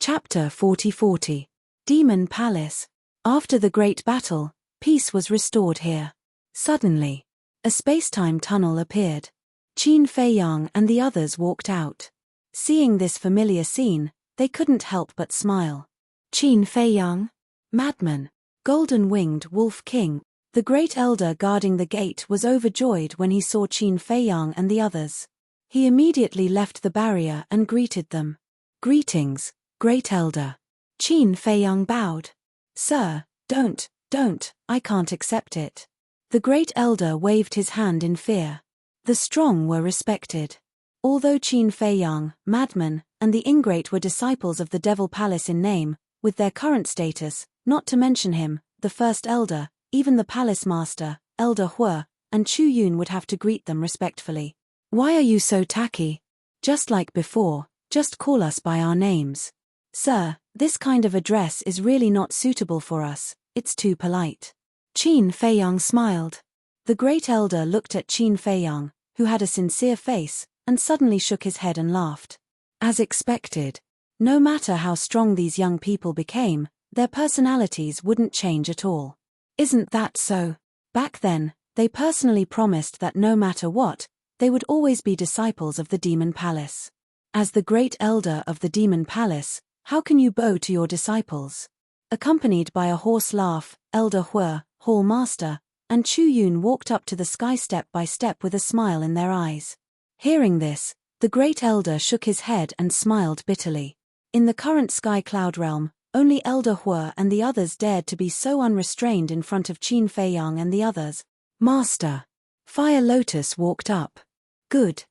Chapter 40. Demon Palace. After the great battle, peace was restored here. Suddenly, a space-time tunnel appeared. Qin Feiyang and the others walked out. Seeing this familiar scene, they couldn't help but smile. Qin Feiyang? Madman. Golden-winged Wolf King, the great elder guarding the gate, was overjoyed when he saw Qin Feiyang and the others. He immediately left the barrier and greeted them. Greetings, Great Elder. Qin Feiyang bowed. Sir, don't, I can't accept it. The Great Elder waved his hand in fear. The strong were respected. Although Qin Feiyang, Madman, and the Ingrate were disciples of the Devil Palace in name, with their current status, not to mention him, the First Elder, even the Palace Master, Elder Hue, and Chu Yun would have to greet them respectfully. Why are you so tacky? Just like before, just call us by our names. Sir, this kind of address is really not suitable for us, it's too polite. Qin Feiyang smiled. The Great Elder looked at Qin Feiyang, who had a sincere face, and suddenly shook his head and laughed. As expected. No matter how strong these young people became, their personalities wouldn't change at all. Isn't that so? Back then, they personally promised that no matter what, they would always be disciples of the Demon Palace. As the Great Elder of the Demon Palace, how can you bow to your disciples? Accompanied by a hoarse laugh, Elder Hue, Hall Master, and Chu Yun walked up to the sky step by step with a smile in their eyes. Hearing this, the Great Elder shook his head and smiled bitterly. In the current Sky Cloud realm, only Elder Hue and the others dared to be so unrestrained in front of Qin Feiyang and the others. Master. Fire Lotus walked up. Good.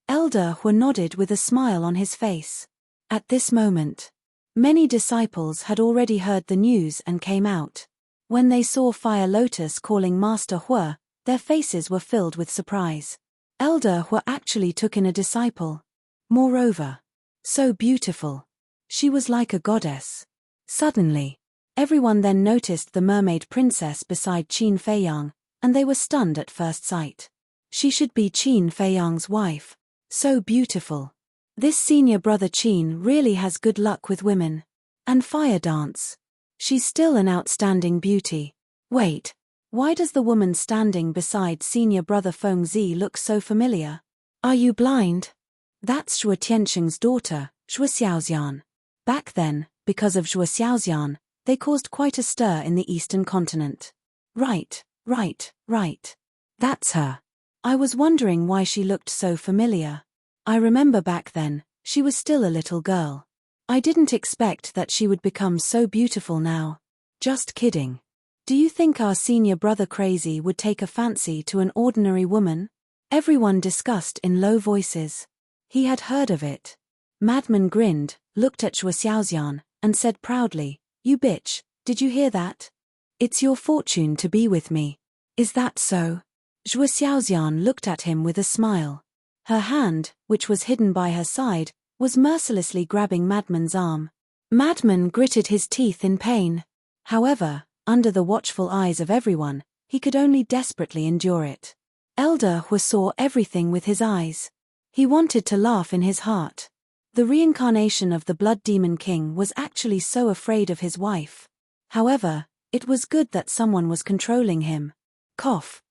Elder Hue nodded with a smile on his face. At this moment, many disciples had already heard the news and came out. When they saw Fire Lotus calling Master Hue, their faces were filled with surprise. Elder Hue actually took in a disciple. Moreover, so beautiful. She was like a goddess. Suddenly, everyone then noticed the mermaid princess beside Qin Feiyang, and they were stunned at first sight. She should be Qin Feiyang's wife. So beautiful. This senior brother Qin really has good luck with women. And Fire Dance. She's still an outstanding beauty. Wait, why does the woman standing beside senior brother Feng Zi look so familiar? Are you blind? That's Xue Tianqing's daughter, Xue Xiaoxian. Back then, because of Xue Xiaoxian, they caused quite a stir in the eastern continent. Right. That's her. I was wondering why she looked so familiar. I remember back then, she was still a little girl. I didn't expect that she would become so beautiful now. Just kidding. Do you think our senior brother Crazy would take a fancy to an ordinary woman? Everyone discussed in low voices. He had heard of it. Madman grinned, looked at Xue Xiaoxian, and said proudly, "You bitch, did you hear that? It's your fortune to be with me. Is that so?" Xue Xiaoxian looked at him with a smile. Her hand, which was hidden by her side, was mercilessly grabbing Madman's arm. Madman gritted his teeth in pain. However, under the watchful eyes of everyone, he could only desperately endure it. Elder Hue saw everything with his eyes. He wanted to laugh in his heart. The reincarnation of the Blood Demon King was actually so afraid of his wife. However, it was good that someone was controlling him. Cough.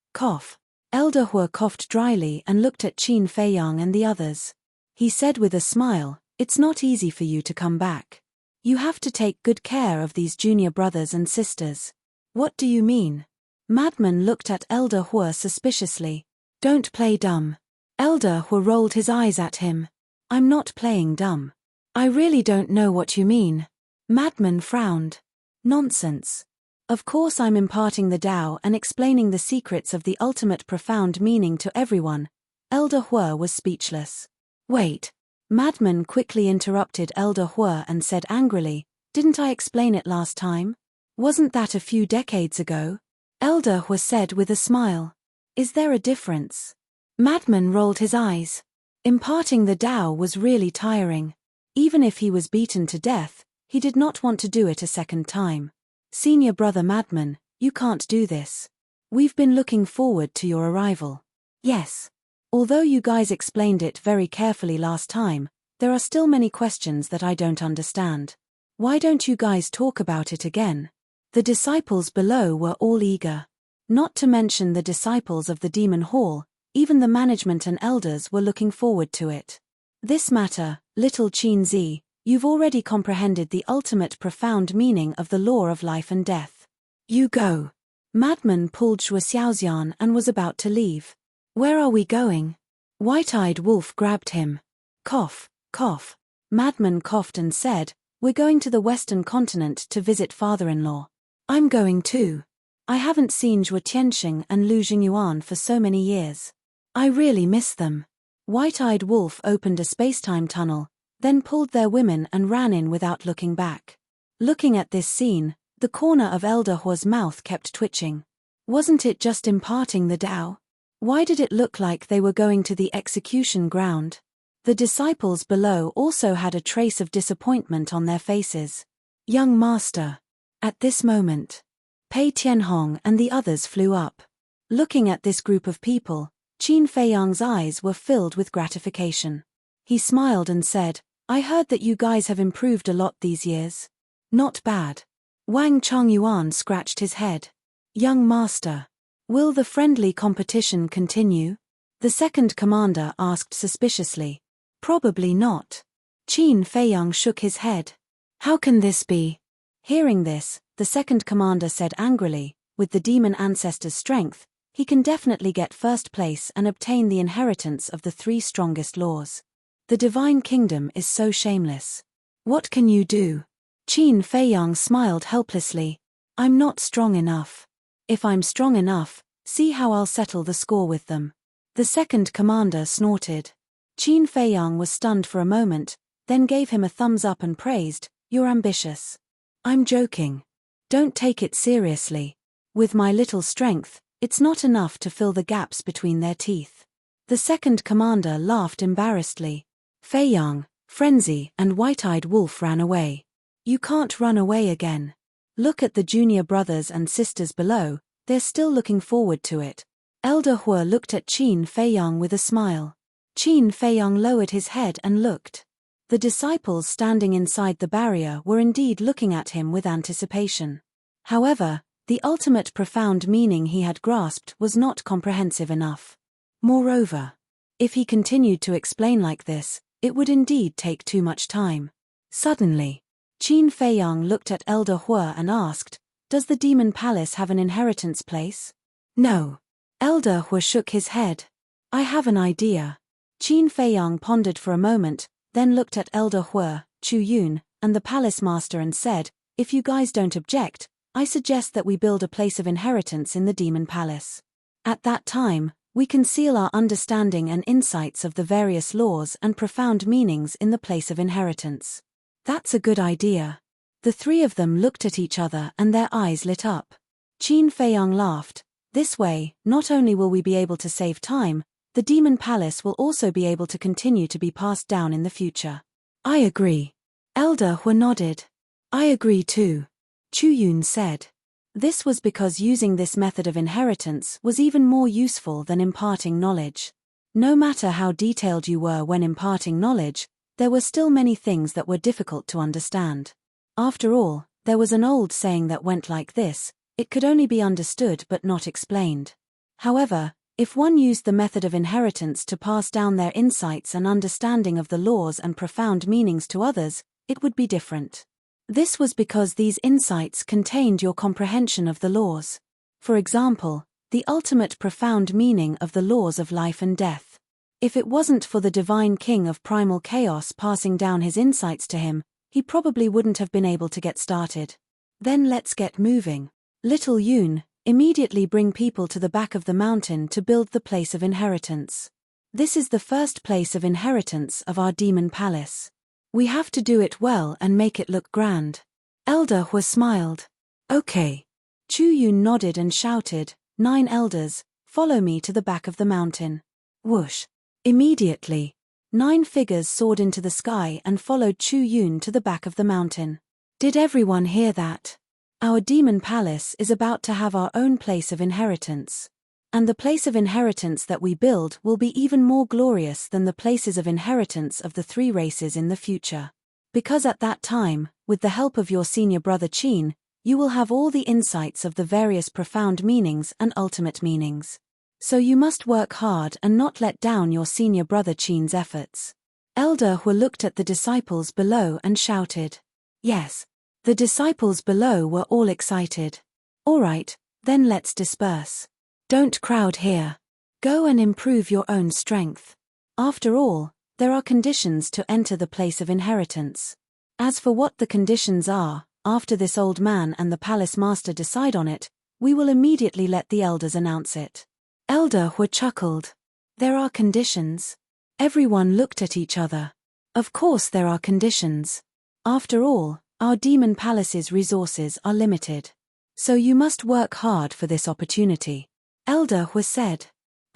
Elder Hue coughed dryly and looked at Qin Feiyang and the others. He said with a smile, "It's not easy for you to come back. You have to take good care of these junior brothers and sisters." What do you mean? Madman looked at Elder Hue suspiciously. Don't play dumb. Elder Hue rolled his eyes at him. I'm not playing dumb. I really don't know what you mean. Madman frowned. Nonsense. Of course I'm imparting the Tao and explaining the secrets of the ultimate profound meaning to everyone. Elder Hue was speechless. Wait. Madman quickly interrupted Elder Hue and said angrily, "Didn't I explain it last time? Wasn't that a few decades ago?" Elder Hue said with a smile. Is there a difference? Madman rolled his eyes. Imparting the Tao was really tiring. Even if he was beaten to death, he did not want to do it a second time. Senior brother Madman, you can't do this. We've been looking forward to your arrival. Yes. Although you guys explained it very carefully last time, There are still many questions that I don't understand. Why don't you guys talk about it again? The disciples below were all eager. Not to mention the disciples of the Demon Hall, even the management and elders were looking forward to it. This matter, little Qin-zi, you've already comprehended the ultimate profound meaning of the law of life and death. You go. Madman pulled Zhuo Xiaoxian and was about to leave. Where are we going? White-eyed Wolf grabbed him. Cough, cough. Madman coughed and said, we're going to the Western continent to visit father-in-law. I'm going too. I haven't seen Zhuo Tianxing and Lu Jingyuan for so many years. I really miss them. White-eyed Wolf opened a space-time tunnel, then pulled their women and ran in without looking back. Looking at this scene, the corner of Elder Huo's mouth kept twitching. Wasn't it just imparting the Tao? Why did it look like they were going to the execution ground? The disciples below also had a trace of disappointment on their faces. Young master. At this moment, Pei Tianhong and the others flew up. Looking at this group of people, Qin Feiyang's eyes were filled with gratification. He smiled and said, I heard that you guys have improved a lot these years. Not bad. Wang Chongyuan scratched his head. Young master. Will the friendly competition continue? The second commander asked suspiciously. Probably not. Qin Feiyang shook his head. How can this be? Hearing this, the second commander said angrily, with the demon ancestor's strength, he can definitely get first place and obtain the inheritance of the 3 strongest laws. The divine kingdom is so shameless. What can you do? Qin Feiyang smiled helplessly. I'm not strong enough. If I'm strong enough, see how I'll settle the score with them. The second commander snorted. Qin Feiyang was stunned for a moment, then gave him a thumbs up and praised, You're ambitious. I'm joking. Don't take it seriously. With my little strength, it's not enough to fill the gaps between their teeth. The second commander laughed embarrassedly. Feiyang, Frenzy and White-eyed Wolf ran away. You can't run away again. Look at the junior brothers and sisters below, they're still looking forward to it. Elder Huo looked at Qin Feiyang with a smile. Qin Feiyang lowered his head and looked. The disciples standing inside the barrier were indeed looking at him with anticipation. However, the ultimate profound meaning he had grasped was not comprehensive enough. Moreover, if he continued to explain like this, it would indeed take too much time. Suddenly, Qin Feiyang looked at Elder Huo and asked, Does the Demon Palace have an inheritance place? No. Elder Huo shook his head. I have an idea. Qin Feiyang pondered for a moment, then looked at Elder Huo, Chu Yun, and the palace master and said, If you guys don't object, I suggest that we build a place of inheritance in the Demon Palace. At that time, we conceal our understanding and insights of the various laws and profound meanings in the place of inheritance. That's a good idea. The 3 of them looked at each other and their eyes lit up. Qin Feiyang laughed. This way, not only will we be able to save time, the Demon Palace will also be able to continue to be passed down in the future. I agree. Elder Huo nodded. I agree too. Chu Yun said. This was because using this method of inheritance was even more useful than imparting knowledge. No matter how detailed you were when imparting knowledge, there were still many things that were difficult to understand. After all, there was an old saying that went like this, it could only be understood but not explained. However, if one used the method of inheritance to pass down their insights and understanding of the laws and profound meanings to others, it would be different. This was because these insights contained your comprehension of the laws. For example, the ultimate profound meaning of the laws of life and death. If it wasn't for the divine king of primal chaos passing down his insights to him, he probably wouldn't have been able to get started. Then let's get moving. Little Yun, immediately bring people to the back of the mountain to build the place of inheritance. This is the first place of inheritance of our Demon Palace. We have to do it well and make it look grand. Elder Huo smiled. Okay. Chu Yun nodded and shouted, 9 elders, follow me to the back of the mountain. Whoosh. Immediately, 9 figures soared into the sky and followed Chu Yun to the back of the mountain. Did everyone hear that? Our Demon Palace is about to have our own place of inheritance. And the place of inheritance that we build will be even more glorious than the places of inheritance of the 3 races in the future. Because at that time, with the help of your senior brother Qin, you will have all the insights of the various profound meanings and ultimate meanings. So you must work hard and not let down your senior brother Qin's efforts. Elder Hu looked at the disciples below and shouted. Yes. The disciples below were all excited. All right, then let's disperse. Don't crowd here. Go and improve your own strength. After all, there are conditions to enter the place of inheritance. As for what the conditions are, after this old man and the palace master decide on it, we will immediately let the elders announce it. Elder Hu chuckled. There are conditions? Everyone looked at each other. Of course there are conditions. After all, our demon palace's resources are limited. So you must work hard for this opportunity. Elder Hu said.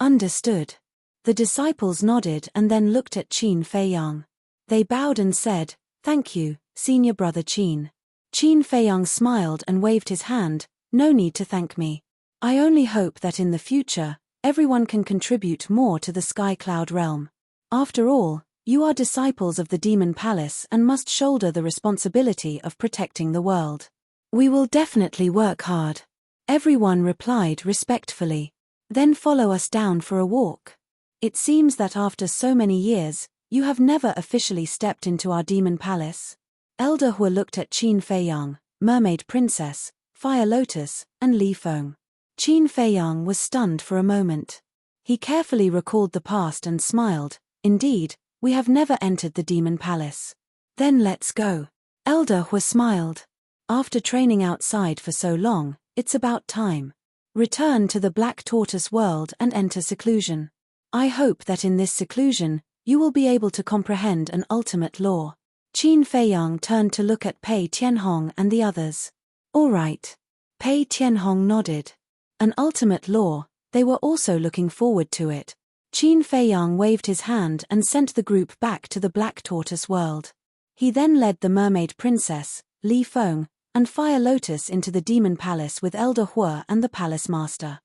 Understood. The disciples nodded and then looked at Qin Feiyang. They bowed and said, Thank you, senior brother Qin. Qin Feiyang smiled and waved his hand. No need to thank me. I only hope that in the future, everyone can contribute more to the Sky Cloud realm. After all, you are disciples of the Demon Palace and must shoulder the responsibility of protecting the world. We will definitely work hard. Everyone replied respectfully. Then follow us down for a walk. It seems that after so many years, you have never officially stepped into our Demon Palace. Elder Hu looked at Qin Feiyang, Mermaid Princess, Fire Lotus, and Li Feng. Qin Feiyang was stunned for a moment. He carefully recalled the past and smiled. Indeed, we have never entered the Demon Palace. Then let's go. Elder Hu smiled. After training outside for so long, it's about time. Return to the Black Tortoise world and enter seclusion. I hope that in this seclusion, you will be able to comprehend an ultimate law. Qin Feiyang turned to look at Pei Tianhong and the others. All right. Pei Tianhong nodded. An ultimate law, they were also looking forward to it. Qin Feiyang waved his hand and sent the group back to the Black Tortoise world. He then led the Mermaid Princess, Li Feng, and Fire Lotus into the Demon Palace with Elder Hu and the Palace Master.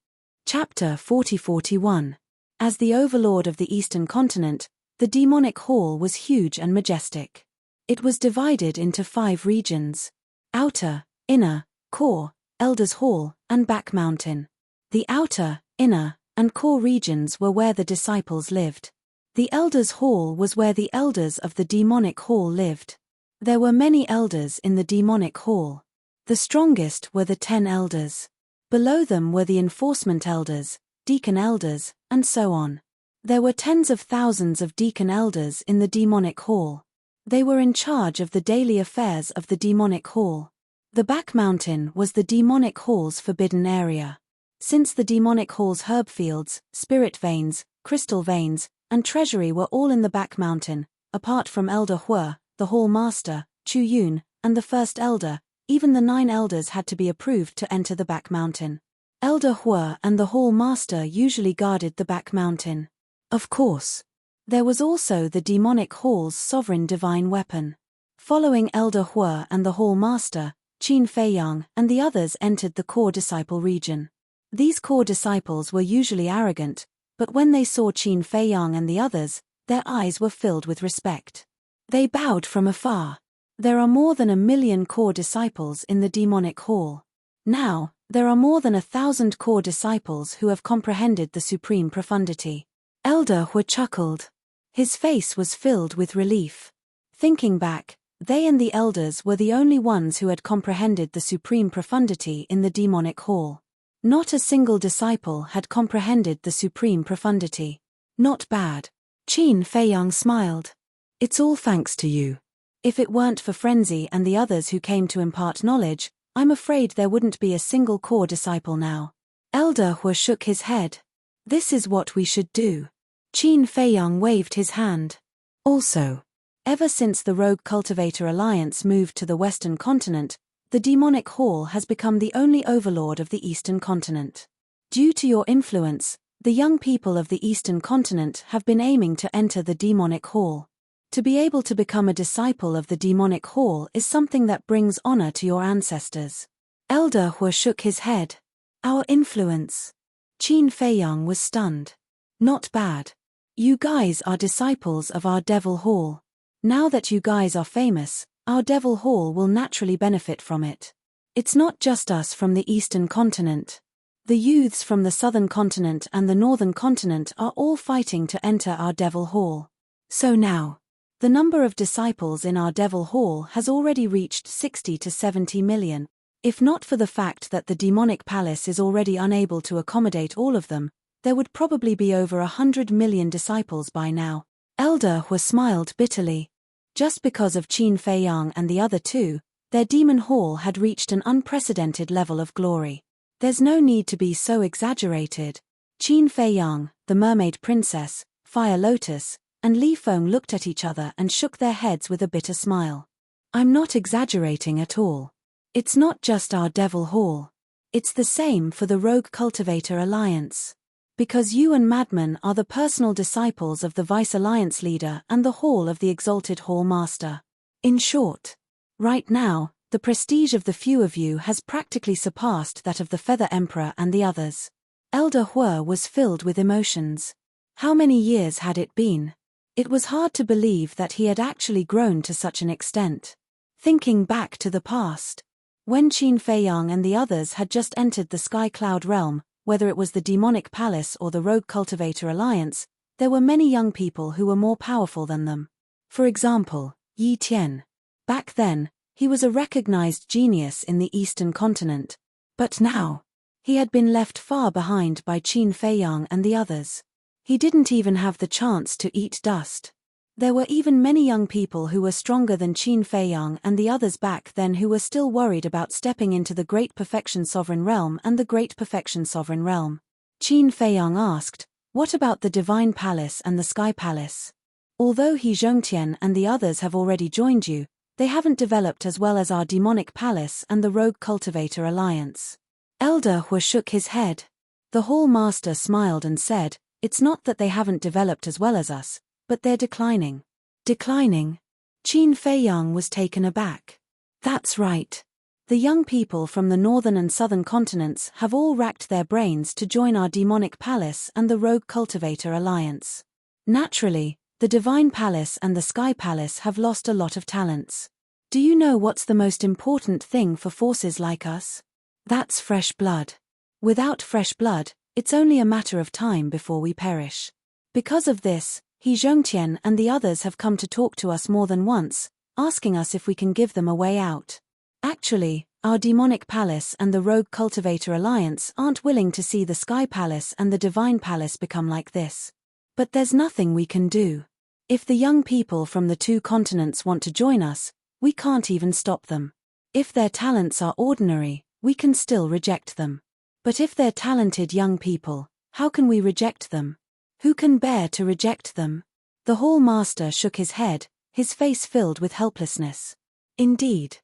Chapter 40-41. As the overlord of the Eastern Continent, the Demonic Hall was huge and majestic. It was divided into 5 regions: Outer, Inner, Core, Elders Hall, and Back Mountain. The outer, inner, and core regions were where the disciples lived. The Elders Hall was where the elders of the Demonic Hall lived. There were many elders in the Demonic Hall. The strongest were the 10 elders. Below them were the enforcement elders, deacon elders, and so on. There were tens of thousands of deacon elders in the Demonic Hall. They were in charge of the daily affairs of the Demonic Hall. The Back Mountain was the Demonic Hall's forbidden area. Since the Demonic Hall's herb fields, spirit veins, crystal veins, and treasury were all in the Back Mountain, apart from Elder Hu, the Hall Master, Chu Yun, and the First Elder, even the 9 elders had to be approved to enter the Back Mountain. Elder Hu and the Hall Master usually guarded the Back Mountain. Of course. There was also the Demonic Hall's sovereign divine weapon. Following Elder Hu and the Hall Master, Qin Feiyang and the others entered the core disciple region. These core disciples were usually arrogant, but when they saw Qin Feiyang and the others, their eyes were filled with respect. They bowed from afar. There are more than 1 million core disciples in the Demonic Hall. Now, there are more than 1,000 core disciples who have comprehended the supreme profundity. Elder Hu chuckled. His face was filled with relief. Thinking back, they and the elders were the only ones who had comprehended the supreme profundity in the Demonic Hall. Not a single disciple had comprehended the supreme profundity. Not bad. Qin Feiyang smiled. It's all thanks to you. If it weren't for Frenzy and the others who came to impart knowledge, I'm afraid there wouldn't be a single core disciple now. Elder Hu shook his head. This is what we should do. Qin Feiyang waved his hand. Also, ever since the Rogue Cultivator Alliance moved to the Western Continent, the Demonic Hall has become the only overlord of the Eastern Continent. Due to your influence, the young people of the Eastern Continent have been aiming to enter the Demonic Hall. To be able to become a disciple of the Demonic Hall is something that brings honor to your ancestors. Elder Hu shook his head. Our influence. Qin Feiyang was stunned. Not bad. You guys are disciples of our Devil Hall. Now that you guys are famous, our Devil Hall will naturally benefit from it. It's not just us from the Eastern continent. The youths from the Southern continent and the Northern continent are all fighting to enter our Devil Hall. So now, the number of disciples in our Devil Hall has already reached 60 to 70 million. If not for the fact that the demonic palace is already unable to accommodate all of them, there would probably be over 100 million disciples by now. Elder Hu smiled bitterly. Just because of Qin Feiyang and the other two, their demon hall had reached an unprecedented level of glory. There's no need to be so exaggerated. Qin Feiyang, the mermaid princess, Fire Lotus, and Li Feng looked at each other and shook their heads with a bitter smile. I'm not exaggerating at all. It's not just our Devil Hall. It's the same for the Rogue Cultivator Alliance. Because you and Madman are the personal disciples of the Vice Alliance leader and the Hall of the Exalted Hall Master. In short, right now, the prestige of the few of you has practically surpassed that of the Feather Emperor and the others. Elder Hu was filled with emotions. How many years had it been? It was hard to believe that he had actually grown to such an extent. Thinking back to the past, when Qin Feiyang and the others had just entered the Sky Cloud realm, whether it was the Demonic Palace or the Rogue Cultivator Alliance, there were many young people who were more powerful than them. For example, Yi Tian. Back then, he was a recognized genius in the Eastern continent. But now, he had been left far behind by Qin Feiyang and the others. He didn't even have the chance to eat dust. There were even many young people who were stronger than Qin Feiyang and the others back then who were still worried about stepping into the Great Perfection Sovereign Realm and the Great Perfection Sovereign Realm. Qin Feiyang asked, what about the Divine Palace and the Sky Palace? Although He Zhongtian and the others have already joined you, they haven't developed as well as our Demonic Palace and the Rogue Cultivator Alliance. Elder Hu shook his head. The Hall Master smiled and said, it's not that they haven't developed as well as us, but they're declining. Declining? Qin Feiyang was taken aback. That's right. The young people from the northern and southern continents have all racked their brains to join our Demonic Palace and the Rogue Cultivator Alliance. Naturally, the Divine Palace and the Sky Palace have lost a lot of talents. Do you know what's the most important thing for forces like us? That's fresh blood. Without fresh blood, it's only a matter of time before we perish. Because of this, He Zhongtian and the others have come to talk to us more than once, asking us if we can give them a way out. Actually, our Demonic Palace and the Rogue Cultivator Alliance aren't willing to see the Sky Palace and the Divine Palace become like this. But there's nothing we can do. If the young people from the two continents want to join us, we can't even stop them. If their talents are ordinary, we can still reject them. But if they're talented young people, how can we reject them? Who can bear to reject them? The Hall Master shook his head, his face filled with helplessness. Indeed.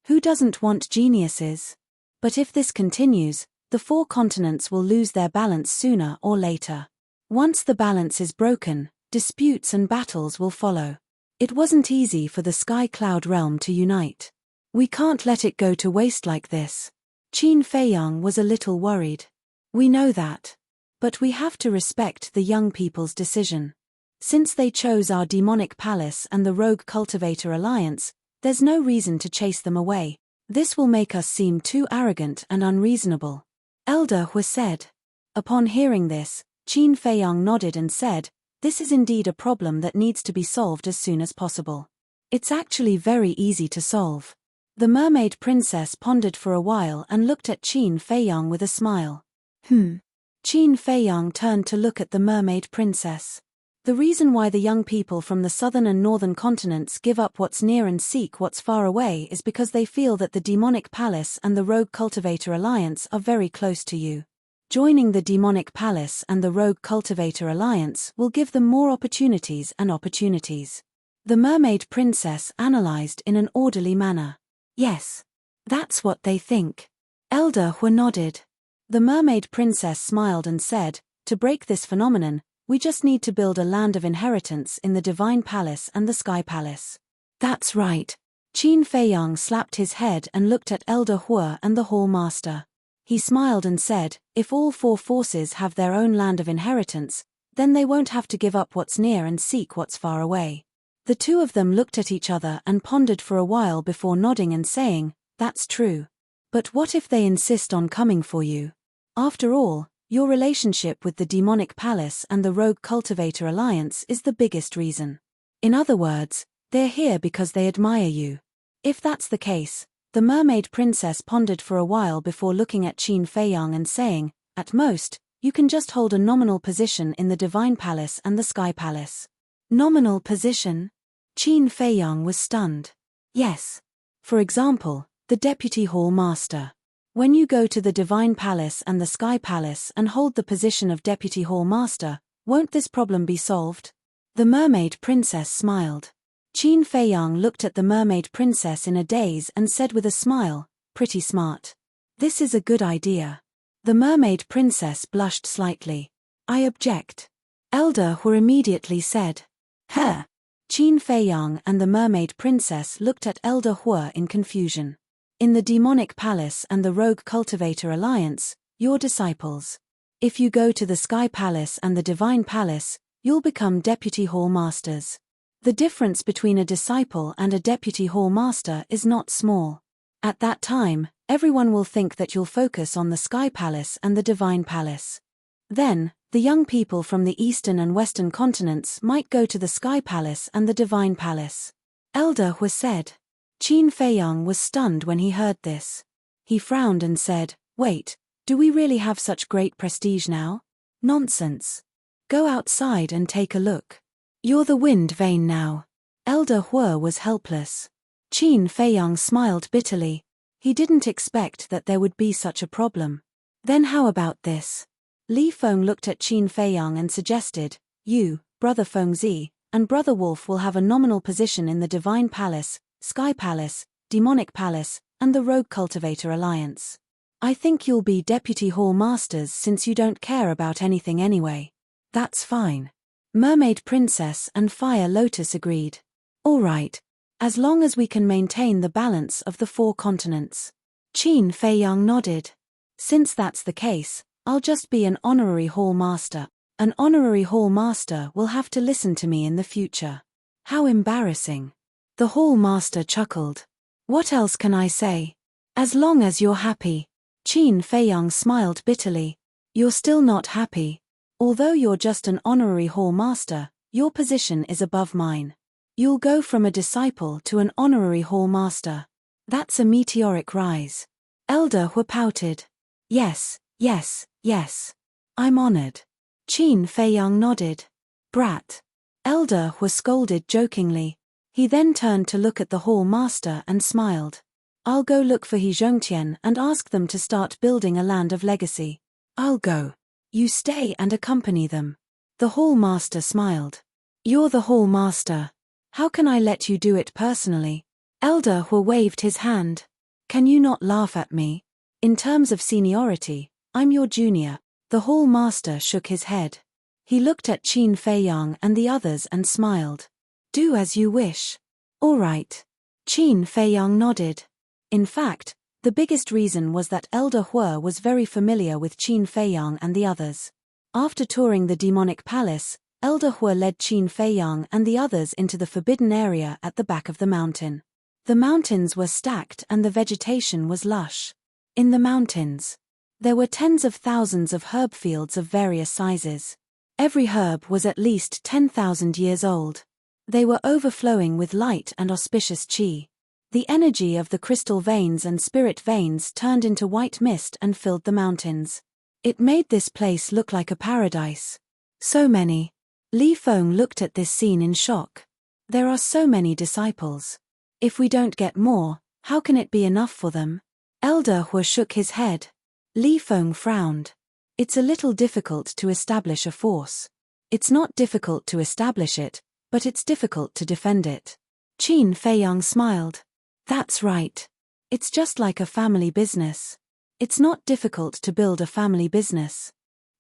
Who doesn't want geniuses? But if this continues, the four continents will lose their balance sooner or later. Once the balance is broken, disputes and battles will follow. It wasn't easy for the Sky Cloud realm to unite. We can't let it go to waste like this. Qin Feiyang was a little worried. We know that. But we have to respect the young people's decision. Since they chose our Demonic Palace and the Rogue Cultivator Alliance, there's no reason to chase them away. This will make us seem too arrogant and unreasonable. Elder Hu said. Upon hearing this, Qin Feiyang nodded and said, this is indeed a problem that needs to be solved as soon as possible. It's actually very easy to solve. The mermaid princess pondered for a while and looked at Qin Feiyang with a smile. Qin Feiyang turned to look at the mermaid princess. The reason why the young people from the southern and northern continents give up what's near and seek what's far away is because they feel that the Demonic Palace and the Rogue Cultivator Alliance are very close to you. Joining the Demonic Palace and the Rogue Cultivator Alliance will give them more opportunities and opportunities. The mermaid princess analyzed in an orderly manner. Yes. That's what they think. Elder Hu nodded. The mermaid princess smiled and said, to break this phenomenon, we just need to build a land of inheritance in the Divine Palace and the Sky Palace. That's right. Qin Feiyang slapped his head and looked at Elder Hu and the Hall Master. He smiled and said, if all four forces have their own land of inheritance, then they won't have to give up what's near and seek what's far away. The two of them looked at each other and pondered for a while before nodding and saying, that's true. But what if they insist on coming for you? After all, your relationship with the demonic palace and the rogue cultivator alliance is the biggest reason. In other words, they're here because they admire you. If that's the case, the mermaid princess pondered for a while before looking at Qin Feiyang and saying, at most, you can just hold a nominal position in the divine palace and the sky palace. Nominal position? Qin Feiyang was stunned. Yes. For example, the deputy hall master. When you go to the divine palace and the sky palace and hold the position of deputy hall master, won't this problem be solved? The mermaid princess smiled. Qin Feiyang looked at the mermaid princess in a daze and said with a smile, pretty smart. This is a good idea. The mermaid princess blushed slightly. I object. Elder Hu immediately said. Huh. Qin Feiyang and the mermaid princess looked at Elder Hu in confusion. In the demonic palace and the rogue cultivator alliance, you're disciples. If you go to the sky palace and the divine palace, you'll become deputy hall masters. The difference between a disciple and a deputy hall master is not small. At that time, everyone will think that you'll focus on the sky palace and the divine palace. Then, the young people from the eastern and western continents might go to the sky palace and the divine palace. Elder Hu said. Qin Feiyang was stunned when he heard this. He frowned and said, wait, do we really have such great prestige now? Nonsense. Go outside and take a look. You're the wind vane now. Elder Hu was helpless. Qin Feiyang smiled bitterly. He didn't expect that there would be such a problem. Then how about this? Li Feng looked at Qin Feiyang and suggested, you, Brother Fengzi, and Brother Wolf will have a nominal position in the Divine Palace, Sky Palace, Demonic Palace, and the Rogue Cultivator Alliance. I think you'll be Deputy Hall Masters since you don't care about anything anyway. That's fine. Mermaid Princess and Fire Lotus agreed. All right. As long as we can maintain the balance of the 4 continents. Qin Feiyang nodded. Since that's the case, I'll just be an honorary hall master. An honorary hall master will have to listen to me in the future. How embarrassing. The hall master chuckled. What else can I say? As long as you're happy. Qin Feiyang smiled bitterly. You're still not happy. Although you're just an honorary hall master, your position is above mine. You'll go from a disciple to an honorary hall master. That's a meteoric rise. Elder Hu pouted. Yes, yes, yes. I'm honored. Qin Feiyang nodded. Brat. Elder Hu scolded jokingly. He then turned to look at the hall master and smiled. I'll go look for He Zhongtian and ask them to start building a land of legacy. I'll go. You stay and accompany them. The hall master smiled. You're the hall master. How can I let you do it personally? Elder Hu waved his hand. Can you not laugh at me? In terms of seniority, I'm your junior. The hall master shook his head. He looked at Qin Feiyang and the others and smiled. Do as you wish. All right. Qin Feiyang nodded. In fact, the biggest reason was that Elder Hu was very familiar with Qin Feiyang and the others. After touring the demonic palace, Elder Hu led Qin Feiyang and the others into the forbidden area at the back of the mountain. The mountains were stacked and the vegetation was lush. In the mountains, there were tens of thousands of herb fields of various sizes. Every herb was at least 10,000 years old. They were overflowing with light and auspicious qi. The energy of the crystal veins and spirit veins turned into white mist and filled the mountains. It made this place look like a paradise. So many. Li Feng looked at this scene in shock. There are so many disciples. If we don't get more, how can it be enough for them? Elder Hu shook his head. Li Feng frowned. It's a little difficult to establish a force. It's not difficult to establish it, but it's difficult to defend it. Qin Feiyang smiled. That's right. It's just like a family business. It's not difficult to build a family business.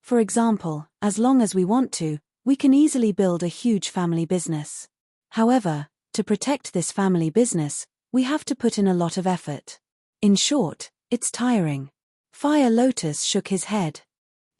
For example, as long as we want to, we can easily build a huge family business. However, to protect this family business, we have to put in a lot of effort. In short, it's tiring. Fire Lotus shook his head.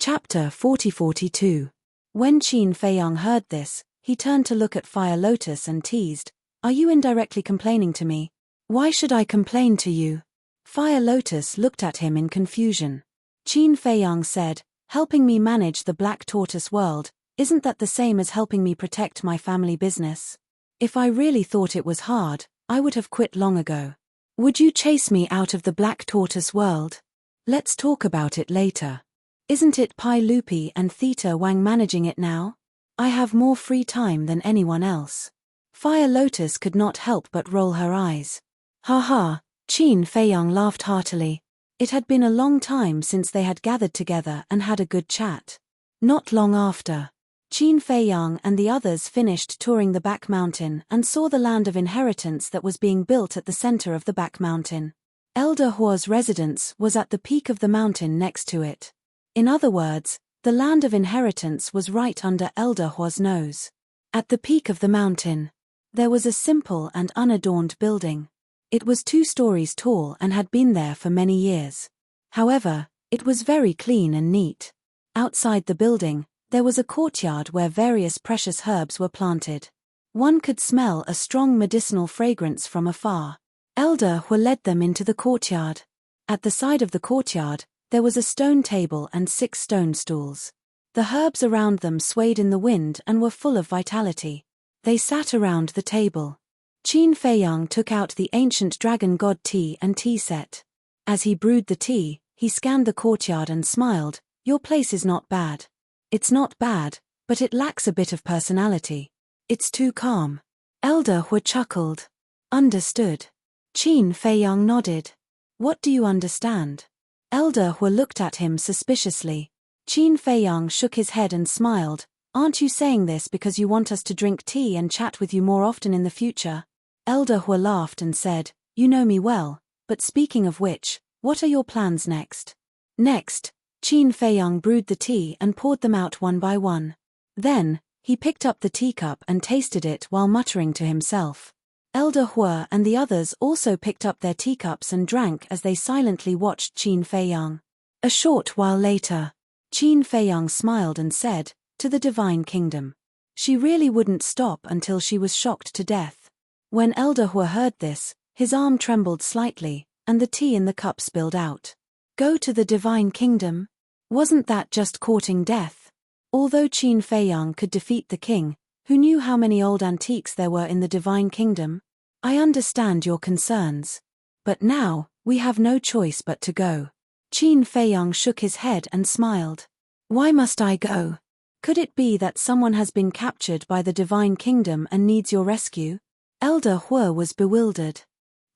Chapter 40-42. When Qin Feiyang heard this, he turned to look at Fire Lotus and teased, "Are you indirectly complaining to me? Why should I complain to you?" Fire Lotus looked at him in confusion. Qin Feiyang said, "Helping me manage the Black Tortoise world, isn't that the same as helping me protect my family business? If I really thought it was hard, I would have quit long ago. Would you chase me out of the Black Tortoise world? Let's talk about it later. Isn't it Pai Lupi and Theta Wang managing it now? I have more free time than anyone else." Fire Lotus could not help but roll her eyes. "Ha ha," Qin Feiyang laughed heartily. It had been a long time since they had gathered together and had a good chat. Not long after, Qin Feiyang and the others finished touring the back mountain and saw the land of inheritance that was being built at the center of the back mountain. Elder Hua's residence was at the peak of the mountain next to it. In other words, the land of inheritance was right under Elder Hua's nose. At the peak of the mountain, there was a simple and unadorned building. It was 2 stories tall and had been there for many years. However, it was very clean and neat. Outside the building, there was a courtyard where various precious herbs were planted. One could smell a strong medicinal fragrance from afar. Elder Hua led them into the courtyard. At the side of the courtyard, there was a stone table and 6 stone stools. The herbs around them swayed in the wind and were full of vitality. They sat around the table. Qin Feiyang took out the ancient dragon god tea and tea set. As he brewed the tea, he scanned the courtyard and smiled. "Your place is not bad. It's not bad, but it lacks a bit of personality. It's too calm." Elder Hua chuckled. "Understood." Qin Feiyang nodded. "What do you understand?" Elder Hua looked at him suspiciously. Qin Feiyang shook his head and smiled. "Aren't you saying this because you want us to drink tea and chat with you more often in the future?" Elder Hua laughed and said, "You know me well, but speaking of which, what are your plans next?" Next, Qin Feiyang brewed the tea and poured them out one by one. Then, he picked up the teacup and tasted it while muttering to himself. Elder Hua and the others also picked up their teacups and drank as they silently watched Qin Feiyang. A short while later, Qin Feiyang smiled and said, "To the Divine Kingdom." She really wouldn't stop until she was shocked to death. When Elder Hua heard this, his arm trembled slightly, and the tea in the cup spilled out. Go to the Divine Kingdom? Wasn't that just courting death? Although Qin Feiyang could defeat the king, who knew how many old antiques there were in the Divine Kingdom? I understand your concerns. But now, we have no choice but to go. Qin Feiyang shook his head and smiled. Why must I go? Could it be that someone has been captured by the Divine Kingdom and needs your rescue? Elder Hua was bewildered.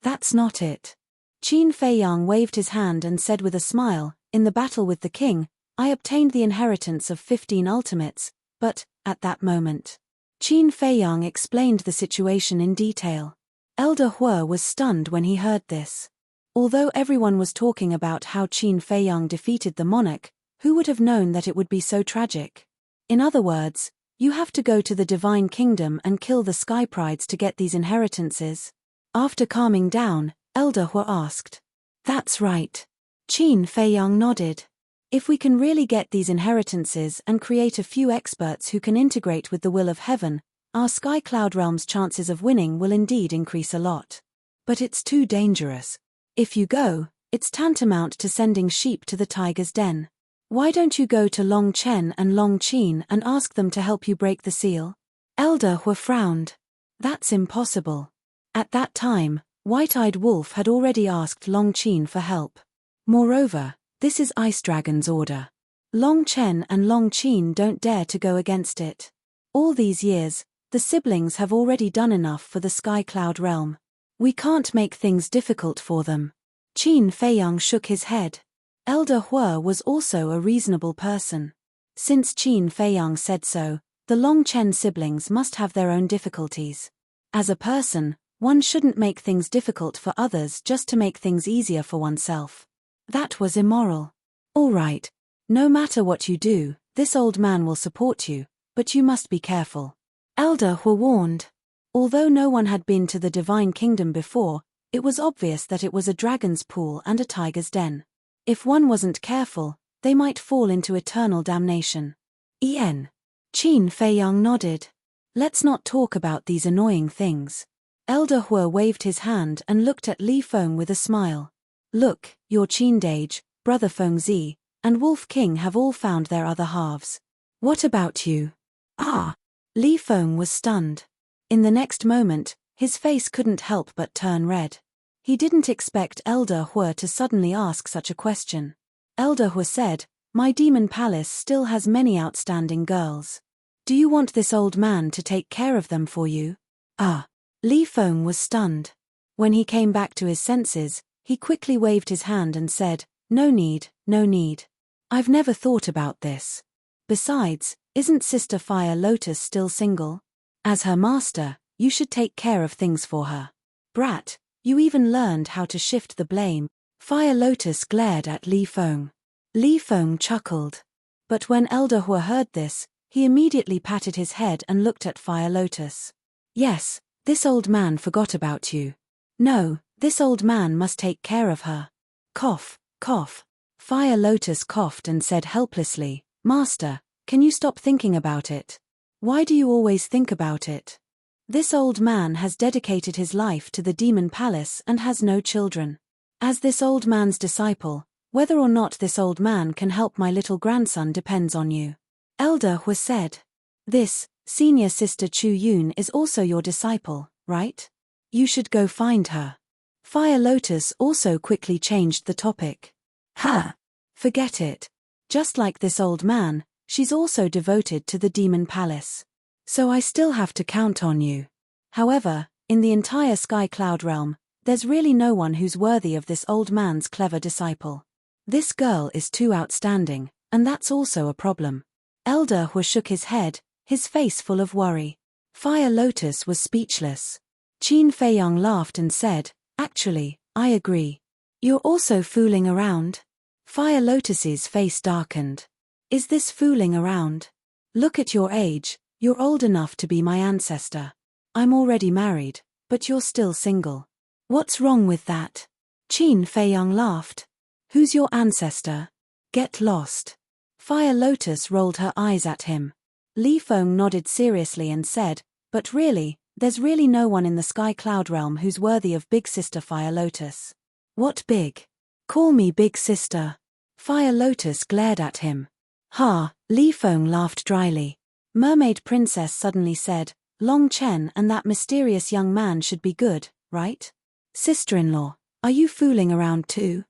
That's not it. Qin Feiyang waved his hand and said with a smile, in the battle with the king, I obtained the inheritance of 15 ultimates, but, at that moment. Qin Feiyang explained the situation in detail. Elder Hua was stunned when he heard this. Although everyone was talking about how Qin Feiyang defeated the monarch, who would have known that it would be so tragic? In other words, you have to go to the Divine Kingdom and kill the Sky Prides to get these inheritances. After calming down, Elder Hua asked. That's right. Qin Feiyang nodded. If we can really get these inheritances and create a few experts who can integrate with the will of heaven, our Sky Cloud Realm's chances of winning will indeed increase a lot. But it's too dangerous. If you go, it's tantamount to sending sheep to the tiger's den. Why don't you go to Long Chen and Long Qin and ask them to help you break the seal? Elder Hua frowned. That's impossible. At that time, White-Eyed Wolf had already asked Long Qin for help. Moreover, this is Ice Dragon's order. Long Chen and Long Qin don't dare to go against it. All these years, the siblings have already done enough for the Sky Cloud Realm. We can't make things difficult for them. Qin Feiyang shook his head. Elder Hua was also a reasonable person. Since Qin Feiyang said so, the Long Chen siblings must have their own difficulties. As a person, one shouldn't make things difficult for others just to make things easier for oneself. That was immoral. All right. No matter what you do, this old man will support you, but you must be careful. Elder Hua warned. Although no one had been to the Divine Kingdom before, it was obvious that it was a dragon's pool and a tiger's den. If one wasn't careful, they might fall into eternal damnation. Qin Feiyang nodded. Let's not talk about these annoying things. Elder Hue waved his hand and looked at Li Feng with a smile. Look, your Qin Dage, brother Feng Zi, and Wolf King have all found their other halves. What about you? Ah! Li Feng was stunned. In the next moment, his face couldn't help but turn red. He didn't expect Elder Hue to suddenly ask such a question. Elder Hue said, My demon palace still has many outstanding girls. Do you want this old man to take care of them for you? Ah! Li Feng was stunned. When he came back to his senses, he quickly waved his hand and said, No need, no need. I've never thought about this. Besides, isn't Sister Fire Lotus still single? As her master, you should take care of things for her. Brat, you even learned how to shift the blame. Fire Lotus glared at Li Feng. Li Feng chuckled. But when Elder Hue heard this, he immediately patted his head and looked at Fire Lotus. Yes, this old man forgot about you. No, this old man must take care of her. Cough, cough. Fire Lotus coughed and said helplessly, Master, can you stop thinking about it? Why do you always think about it? This old man has dedicated his life to the demon palace and has no children. As this old man's disciple, whether or not this old man can help my little grandson depends on you. Elder Hue said. This, senior sister Chu Yun is also your disciple, right? You should go find her. Fire Lotus also quickly changed the topic. Ha! Forget it. Just like this old man, she's also devoted to the demon palace. So I still have to count on you. However, in the entire Sky Cloud realm, there's really no one who's worthy of this old man's clever disciple. This girl is too outstanding, and that's also a problem. Elder Hue shook his head, his face full of worry. Fire Lotus was speechless. Qin Feiyang laughed and said, Actually, I agree. You're also fooling around? Fire Lotus's face darkened. Is this fooling around? Look at your age, you're old enough to be my ancestor. I'm already married, but you're still single. What's wrong with that? Qin Feiyang laughed. Who's your ancestor? Get lost. Fire Lotus rolled her eyes at him. Li Feng nodded seriously and said, But really, there's really no one in the Sky Cloud realm who's worthy of Big Sister Fire Lotus. What big? Call me Big Sister. Fire Lotus glared at him. Ha! Li Feng laughed dryly. Mermaid Princess suddenly said, Long Chen and that mysterious young man should be good, right? Sister-in-law, are you fooling around too?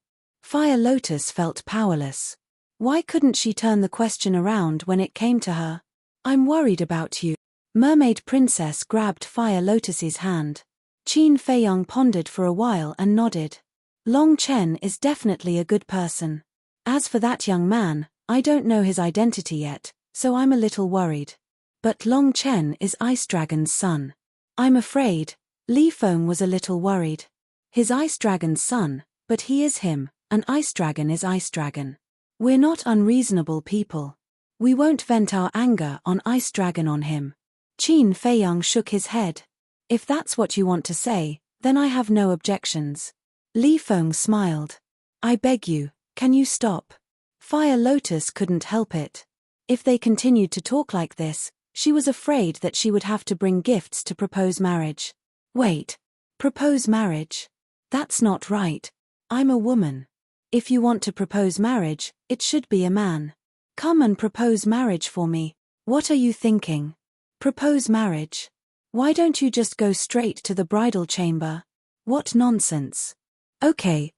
Fire Lotus felt powerless. Why couldn't she turn the question around when it came to her? I'm worried about you. Mermaid Princess grabbed Fire Lotus's hand. Qin Feiyang pondered for a while and nodded. Long Chen is definitely a good person. As for that young man, I don't know his identity yet, so I'm a little worried. But Long Chen is Ice Dragon's son. I'm afraid. Li Feng was a little worried. His Ice Dragon's son, but he is him, and Ice Dragon is Ice Dragon. We're not unreasonable people. We won't vent our anger on Ice Dragon on him. Qin Feiyang shook his head. If that's what you want to say, then I have no objections. Li Feng smiled. I beg you, can you stop? Fire Lotus couldn't help it. If they continued to talk like this, she was afraid that she would have to bring gifts to propose marriage. Wait. Propose marriage? That's not right. I'm a woman. If you want to propose marriage, it should be a man. Come and propose marriage for me. What are you thinking? Propose marriage? Why don't you just go straight to the bridal chamber? What nonsense. Okay.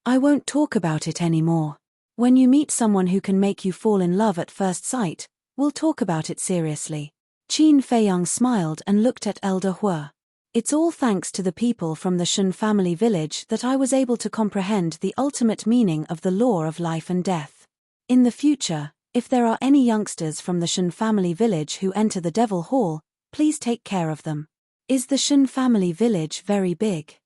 I won't talk about it anymore. When you meet someone who can make you fall in love at first sight, we'll talk about it seriously. Qin Feiyang smiled and looked at Elder Hue. It's all thanks to the people from the Shun family village that I was able to comprehend the ultimate meaning of the law of life and death. In the future, if there are any youngsters from the Shun family village who enter the Devil Hall, please take care of them. Is the Shun family village very big?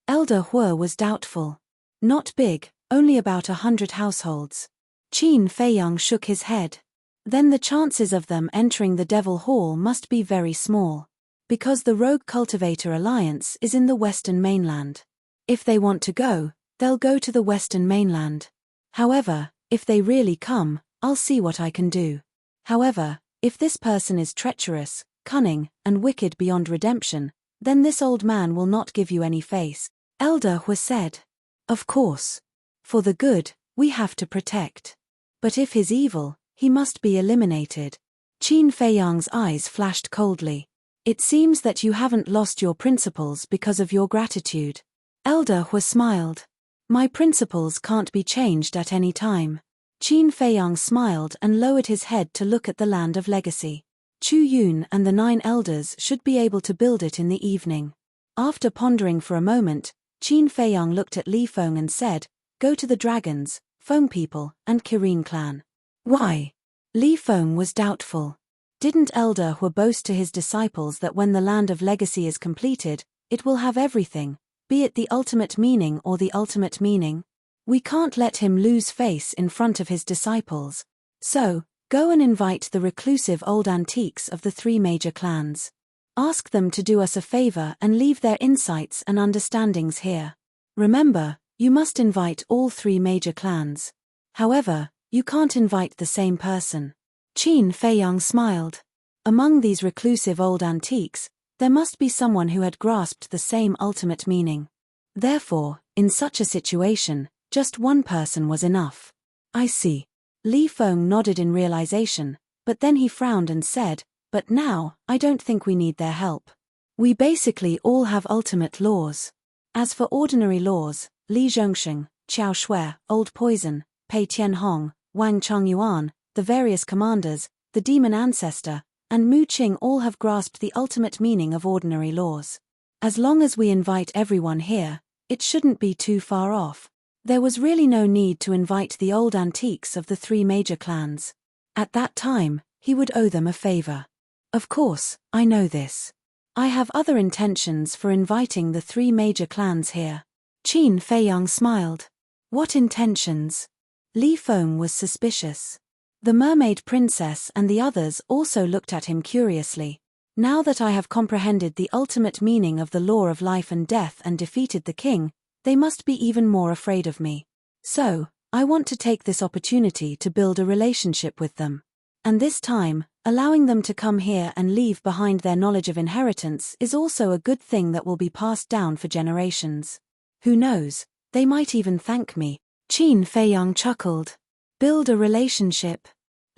Elder Hue was doubtful. Not big, only about 100 households. Qin Feiyang shook his head. Then the chances of them entering the Devil Hall must be very small. Because the Rogue Cultivator Alliance is in the Western mainland. If they want to go, They'll go to the western mainland. However, if they really come, I'll see what I can do. However, if this person is treacherous, cunning, and wicked beyond redemption, then this old man will not give you any face. Elder Hua said. Of course. For the good, we have to protect. But if he's evil, he must be eliminated. Qin Feiyang's eyes flashed coldly. It seems that you haven't lost your principles because of your gratitude. Elder Hua smiled. My principles can't be changed at any time. Qin Feiyang smiled and lowered his head to look at the land of legacy. Chu Yun and the 9 elders should be able to build it in the evening. After pondering for a moment, Qin Feiyang looked at Li Feng and said, Go to the dragons, Feng people, and Kirin clan. Why? Li Feng was doubtful. Didn't Elder Hua boast to his disciples that when the land of legacy is completed, it will have everything, be it the ultimate meaning or the ultimate meaning? We can't let him lose face in front of his disciples. So, go and invite the reclusive old antiques of the 3 major clans. Ask them to do us a favor and leave their insights and understandings here. Remember, you must invite all 3 major clans. However, you can't invite the same person. Qin Feiyang smiled. Among these reclusive old antiques, there must be someone who had grasped the same ultimate meaning. Therefore, in such a situation, just one person was enough. I see. Li Feng nodded in realization, but then he frowned and said, But now, I don't think we need their help. We basically all have ultimate laws. As for ordinary laws, Li Zhongsheng, Qiao Shui, Old Poison, Pei Tianhong, Wang Chongyuan, the various commanders, the demon ancestor, and Mu Qing all have grasped the ultimate meaning of ordinary laws. As long as we invite everyone here, it shouldn't be too far off. There was really no need to invite the old antiques of the 3 major clans. At that time, he would owe them a favor. Of course, I know this. I have other intentions for inviting the 3 major clans here. Qin Feiyang smiled. What intentions? Li Feng was suspicious. The mermaid princess and the others also looked at him curiously. Now that I have comprehended the ultimate meaning of the law of life and death and defeated the king, they must be even more afraid of me. So, I want to take this opportunity to build a relationship with them. And this time, allowing them to come here and leave behind their knowledge of inheritance is also a good thing that will be passed down for generations. Who knows, they might even thank me. Qin Feiyang chuckled. Build a relationship.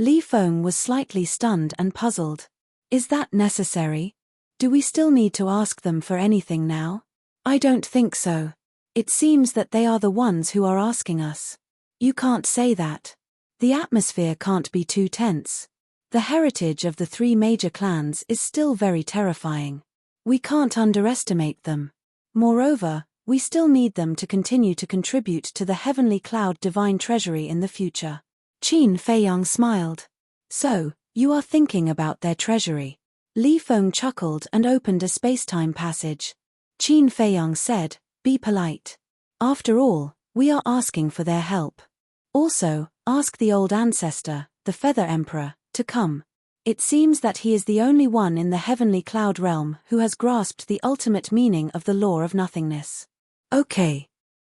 Li Feng was slightly stunned and puzzled. Is that necessary? Do we still need to ask them for anything now? I don't think so. It seems that they are the ones who are asking us. You can't say that. The atmosphere can't be too tense. The heritage of the 3 major clans is still very terrifying. We can't underestimate them. Moreover, we still need them to continue to contribute to the heavenly cloud divine treasury in the future. Qin Feiyang smiled. So, you are thinking about their treasury. Li Feng chuckled and opened a space-time passage. Qin Feiyang said, Be polite. After all, we are asking for their help. Also, ask the old ancestor, the Feather Emperor, to come. It seems that he is the only one in the heavenly cloud realm who has grasped the ultimate meaning of the law of nothingness. Okay.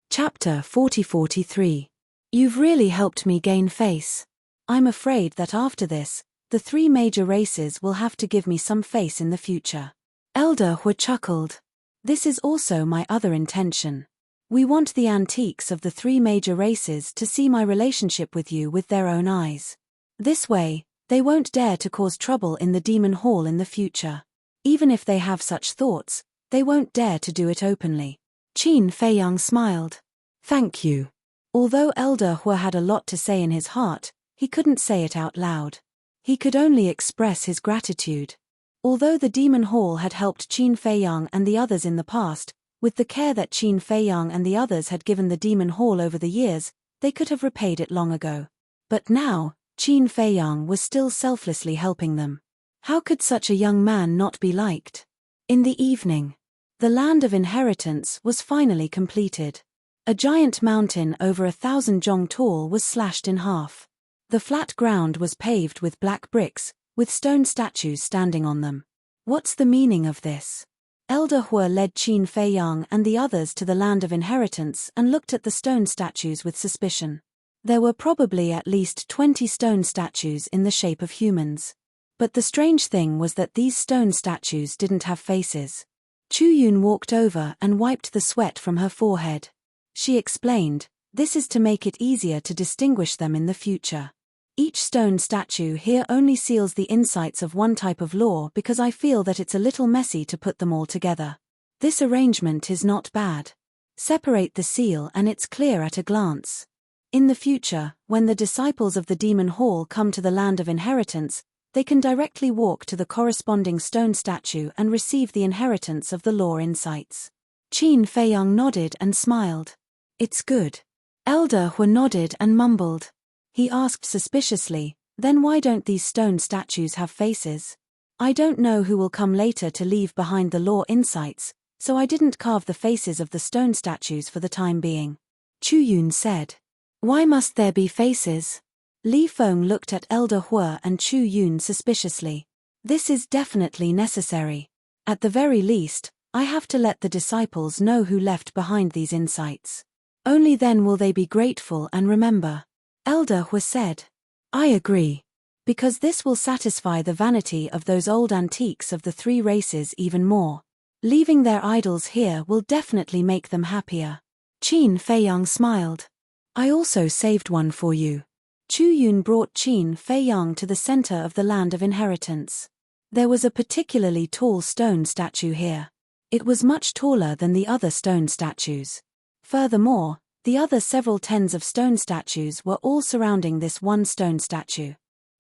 Chapter 40-43. You've really helped me gain face. I'm afraid that after this, the 3 major races will have to give me some face in the future. Elder Hua chuckled. This is also my other intention. We want the antiques of the 3 major races to see my relationship with you with their own eyes. This way, they won't dare to cause trouble in the demon hall in the future. Even if they have such thoughts, they won't dare to do it openly. Qin Feiyang smiled. Thank you. Although Elder Hua had a lot to say in his heart, he couldn't say it out loud. He could only express his gratitude. Although the demon hall had helped Qin Feiyang and the others in the past, with the care that Qin Feiyang and the others had given the demon hall over the years, they could have repaid it long ago. But now, Qin Feiyang was still selflessly helping them. How could such a young man not be liked? In the evening, the land of inheritance was finally completed. A giant mountain over 1,000 zhong tall was slashed in half. The flat ground was paved with black bricks, with stone statues standing on them. What's the meaning of this? Elder Hua led Qin Feiyang and the others to the land of inheritance and looked at the stone statues with suspicion. There were probably at least 20 stone statues in the shape of humans. But the strange thing was that these stone statues didn't have faces. Chu Yun walked over and wiped the sweat from her forehead. She explained, "This is to make it easier to distinguish them in the future. Each stone statue here only seals the insights of one type of law because I feel that it's a little messy to put them all together. This arrangement is not bad. Separate the seal and it's clear at a glance. In the future, when the disciples of the Demon Hall come to the land of inheritance, they can directly walk to the corresponding stone statue and receive the inheritance of the law insights." Qin Feiyang nodded and smiled. "It's good." Elder Hua nodded and mumbled. He asked suspiciously, "Then why don't these stone statues have faces?" "I don't know who will come later to leave behind the law insights, so I didn't carve the faces of the stone statues for the time being," Chu Yun said. "Why must there be faces?" Li Feng looked at Elder Hua and Chu Yun suspiciously. "This is definitely necessary. At the very least, I have to let the disciples know who left behind these insights. Only then will they be grateful and remember." Elder Hua said, "I agree. Because this will satisfy the vanity of those old antiques of the three races even more. Leaving their idols here will definitely make them happier." Qin Feiyang smiled. "I also saved one for you." Chu Yun brought Qin Feiyang to the center of the land of inheritance. There was a particularly tall stone statue here. It was much taller than the other stone statues. Furthermore, the other several tens of stone statues were all surrounding this one stone statue.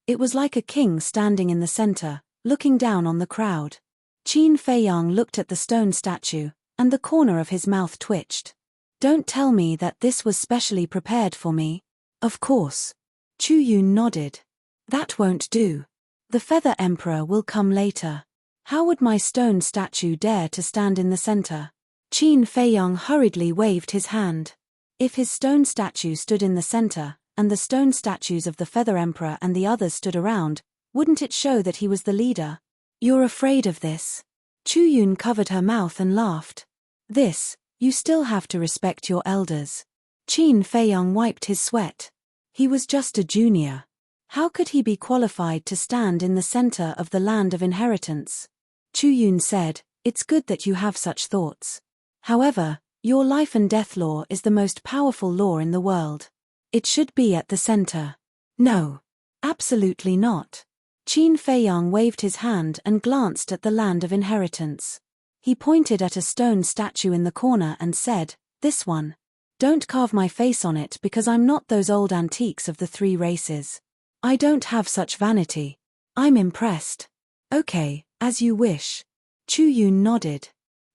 It was like a king standing in the center, looking down on the crowd. Qin Feiyang looked at the stone statue, and the corner of his mouth twitched. "Don't tell me that this was specially prepared for me." "Of course." Chu Yun nodded. "That won't do. The Feather Emperor will come later. How would my stone statue dare to stand in the center?" Qin Feiyang hurriedly waved his hand. If his stone statue stood in the center, and the stone statues of the Feather Emperor and the others stood around, wouldn't it show that he was the leader? "You're afraid of this?" Chu Yun covered her mouth and laughed. You still have to respect your elders." Qin Feiyang wiped his sweat. He was just a junior. How could he be qualified to stand in the center of the land of inheritance? Chu Yun said, "It's good that you have such thoughts. However, your life and death law is the most powerful law in the world. It should be at the center." "No. Absolutely not." Qin Feiyang waved his hand and glanced at the land of inheritance. He pointed at a stone statue in the corner and said, "This one. Don't carve my face on it because I'm not those old antiques of the three races. I don't have such vanity. I'm impressed." "Okay, as you wish." Chu Yun nodded.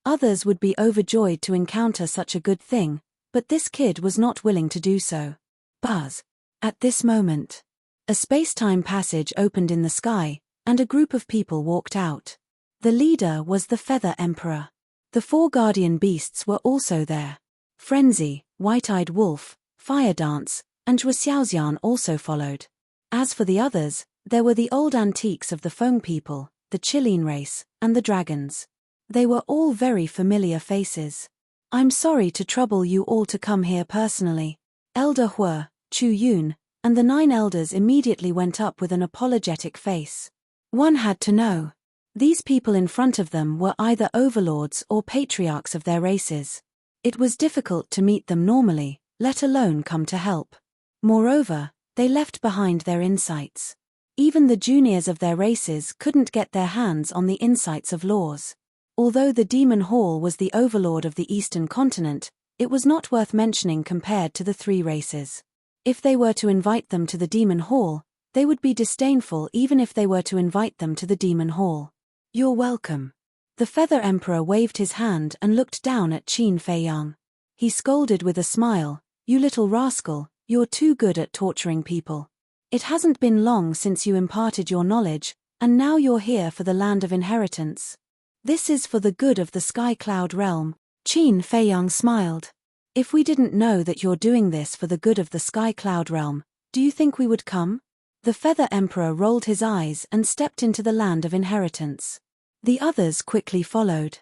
Others would be overjoyed to encounter such a good thing, but this kid was not willing to do so. Buzz. At this moment, a space-time passage opened in the sky, and a group of people walked out. The leader was the Feather Emperor. The four guardian beasts were also there. Frenzy, White-Eyed Wolf, Fire Dance, and Zhuo Xiaoxian also followed. As for the others, there were the old antiques of the Feng people, the Qilin race, and the dragons. They were all very familiar faces. "I'm sorry to trouble you all to come here personally." Elder Hua, Chu Yun, and the 9 elders immediately went up with an apologetic face. One had to know. These people in front of them were either overlords or patriarchs of their races. It was difficult to meet them normally, let alone come to help. Moreover, they left behind their insights. Even the juniors of their races couldn't get their hands on the insights of laws. Although the Demon Hall was the overlord of the Eastern continent, it was not worth mentioning compared to the three races. If they were to invite them to the Demon Hall, they would be disdainful even if they were to invite them to the Demon Hall. "You're welcome." The Feather Emperor waved his hand and looked down at Qin Feiyang. He scolded with a smile, "You little rascal, you're too good at torturing people. It hasn't been long since you imparted your knowledge, and now you're here for the land of inheritance. This is for the good of the Sky Cloud realm." Qin Feiyang smiled. "If we didn't know that you're doing this for the good of the Sky Cloud realm, do you think we would come?" The Feather Emperor rolled his eyes and stepped into the land of inheritance. The others quickly followed.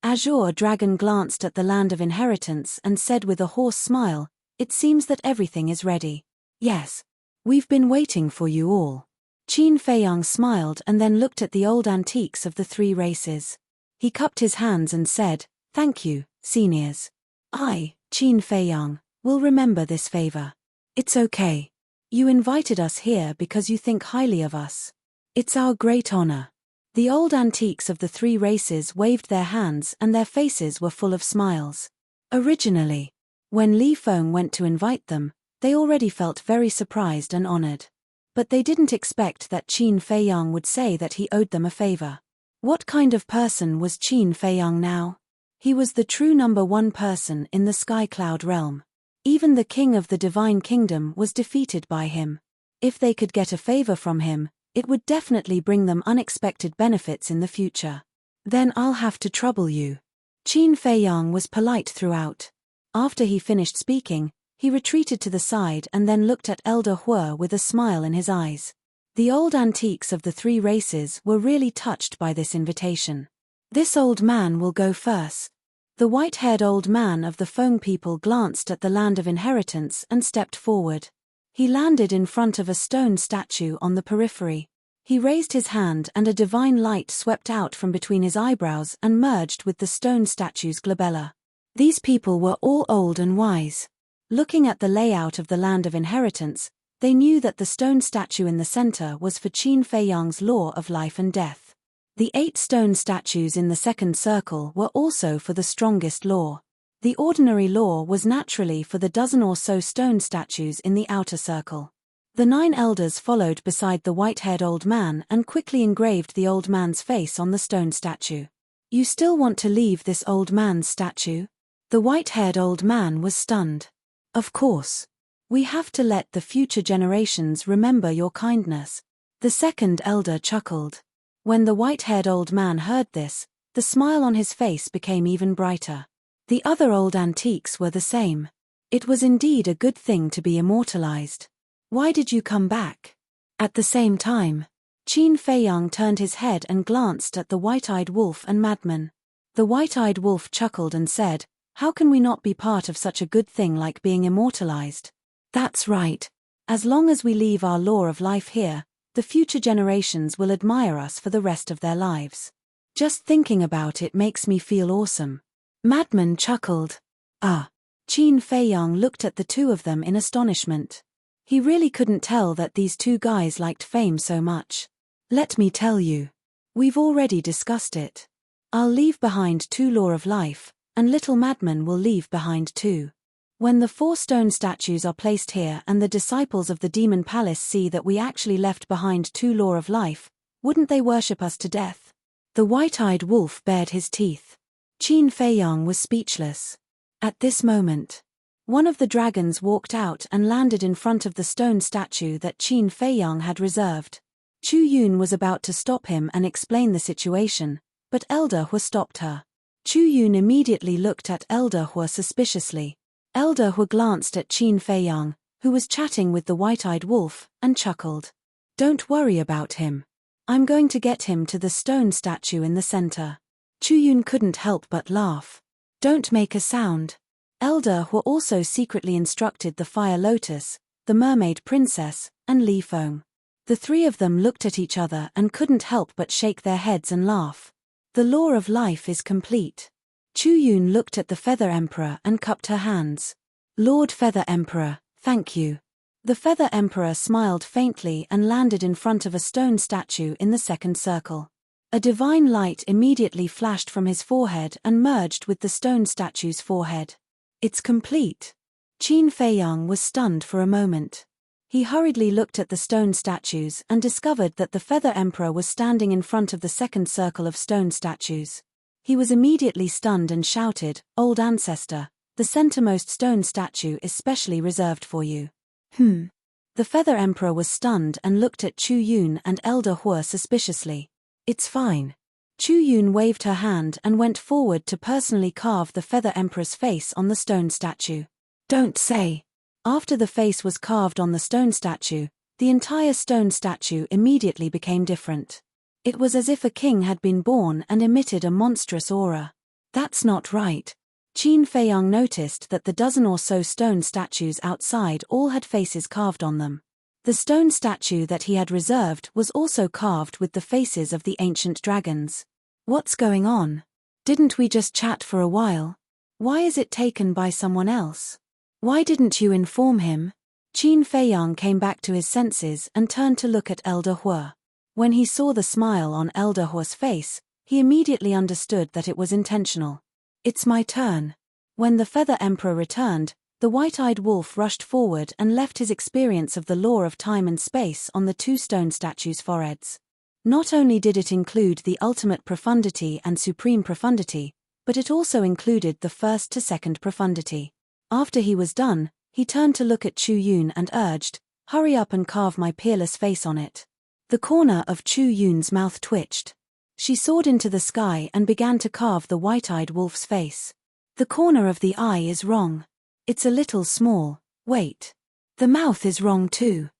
Azure Dragon glanced at the land of inheritance and said with a hoarse smile, "It seems that everything is ready." "Yes. We've been waiting for you all." Qin Feiyang smiled and then looked at the old antiques of the three races. He cupped his hands and said, "Thank you, seniors. I, Qin Feiyang, will remember this favor. It's okay. You invited us here because you think highly of us. It's our great honor." The old antiques of the three races waved their hands and their faces were full of smiles. Originally, when Li Feng went to invite them, they already felt very surprised and honored. But they didn't expect that Qin Feiyang would say that he owed them a favor. What kind of person was Qin Feiyang now? He was the true number one person in the Sky Cloud realm. Even the king of the Divine Kingdom was defeated by him. If they could get a favor from him, it would definitely bring them unexpected benefits in the future. "Then I'll have to trouble you." Qin Feiyang was polite throughout. After he finished speaking, he retreated to the side and then looked at Elder Hue with a smile in his eyes. The old antiques of the three races were really touched by this invitation. "This old man will go first." The white-haired old man of the Feng people glanced at the land of inheritance and stepped forward. He landed in front of a stone statue on the periphery. He raised his hand and a divine light swept out from between his eyebrows and merged with the stone statue's glabella. These people were all old and wise. Looking at the layout of the land of inheritance, they knew that the stone statue in the center was for Qin Feiyang's law of life and death. The 8 stone statues in the second circle were also for the strongest law. The ordinary law was naturally for the dozen or so stone statues in the outer circle. The 9 elders followed beside the white-haired old man and quickly engraved the old man's face on the stone statue. "You still want to leave this old man's statue?" The white-haired old man was stunned. "Of course. We have to let the future generations remember your kindness." The second elder chuckled. When the white-haired old man heard this, the smile on his face became even brighter. The other old antiques were the same. It was indeed a good thing to be immortalized. "Why did you come back?" At the same time, Qin Feiyang turned his head and glanced at the white-eyed wolf and madman. The white-eyed wolf chuckled and said, "How can we not be part of such a good thing like being immortalized?" "That's right. As long as we leave our law of life here, the future generations will admire us for the rest of their lives. Just thinking about it makes me feel awesome." Madman chuckled. "Ah." Qin Feiyang looked at the two of them in astonishment. He really couldn't tell that these two guys liked fame so much. "Let me tell you. We've already discussed it. I'll leave behind 2 law of life, and little Madman will leave behind 2. When the 4 stone statues are placed here and the disciples of the Demon Palace see that we actually left behind 2 law of life, wouldn't they worship us to death?" The white-eyed wolf bared his teeth. Qin Feiyang was speechless. At this moment, one of the dragons walked out and landed in front of the stone statue that Qin Feiyang had reserved. Chu Yun was about to stop him and explain the situation, but Elder Hue stopped her. Chu Yun immediately looked at Elder Hue suspiciously. Elder Hue glanced at Qin Feiyang, who was chatting with the white-eyed wolf, and chuckled. "Don't worry about him. I'm going to get him to the stone statue in the center." Chu Yun couldn't help but laugh. "Don't make a sound." Elder Hue also secretly instructed the Fire Lotus, the Mermaid Princess, and Li Feng. The 3 of them looked at each other and couldn't help but shake their heads and laugh. The law of life is complete. Chu Yun looked at the Feather Emperor and cupped her hands. "Lord Feather Emperor, thank you." The Feather Emperor smiled faintly and landed in front of a stone statue in the second circle. A divine light immediately flashed from his forehead and merged with the stone statue's forehead. "It's complete." Qin Feiyang was stunned for a moment. He hurriedly looked at the stone statues and discovered that the Feather Emperor was standing in front of the second circle of stone statues. He was immediately stunned and shouted, "Old Ancestor, the centermost stone statue is specially reserved for you." The Feather Emperor was stunned and looked at Chu Yun and Elder Hue suspiciously. "It's fine." Chu Yun waved her hand and went forward to personally carve the Feather Emperor's face on the stone statue. "Don't say." After the face was carved on the stone statue, the entire stone statue immediately became different. It was as if a king had been born and emitted a monstrous aura. That's not right. Qin Feiyang noticed that the dozen or so stone statues outside all had faces carved on them. The stone statue that he had reserved was also carved with the faces of the ancient dragons. What's going on? Didn't we just chat for a while? Why is it taken by someone else? Why didn't you inform him? Qin Feiyang came back to his senses and turned to look at Elder Hua. When he saw the smile on Elder Hua's face, he immediately understood that it was intentional. It's my turn. When the Feather Emperor returned, the white-eyed wolf rushed forward and left his experience of the law of time and space on the two stone statues' foreheads. Not only did it include the ultimate profundity and supreme profundity, but it also included the first to second profundity. After he was done, he turned to look at Chu Yun and urged, "Hurry up and carve my peerless face on it." The corner of Chu Yun's mouth twitched. She soared into the sky and began to carve the white-eyed wolf's face. The corner of the eye is wrong. It's a little small. Wait. The mouth is wrong too.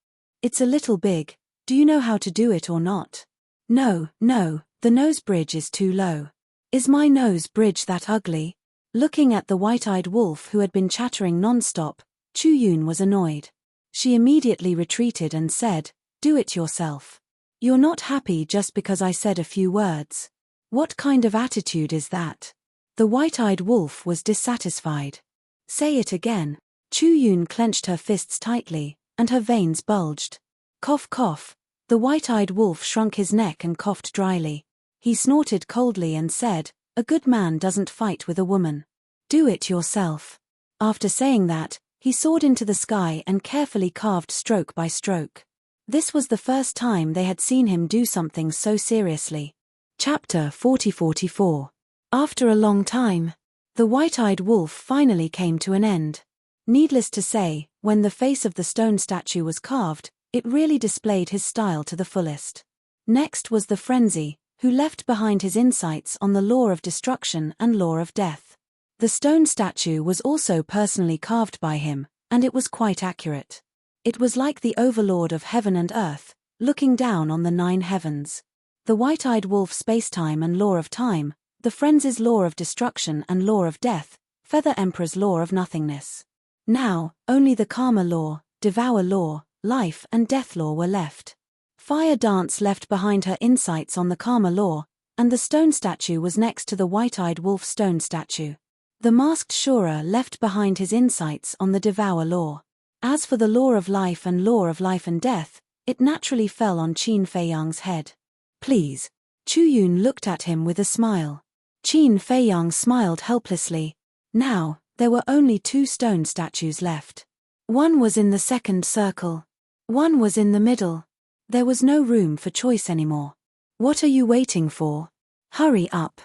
It's a little big. Do you know how to do it or not? No, the nose bridge is too low. Is my nose bridge that ugly? Looking at the white-eyed wolf who had been chattering non-stop, Chu Yun was annoyed. She immediately retreated and said, "Do it yourself. You're not happy just because I said a few words. What kind of attitude is that?" The white-eyed wolf was dissatisfied. "Say it again." Chu Yun clenched her fists tightly, and her veins bulged. Cough cough. The white-eyed wolf shrunk his neck and coughed dryly. He snorted coldly and said, "A good man doesn't fight with a woman. Do it yourself." After saying that, he soared into the sky and carefully carved stroke by stroke. This was the first time they had seen him do something so seriously. Chapter 40-44. After a long time, the white-eyed wolf finally came to an end. Needless to say, when the face of the stone statue was carved, it really displayed his style to the fullest. Next was the frenzy, who left behind his insights on the law of destruction and law of death. The stone statue was also personally carved by him, and it was quite accurate. It was like the overlord of heaven and earth, looking down on the 9 heavens. The white-eyed wolf spacetime and law of time, the frenzy's law of destruction and law of death, Feather Emperor's law of nothingness. Now, only the karma law, devour law, life and death law were left. Fire Dance left behind her insights on the karma law, and the stone statue was next to the white-eyed wolf stone statue. The masked Shura left behind his insights on the devour law. As for the law of life and death, it naturally fell on Qin Feiyang's head. "Please." Chu Yun looked at him with a smile. Qin Feiyang smiled helplessly. Now, there were only 2 stone statues left. One was in the second circle. One was in the middle. There was no room for choice anymore. "What are you waiting for? Hurry up,"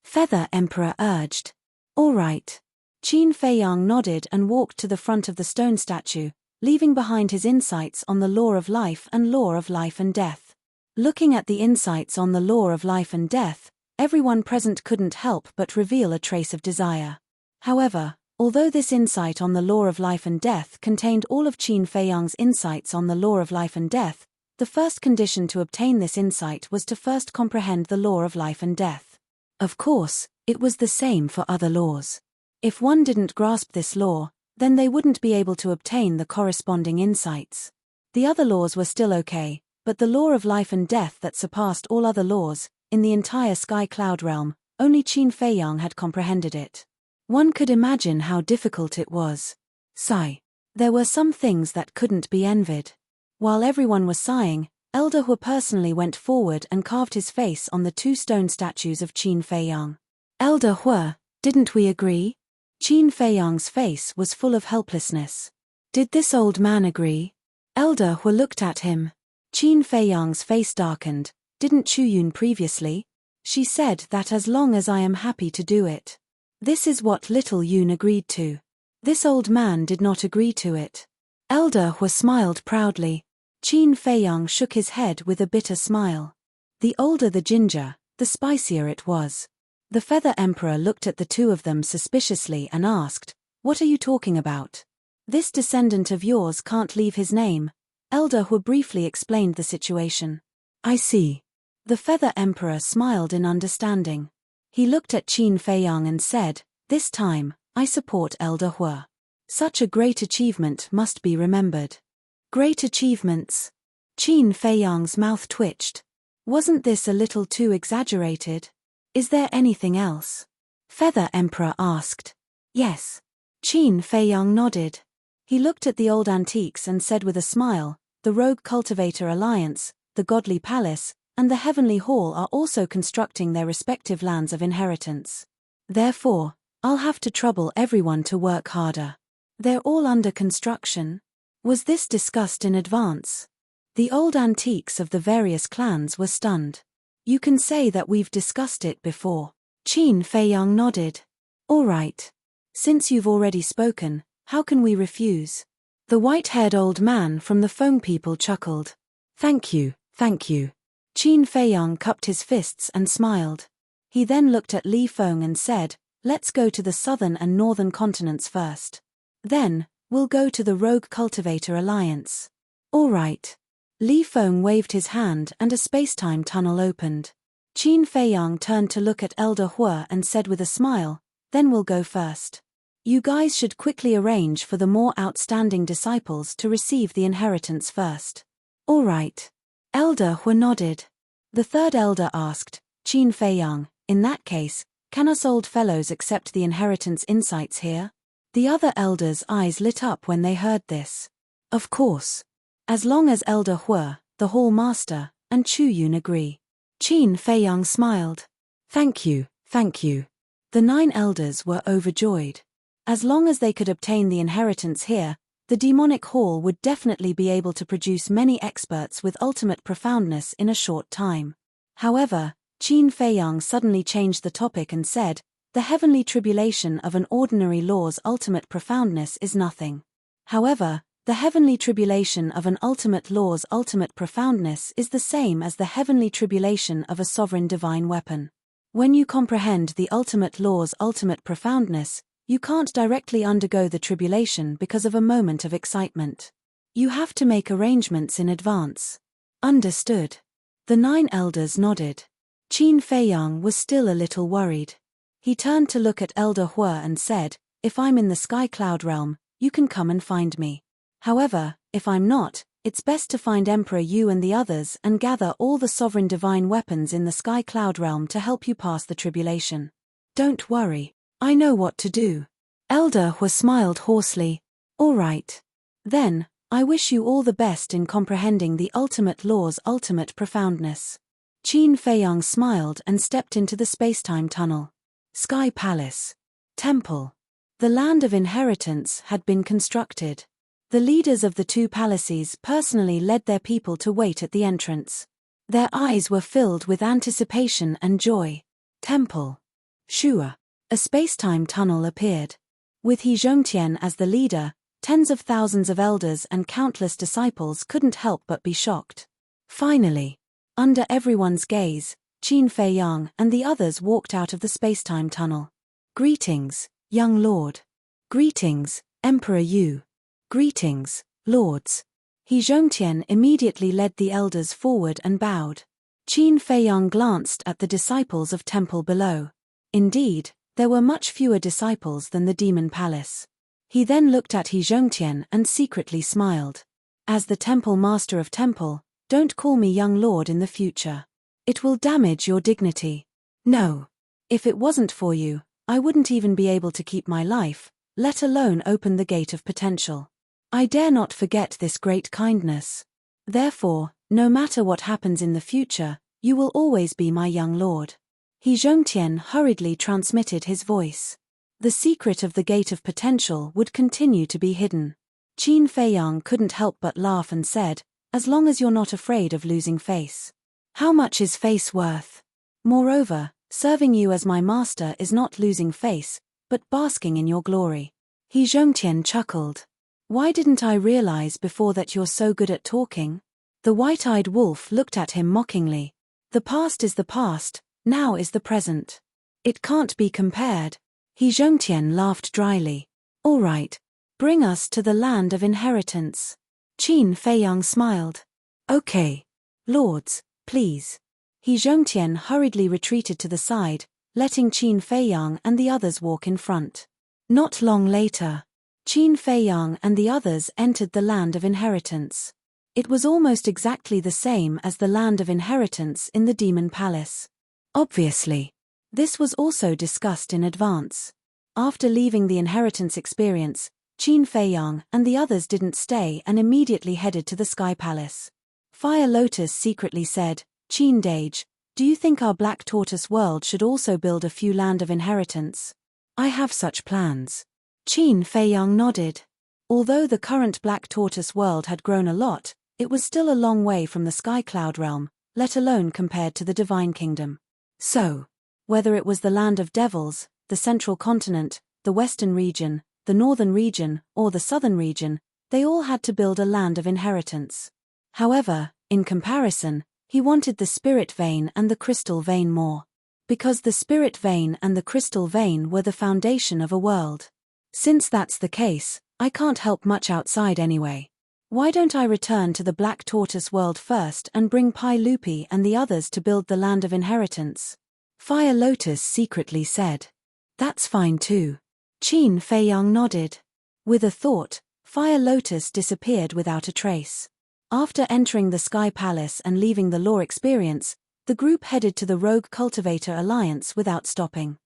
Feather Emperor urged. "All right." Qin Feiyang nodded and walked to the front of the stone statue, leaving behind his insights on the law of life and death. Looking at the insights on the law of life and death, everyone present couldn't help but reveal a trace of desire. However, although this insight on the law of life and death contained all of Qin Feiyang's insights on the law of life and death, the first condition to obtain this insight was to first comprehend the law of life and death. Of course, it was the same for other laws. If one didn't grasp this law, then they wouldn't be able to obtain the corresponding insights. The other laws were still okay, but the law of life and death that surpassed all other laws, in the entire sky cloud realm, only Qin Feiyang had comprehended it. One could imagine how difficult it was. Sigh. There were some things that couldn't be envied. While everyone was sighing, Elder Hua personally went forward and carved his face on the 2 stone statues of Qin Feiyang. "Elder Hua, didn't we agree?" Qin Feiyang's face was full of helplessness. Did this old man agree? Elder Hua looked at him. Qin Feiyang's face darkened. "Didn't Chu Yun previously? She said that as long as I am happy to do it. This is what little Yun agreed to. This old man did not agree to it." Elder Hua smiled proudly. Qin Feiyang shook his head with a bitter smile. The older the ginger, the spicier it was. The Feather Emperor looked at the 2 of them suspiciously and asked, "What are you talking about?" "This descendant of yours can't leave his name." Elder Hua briefly explained the situation. "I see." The Feather Emperor smiled in understanding. He looked at Qin Feiyang and said, "This time, I support Elder Hua. Such a great achievement must be remembered." Great achievements? Qin Feiyang's mouth twitched. Wasn't this a little too exaggerated? Is there anything else? Feather Emperor asked. Yes. Qin Feiyang nodded. He looked at the old antiques and said with a smile, "The Rogue Cultivator Alliance, the Godly Palace, and the Heavenly Hall are also constructing their respective lands of inheritance. Therefore, I'll have to trouble everyone to work harder. They're all under construction." Was this discussed in advance? The old antiques of the various clans were stunned. "You can say that we've discussed it before." Qin Feiyang nodded. "All right. Since you've already spoken, how can we refuse?" The white-haired old man from the Feng people chuckled. Thank you. Qin Feiyang cupped his fists and smiled. He then looked at Li Feng and said, "Let's go to the southern and northern continents first. Then, we'll go to the Rogue Cultivator Alliance." "All right." Li Feng waved his hand and a space-time tunnel opened. Qin Feiyang turned to look at Elder Hua and said with a smile, "Then we'll go first. You guys should quickly arrange for the more outstanding disciples to receive the inheritance first." "All right." Elder Hua nodded. The third elder asked, "Qin Feiyang, in that case, can us old fellows accept the inheritance insights here?" The other elders' eyes lit up when they heard this. Of course. As long as Elder Hua, the Hall Master, and Chu Yun agree. Qin Feiyang smiled. Thank you. The 9 elders were overjoyed. As long as they could obtain the inheritance here, the demonic hall would definitely be able to produce many experts with ultimate profoundness in a short time. However, Qin Feiyang suddenly changed the topic and said, "The heavenly tribulation of an ordinary law's ultimate profoundness is nothing. However, the heavenly tribulation of an ultimate law's ultimate profoundness is the same as the heavenly tribulation of a sovereign divine weapon. When you comprehend the ultimate law's ultimate profoundness, you can't directly undergo the tribulation because of a moment of excitement. You have to make arrangements in advance." Understood. The 9 elders nodded. Qin Feiyang was still a little worried. He turned to look at Elder Hua and said, "If I'm in the Sky Cloud realm, you can come and find me. However, if I'm not, it's best to find Emperor Yu and the others and gather all the sovereign divine weapons in the Sky Cloud realm to help you pass the tribulation." "Don't worry. I know what to do." Elder Hua smiled hoarsely. "All right. Then, I wish you all the best in comprehending the ultimate law's ultimate profoundness." Qin Feiyang smiled and stepped into the space-time tunnel. Sky Palace. Temple. The land of inheritance had been constructed. The leaders of the 2 palaces personally led their people to wait at the entrance. Their eyes were filled with anticipation and joy. Temple. Shua. A space-time tunnel appeared. With He Zhongtian as the leader, tens of thousands of elders and countless disciples couldn't help but be shocked. Finally, under everyone's gaze, Qin Feiyang and the others walked out of the space-time tunnel. "Greetings, young lord." "Greetings, Emperor Yu." "Greetings, lords." He Zhongtian immediately led the elders forward and bowed. Qin Feiyang glanced at the disciples of temple below. Indeed, there were much fewer disciples than the demon palace. He then looked at He Zhongtian and secretly smiled. "As the temple master of temple, don't call me young lord in the future. It will damage your dignity." "No. If it wasn't for you, I wouldn't even be able to keep my life, let alone open the gate of potential. I dare not forget this great kindness. Therefore, no matter what happens in the future, you will always be my young lord." He Zhongtian hurriedly transmitted his voice. The secret of the gate of potential would continue to be hidden. Qin Feiyang couldn't help but laugh and said, "As long as you're not afraid of losing face." "How much is face worth? Moreover, serving you as my master is not losing face, but basking in your glory." He Zhongtian chuckled. "Why didn't I realize before that you're so good at talking?" The white-eyed wolf looked at him mockingly. "The past is the past, now is the present. It can't be compared." He Zhongtian laughed dryly. "All right. Bring us to the land of inheritance." Qin Feiyang smiled. "Okay. Lords, please." He Zhongtian hurriedly retreated to the side, letting Qin Feiyang and the others walk in front. Not long later, Qin Feiyang and the others entered the land of inheritance. It was almost exactly the same as the land of inheritance in the Demon Palace. Obviously, this was also discussed in advance. After leaving the inheritance experience, Qin Feiyang and the others didn't stay and immediately headed to the Sky Palace. Fire Lotus secretly said, "Qin Dage, do you think our Black Tortoise world should also build a few land of inheritance?" "I have such plans." Qin Feiyang nodded. Although the current Black Tortoise world had grown a lot, it was still a long way from the Sky Cloud realm, let alone compared to the Divine Kingdom. So, whether it was the Land of Devils, the Central Continent, the Western region, the Northern region, or the Southern region, they all had to build a land of inheritance. However, in comparison, he wanted the Spirit Vein and the Crystal Vein more. Because the Spirit Vein and the Crystal Vein were the foundation of a world. Since that's the case, I can't help much outside anyway. Why don't I return to the Black Tortoise world first and bring Pai Lupi and the others to build the land of inheritance? Fire Lotus secretly said. That's fine too. Qin Feiyang nodded. With a thought, Fire Lotus disappeared without a trace. After entering the Sky Palace and leaving the lore experience, the group headed to the Rogue Cultivator Alliance without stopping.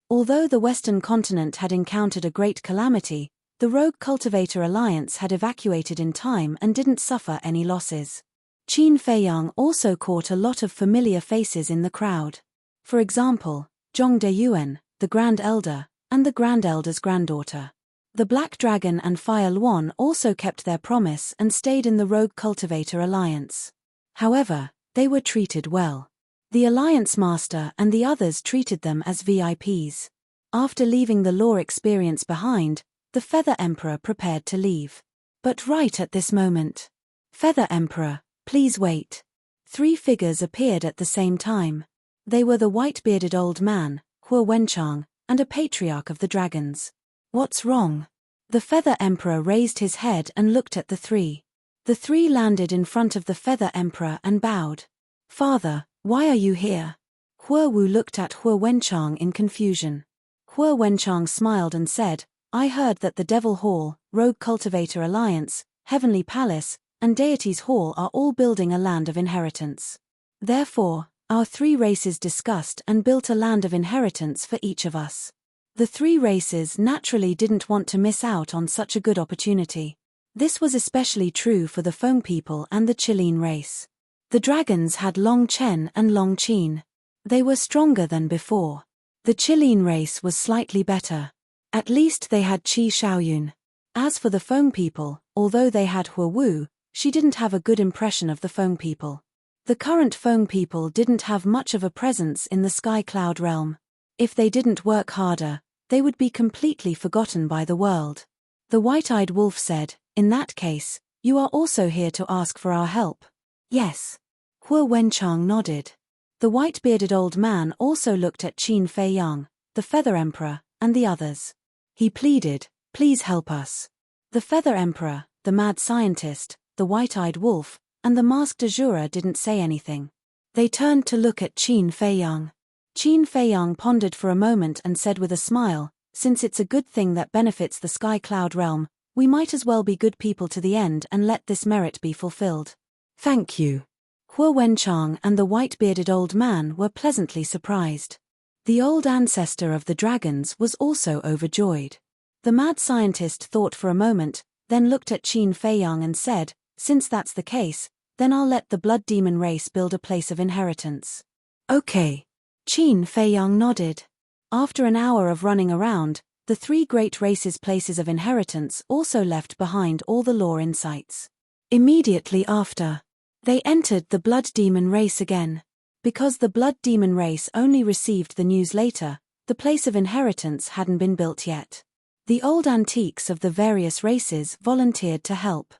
Although the Western continent had encountered a great calamity, the Rogue Cultivator Alliance had evacuated in time and didn't suffer any losses. Qin Feiyang also caught a lot of familiar faces in the crowd. For example, Zhong Deyuan, the Grand Elder, and the Grand Elder's granddaughter. The Black Dragon and Fire Luan also kept their promise and stayed in the Rogue Cultivator Alliance. However, they were treated well. The Alliance Master and the others treated them as VIPs. After leaving the lore experience behind, the Feather Emperor prepared to leave. But right at this moment, "Feather Emperor, please wait." 3 figures appeared at the same time. They were the white-bearded old man, Huo Wenchang, and a patriarch of the dragons. "What's wrong?" The Feather Emperor raised his head and looked at the 3. The 3 landed in front of the Feather Emperor and bowed. "Father, why are you here?" Huo Wu looked at Huo Wenchang in confusion. Huo Wenchang smiled and said, "I heard that the Devil Hall, Rogue Cultivator Alliance, Heavenly Palace, and Deities Hall are all building a land of inheritance. Therefore, our 3 races discussed and built a land of inheritance for each of us." The 3 races naturally didn't want to miss out on such a good opportunity. This was especially true for the Feng people and the Qilin race. The dragons had Long Chen and Long Qin. They were stronger than before. The Qilin race was slightly better. At least they had Qi Shaoyun. As for the Feng people, although they had Huo Wu, she didn't have a good impression of the Feng people. The current Feng people didn't have much of a presence in the Sky Cloud realm. If they didn't work harder, they would be completely forgotten by the world. The White-Eyed Wolf said, "In that case, you are also here to ask for our help?" "Yes." Huo Wenchang nodded. The white-bearded old man also looked at Qin Feiyang, the Feather Emperor, and the others. He pleaded, "Please help us." The Feather Emperor, the Mad Scientist, the White-Eyed Wolf, and the Masked Azura didn't say anything. They turned to look at Qin Feiyang. Qin Feiyang pondered for a moment and said with a smile, "Since it's a good thing that benefits the Sky Cloud realm, we might as well be good people to the end and let this merit be fulfilled." "Thank you." Huo Wenchang and the white-bearded old man were pleasantly surprised. The old ancestor of the dragons was also overjoyed. The mad scientist thought for a moment, then looked at Qin Feiyang and said, "Since that's the case, then I'll let the blood demon race build a place of inheritance." "Okay." Qin Feiyang nodded. After an hour of running around, the 3 great races' places of inheritance also left behind all the lore insights. Immediately after, they entered the blood demon race again. Because the blood demon race only received the news later, the place of inheritance hadn't been built yet. The old antiques of the various races volunteered to help.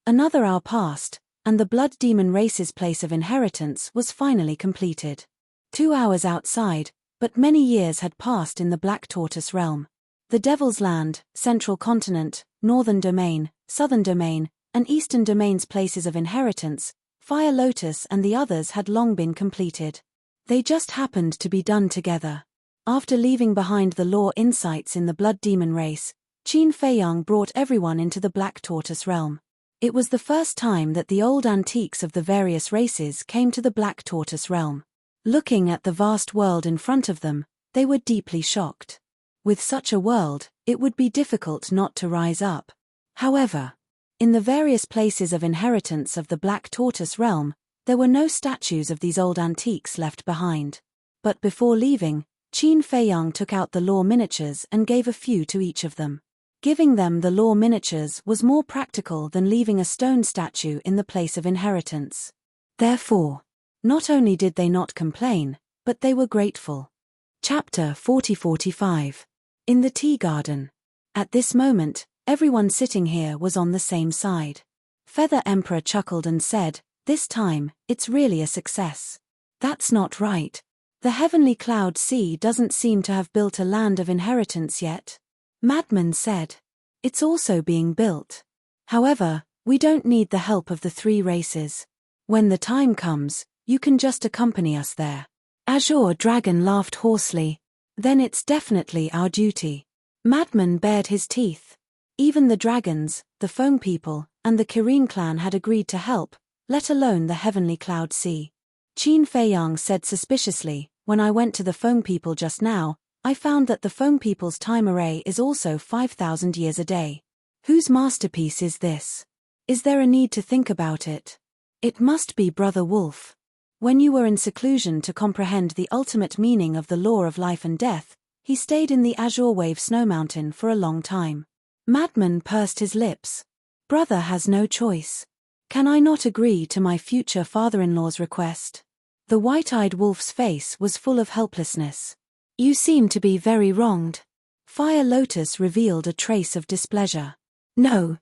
Another hour passed, and the blood demon race's place of inheritance was finally completed. 2 hours outside, but many years had passed in the Black Tortoise realm. The Devil's Land, Central Continent, Northern Domain, Southern Domain, and Eastern Domain's places of inheritance, Fire Lotus and the others had long been completed. They just happened to be done together. After leaving behind the law insights in the blood demon race, Qin Feiyang brought everyone into the Black Tortoise realm. It was the first time that the old antiques of the various races came to the Black Tortoise realm. Looking at the vast world in front of them, they were deeply shocked. With such a world, it would be difficult not to rise up. However, in the various places of inheritance of the Black Tortoise realm, there were no statues of these old antiques left behind. But before leaving, Qin Feiyang took out the law miniatures and gave a few to each of them. Giving them the law miniatures was more practical than leaving a stone statue in the place of inheritance. Therefore, not only did they not complain, but they were grateful. Chapter 40-45. In the Tea Garden. At this moment, everyone sitting here was on the same side. Feather Emperor chuckled and said, "This time, it's really a success." "That's not right. The Heavenly Cloud Sea doesn't seem to have built a land of inheritance yet." Madman said, "It's also being built. However, we don't need the help of the three races. When the time comes, you can just accompany us there." Azure Dragon laughed hoarsely. "Then it's definitely our duty." Madman bared his teeth. Even the dragons, the Foam People, and the Kirin clan had agreed to help, let alone the Heavenly Cloud Sea. Qin Feiyang said suspiciously, "When I went to the Foam People just now, I found that the Foam People's time array is also 5,000 years a day. Whose masterpiece is this? Is there a need to think about it? It must be Brother Wolf. When you were in seclusion to comprehend the ultimate meaning of the law of life and death, he stayed in the Azure Wave Snow Mountain for a long time." Madman pursed his lips. "Brother has no choice. Can I not agree to my future father-in-law's request?" The white-eyed wolf's face was full of helplessness. "You seem to be very wronged." Fire Lotus revealed a trace of displeasure. No.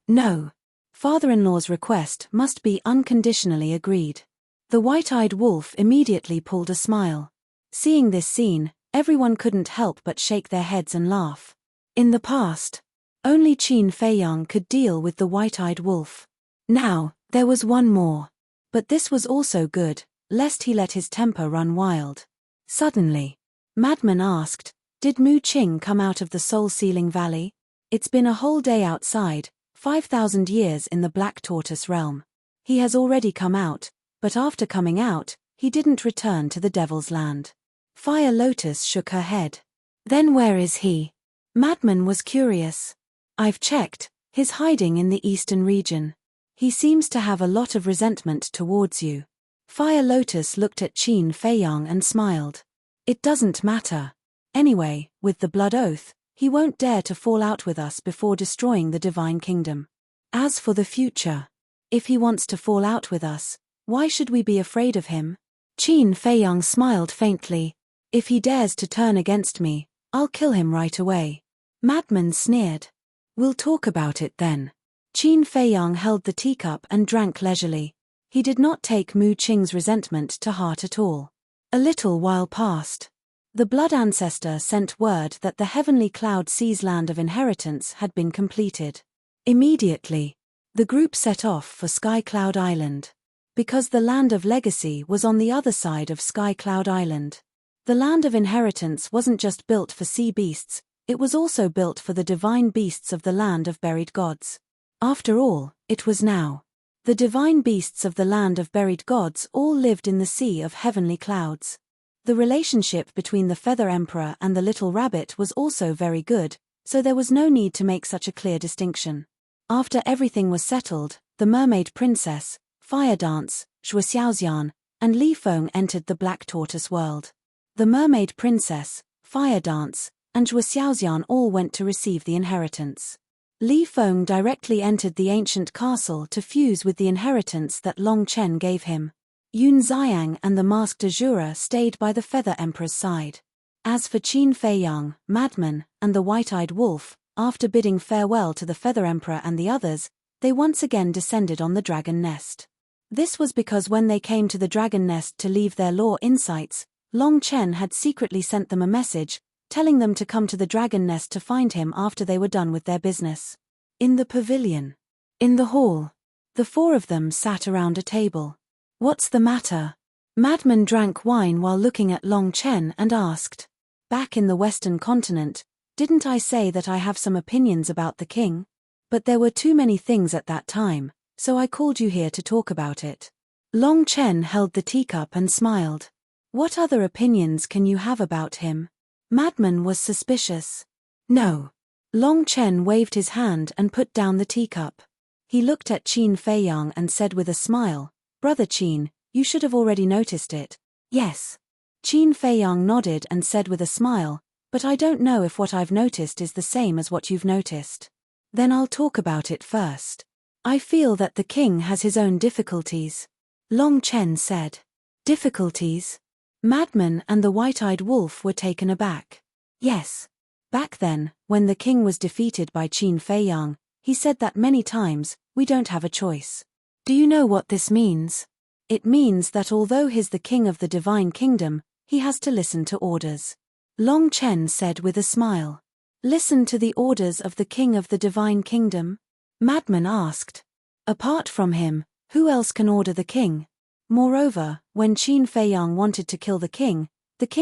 Father-in-law's request must be unconditionally agreed." The white-eyed wolf immediately pulled a smile. Seeing this scene, everyone couldn't help but shake their heads and laugh. In the past, only Qin Feiyang could deal with the white-eyed wolf. Now, there was one more. But this was also good, lest he let his temper run wild. Suddenly, Madman asked, "Did Mu Qing come out of the Soul-Sealing Valley? It's been a whole day outside, 5,000 years in the Black Tortoise realm. He has already come out, but after coming out, he didn't return to the Devil's Land." Fire Lotus shook her head. "Then where is he?" Madman was curious. "I've checked, he's hiding in the eastern region. He seems to have a lot of resentment towards you." Fire Lotus looked at Qin Feiyang and smiled. "It doesn't matter. Anyway, with the Blood Oath, he won't dare to fall out with us before destroying the Divine Kingdom. As for the future, if he wants to fall out with us, why should we be afraid of him?" Qin Feiyang smiled faintly. "If he dares to turn against me, I'll kill him right away." Madman sneered. "We'll talk about it then." Qin Feiyang held the teacup and drank leisurely. He did not take Mu Qing's resentment to heart at all. A little while passed. The Blood Ancestor sent word that the Heavenly Cloud Sea's land of inheritance had been completed. Immediately, the group set off for Sky Cloud Island. Because the Land of Legacy was on the other side of Sky Cloud Island. The Land of Inheritance wasn't just built for sea beasts, it was also built for the divine beasts of the Land of Buried Gods. After all, it was now. The divine beasts of the Land of Buried Gods all lived in the Sea of Heavenly Clouds. The relationship between the Feather Emperor and the Little Rabbit was also very good, so there was no need to make such a clear distinction. After everything was settled, the Mermaid Princess, Fire Dance, Zhuo Xiaoxian, and Li Feng entered the Black Tortoise world. The Mermaid Princess, Fire Dance, and Zhuo Xiaoxian all went to receive the inheritance. Li Feng directly entered the ancient castle to fuse with the inheritance that Long Chen gave him. Yun Xiang and the Masked Azura stayed by the Feather Emperor's side. As for Qin Feiyang, Madman, and the White-Eyed Wolf, after bidding farewell to the Feather Emperor and the others, they once again descended on the Dragon Nest. This was because when they came to the Dragon Nest to leave their law insights, Long Chen had secretly sent them a message, telling them to come to the Dragon Nest to find him after they were done with their business. In the pavilion. In the hall. The four of them sat around a table. "What's the matter?" Madman drank wine while looking at Long Chen and asked. Back in the Western continent, didn't I say that I have some opinions about the king? But there were too many things at that time, so I called you here to talk about it. Long Chen held the teacup and smiled. What other opinions can you have about him? Madman was suspicious. No. Long Chen waved his hand and put down the teacup. He looked at Qin Feiyang and said with a smile, Brother Qin, you should have already noticed it. Yes. Qin Feiyang nodded and said with a smile, but I don't know if what I've noticed is the same as what you've noticed. Then I'll talk about it first. I feel that the king has his own difficulties. Long Chen said. Difficulties? Madman and the white-eyed wolf were taken aback. Yes. Back then, when the king was defeated by Qin Feiyang, he said that many times, we don't have a choice. Do you know what this means? It means that although he's the king of the divine kingdom, he has to listen to orders. Long Chen said with a smile. Listen to the orders of the king of the divine kingdom? Madman asked. Apart from him, who else can order the king? Moreover, when Qin Feiyang wanted to kill the king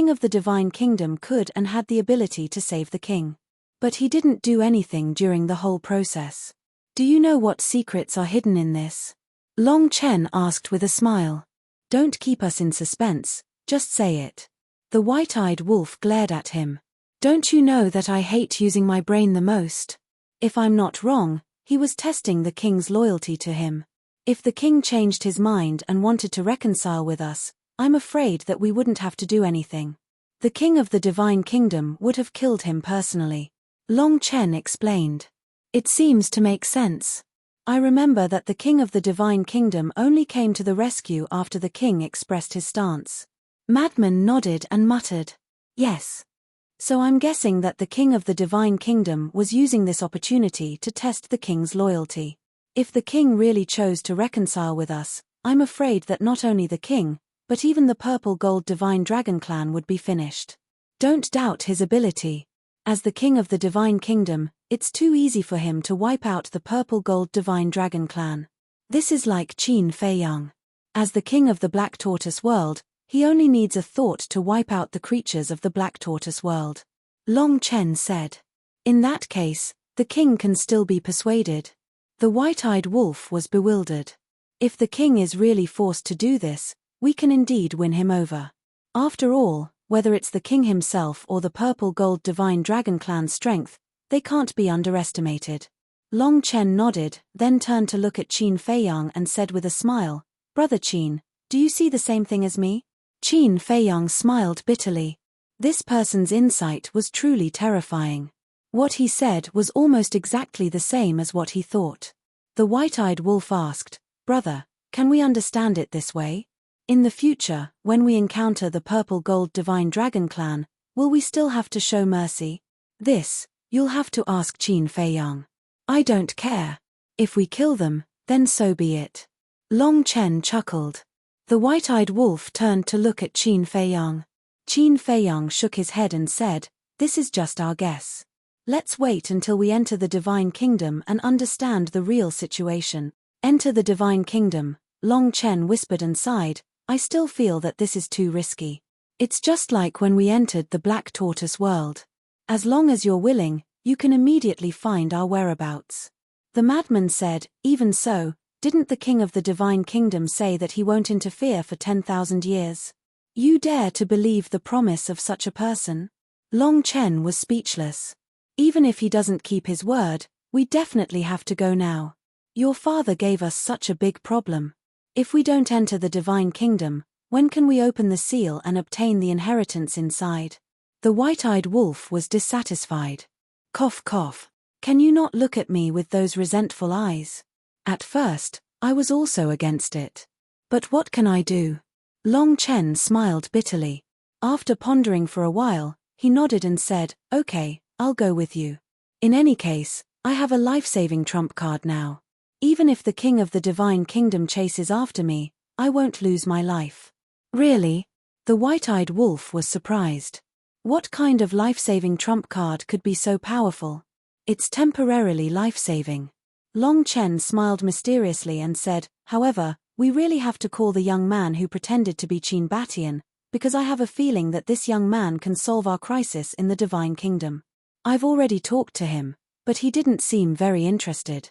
of the divine kingdom could and had the ability to save the king. But he didn't do anything during the whole process. Do you know what secrets are hidden in this? Long Chen asked with a smile. Don't keep us in suspense, just say it. The white-eyed wolf glared at him. Don't you know that I hate using my brain the most? If I'm not wrong, he was testing the king's loyalty to him. If the king changed his mind and wanted to reconcile with us, I'm afraid that we wouldn't have to do anything. The king of the divine kingdom would have killed him personally. Long Chen explained. It seems to make sense. I remember that the king of the divine kingdom only came to the rescue after the king expressed his stance. Madman nodded and muttered. Yes. So I'm guessing that the king of the divine kingdom was using this opportunity to test the king's loyalty. If the king really chose to reconcile with us, I'm afraid that not only the king, but even the purple gold divine dragon clan would be finished. Don't doubt his ability. As the king of the divine kingdom, it's too easy for him to wipe out the purple gold divine dragon clan. This is like Qin Feiyang. As the king of the black tortoise world, he only needs a thought to wipe out the creatures of the black tortoise world. Long Chen said. In that case, the king can still be persuaded. The white-eyed wolf was bewildered. If the king is really forced to do this, we can indeed win him over. After all, whether it's the king himself or the purple gold divine dragon clan's strength, they can't be underestimated. Long Chen nodded, then turned to look at Qin Feiyang and said with a smile, Brother Qin, do you see the same thing as me? Qin Feiyang smiled bitterly. This person's insight was truly terrifying. What he said was almost exactly the same as what he thought. The white-eyed wolf asked, Brother, can we understand it this way? In the future, when we encounter the purple gold divine dragon clan, will we still have to show mercy? This, you'll have to ask Qin Feiyang. I don't care. If we kill them, then so be it. Long Chen chuckled. The white-eyed wolf turned to look at Qin Feiyang. Qin Feiyang shook his head and said, This is just our guess. Let's wait until we enter the divine kingdom and understand the real situation. Enter the divine kingdom, Long Chen whispered and sighed, I still feel that this is too risky. It's just like when we entered the black tortoise world. As long as you're willing, you can immediately find our whereabouts. The madman said, Even so, didn't the king of the divine kingdom say that he won't interfere for 10,000 years? You dare to believe the promise of such a person? Long Chen was speechless. Even if he doesn't keep his word, we definitely have to go now. Your father gave us such a big problem. If we don't enter the divine kingdom, when can we open the seal and obtain the inheritance inside? The white-eyed wolf was dissatisfied. Cough cough. Can you not look at me with those resentful eyes? At first, I was also against it. But what can I do? Long Chen smiled bitterly. After pondering for a while, he nodded and said, Okay, I'll go with you. In any case, I have a life-saving trump card now. Even if the king of the divine kingdom chases after me, I won't lose my life. Really? The white-eyed wolf was surprised. What kind of life-saving trump card could be so powerful? It's temporarily life-saving. Long Chen smiled mysteriously and said, However, we really have to call the young man who pretended to be Qin Batian, because I have a feeling that this young man can solve our crisis in the Divine Kingdom. I've already talked to him, but he didn't seem very interested.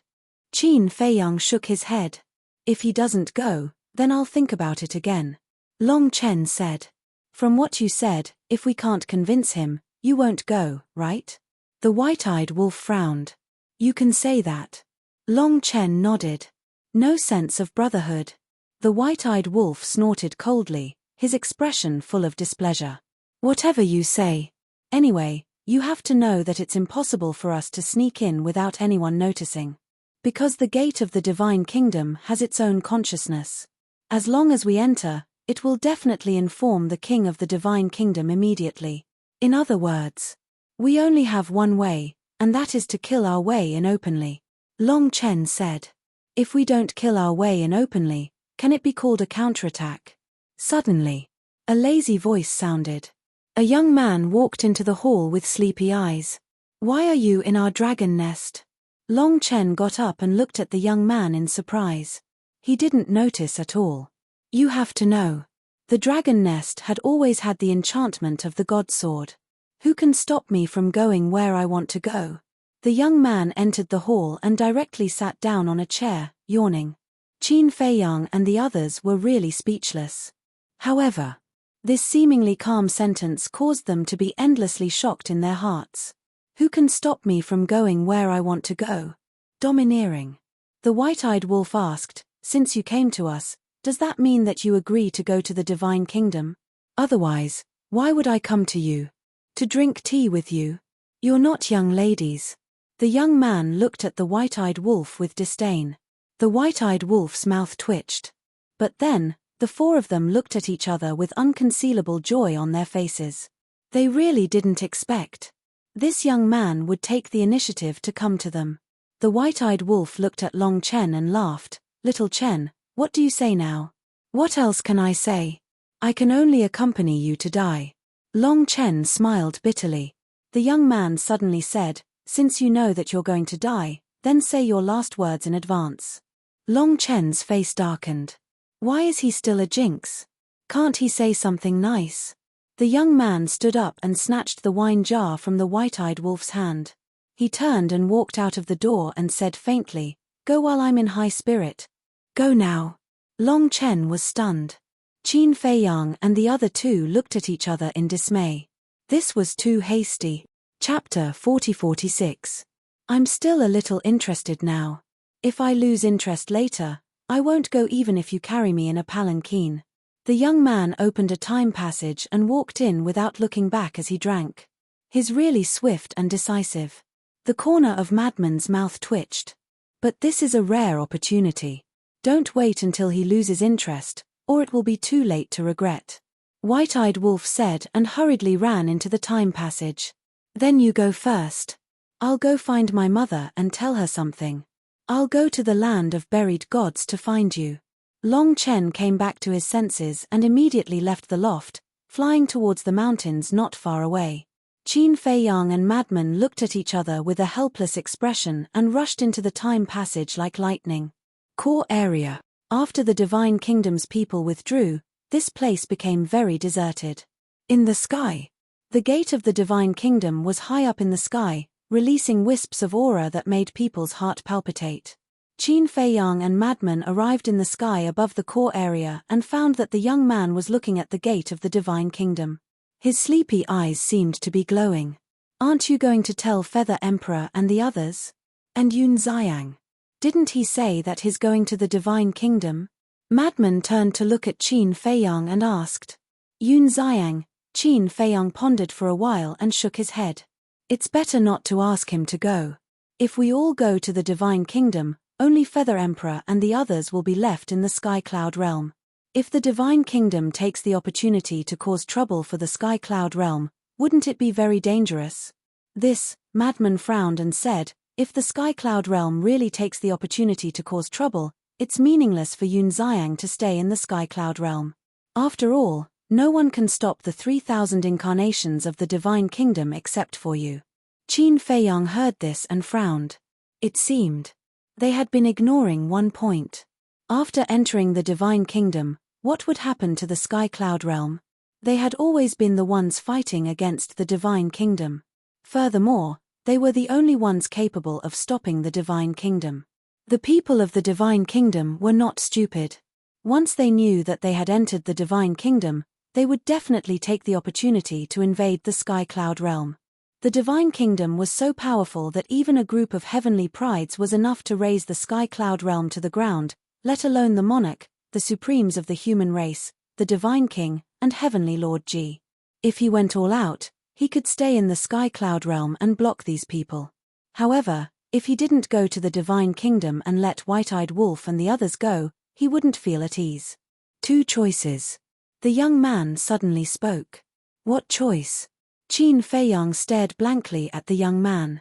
Qin Feiyang shook his head. If he doesn't go, then I'll think about it again. Long Chen said. From what you said, if we can't convince him, you won't go, right? The white-eyed wolf frowned. You can say that. Long Chen nodded. No sense of brotherhood. The white-eyed wolf snorted coldly, his expression full of displeasure. Whatever you say. Anyway, you have to know that it's impossible for us to sneak in without anyone noticing. Because the gate of the Divine Kingdom has its own consciousness. As long as we enter, it will definitely inform the king of the Divine Kingdom immediately. In other words, we only have one way, and that is to kill our way in openly. Long Chen said. If we don't kill our way in openly, can it be called a counterattack? Suddenly, a lazy voice sounded. A young man walked into the hall with sleepy eyes. Why are you in our dragon nest? Long Chen got up and looked at the young man in surprise. He didn't notice at all. You have to know. The dragon nest had always had the enchantment of the god sword. Who can stop me from going where I want to go? The young man entered the hall and directly sat down on a chair, yawning. Qin Feiyang and the others were really speechless. However, this seemingly calm sentence caused them to be endlessly shocked in their hearts. Who can stop me from going where I want to go? Domineering. The white-eyed wolf asked, since you came to us, does that mean that you agree to go to the Divine Kingdom? Otherwise, why would I come to you? To drink tea with you? You're not young ladies. The young man looked at the white-eyed wolf with disdain. The white-eyed wolf's mouth twitched. But then, the four of them looked at each other with unconcealable joy on their faces. They really didn't expect this young man would take the initiative to come to them. The white-eyed wolf looked at Long Chen and laughed. Little Chen, what do you say now? What else can I say? I can only accompany you to die. Long Chen smiled bitterly. The young man suddenly said, since you know that you're going to die, then say your last words in advance. Long Chen's face darkened. Why is he still a jinx? Can't he say something nice? The young man stood up and snatched the wine jar from the white-eyed wolf's hand. He turned and walked out of the door and said faintly, go while I'm in high spirit. Go now. Long Chen was stunned. Qin Feiyang and the other two looked at each other in dismay. This was too hasty. Chapter 40-46. I'm still a little interested now. If I lose interest later, I won't go even if you carry me in a palanquin. The young man opened a time passage and walked in without looking back as he drank. He's really swift and decisive. The corner of Madman's mouth twitched. But this is a rare opportunity. Don't wait until he loses interest, or it will be too late to regret. White-eyed Wolf said and hurriedly ran into the time passage. Then you go first. I'll go find my mother and tell her something. I'll go to the land of buried gods to find you. Long Chen came back to his senses and immediately left the loft, flying towards the mountains not far away. Qin Feiyang and Madman looked at each other with a helpless expression and rushed into the time passage like lightning. Core area. After the Divine Kingdom's people withdrew, this place became very deserted. In the sky. The gate of the Divine Kingdom was high up in the sky, releasing wisps of aura that made people's heart palpitate. Qin Feiyang and Madman arrived in the sky above the core area and found that the young man was looking at the gate of the Divine Kingdom. His sleepy eyes seemed to be glowing. Aren't you going to tell Feather Emperor and the others? And Yun Xiang? Didn't he say that he's going to the Divine Kingdom? Madman turned to look at Qin Feiyang and asked. Yun Xiang. Qin Feiyang pondered for a while and shook his head. It's better not to ask him to go. If we all go to the Divine Kingdom, only Feather Emperor and the others will be left in the Sky Cloud Realm. If the Divine Kingdom takes the opportunity to cause trouble for the Sky Cloud Realm, wouldn't it be very dangerous? This, Madman frowned and said, if the Sky Cloud Realm really takes the opportunity to cause trouble, it's meaningless for Yun Xiang to stay in the Sky Cloud Realm. After all, no one can stop the 3,000 incarnations of the Divine Kingdom except for you. Qin Feiyang heard this and frowned. It seemed they had been ignoring one point. After entering the Divine Kingdom, what would happen to the Sky Cloud Realm? They had always been the ones fighting against the divine kingdom. Furthermore, they were the only ones capable of stopping the divine kingdom. The people of the divine kingdom were not stupid. Once they knew that they had entered the divine kingdom, they would definitely take the opportunity to invade the sky cloud realm. The divine kingdom was so powerful that even a group of heavenly prides was enough to raise the sky cloud realm to the ground, let alone the monarch, the supremes of the human race, the divine king, and heavenly Lord G. If he went all out, he could stay in the sky cloud realm and block these people. However, if he didn't go to the divine kingdom and let White-Eyed Wolf and the others go, he wouldn't feel at ease. 2 choices. The young man suddenly spoke. What choice? Qin Feiyang stared blankly at the young man.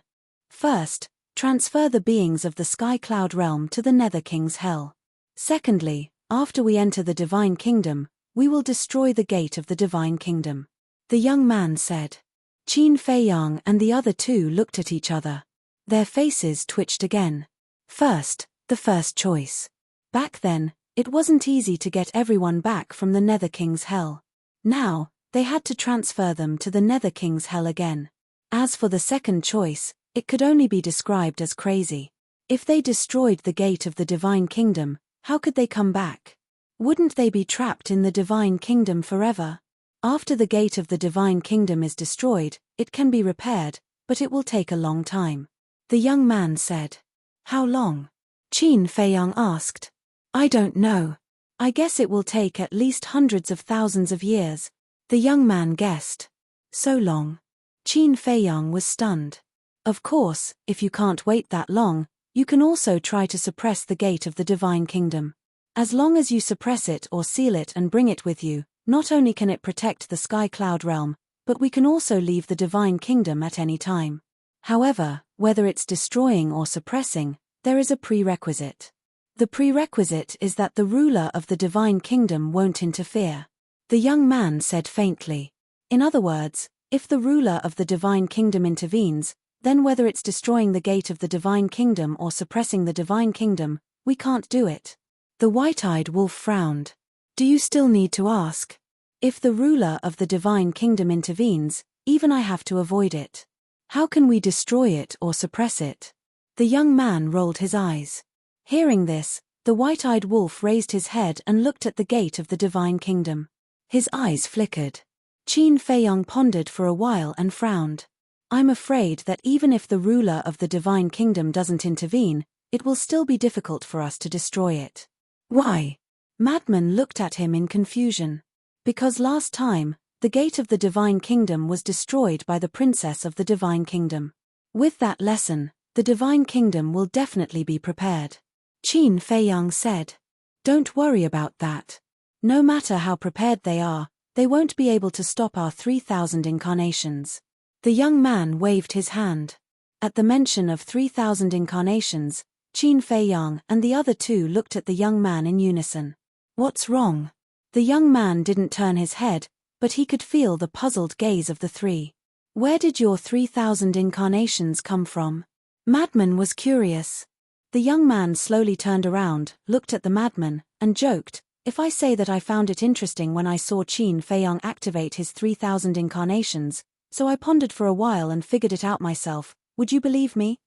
First, transfer the beings of the sky cloud realm to the Nether King's hell. Secondly, after we enter the divine kingdom, we will destroy the gate of the divine kingdom. The young man said. Qin Feiyang and the other 2 looked at each other. Their faces twitched again. First, the first choice. Back then, it wasn't easy to get everyone back from the Nether King's hell. Now, they had to transfer them to the Nether King's hell again. As for the second choice, it could only be described as crazy. If they destroyed the gate of the divine kingdom, how could they come back? Wouldn't they be trapped in the divine kingdom forever? After the gate of the divine kingdom is destroyed, it can be repaired, but it will take a long time. The young man said. How long? Qin Feiyang asked. I don't know. I guess it will take at least hundreds of thousands of years. The young man guessed. So long? Qin Feiyang was stunned. Of course, if you can't wait that long, you can also try to suppress the gate of the divine kingdom. As long as you suppress it or seal it and bring it with you, not only can it protect the sky cloud realm, but we can also leave the divine kingdom at any time. However, whether it's destroying or suppressing, there is a prerequisite. The prerequisite is that the ruler of the divine kingdom won't interfere. The young man said faintly. In other words, if the ruler of the divine kingdom intervenes, then whether it's destroying the gate of the divine kingdom or suppressing the divine kingdom, we can't do it. The white-eyed wolf frowned. Do you still need to ask? If the ruler of the divine kingdom intervenes, even I have to avoid it. How can we destroy it or suppress it? The young man rolled his eyes. Hearing this, the white-eyed wolf raised his head and looked at the gate of the divine kingdom. His eyes flickered. Qin Feiyang pondered for a while and frowned. I'm afraid that even if the ruler of the divine kingdom doesn't intervene, it will still be difficult for us to destroy it. Why? Madman looked at him in confusion. Because last time, the gate of the divine kingdom was destroyed by the princess of the divine kingdom. With that lesson, the divine kingdom will definitely be prepared. Qin Feiyang said. Don't worry about that. No matter how prepared they are, they won't be able to stop our 3,000 incarnations. The young man waved his hand. At the mention of 3,000 incarnations, Qin Feiyang and the other 2 looked at the young man in unison. What's wrong? The young man didn't turn his head, but he could feel the puzzled gaze of the 3. Where did your 3,000 incarnations come from? Madman was curious. The young man slowly turned around, looked at the madman, and joked, if I say that I found it interesting when I saw Qin Feiyang activate his 3,000 incarnations, so I pondered for a while and figured it out myself, would you believe me?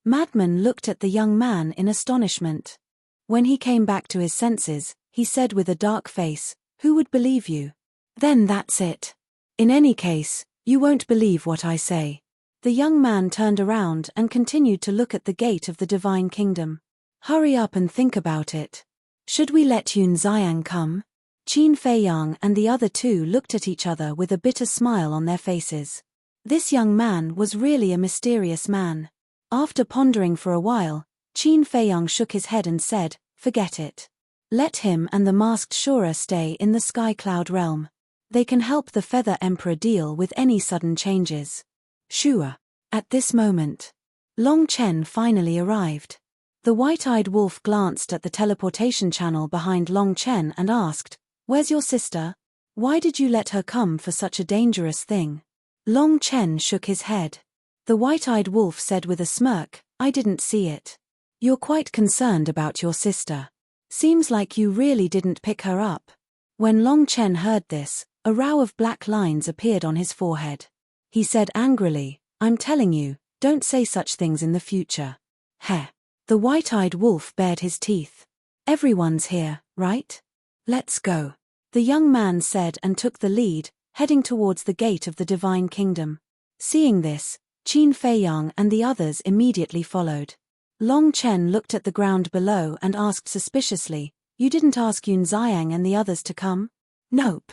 Madman looked at the young man in astonishment. When he came back to his senses, he said with a dark face, who would believe you? Then that's it. In any case, you won't believe what I say. The young man turned around and continued to look at the gate of the divine kingdom. Hurry up and think about it. Should we let Yun Xiang come? Qin Feiyang and the other 2 looked at each other with a bitter smile on their faces. This young man was really a mysterious man. After pondering for a while, Qin Feiyang shook his head and said, forget it. Let him and the masked Shura stay in the sky cloud realm. They can help the Feather Emperor deal with any sudden changes. Shua. At this moment, Long Chen finally arrived. The white-eyed wolf glanced at the teleportation channel behind Long Chen and asked, where's your sister? Why did you let her come for such a dangerous thing? Long Chen shook his head. The white-eyed wolf said with a smirk, I didn't see it. You're quite concerned about your sister. Seems like you really didn't pick her up. When Long Chen heard this, A row of black lines appeared on his forehead. He said angrily, "I'm telling you, don't say such things in the future." Heh. The white-eyed wolf bared his teeth. "Everyone's here, right? Let's go," the young man said and took the lead, heading towards the gate of the Divine Kingdom. Seeing this, Qin Feiyang and the others immediately followed. Long Chen looked at the ground below and asked suspiciously, "You didn't ask Yun Xiang and the others to come?" "Nope.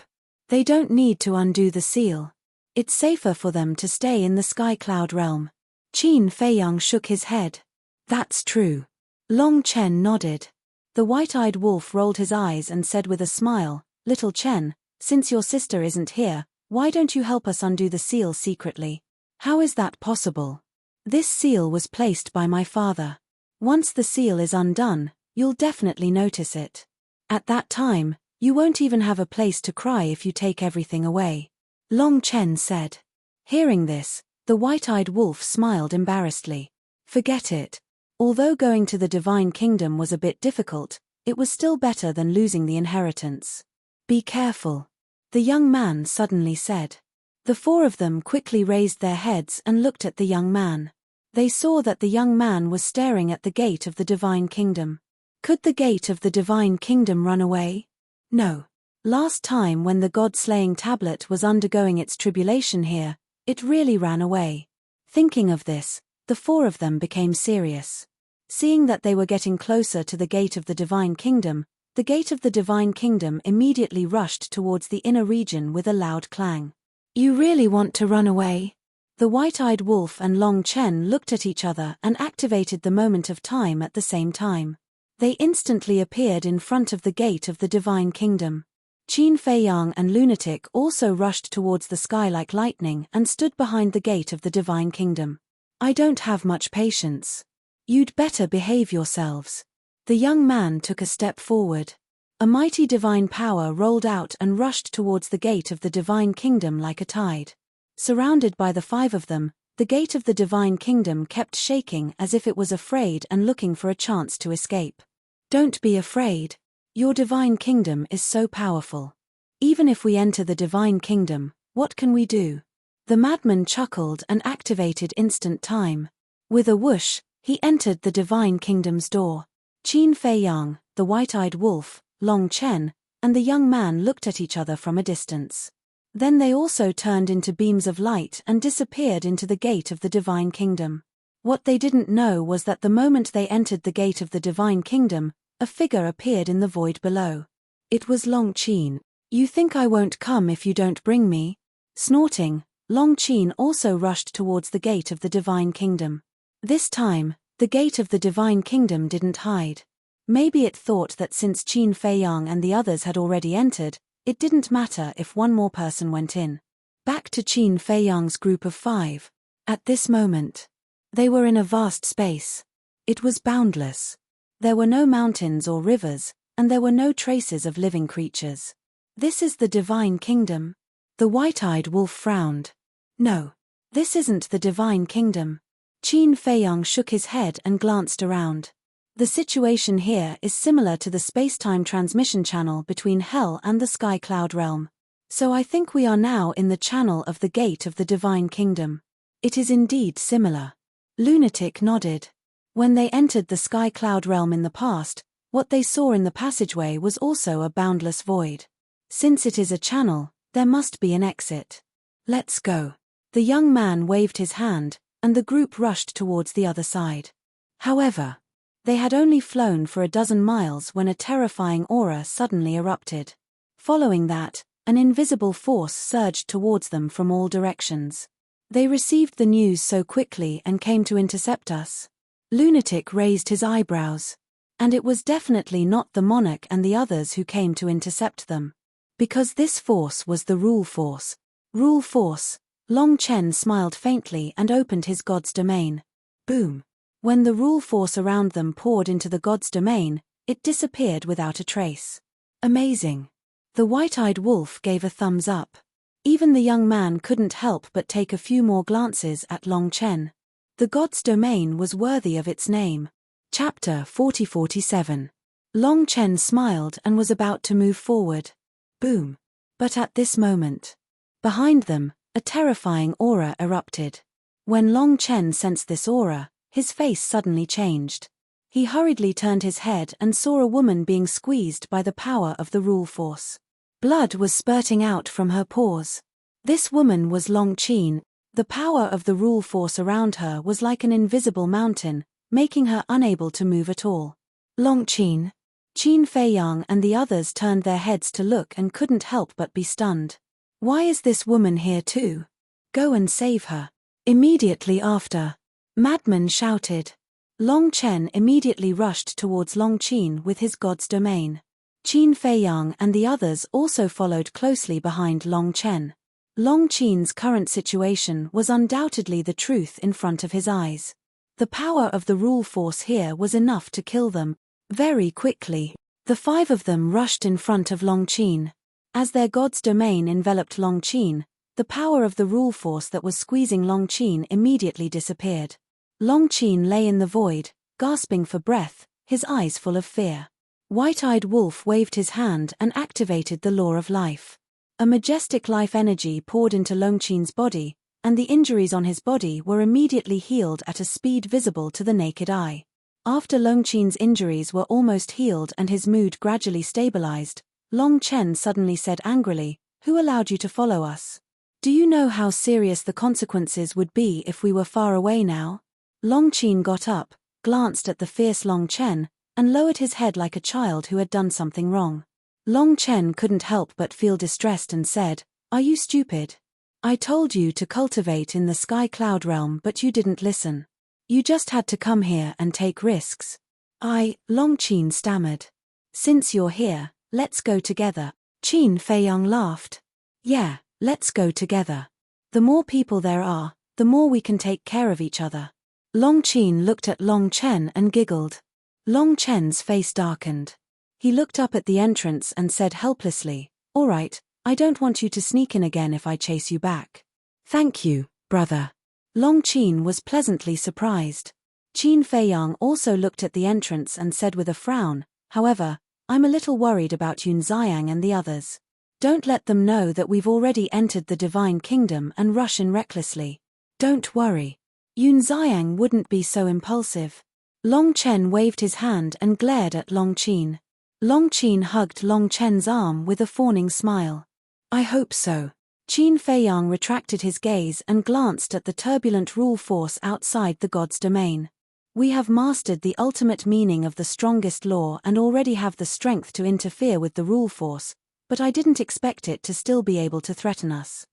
They don't need to undo the seal. It's safer for them to stay in the Sky Cloud realm." Qin Feiyang shook his head. "That's true." Long Chen nodded. The white-eyed wolf rolled his eyes and said with a smile, "Little Chen, since your sister isn't here, why don't you help us undo the seal secretly?" "How is that possible? This seal was placed by my father. Once the seal is undone, you'll definitely notice it. At that time, you won't even have a place to cry if you take everything away," Long Chen said. Hearing this, the white-eyed wolf smiled embarrassedly. Forget it. Although going to the Divine Kingdom was a bit difficult, it was still better than losing the inheritance. "Be careful," the young man suddenly said. The four of them quickly raised their heads and looked at the young man. They saw that the young man was staring at the gate of the Divine Kingdom. Could the gate of the Divine Kingdom run away? No. Last time when the God-slaying tablet was undergoing its tribulation here, it really ran away. Thinking of this, the four of them became serious. Seeing that they were getting closer to the gate of the Divine Kingdom, the gate of the Divine Kingdom immediately rushed towards the inner region with a loud clang. "You really want to run away?" The white-eyed wolf and Long Chen looked at each other and activated the moment of time at the same time. They instantly appeared in front of the gate of the Divine Kingdom. Qin Feiyang and Lunatic also rushed towards the sky like lightning and stood behind the gate of the Divine Kingdom. "I don't have much patience. You'd better behave yourselves." The young man took a step forward. A mighty divine power rolled out and rushed towards the gate of the Divine Kingdom like a tide. Surrounded by the five of them, the gate of the Divine Kingdom kept shaking as if it was afraid and looking for a chance to escape. "Don't be afraid. Your Divine Kingdom is so powerful. Even if we enter the Divine Kingdom, what can we do?" The madman chuckled and activated instant time. With a whoosh, he entered the Divine Kingdom's door. Qin Feiyang, the white-eyed wolf, Long Chen, and the young man looked at each other from a distance. Then they also turned into beams of light and disappeared into the gate of the Divine Kingdom. What they didn't know was that the moment they entered the gate of the Divine Kingdom, a figure appeared in the void below. It was Long Qin. "You think I won't come if you don't bring me?" Snorting, Long Qin also rushed towards the gate of the Divine Kingdom. This time, the gate of the Divine Kingdom didn't hide. Maybe it thought that since Qin Feiyang and the others had already entered, it didn't matter if one more person went in. Back to Qin Feiyang's group of five. At this moment, they were in a vast space. It was boundless. There were no mountains or rivers, and there were no traces of living creatures. "This is the Divine Kingdom?" The white-eyed wolf frowned. "No. This isn't the Divine Kingdom." Qin Feiyang shook his head and glanced around. "The situation here is similar to the space-time transmission channel between Hell and the Sky Cloud realm. So I think we are now in the channel of the gate of the Divine Kingdom." "It is indeed similar." Lunatic nodded. When they entered the Sky Cloud realm in the past, what they saw in the passageway was also a boundless void. Since it is a channel, there must be an exit. "Let's go." The young man waved his hand, and the group rushed towards the other side. However, they had only flown for a dozen miles when a terrifying aura suddenly erupted. Following that, an invisible force surged towards them from all directions. "They received the news so quickly and came to intercept us." Lunatic raised his eyebrows. And it was definitely not the monarch and the others who came to intercept them. Because this force was the rule force. Rule force. Long Chen smiled faintly and opened his god's domain. Boom. When the rule force around them poured into the god's domain, it disappeared without a trace. Amazing. The white-eyed wolf gave a thumbs up. Even the young man couldn't help but take a few more glances at Long Chen. The god's domain was worthy of its name. Chapter 40-47. Long Chen smiled and was about to move forward. Boom. But at this moment, behind them, a terrifying aura erupted. When Long Chen sensed this aura, his face suddenly changed. He hurriedly turned his head and saw a woman being squeezed by the power of the rule force. Blood was spurting out from her pores. This woman was Long Chen. The power of the rule force around her was like an invisible mountain, making her unable to move at all. Long Chen. Qin Feiyang and the others turned their heads to look and couldn't help but be stunned. Why is this woman here too? Go and save her. Immediately after, Madman shouted. Long Chen immediately rushed towards Long Chen with his god's domain. Qin Feiyang and the others also followed closely behind Long Chen. Long Chen's current situation was undoubtedly the truth in front of his eyes. The power of the rule force here was enough to kill them. Very quickly, the 5 of them rushed in front of Long Chen. As their god's domain enveloped Long Chen, the power of the rule force that was squeezing Long Chen immediately disappeared. Long Chen lay in the void, gasping for breath, his eyes full of fear. White-eyed Wolf waved his hand and activated the law of life. A majestic life energy poured into Long Chen's body, and the injuries on his body were immediately healed at a speed visible to the naked eye. After Long Chen's injuries were almost healed and his mood gradually stabilized, Long Chen suddenly said angrily, "Who allowed you to follow us? Do you know how serious the consequences would be if we were far away now?" Long Chen got up, glanced at the fierce Long Chen, and lowered his head like a child who had done something wrong. Long Chen couldn't help but feel distressed and said, "Are you stupid? I told you to cultivate in the sky cloud realm but you didn't listen. You just had to come here and take risks." Long Chen stammered. "Since you're here, let's go together." Qin Feiyang laughed. "Yeah, let's go together. The more people there are, the more we can take care of each other." Long Chen looked at Long Chen and giggled. Long Chen's face darkened. He looked up at the entrance and said helplessly, "All right, I don't want you to sneak in again if I chase you back." "Thank you, brother." Long Chen was pleasantly surprised. Qin Feiyang also looked at the entrance and said with a frown, "However, I'm a little worried about Yun Xiang and the others. Don't let them know that we've already entered the Divine Kingdom and rush in recklessly." "Don't worry. Yun Xiang wouldn't be so impulsive." Long Chen waved his hand and glared at Long Chen. Long Chen hugged Long Chen's arm with a fawning smile. "I hope so." Qin Feiyang retracted his gaze and glanced at the turbulent rule force outside the god's domain. "We have mastered the ultimate meaning of the strongest law and already have the strength to interfere with the rule force, but I didn't expect it to still be able to threaten us.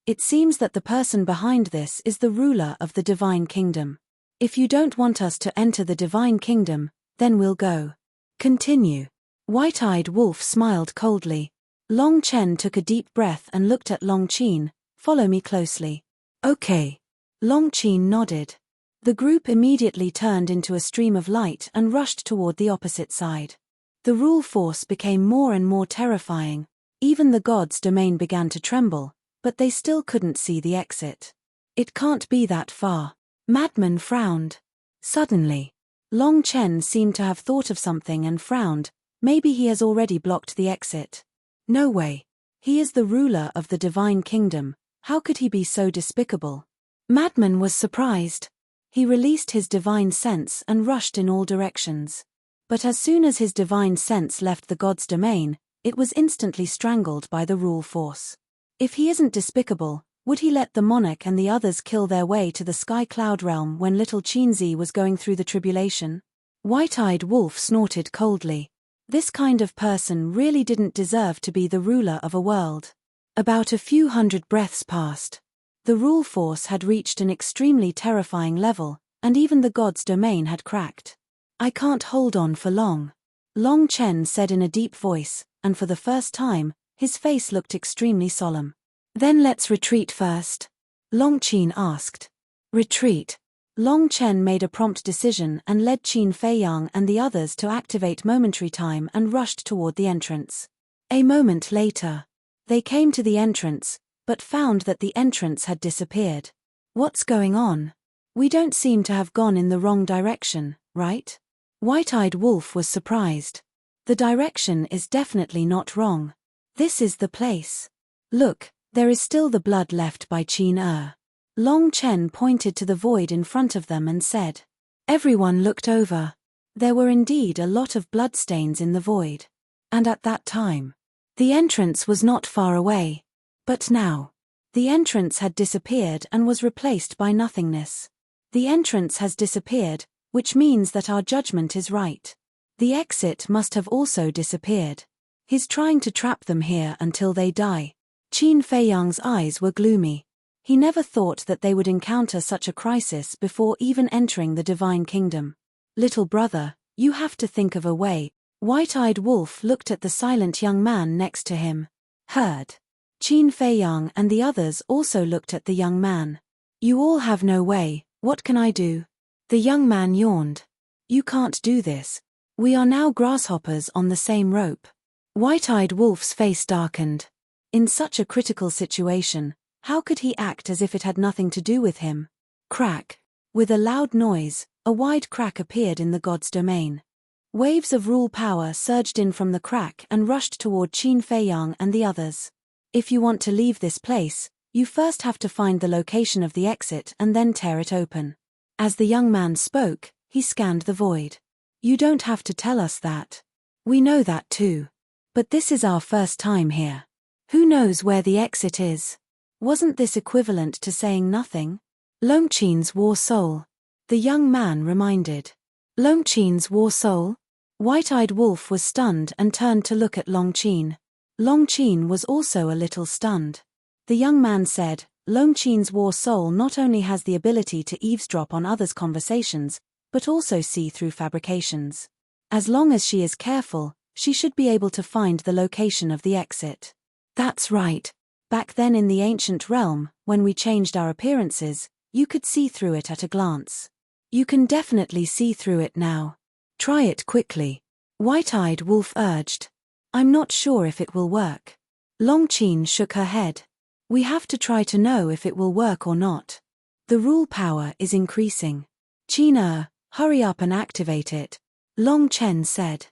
It seems that the person behind this is the ruler of the Divine Kingdom. If you don't want us to enter the Divine Kingdom, then we'll go." "Continue." White-eyed Wolf smiled coldly. Long Chen took a deep breath and looked at Long Chen. "Follow me closely." "Okay." Long Chen nodded. The group immediately turned into a stream of light and rushed toward the opposite side. The rule force became more and more terrifying. Even the god's domain began to tremble, but they still couldn't see the exit. "It can't be that far." Madman frowned. Suddenly, Long Chen seemed to have thought of something and frowned. Maybe he has already blocked the exit. No way. He is the ruler of the Divine Kingdom. How could he be so despicable? Madman was surprised. He released his divine sense and rushed in all directions. But as soon as his divine sense left the god's domain, it was instantly strangled by the rule force. If he isn't despicable, would he let the monarch and the others kill their way to the sky cloud realm when little Qinzi was going through the tribulation? White-eyed Wolf snorted coldly. This kind of person really didn't deserve to be the ruler of a world. About a few hundred breaths passed. The rule force had reached an extremely terrifying level, and even the god's domain had cracked. "I can't hold on for long," Long Chen said in a deep voice, and for the first time, his face looked extremely solemn. "Then let's retreat first," Long Chen asked. "Retreat." Long Chen made a prompt decision and led Qin Feiyang and the others to activate momentary time and rushed toward the entrance. A moment later, they came to the entrance, but found that the entrance had disappeared. "What's going on? We don't seem to have gone in the wrong direction, right?" White-eyed Wolf was surprised. "The direction is definitely not wrong. This is the place." Look, there is still the blood left by Qin. Long Chen pointed to the void in front of them and said. Everyone looked over. There were indeed a lot of bloodstains in the void. And at that time, the entrance was not far away. But now, the entrance had disappeared and was replaced by nothingness. The entrance has disappeared, which means that our judgment is right. The exit must have also disappeared. He's trying to trap them here until they die. Qin Feiyang's eyes were gloomy. He never thought that they would encounter such a crisis before even entering the divine kingdom. Little brother, you have to think of a way. White-eyed Wolf looked at the silent young man next to him. Heard. Qin Feiyang and the others also looked at the young man. You all have no way, what can I do? The young man yawned. You can't do this. We are now grasshoppers on the same rope. White-eyed Wolf's face darkened. In such a critical situation, how could he act as if it had nothing to do with him? Crack. With a loud noise, a wide crack appeared in the god's domain. Waves of rule power surged in from the crack and rushed toward Qin Feiyang and the others. If you want to leave this place, you first have to find the location of the exit and then tear it open. As the young man spoke, he scanned the void. You don't have to tell us that. We know that too. But this is our first time here. Who knows where the exit is? Wasn't this equivalent to saying nothing? Longqin's war soul. The young man reminded. Longqin's war soul? White-eyed Wolf was stunned and turned to look at Longqin. Longqin was also a little stunned. The young man said, Longqin's war soul not only has the ability to eavesdrop on others' conversations, but also see through fabrications. As long as she is careful, she should be able to find the location of the exit. That's right. Back then in the ancient realm, when we changed our appearances, you could see through it at a glance. You can definitely see through it now. Try it quickly. White-eyed Wolf urged. I'm not sure if it will work. Longqin shook her head. We have to try to know if it will work or not. The rule power is increasing. Qin, hurry up and activate it. Long Chen said.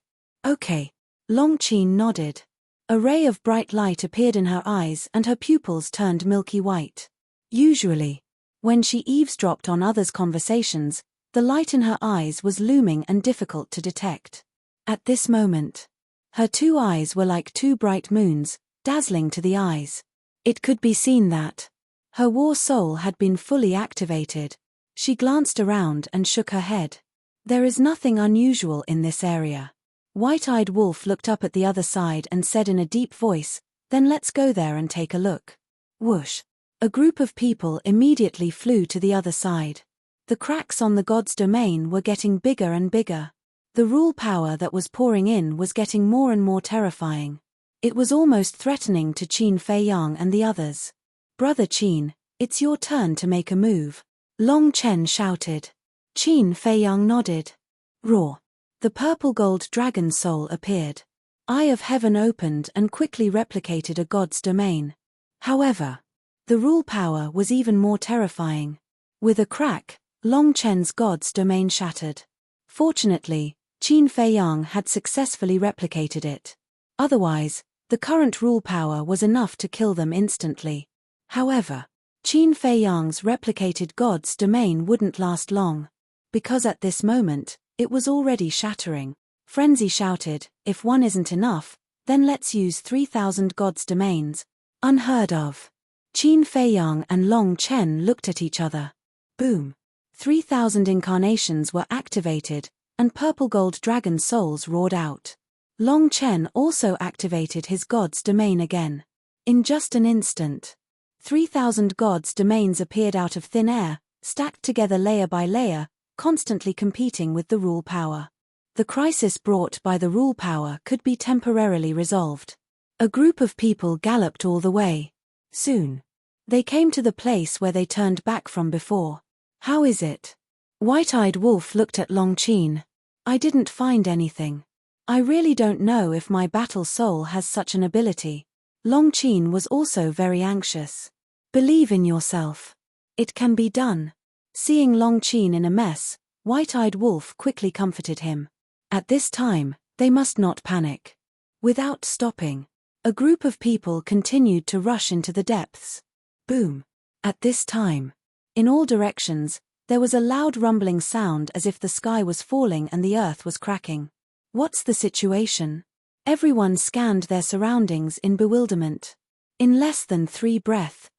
Okay. Longqin nodded. A ray of bright light appeared in her eyes and her pupils turned milky white. Usually, when she eavesdropped on others' conversations, the light in her eyes was looming and difficult to detect. At this moment, her two eyes were like two bright moons, dazzling to the eyes. It could be seen that her war soul had been fully activated. She glanced around and shook her head. There is nothing unusual in this area. White-eyed Wolf looked up at the other side and said in a deep voice, then let's go there and take a look. Whoosh. A group of people immediately flew to the other side. The cracks on the god's domain were getting bigger and bigger. The rule power that was pouring in was getting more and more terrifying. It was almost threatening to Qin Feiyang and the others. Brother Qin, it's your turn to make a move. Long Chen shouted. Qin Feiyang nodded. Roar. The purple-gold dragon soul appeared. Eye of Heaven opened and quickly replicated a god's domain. However, the rule power was even more terrifying. With a crack, Long Chen's god's domain shattered. Fortunately, Qin Feiyang had successfully replicated it. Otherwise, the current rule power was enough to kill them instantly. However, Qin Feiyang's replicated god's domain wouldn't last long. Because at this moment, it was already shattering. Frenzy shouted, if one isn't enough, then let's use 3,000 god's domains. Unheard of. Qin Feiyang and Long Chen looked at each other. Boom. 3,000 incarnations were activated, and purple-gold dragon souls roared out. Long Chen also activated his god's domain again. In just an instant, 3,000 god's domains appeared out of thin air, stacked together layer by layer, constantly competing with the rule power. The crisis brought by the rule power could be temporarily resolved. A group of people galloped all the way. Soon, they came to the place where they turned back from before. How is it? White-eyed Wolf looked at Longqin. I didn't find anything. I really don't know if my battle soul has such an ability. Longqin was also very anxious. Believe in yourself. It can be done. Seeing Longqin in a mess, White-eyed Wolf quickly comforted him. At this time, they must not panic. Without stopping, A group of people continued to rush into the depths. Boom. At this time, in all directions, there was a loud rumbling sound as if the sky was falling and the earth was cracking. What's the situation? Everyone scanned their surroundings in bewilderment. In less than 3 breaths,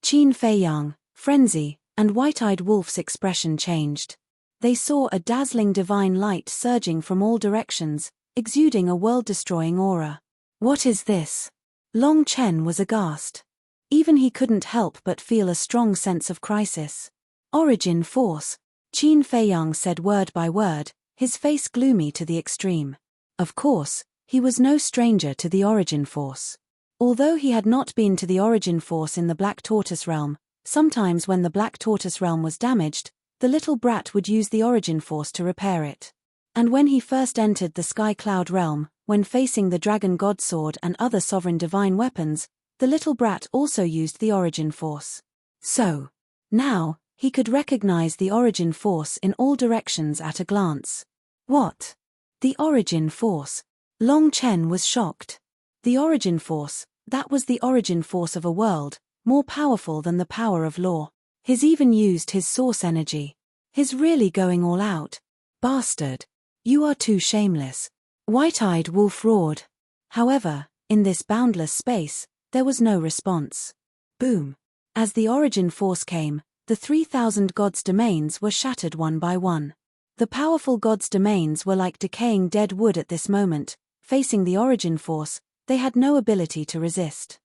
Qin Feiyang, Frenzy, and White-Eyed Wolf's expression changed. They saw a dazzling divine light surging from all directions, exuding a world-destroying aura. What is this? Long Chen was aghast. Even he couldn't help but feel a strong sense of crisis. Origin Force, Qin Feiyang said word by word, his face gloomy to the extreme. Of course, he was no stranger to the Origin Force. Although he had not been to the Origin Force in the Black Tortoise Realm, sometimes when the Black Tortoise Realm was damaged, the little brat would use the Origin Force to repair it. And when he first entered the Sky Cloud Realm, when facing the Dragon God Sword and other sovereign divine weapons, the little brat also used the Origin Force. So, now, he could recognize the Origin Force in all directions at a glance. What? The Origin Force? Long Chen was shocked. The Origin Force, that was the origin force of a world, more powerful than the power of law. He's even used his source energy. He's really going all out. Bastard. You are too shameless. White-Eyed Wolf roared. However, in this boundless space, there was no response. Boom. As the Origin Force came, the 3,000 gods' domains were shattered one by one. The powerful gods' domains were like decaying dead wood at this moment. Facing the Origin Force, they had no ability to resist.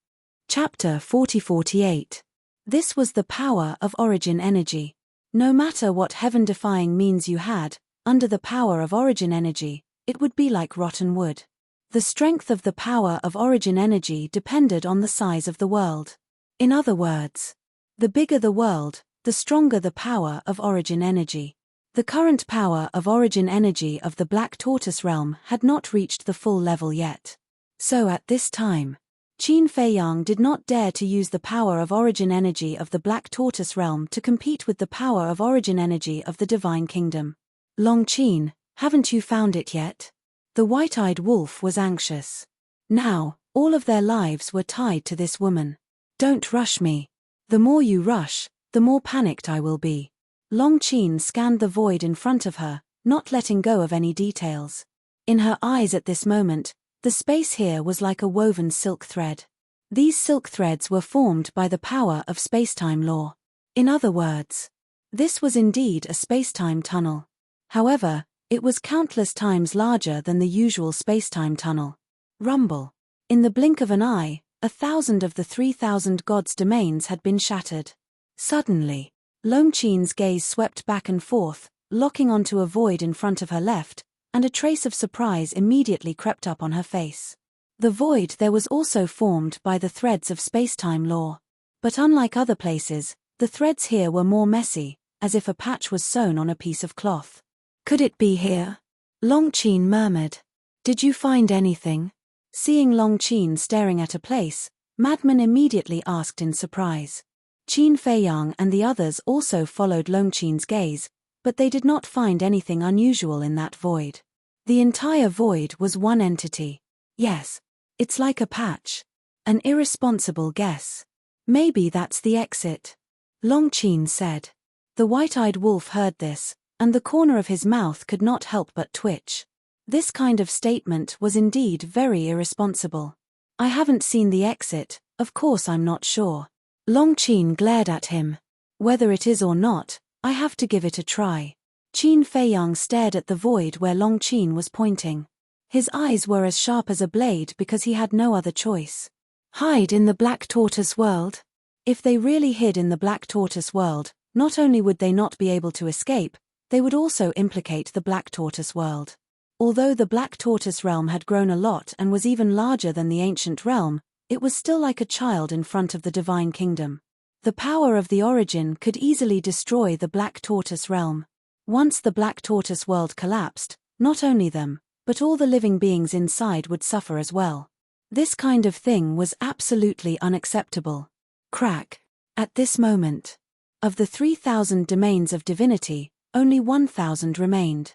Chapter 40-48. This was the power of origin energy. No matter what heaven-defying means you had, under the power of origin energy, it would be like rotten wood. The strength of the power of origin energy depended on the size of the world. In other words, the bigger the world, the stronger the power of origin energy. The current power of origin energy of the Black Tortoise Realm had not reached the full level yet. So at this time, Qin Feiyang did not dare to use the power of origin energy of the Black Tortoise Realm to compete with the power of origin energy of the Divine Kingdom. Long Qin, haven't you found it yet? The White-Eyed Wolf was anxious. Now, all of their lives were tied to this woman. Don't rush me. The more you rush, the more panicked I will be. Long Qin scanned the void in front of her, not letting go of any details. In her eyes at this moment, the space here was like a woven silk thread. These silk threads were formed by the power of spacetime law. In other words, this was indeed a spacetime tunnel. However, it was countless times larger than the usual spacetime tunnel. Rumble. In the blink of an eye, 1,000 of the 3,000 gods' domains had been shattered. Suddenly, Long Qin's gaze swept back and forth, locking onto a void in front of her left, and a trace of surprise immediately crept up on her face. The void there was also formed by the threads of spacetime law. But unlike other places, the threads here were more messy, as if a patch was sewn on a piece of cloth. Could it be here? Long Qin murmured. Did you find anything? Seeing Long Qin staring at a place, Madman immediately asked in surprise. Qin Feiyang and the others also followed Long Qin's gaze, but they did not find anything unusual in that void. The entire void was one entity. Yes, it's like a patch. An irresponsible guess. Maybe that's the exit. Long Qin said. The White-Eyed Wolf heard this, and the corner of his mouth could not help but twitch. This kind of statement was indeed very irresponsible. I haven't seen the exit, of course I'm not sure. Long Qin glared at him. Whether it is or not, I have to give it a try. Qin Feiyang stared at the void where Long Qin was pointing. His eyes were as sharp as a blade because he had no other choice. Hide in the Black Tortoise world? If they really hid in the Black Tortoise world, not only would they not be able to escape, they would also implicate the Black Tortoise world. Although the Black Tortoise realm had grown a lot and was even larger than the ancient realm, it was still like a child in front of the Divine Kingdom. The power of the origin could easily destroy the Black Tortoise realm. Once the Black Tortoise world collapsed, not only them, but all the living beings inside would suffer as well. This kind of thing was absolutely unacceptable. Crack. At this moment, of the 3,000 domains of divinity, only 1,000 remained.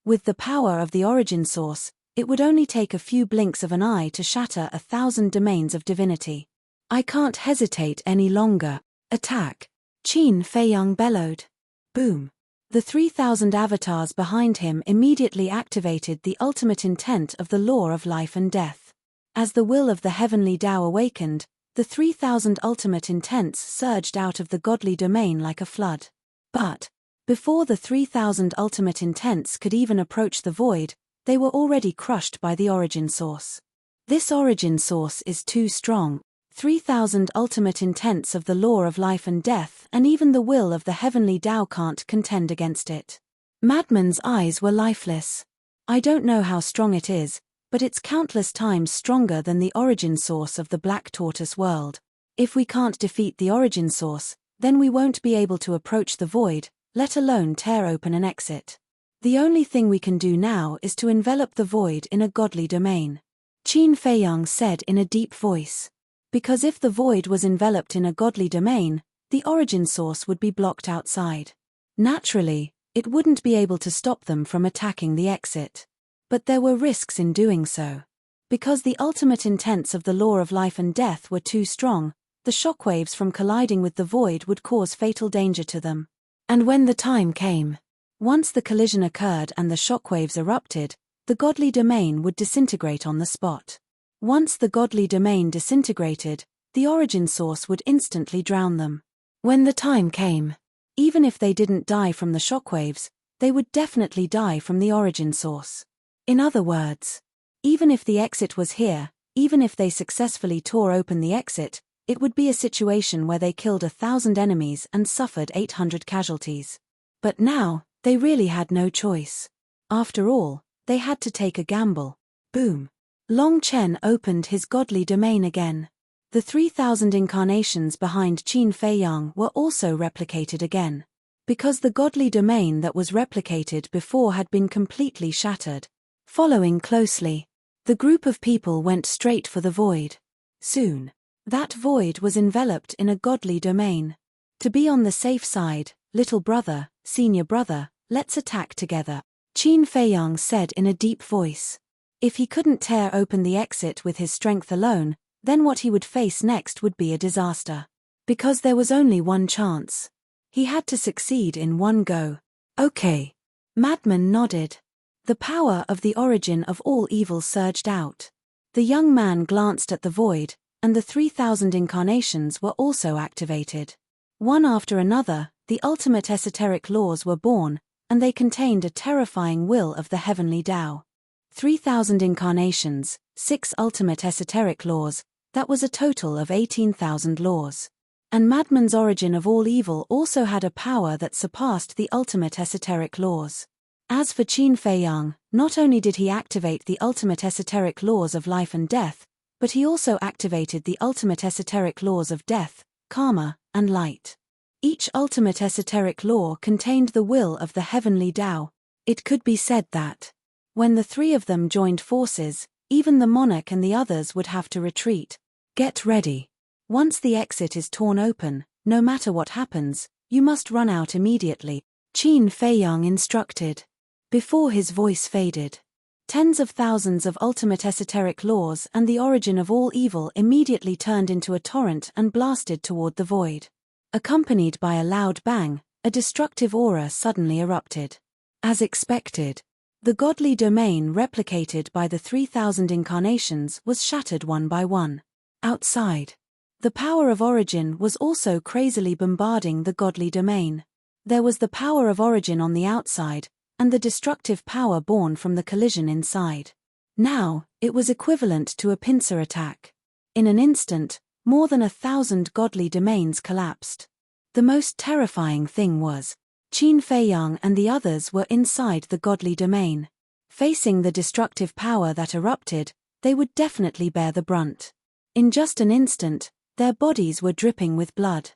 With the power of the origin source, It would only take a few blinks of an eye to shatter 1,000 domains of divinity. I can't hesitate any longer. Attack! Qin Feiyang bellowed. Boom! The 3,000 avatars behind him immediately activated the ultimate intent of the law of life and death. As the will of the heavenly Tao awakened, the 3,000 ultimate intents surged out of the godly domain like a flood. But, before the 3,000 ultimate intents could even approach the void, they were already crushed by the origin source. This origin source is too strong. 3,000 ultimate intents of the law of life and death, and even the will of the heavenly Tao can't contend against it. Madman's eyes were lifeless. I don't know how strong it is, but it's countless times stronger than the origin source of the Black Tortoise world. If we can't defeat the origin source, then we won't be able to approach the void, let alone tear open an exit. The only thing we can do now is to envelop the void in a godly domain. Qin Feiyang said in a deep voice. Because if the void was enveloped in a godly domain, the origin source would be blocked outside. Naturally, it wouldn't be able to stop them from attacking the exit. But there were risks in doing so. Because the ultimate intents of the law of life and death were too strong, the shockwaves from colliding with the void would cause fatal danger to them. And when the time came, once the collision occurred and the shockwaves erupted, the godly domain would disintegrate on the spot. Once the godly domain disintegrated, the origin source would instantly drown them. When the time came, even if they didn't die from the shockwaves, they would definitely die from the origin source. In other words, even if the exit was here, even if they successfully tore open the exit, it would be a situation where they killed 1,000 enemies and suffered 800 casualties. But now, they really had no choice. After all, they had to take a gamble. Boom! Long Chen opened his godly domain again. The 3,000 incarnations behind Qin Feiyang were also replicated again. Because the godly domain that was replicated before had been completely shattered. Following closely, the group of people went straight for the void. Soon, that void was enveloped in a godly domain. To be on the safe side, little brother, senior brother, let's attack together, Qin Feiyang said in a deep voice. If he couldn't tear open the exit with his strength alone, then what he would face next would be a disaster. Because there was only one chance. He had to succeed in one go. Okay. Madman nodded. The power of the origin of all evil surged out. The young man glanced at the void, and the 3,000 incarnations were also activated. One after another, the ultimate esoteric laws were born, and they contained a terrifying will of the heavenly Tao. 3,000 incarnations, 6 ultimate esoteric laws, that was a total of 18,000 laws. And Madman's origin of all evil also had a power that surpassed the ultimate esoteric laws. As for Qin Feiyang, not only did he activate the ultimate esoteric laws of life and death, but he also activated the ultimate esoteric laws of death, karma, and light. Each ultimate esoteric law contained the will of the heavenly Tao. It could be said that when the three of them joined forces, even the monarch and the others would have to retreat. Get ready. Once the exit is torn open, no matter what happens, you must run out immediately, Qin Feiyang instructed. Before his voice faded, tens of thousands of ultimate esoteric laws and the origin of all evil immediately turned into a torrent and blasted toward the void. Accompanied by a loud bang, a destructive aura suddenly erupted. As expected, the godly domain replicated by the 3,000 incarnations was shattered one by one. Outside, the power of origin was also crazily bombarding the godly domain. There was the power of origin on the outside, and the destructive power born from the collision inside. Now, it was equivalent to a pincer attack. In an instant, more than 1,000 godly domains collapsed. The most terrifying thing was, Qin Feiyang and the others were inside the godly domain. Facing the destructive power that erupted, they would definitely bear the brunt. In just an instant, their bodies were dripping with blood.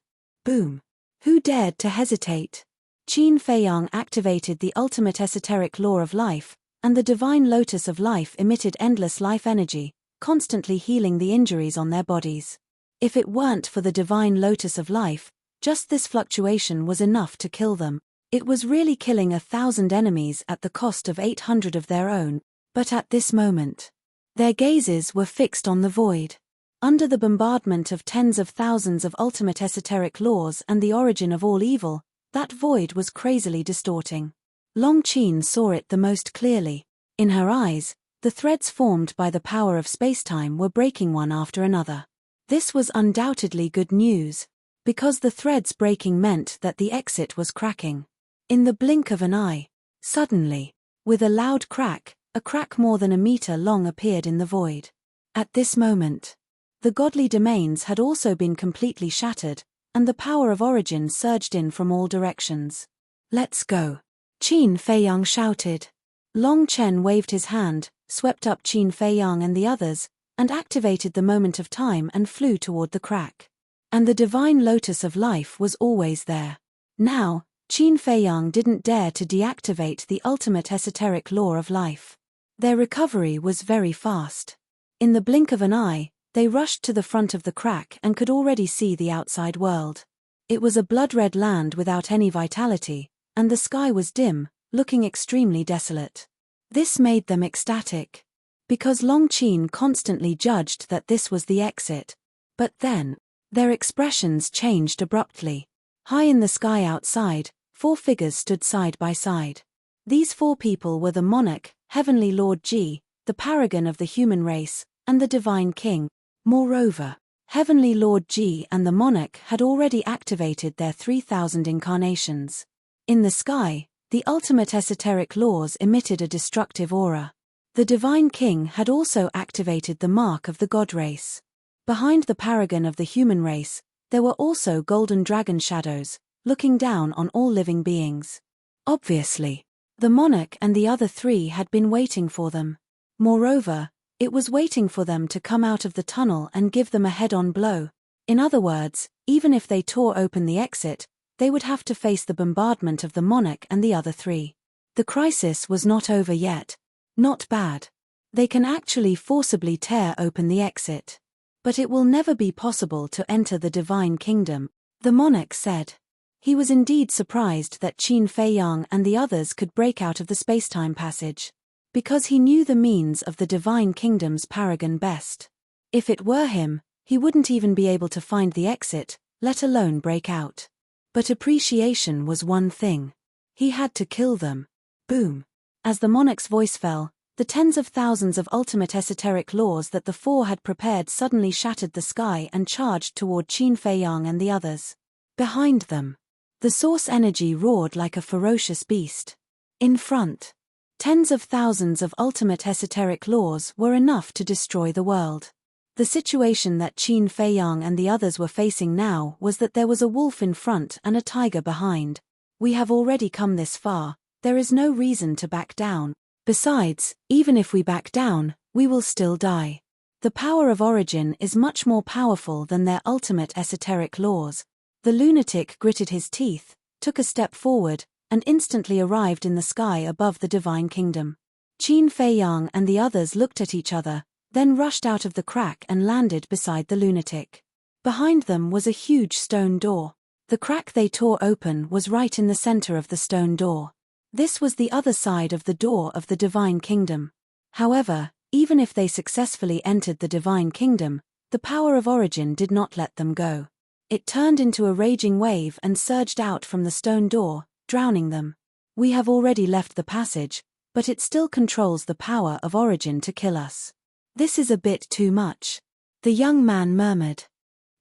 Boom! Who dared to hesitate? Qin Feiyang activated the ultimate esoteric law of life, and the divine lotus of life emitted endless life energy, constantly healing the injuries on their bodies. If it weren't for the divine lotus of life, just this fluctuation was enough to kill them. It was really killing 1,000 enemies at the cost of 800 of their own. But at this moment, their gazes were fixed on the void. Under the bombardment of tens of thousands of ultimate esoteric laws and the origin of all evil, that void was crazily distorting. Long Qin saw it the most clearly. In her eyes, the threads formed by the power of spacetime were breaking one after another. This was undoubtedly good news, because the threads breaking meant that the exit was cracking. In the blink of an eye, suddenly, with a loud crack, a crack more than a meter long appeared in the void. At this moment, the godly domains had also been completely shattered, and the power of origin surged in from all directions. "Let's go," Qin Feiyang shouted. Long Chen waved his hand, swept up Qin Feiyang and the others, and activated the moment of time and flew toward the crack. And the divine lotus of life was always there. Now, Qin Feiyang didn't dare to deactivate the ultimate esoteric law of life. Their recovery was very fast. In the blink of an eye, they rushed to the front of the crack and could already see the outside world. It was a blood-red land without any vitality, and the sky was dim, looking extremely desolate. This made them ecstatic, because Long Qin constantly judged that this was the exit. But then, their expressions changed abruptly. High in the sky outside, 4 figures stood side by side. These 4 people were the monarch, Heavenly Lord Ji, the paragon of the human race, and the divine king. Moreover, Heavenly Lord Ji and the monarch had already activated their 3,000 incarnations. In the sky, the ultimate esoteric laws emitted a destructive aura. The divine king had also activated the mark of the god race. Behind the paragon of the human race, there were also golden dragon shadows, looking down on all living beings. Obviously, the monarch and the other 3 had been waiting for them. Moreover, it was waiting for them to come out of the tunnel and give them a head-on blow. In other words, even if they tore open the exit, they would have to face the bombardment of the monarch and the other 3. The crisis was not over yet. Not bad. They can actually forcibly tear open the exit. But it will never be possible to enter the divine kingdom, the monarch said. He was indeed surprised that Qin Feiyang and the others could break out of the spacetime passage, because he knew the means of the divine kingdom's paragon best. If it were him, he wouldn't even be able to find the exit, let alone break out. But appreciation was one thing. He had to kill them. Boom. As the monarch's voice fell, the tens of thousands of ultimate esoteric laws that the 4 had prepared suddenly shattered the sky and charged toward Qin Feiyang and the others. Behind them, the source energy roared like a ferocious beast. In front, tens of thousands of ultimate esoteric laws were enough to destroy the world. The situation that Qin Feiyang and the others were facing now was that there was a wolf in front and a tiger behind. We have already come this far, there is no reason to back down. Besides, even if we back down, we will still die. The power of origin is much more powerful than their ultimate esoteric laws. The lunatic gritted his teeth, took a step forward, and instantly arrived in the sky above the divine kingdom. Qin Feiyang and the others looked at each other, then rushed out of the crack and landed beside the lunatic. Behind them was a huge stone door. The crack they tore open was right in the center of the stone door. This was the other side of the door of the divine kingdom. However, even if they successfully entered the divine kingdom, the power of origin did not let them go. It turned into a raging wave and surged out from the stone door, drowning them. We have already left the passage, but it still controls the power of origin to kill us. This is a bit too much, the young man murmured.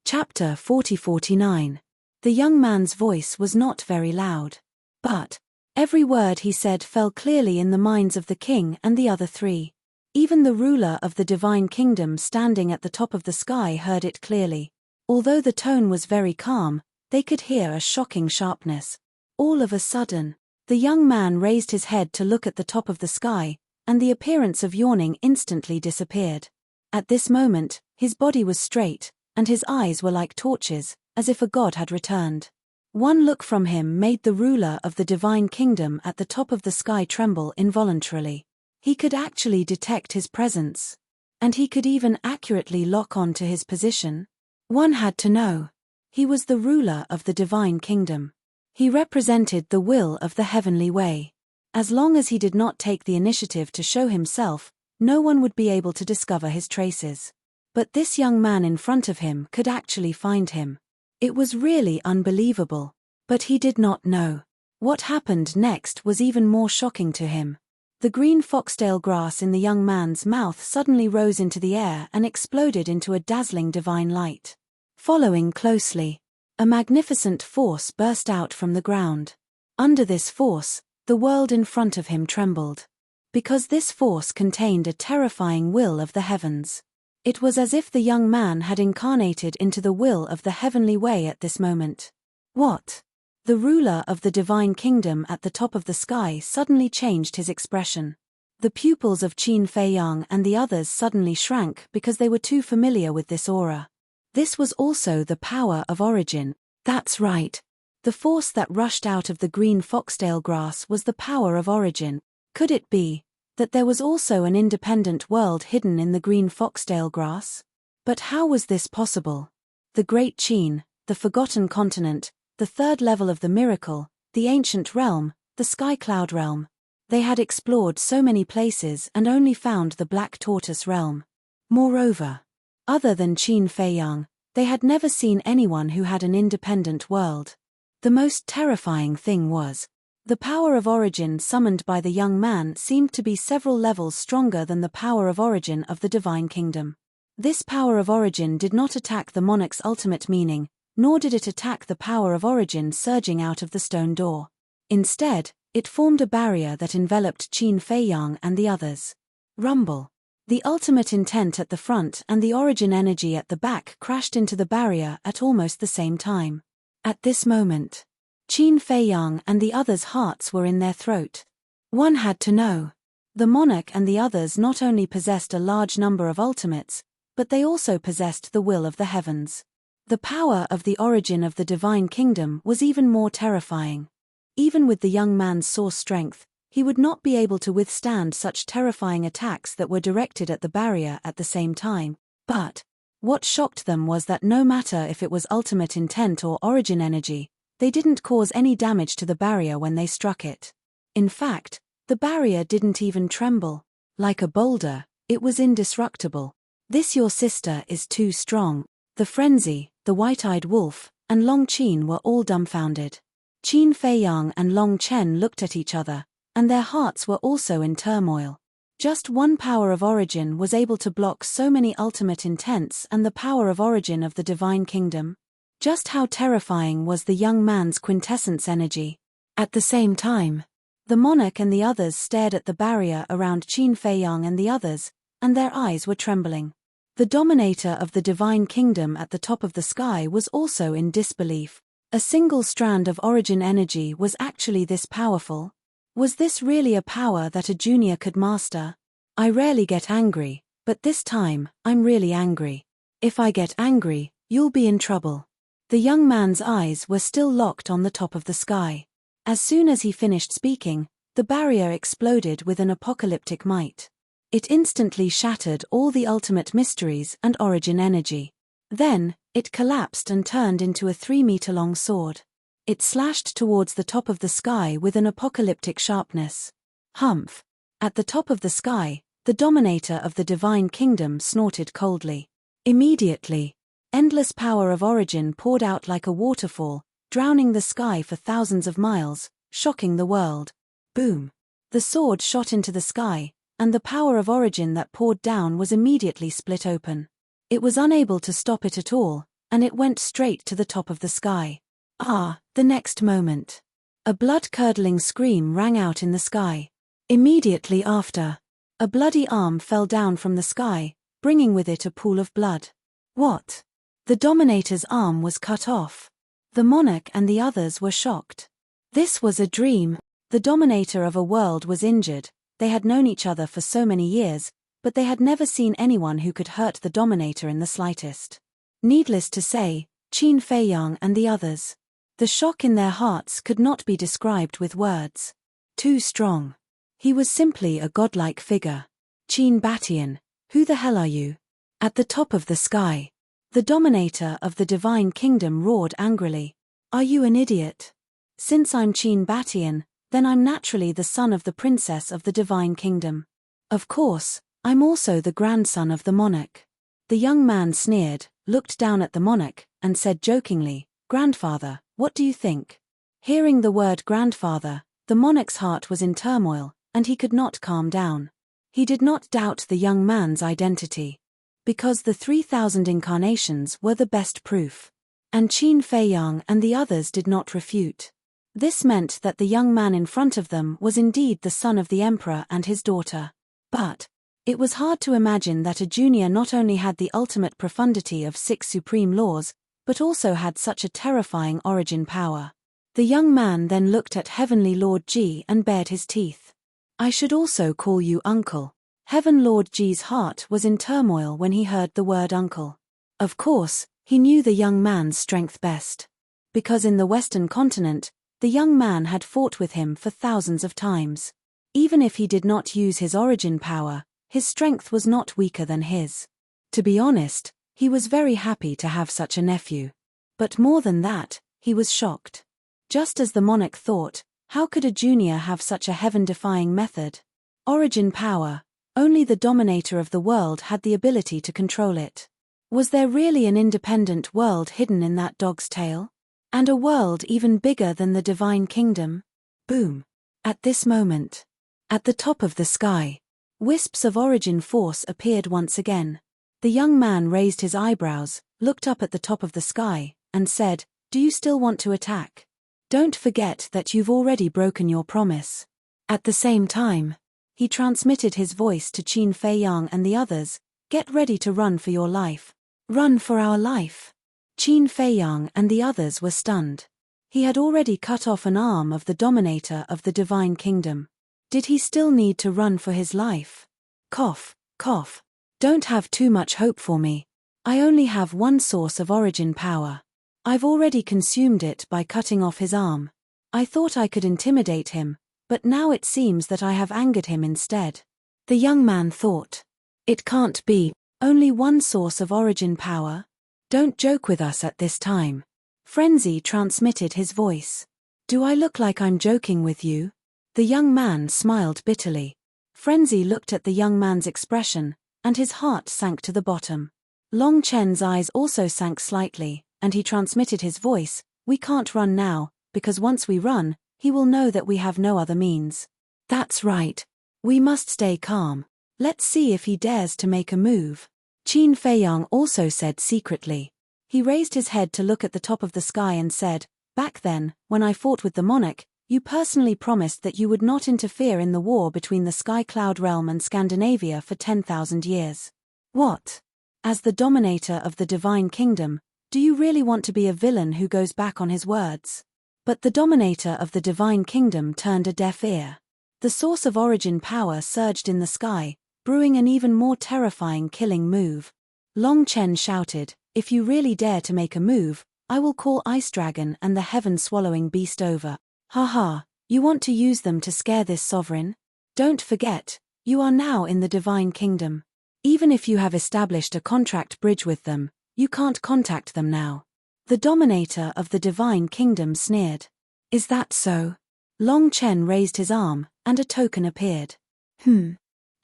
Chapter 40-49. The young man's voice was not very loud, but every word he said fell clearly in the minds of the king and the other 3. Even the ruler of the divine kingdom standing at the top of the sky heard it clearly. Although the tone was very calm, they could hear a shocking sharpness. All of a sudden, the young man raised his head to look at the top of the sky, and the appearance of yawning instantly disappeared. At this moment, his body was straight, and his eyes were like torches, as if a god had returned. One look from him made the ruler of the divine kingdom at the top of the sky tremble involuntarily. He could actually detect his presence. And he could even accurately lock on to his position. One had to know. He was the ruler of the divine kingdom. He represented the will of the heavenly way. As long as he did not take the initiative to show himself, no one would be able to discover his traces. But this young man in front of him could actually find him. It was really unbelievable. But he did not know. What happened next was even more shocking to him. The green foxtail grass in the young man's mouth suddenly rose into the air and exploded into a dazzling divine light. Following closely, a magnificent force burst out from the ground. Under this force, the world in front of him trembled. Because this force contained a terrifying will of the heavens. It was as if the young man had incarnated into the will of the heavenly way at this moment. What? The ruler of the divine kingdom at the top of the sky suddenly changed his expression. The pupils of Qin Fei Yang and the others suddenly shrank because they were too familiar with this aura. This was also the power of origin. That's right. The force that rushed out of the green foxtail grass was the power of origin. Could it be that there was also an independent world hidden in the green foxtail grass? But how was this possible? The Great Qin, the Forgotten Continent, the third level of the miracle, the ancient realm, the sky cloud realm. They had explored so many places and only found the Black Tortoise realm. Moreover, other than Qin Fei Yang, they had never seen anyone who had an independent world. The most terrifying thing was, the power of origin summoned by the young man seemed to be several levels stronger than the power of origin of the divine kingdom. This power of origin did not attack the monarch's ultimate meaning, nor did it attack the power of origin surging out of the stone door. Instead, it formed a barrier that enveloped Qin Fei Yang and the others. Rumble. The ultimate intent at the front and the origin energy at the back crashed into the barrier at almost the same time. At this moment, Qin Fei Yang and the others' hearts were in their throat. One had to know. The monarch and the others not only possessed a large number of ultimates, but they also possessed the will of the heavens. The power of the origin of the divine kingdom was even more terrifying. Even with the young man's source strength, he would not be able to withstand such terrifying attacks that were directed at the barrier at the same time. But what shocked them was that no matter if it was ultimate intent or origin energy, they didn't cause any damage to the barrier when they struck it. In fact, the barrier didn't even tremble. Like a boulder, it was indestructible. This your sister is too strong. The frenzy, the white-eyed wolf, and Long Qin were all dumbfounded. Qin Fei Yang and Long Chen looked at each other, and their hearts were also in turmoil. Just one power of origin was able to block so many ultimate intents and the power of origin of the divine kingdom. Just how terrifying was the young man's quintessence energy. At the same time, the monarch and the others stared at the barrier around Qin Fei Yang and the others, and their eyes were trembling. The dominator of the divine kingdom at the top of the sky was also in disbelief. A single strand of origin energy was actually this powerful? Was this really a power that a junior could master? I rarely get angry, but this time, I'm really angry. If I get angry, you'll be in trouble. The young man's eyes were still locked on the top of the sky. As soon as he finished speaking, the barrier exploded with an apocalyptic might. It instantly shattered all the ultimate mysteries and origin energy. Then, it collapsed and turned into a 3-meter-long sword. It slashed towards the top of the sky with an apocalyptic sharpness. Humph! At the top of the sky, the dominator of the divine kingdom snorted coldly. Immediately, endless power of origin poured out like a waterfall, drowning the sky for thousands of miles, shocking the world. Boom! The sword shot into the sky, and the power of origin that poured down was immediately split open. It was unable to stop it at all, and it went straight to the top of the sky. The next moment, a blood-curdling scream rang out in the sky. Immediately after, a bloody arm fell down from the sky, bringing with it a pool of blood. What? The dominator's arm was cut off. The monarch and the others were shocked. This was a dream. The dominator of a world was injured. They had known each other for so many years, but they had never seen anyone who could hurt the dominator in the slightest. Needless to say, Qin Fei Yang and the others. The shock in their hearts could not be described with words. Too strong. He was simply a godlike figure. Qin Batian, who the hell are you? At the top of the sky, the dominator of the divine kingdom roared angrily. Are you an idiot? Since I'm Qin Batian, then I'm naturally the son of the princess of the divine kingdom. Of course, I'm also the grandson of the monarch. The young man sneered, looked down at the monarch, and said jokingly, "Grandfather, what do you think?" Hearing the word grandfather, the monarch's heart was in turmoil, and he could not calm down. He did not doubt the young man's identity, because the 3,000 incarnations were the best proof. And Qin Feiyang and the others did not refute. This meant that the young man in front of them was indeed the son of the emperor and his daughter. But it was hard to imagine that a junior not only had the ultimate profundity of 6 supreme laws, but also had such a terrifying origin power. The young man then looked at Heavenly Lord Ji and bared his teeth. "I should also call you uncle." Heaven Lord Ji's heart was in turmoil when he heard the word uncle. Of course, he knew the young man's strength best. Because in the Western continent, the young man had fought with him for thousands of times. Even if he did not use his origin power, his strength was not weaker than his. To be honest, he was very happy to have such a nephew. But more than that, he was shocked. Just as the monarch thought, how could a junior have such a heaven-defying method? Origin power, only the dominator of the world had the ability to control it. Was there really an independent world hidden in that dog's tail? And a world even bigger than the divine kingdom? Boom! At this moment, at the top of the sky, wisps of origin force appeared once again. The young man raised his eyebrows, looked up at the top of the sky, and said, "Do you still want to attack? Don't forget that you've already broken your promise." At the same time, he transmitted his voice to Qin Feiyang and the others, "Get ready to run for your life. Run for our life." Qin Feiyang and the others were stunned. He had already cut off an arm of the dominator of the divine kingdom. Did he still need to run for his life? Cough, cough. Don't have too much hope for me. I only have one source of origin power. I've already consumed it by cutting off his arm. I thought I could intimidate him, but now it seems that I have angered him instead. The young man thought. It can't be. Only one source of origin power? Don't joke with us at this time. Frenzy transmitted his voice. Do I look like I'm joking with you? The young man smiled bitterly. Frenzy looked at the young man's expression, and his heart sank to the bottom. Long Chen's eyes also sank slightly, and he transmitted his voice, "We can't run now, because once we run, he will know that we have no other means." That's right. We must stay calm. Let's see if he dares to make a move. Qin Feiyang also said secretly. He raised his head to look at the top of the sky and said, "Back then, when I fought with the monarch, you personally promised that you would not interfere in the war between the Sky Cloud Realm and Scandinavia for 10,000 years. What? As the dominator of the divine kingdom, do you really want to be a villain who goes back on his words?" But the dominator of the divine kingdom turned a deaf ear. The source of origin power surged in the sky, brewing an even more terrifying killing move. Long Chen shouted, "If you really dare to make a move, I will call Ice Dragon and the heaven-swallowing beast over." Haha, you want to use them to scare this sovereign? Don't forget, you are now in the divine kingdom. Even if you have established a contract bridge with them, you can't contact them now. The dominator of the divine kingdom sneered. Is that so? Long Chen raised his arm, and a token appeared.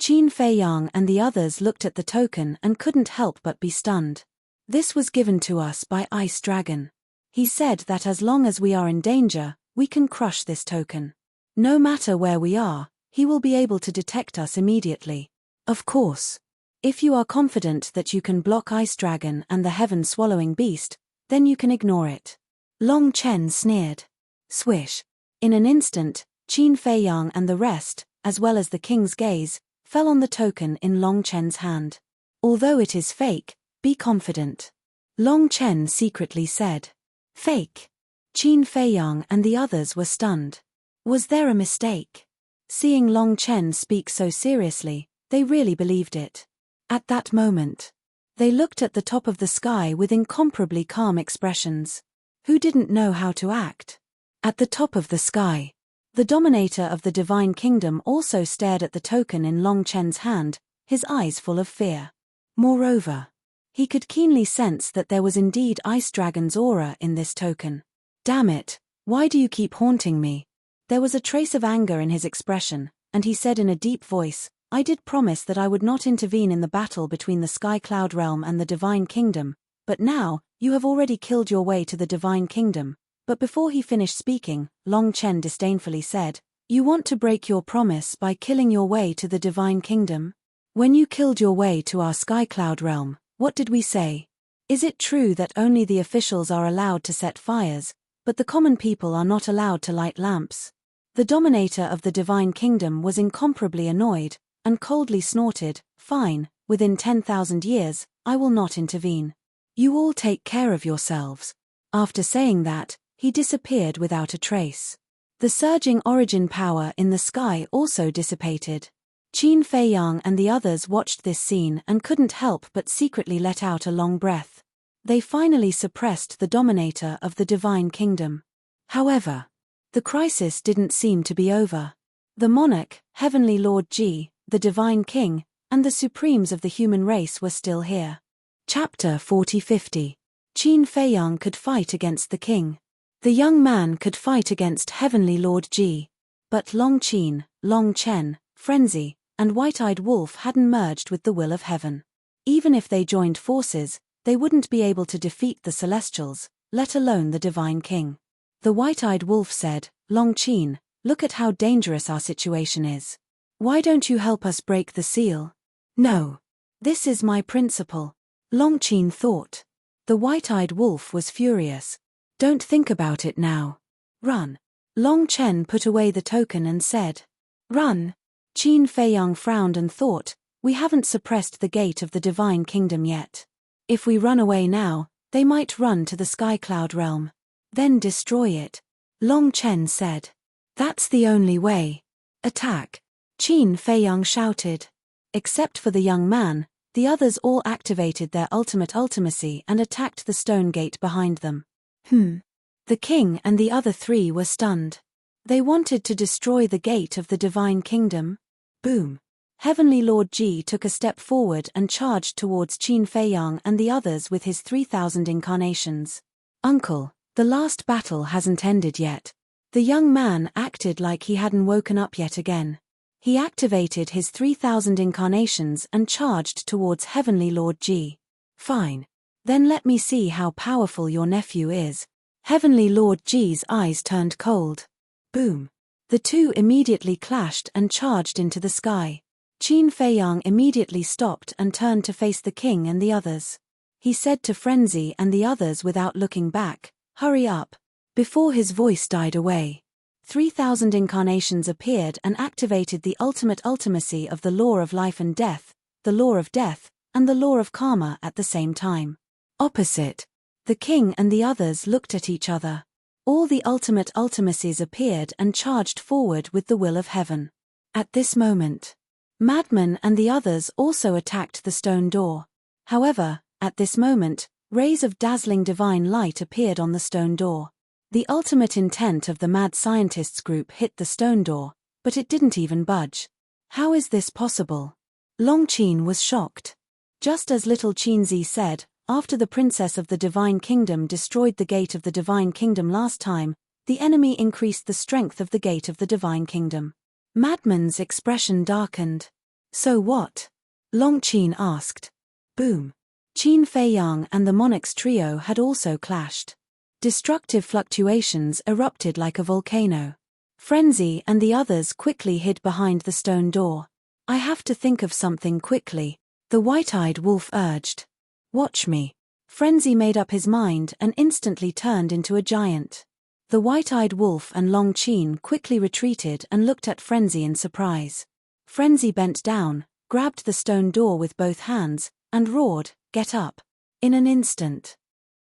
Qin Feiyang and the others looked at the token and couldn't help but be stunned. This was given to us by Ice Dragon. He said that as long as we are in danger, we can crush this token. No matter where we are, he will be able to detect us immediately. Of course. If you are confident that you can block Ice Dragon and the heaven-swallowing beast, then you can ignore it. Long Chen sneered. Swish. In an instant, Qin Feiyang and the rest, as well as the king's gaze, fell on the token in Long Chen's hand. Although it is fake, be confident. Long Chen secretly said. Fake. Qin Feiyang and the others were stunned. Was there a mistake? Seeing Long Chen speak so seriously, they really believed it. At that moment, they looked at the top of the sky with incomparably calm expressions. Who didn't know how to act? At the top of the sky, the dominator of the divine kingdom also stared at the token in Long Chen's hand, his eyes full of fear. Moreover, he could keenly sense that there was indeed Ice Dragon's aura in this token. Damn it, why do you keep haunting me? There was a trace of anger in his expression, and he said in a deep voice, "I did promise that I would not intervene in the battle between the Sky Cloud Realm and the Divine Kingdom, but now, you have already killed your way to the Divine Kingdom." But before he finished speaking, Long Chen disdainfully said, "You want to break your promise by killing your way to the Divine Kingdom? When you killed your way to our Sky Cloud Realm, what did we say? Is it true that only the officials are allowed to set fires, but the common people are not allowed to light lamps?" The dominator of the Divine Kingdom was incomparably annoyed, and coldly snorted, "Fine, within 10,000 years, I will not intervene. You all take care of yourselves." After saying that, he disappeared without a trace. The surging origin power in the sky also dissipated. Qin Feiyang and the others watched this scene and couldn't help but secretly let out a long breath. They finally suppressed the dominator of the Divine Kingdom. However, the crisis didn't seem to be over. The monarch, Heavenly Lord Ji, the Divine King, and the supremes of the human race were still here. Chapter 40-50. Qin Feiyang could fight against the king. The young man could fight against Heavenly Lord Ji. But Long Qin, Long Chen, Frenzy, and White-Eyed Wolf hadn't merged with the will of heaven. Even if they joined forces, they wouldn't be able to defeat the Celestials, let alone the Divine King. The White-Eyed Wolf said, "Long Qin, look at how dangerous our situation is. Why don't you help us break the seal?" "No. This is my principle," Long Qin thought. The White-Eyed Wolf was furious. "Don't think about it now. Run." Long Chen put away the token and said, "Run." Qin Feiyang frowned and thought, "We haven't suppressed the gate of the Divine Kingdom yet. If we run away now, they might run to the Sky Cloud Realm. Then destroy it." Long Chen said, "That's the only way. Attack!" Qin Feiyang shouted. Except for the young man, the others all activated their ultimate ultimacy and attacked the stone gate behind them. The king and the other three were stunned. They wanted to destroy the gate of the Divine Kingdom. Boom! Heavenly Lord Ji took a step forward and charged towards Qin Feiyang and the others with his 3,000 incarnations. "Uncle, the last battle hasn't ended yet." The young man acted like he hadn't woken up yet again. He activated his 3,000 incarnations and charged towards Heavenly Lord Ji. "Fine. Then let me see how powerful your nephew is." Heavenly Lord Ji's eyes turned cold. Boom! The two immediately clashed and charged into the sky. Qin Feiyang immediately stopped and turned to face the king and the others. He said to Frenzy and the others without looking back, "Hurry up." Before his voice died away, 3,000 incarnations appeared and activated the ultimate ultimacy of the law of life and death, the law of death, and the law of karma at the same time. Opposite. The king and the others looked at each other. All the ultimate ultimacies appeared and charged forward with the will of heaven. At this moment, Madman and the others also attacked the stone door. However, at this moment, rays of dazzling divine light appeared on the stone door. The ultimate intent of the mad scientists group hit the stone door, but it didn't even budge. How is this possible? Long Qin was shocked. Just as little Qinzi said, after the princess of the Divine Kingdom destroyed the gate of the Divine Kingdom last time, the enemy increased the strength of the gate of the Divine Kingdom. Madman's expression darkened. "So what?" Long Qin asked. Boom! Qin Feiyang and the monarch's trio had also clashed. Destructive fluctuations erupted like a volcano. Frenzy and the others quickly hid behind the stone door. "I have to think of something quickly," the White-Eyed Wolf urged. "Watch me." Frenzy made up his mind and instantly turned into a giant. The White-Eyed Wolf and Long Qin quickly retreated and looked at Frenzy in surprise. Frenzy bent down, grabbed the stone door with both hands, and roared, "Get up." In an instant,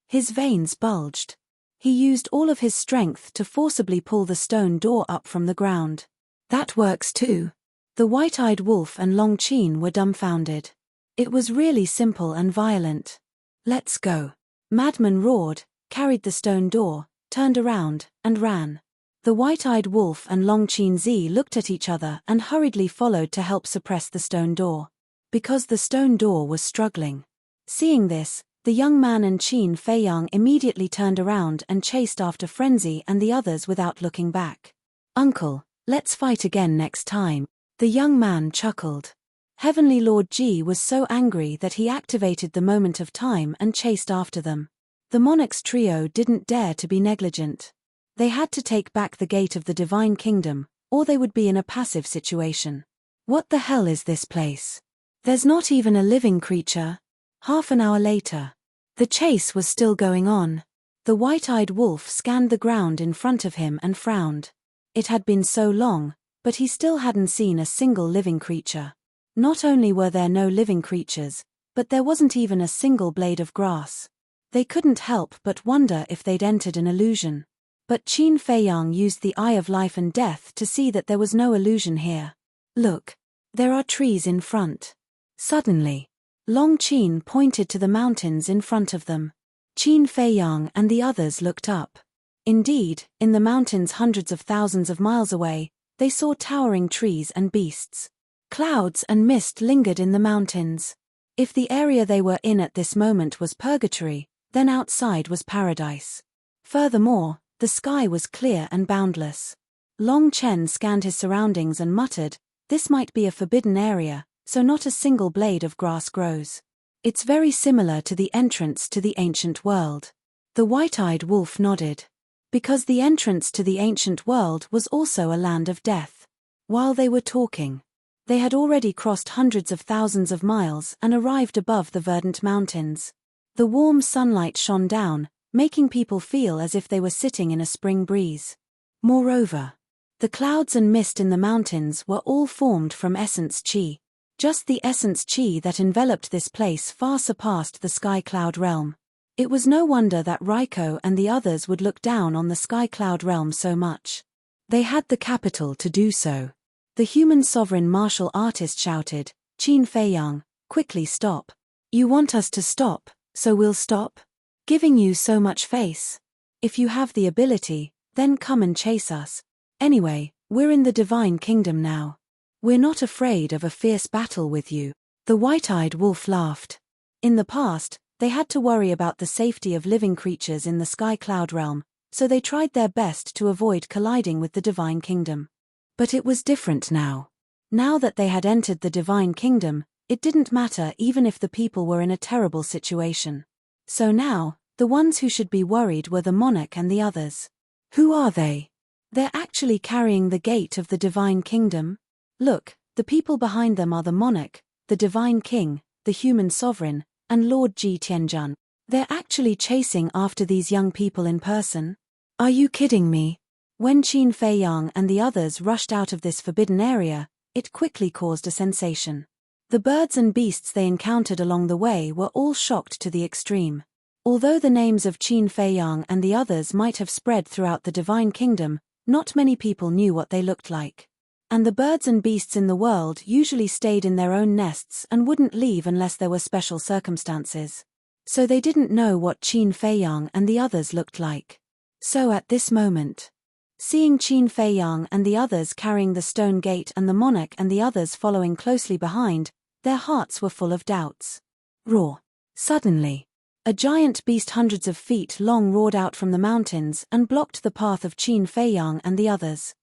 his veins bulged. He used all of his strength to forcibly pull the stone door up from the ground. "That works too." The White-Eyed Wolf and Long Qin were dumbfounded. It was really simple and violent. "Let's go." Madman roared, carried the stone door, turned around, and ran. The White-Eyed Wolf and Long Qin looked at each other and hurriedly followed to help suppress the stone door. Because the stone door was struggling. Seeing this, the young man and Qin Feiyang immediately turned around and chased after Frenzy and the others without looking back. Uncle, let's fight again next time. The young man chuckled. Heavenly Lord G was so angry that he activated the moment of time and chased after them. The monarch's trio didn't dare to be negligent. They had to take back the gate of the divine kingdom, or they would be in a passive situation. What the hell is this place? There's not even a living creature. Half an hour later. The chase was still going on. The white-eyed wolf scanned the ground in front of him and frowned. It had been so long, but he still hadn't seen a single living creature. Not only were there no living creatures, but there wasn't even a single blade of grass. They couldn't help but wonder if they'd entered an illusion. But Qin Feiyang used the Eye of Life and Death to see that there was no illusion here. Look, there are trees in front. Suddenly, Long Qin pointed to the mountains in front of them. Qin Feiyang and the others looked up. Indeed, in the mountains hundreds of thousands of miles away, they saw towering trees and beasts. Clouds and mist lingered in the mountains. If the area they were in at this moment was purgatory, then outside was paradise. Furthermore, the sky was clear and boundless. Long Chen scanned his surroundings and muttered, "This might be a forbidden area, so not a single blade of grass grows. It's very similar to the entrance to the ancient world." The white-eyed wolf nodded. Because the entrance to the ancient world was also a land of death. While they were talking, they had already crossed hundreds of thousands of miles and arrived above the verdant mountains. The warm sunlight shone down, making people feel as if they were sitting in a spring breeze. Moreover, the clouds and mist in the mountains were all formed from essence qi. Just the essence qi that enveloped this place far surpassed the sky cloud realm. It was no wonder that Raiko and the others would look down on the sky cloud realm so much. They had the capital to do so. The human sovereign martial artist shouted, "Qin Feiyang, quickly stop. You want us to stop, so we'll stop? Giving you so much face. If you have the ability, then come and chase us. Anyway, we're in the divine kingdom now. We're not afraid of a fierce battle with you." The white-eyed wolf laughed. In the past, they had to worry about the safety of living creatures in the sky cloud realm, so they tried their best to avoid colliding with the divine kingdom. But it was different now. Now that they had entered the divine kingdom, it didn't matter even if the people were in a terrible situation. So now, the ones who should be worried were the monarch and the others. Who are they? They're actually carrying the gate of the divine kingdom. Look, the people behind them are the monarch, the divine king, the human sovereign, and Lord Ji Tianjun. They're actually chasing after these young people in person. Are you kidding me? When Qin Feiyang and the others rushed out of this forbidden area, it quickly caused a sensation. The birds and beasts they encountered along the way were all shocked to the extreme. Although the names of Qin Feiyang and the others might have spread throughout the divine kingdom, not many people knew what they looked like. And the birds and beasts in the world usually stayed in their own nests and wouldn't leave unless there were special circumstances. So they didn't know what Qin Feiyang and the others looked like. So at this moment, seeing Qin Feiyang and the others carrying the stone gate and the monarch and the others following closely behind, their hearts were full of doubts. Roar! Suddenly, a giant beast hundreds of feet long roared out from the mountains and blocked the path of Qin Feiyang and the others.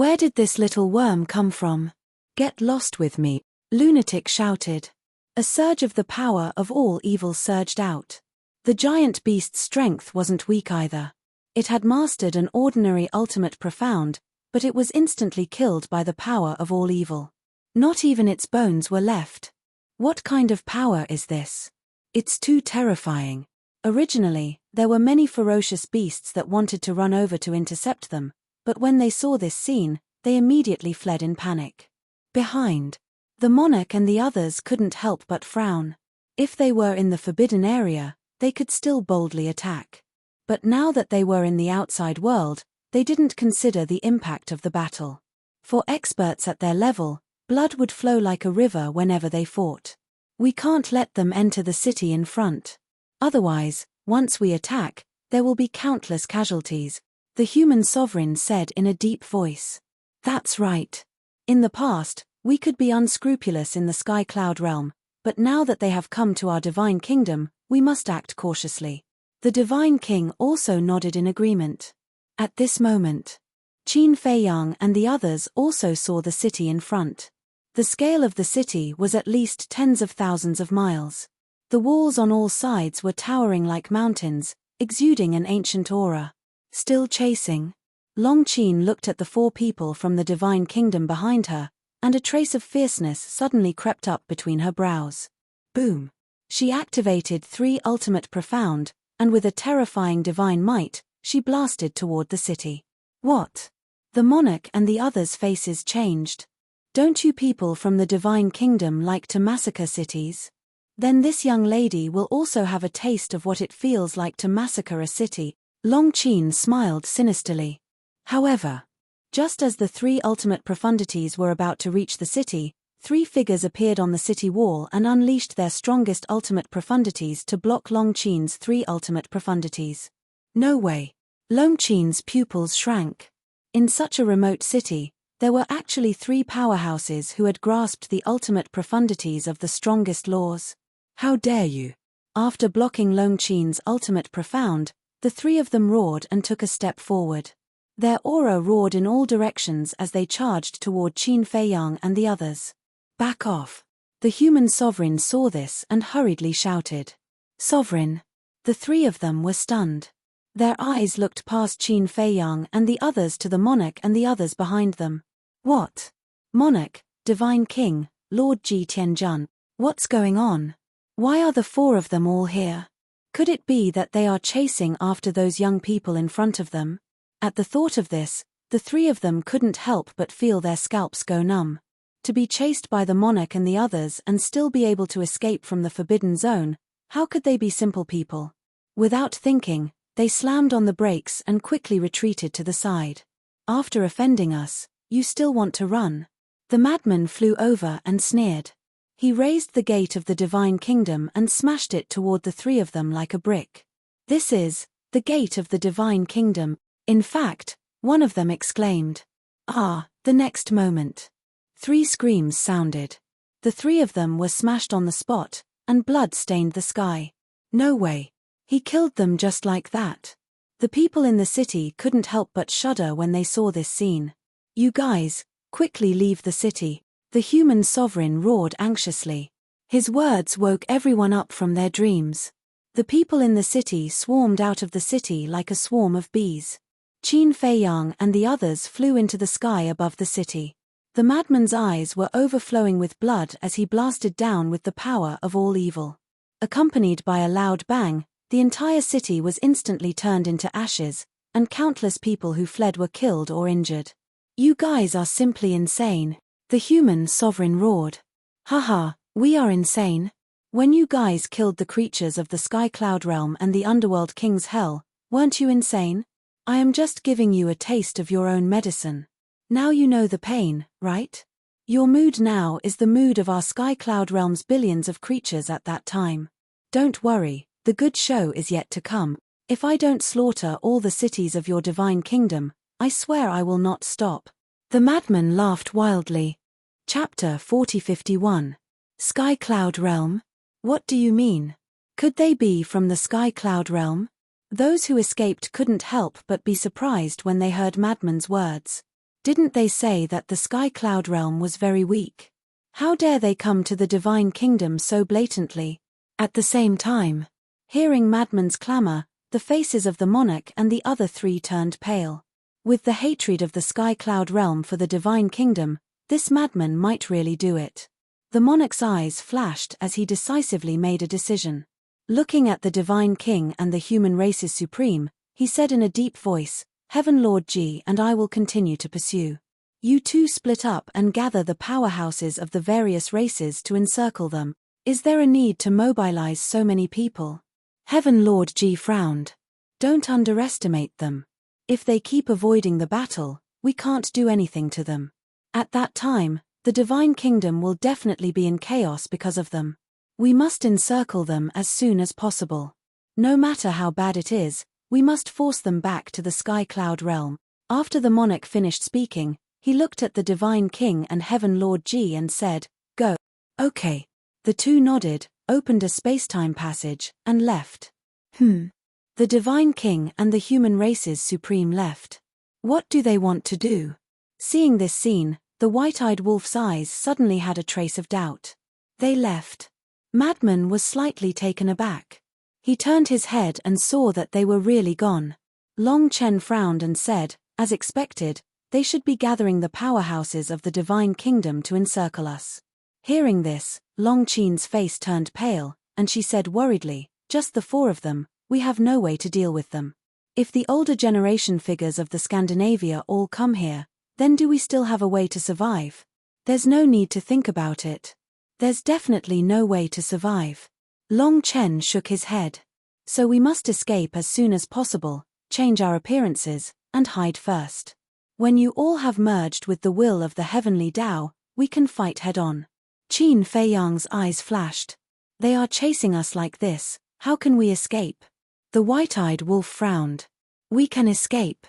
Where did this little worm come from? Get lost with me, Lunatic shouted. A surge of the power of all evil surged out. The giant beast's strength wasn't weak either. It had mastered an ordinary ultimate profound, but it was instantly killed by the power of all evil. Not even its bones were left. What kind of power is this? It's too terrifying. Originally, there were many ferocious beasts that wanted to run over to intercept them, but when they saw this scene, they immediately fled in panic. Behind, the monarch and the others couldn't help but frown. If they were in the forbidden area, they could still boldly attack. But now that they were in the outside world, they didn't consider the impact of the battle. For experts at their level, blood would flow like a river whenever they fought. We can't let them enter the city in front. Otherwise, once we attack, there will be countless casualties, the human sovereign said in a deep voice. That's right. In the past, we could be unscrupulous in the sky cloud realm, but now that they have come to our divine kingdom, we must act cautiously. The divine king also nodded in agreement. At this moment, Qin Feiyang and the others also saw the city in front. The scale of the city was at least tens of thousands of miles. The walls on all sides were towering like mountains, exuding an ancient aura. Still chasing? Long Qin looked at the 4 people from the divine kingdom behind her, and a trace of fierceness suddenly crept up between her brows. Boom! She activated 3 ultimate profound, and with a terrifying divine might, she blasted toward the city. What? The monarch and the others' faces changed. Don't you people from the divine kingdom like to massacre cities? Then this young lady will also have a taste of what it feels like to massacre a city. Long Qin smiled sinisterly. However, just as the 3 ultimate profundities were about to reach the city, 3 figures appeared on the city wall and unleashed their strongest ultimate profundities to block Long Qin's 3 ultimate profundities. No way. Long Qin's pupils shrank. In such a remote city, there were actually 3 powerhouses who had grasped the ultimate profundities of the strongest laws. How dare you? After blocking Long Qin's ultimate profound, the 3 of them roared and took a step forward. Their aura roared in all directions as they charged toward Qin Feiyang and the others. Back off. The human sovereign saw this and hurriedly shouted. Sovereign. The 3 of them were stunned. Their eyes looked past Qin Feiyang and the others to the monarch and the others behind them. What? Monarch, Divine King, Lord Ji Tianjun, what's going on? Why are the 4 of them all here? Could it be that they are chasing after those young people in front of them? At the thought of this, the 3 of them couldn't help but feel their scalps go numb. To be chased by the monarch and the others and still be able to escape from the forbidden zone, how could they be simple people? Without thinking, they slammed on the brakes and quickly retreated to the side. After offending us, you still want to run? The madman flew over and sneered. He raised the gate of the divine kingdom and smashed it toward the 3 of them like a brick. This is the gate of the divine kingdom. In fact, one of them exclaimed. The next moment. 3 screams sounded. The 3 of them were smashed on the spot, and blood stained the sky. No way. He killed them just like that. The people in the city couldn't help but shudder when they saw this scene. You guys, quickly leave the city, the human sovereign roared anxiously. His words woke everyone up from their dreams. The people in the city swarmed out of the city like a swarm of bees. Qin Feiyang and the others flew into the sky above the city. The madman's eyes were overflowing with blood as he blasted down with the power of all evil. Accompanied by a loud bang, the entire city was instantly turned into ashes, and countless people who fled were killed or injured. You guys are simply insane, the human sovereign roared. Haha, we are insane? When you guys killed the creatures of the Sky Cloud Realm and the Underworld King's Hell, weren't you insane? I am just giving you a taste of your own medicine. Now you know the pain, right? Your mood now is the mood of our Sky Cloud Realm's billions of creatures at that time. Don't worry, the good show is yet to come. If I don't slaughter all the cities of your divine kingdom, I swear I will not stop. The madman laughed wildly. Chapter 4051. Sky Cloud Realm? What do you mean? Could they be from the Sky Cloud Realm? Those who escaped couldn't help but be surprised when they heard Madman's words. Didn't they say that the Sky Cloud Realm was very weak? How dare they come to the divine kingdom so blatantly? At the same time, hearing Madman's clamor, the faces of the monarch and the other 3 turned pale. With the hatred of the Sky Cloud Realm for the divine kingdom, this madman might really do it. The monarch's eyes flashed as he decisively made a decision. Looking at the divine king and the human race's supreme, he said in a deep voice, Heaven Lord Ji and I will continue to pursue. You 2 split up and gather the powerhouses of the various races to encircle them. Is there a need to mobilize so many people? Heaven Lord Ji frowned. Don't underestimate them. If they keep avoiding the battle, we can't do anything to them. At that time, the divine kingdom will definitely be in chaos because of them. We must encircle them as soon as possible. No matter how bad it is, we must force them back to the Sky Cloud Realm. After the monarch finished speaking, he looked at the divine king and Heaven Lord Ji and said, Go. Okay. The 2 nodded, opened a space-time passage, and left. The divine king and the human race's supreme left. What do they want to do? Seeing this scene, the white-eyed wolf's eyes suddenly had a trace of doubt. They left. Madman was slightly taken aback. He turned his head and saw that they were really gone. Long Chen frowned and said, as expected, they should be gathering the powerhouses of the divine kingdom to encircle us. Hearing this, Long Chen's face turned pale, and she said worriedly, just the 4 of them, we have no way to deal with them. If the older generation figures of the Scandinavia all come here, then do we still have a way to survive? There's no need to think about it. There's definitely no way to survive. Long Chen shook his head. So we must escape as soon as possible, change our appearances, and hide first. When you all have merged with the will of the heavenly Tao, we can fight head-on. Qin Feiyang's eyes flashed. They are chasing us like this, how can we escape? The white-eyed wolf frowned. We can escape.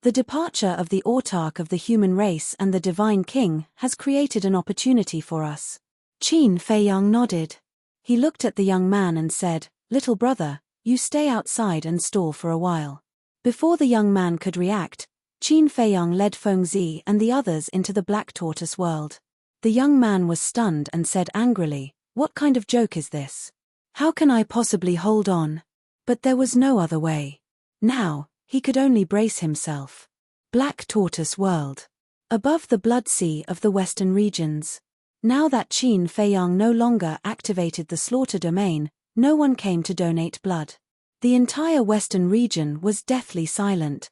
The departure of the autarch of the human race and the divine king has created an opportunity for us. Qin Feiyang nodded. He looked at the young man and said, little brother, you stay outside and stall for a while. Before the young man could react, Qin Feiyang led Fengzi and the others into the Black Tortoise world. The young man was stunned and said angrily, what kind of joke is this? How can I possibly hold on? But there was no other way. Now, he could only brace himself. Black Tortoise world. Above the blood sea of the western regions. Now that Qin Feiyang no longer activated the slaughter domain, no one came to donate blood. The entire western region was deathly silent.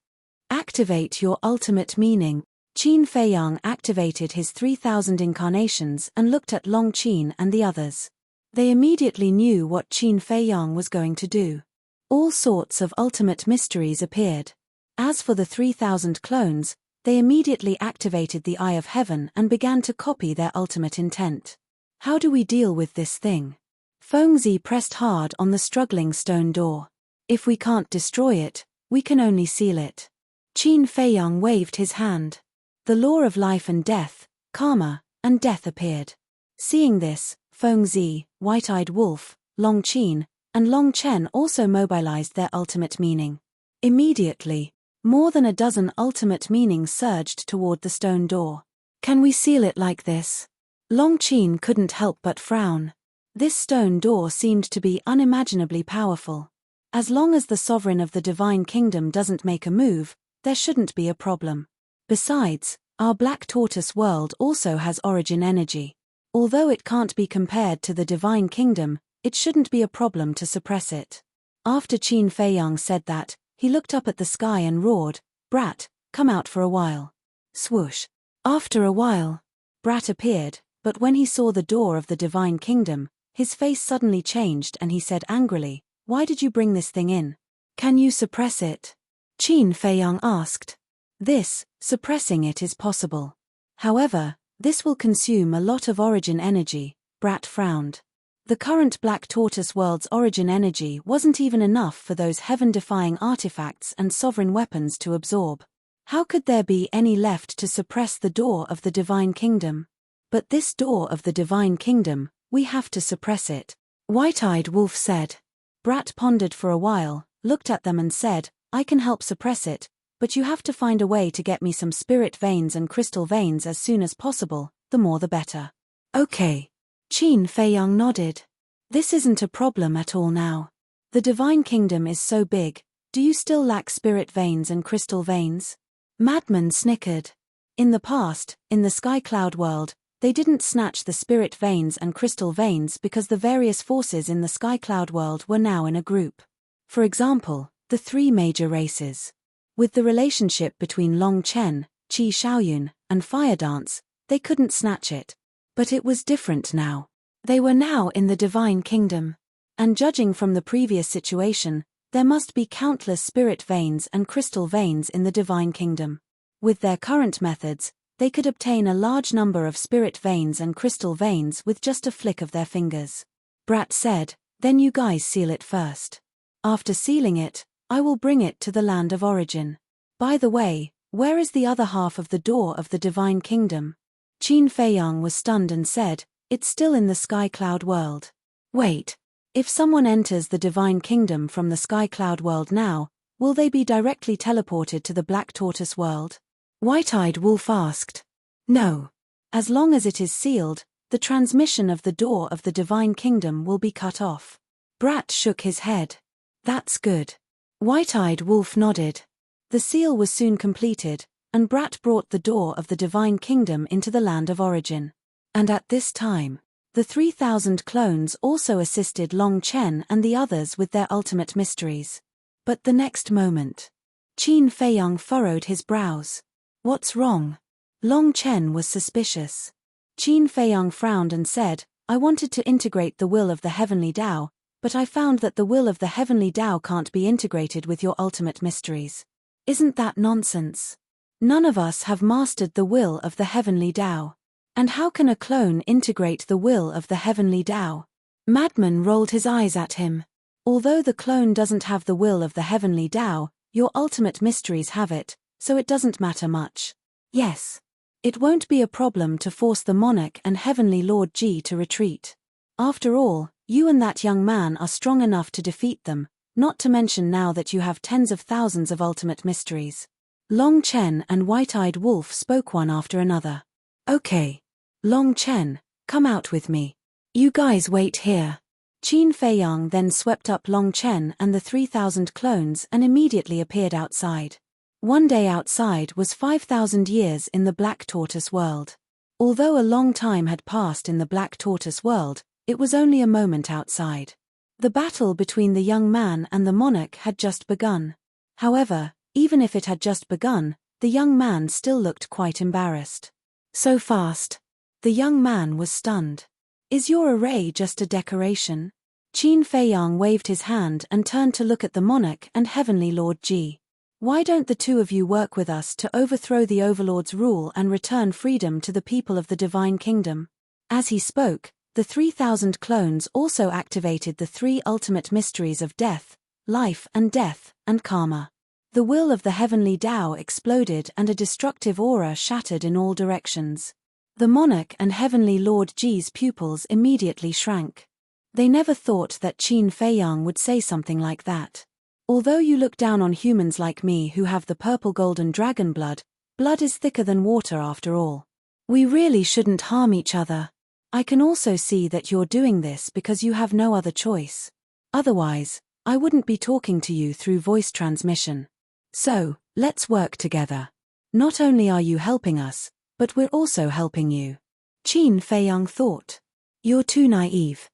Activate your ultimate meaning. Qin Feiyang activated his 3,000 incarnations and looked at Long Qin and the others. They immediately knew what Qin Feiyang was going to do. All sorts of ultimate mysteries appeared. As for the 3,000 clones, they immediately activated the Eye of Heaven and began to copy their ultimate intent. How do we deal with this thing? Fengzi pressed hard on the struggling stone door. If we can't destroy it, we can only seal it. Qin Feiyang waved his hand. The law of life and death, karma, and death appeared. Seeing this, Fengzi, White-Eyed Wolf, Long Qin, and Long Chen also mobilized their ultimate meaning. Immediately, more than a dozen ultimate meanings surged toward the stone door. Can we seal it like this? Long Qin couldn't help but frown. This stone door seemed to be unimaginably powerful. As long as the sovereign of the divine kingdom doesn't make a move, there shouldn't be a problem. Besides, our Black Tortoise world also has origin energy. Although it can't be compared to the divine kingdom, it shouldn't be a problem to suppress it. After Qin Feiyang said that, he looked up at the sky and roared, Brat, come out for a while. Swoosh. After a while, Brat appeared, but when he saw the door of the divine kingdom, his face suddenly changed and he said angrily, why did you bring this thing in? Can you suppress it? Qin Feiyang asked. Suppressing it is possible. However, this will consume a lot of origin energy, Brat frowned. The current Black Tortoise world's origin energy wasn't even enough for those heaven-defying artifacts and sovereign weapons to absorb. How could there be any left to suppress the door of the divine kingdom? But this door of the divine kingdom, we have to suppress it. White-Eyed Wolf said. Brat pondered for a while, looked at them and said, I can help suppress it, but you have to find a way to get me some spirit veins and crystal veins as soon as possible, the more the better. Okay. Qin Feiyang nodded. This isn't a problem at all now. The divine kingdom is so big, do you still lack spirit veins and crystal veins? Madman snickered. In the past, in the Sky Cloud world, they didn't snatch the spirit veins and crystal veins because the various forces in the Sky Cloud world were now in a group. For example, the 3 major races. With the relationship between Long Chen, Qi Shaoyun, and Fire Dance, they couldn't snatch it. But it was different now. They were now in the divine kingdom. And judging from the previous situation, there must be countless spirit veins and crystal veins in the divine kingdom. With their current methods, they could obtain a large number of spirit veins and crystal veins with just a flick of their fingers. Brat said, then you guys seal it first. After sealing it, I will bring it to the land of origin. By the way, where is the other half of the door of the divine kingdom? Qin Feiyang was stunned and said, it's still in the Sky Cloud world. Wait. If someone enters the divine kingdom from the Sky Cloud world now, Will they be directly teleported to the Black Tortoise world? White-Eyed Wolf asked. No. As long as it is sealed, the transmission of the door of the Divine Kingdom will be cut off. Brat shook his head. That's good. White-Eyed Wolf nodded. The seal was soon completed, and Brat brought the door of the Divine Kingdom into the land of origin. And at this time, the 3,000 clones also assisted Long Chen and the others with their ultimate mysteries. But the next moment, Qin Feiyang furrowed his brows. What's wrong? Long Chen was suspicious. Qin Feiyang frowned and said, I wanted to integrate the will of the Heavenly Tao, but I found that the will of the Heavenly Tao can't be integrated with your ultimate mysteries. Isn't that nonsense? None of us have mastered the will of the Heavenly Tao. And how can a clone integrate the will of the Heavenly Tao? Madman rolled his eyes at him. Although the clone doesn't have the will of the Heavenly Tao, your ultimate mysteries have it, so it doesn't matter much. Yes. It won't be a problem to force the monarch and Heavenly Lord Ji to retreat. After all, you and that young man are strong enough to defeat them, not to mention now that you have tens of thousands of ultimate mysteries. Long Chen and White-Eyed Wolf spoke one after another. Okay. Long Chen, come out with me. You guys wait here. Qin Feiyang then swept up Long Chen and the 3,000 clones and immediately appeared outside. One day outside was 5,000 years in the Black Tortoise world. Although a long time had passed in the Black Tortoise world, it was only a moment outside. The battle between the young man and the monarch had just begun. However, even if it had just begun, the young man still looked quite embarrassed. So fast. The young man was stunned. Is your array just a decoration? Qin Feiyang waved his hand and turned to look at the monarch and Heavenly Lord Ji. Why don't the two of you work with us to overthrow the Overlord's rule and return freedom to the people of the Divine Kingdom? As he spoke, the 3,000 clones also activated the three ultimate mysteries of death, life and death, and karma. The will of the Heavenly Tao exploded and a destructive aura shattered in all directions. The monarch and Heavenly Lord Ji's pupils immediately shrank. They never thought that Qin Feiyang would say something like that. Although you look down on humans like me who have the purple golden dragon blood, blood is thicker than water after all. We really shouldn't harm each other. I can also see that you're doing this because you have no other choice. Otherwise, I wouldn't be talking to you through voice transmission. So, let's work together. Not only are you helping us, but we're also helping you. Qin Feiyang thought. You're too naive.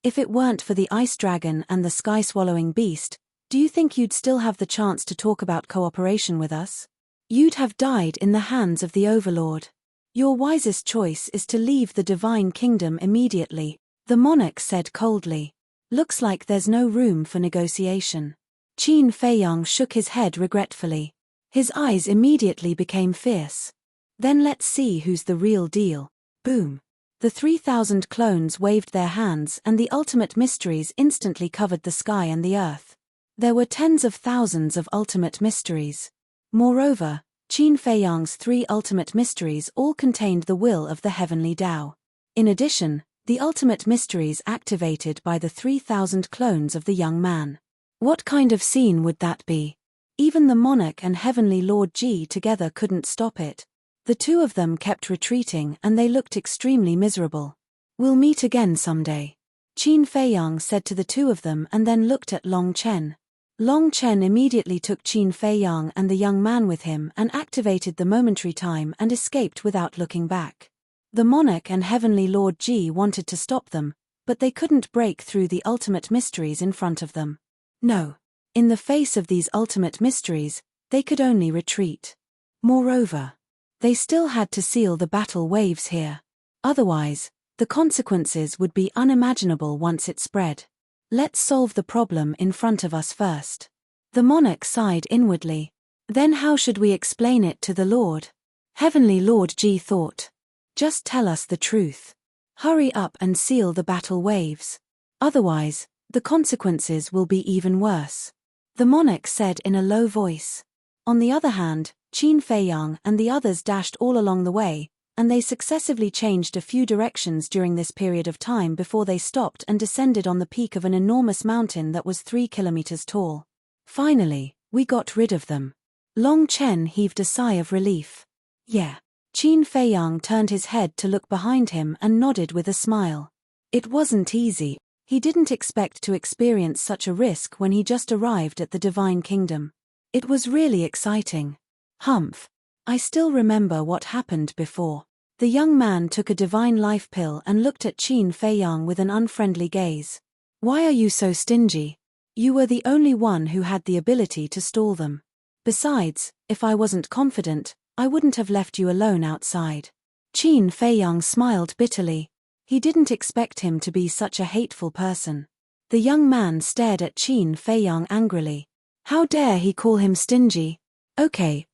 If it weren't for the ice dragon and the sky-swallowing beast, do you think you'd still have the chance to talk about cooperation with us? You'd have died in the hands of the Overlord. Your wisest choice is to leave the Divine Kingdom immediately, the monarch said coldly. Looks like there's no room for negotiation. Qin Feiyang shook his head regretfully. His eyes immediately became fierce. Then let's see who's the real deal. Boom. The 3,000 clones waved their hands and the ultimate mysteries instantly covered the sky and the earth. There were tens of thousands of ultimate mysteries. Moreover, Qin Feiyang's three ultimate mysteries all contained the will of the Heavenly Tao. In addition, the ultimate mysteries activated by the 3,000 clones of the young man. What kind of scene would that be? Even the monarch and Heavenly Lord Ji together couldn't stop it. The two of them kept retreating and they looked extremely miserable. We'll meet again someday. Qin Feiyang said to the two of them and then looked at Long Chen. Long Chen immediately took Qin Feiyang and the young man with him and activated the momentary time and escaped without looking back. The monarch and Heavenly Lord Ji wanted to stop them, but they couldn't break through the ultimate mysteries in front of them. No. In the face of these ultimate mysteries, they could only retreat. Moreover, they still had to seal the battle waves here. Otherwise, the consequences would be unimaginable once it spread. Let's solve the problem in front of us first. The monarch sighed inwardly. Then how should we explain it to the Lord? Heavenly Lord Ji thought. Just tell us the truth. Hurry up and seal the battle waves. Otherwise, the consequences will be even worse. The monarch said in a low voice. On the other hand, Qin Feiyang and the others dashed all along the way, and they successively changed a few directions during this period of time before they stopped and descended on the peak of an enormous mountain that was 3 kilometers tall. Finally, We got rid of them. Long Chen heaved a sigh of relief. Yeah. Qin Feiyang turned his head to look behind him and nodded with a smile. It wasn't easy. He didn't expect to experience such a risk when he just arrived at the Divine Kingdom. It was really exciting. Humph. I still remember what happened before. The young man took a divine life pill and looked at Qin Feiyang with an unfriendly gaze. Why are you so stingy? You were the only one who had the ability to stall them. Besides, if I wasn't confident, I wouldn't have left you alone outside. Qin Feiyang smiled bitterly. He didn't expect him to be such a hateful person. The young man stared at Qin Feiyang angrily. How dare he call him stingy? Okay,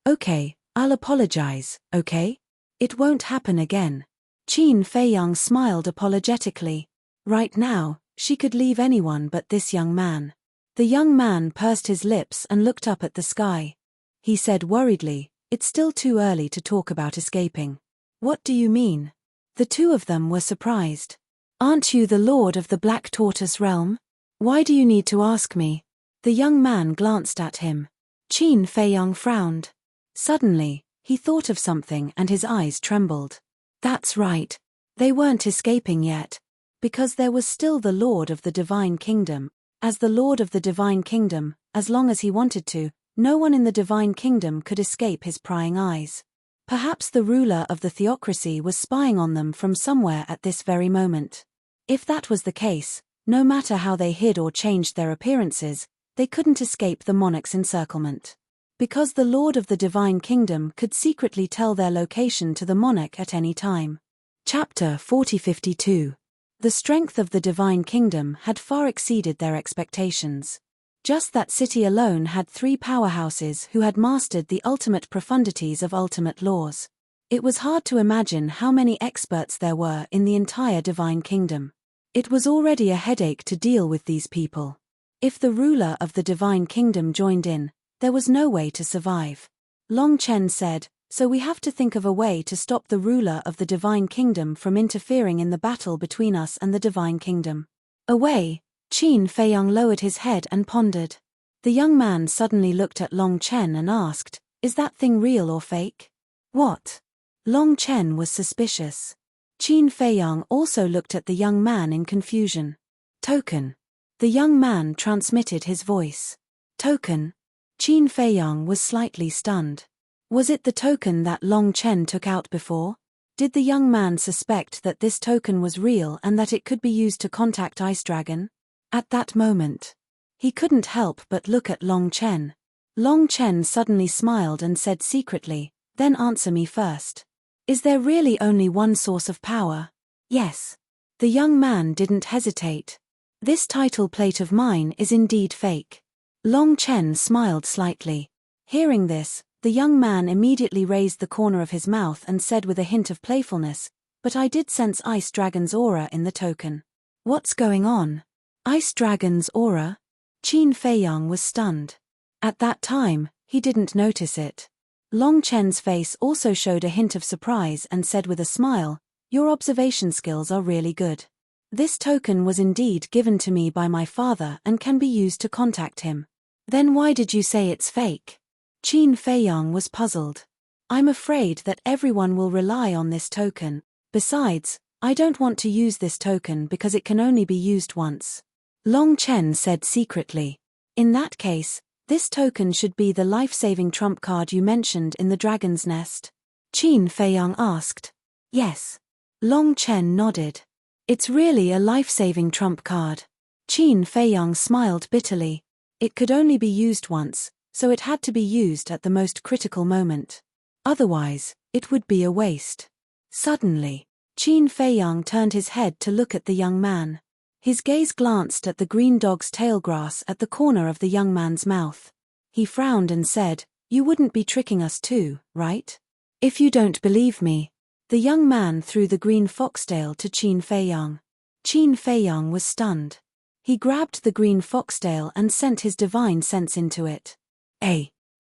I'll apologize, okay? It won't happen again. Qin Feiyang smiled apologetically. Right now, she could leave anyone but this young man. The young man pursed his lips and looked up at the sky. He said worriedly, "It's still too early to talk about escaping." What do you mean? The two of them were surprised. Aren't you the lord of the Black Tortoise realm? Why do you need to ask me? The young man glanced at him. Qin Feiyang frowned. Suddenly, he thought of something and his eyes trembled. That's right. They weren't escaping yet. Because there was still the Lord of the Divine Kingdom. As the Lord of the Divine Kingdom, as long as he wanted to, no one in the Divine Kingdom could escape his prying eyes. Perhaps the ruler of the theocracy was spying on them from somewhere at this very moment. If that was the case, no matter how they hid or changed their appearances, they couldn't escape the monarch's encirclement. Because the Lord of the Divine Kingdom could secretly tell their location to the monarch at any time. Chapter 4052. The strength of the Divine Kingdom had far exceeded their expectations. Just that city alone had 3 powerhouses who had mastered the ultimate profundities of ultimate laws. It was hard to imagine how many experts there were in the entire Divine Kingdom. It was already a headache to deal with these people. If the ruler of the Divine Kingdom joined in, there was no way to survive. Long Chen said, "So we have to think of a way to stop the ruler of the Divine Kingdom from interfering in the battle between us and the Divine Kingdom." A way? Qin Feiyang lowered his head and pondered. The young man suddenly looked at Long Chen and asked, "Is that thing real or fake?" "What?" Long Chen was suspicious. Qin Feiyang also looked at the young man in confusion. "Token." The young man transmitted his voice. "Token?" Qin Feiyang was slightly stunned. Was it the token that Long Chen took out before? Did the young man suspect that this token was real and that it could be used to contact Ice Dragon? At that moment, he couldn't help but look at Long Chen. Long Chen suddenly smiled and said secretly, "Then answer me first. Is there really only one source of power?" "Yes." The young man didn't hesitate. "This title plate of mine is indeed fake." Long Chen smiled slightly. Hearing this, the young man immediately raised the corner of his mouth and said with a hint of playfulness, "But I did sense Ice Dragon's aura in the token." "What's going on? Ice Dragon's aura?" Qin Feiyang was stunned. At that time, he didn't notice it. Long Chen's face also showed a hint of surprise and said with a smile, "Your observation skills are really good. This token was indeed given to me by my father and can be used to contact him." "Then why did you say it's fake?" Qin Feiyang was puzzled. "I'm afraid that everyone will rely on this token. Besides, I don't want to use this token because it can only be used once." Long Chen said secretly, "In that case, this token should be the life-saving trump card you mentioned in the dragon's nest." Qin Feiyang asked. "Yes." Long Chen nodded. "It's really a life-saving trump card." Qin Feiyang smiled bitterly. It could only be used once, so it had to be used at the most critical moment. Otherwise, it would be a waste. Suddenly, Qin Feiyang turned his head to look at the young man. His gaze glanced at the green dog's tail grass at the corner of the young man's mouth. He frowned and said, "You wouldn't be tricking us too, right? If you don't believe me." The young man threw the green foxtail to Qin Feiyang. Qin Feiyang was stunned. He grabbed the green foxtail and sent his divine sense into it.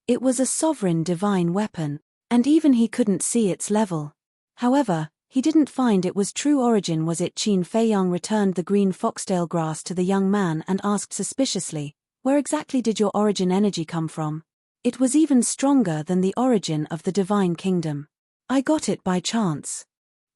It was a sovereign divine weapon, and even he couldn't see its level. However, he didn't find it was true origin was it. Qin Feiyang returned the green foxtail grass to the young man and asked suspiciously, "Where exactly did your origin energy come from?" It was even stronger than the origin of the divine kingdom. I got it by chance.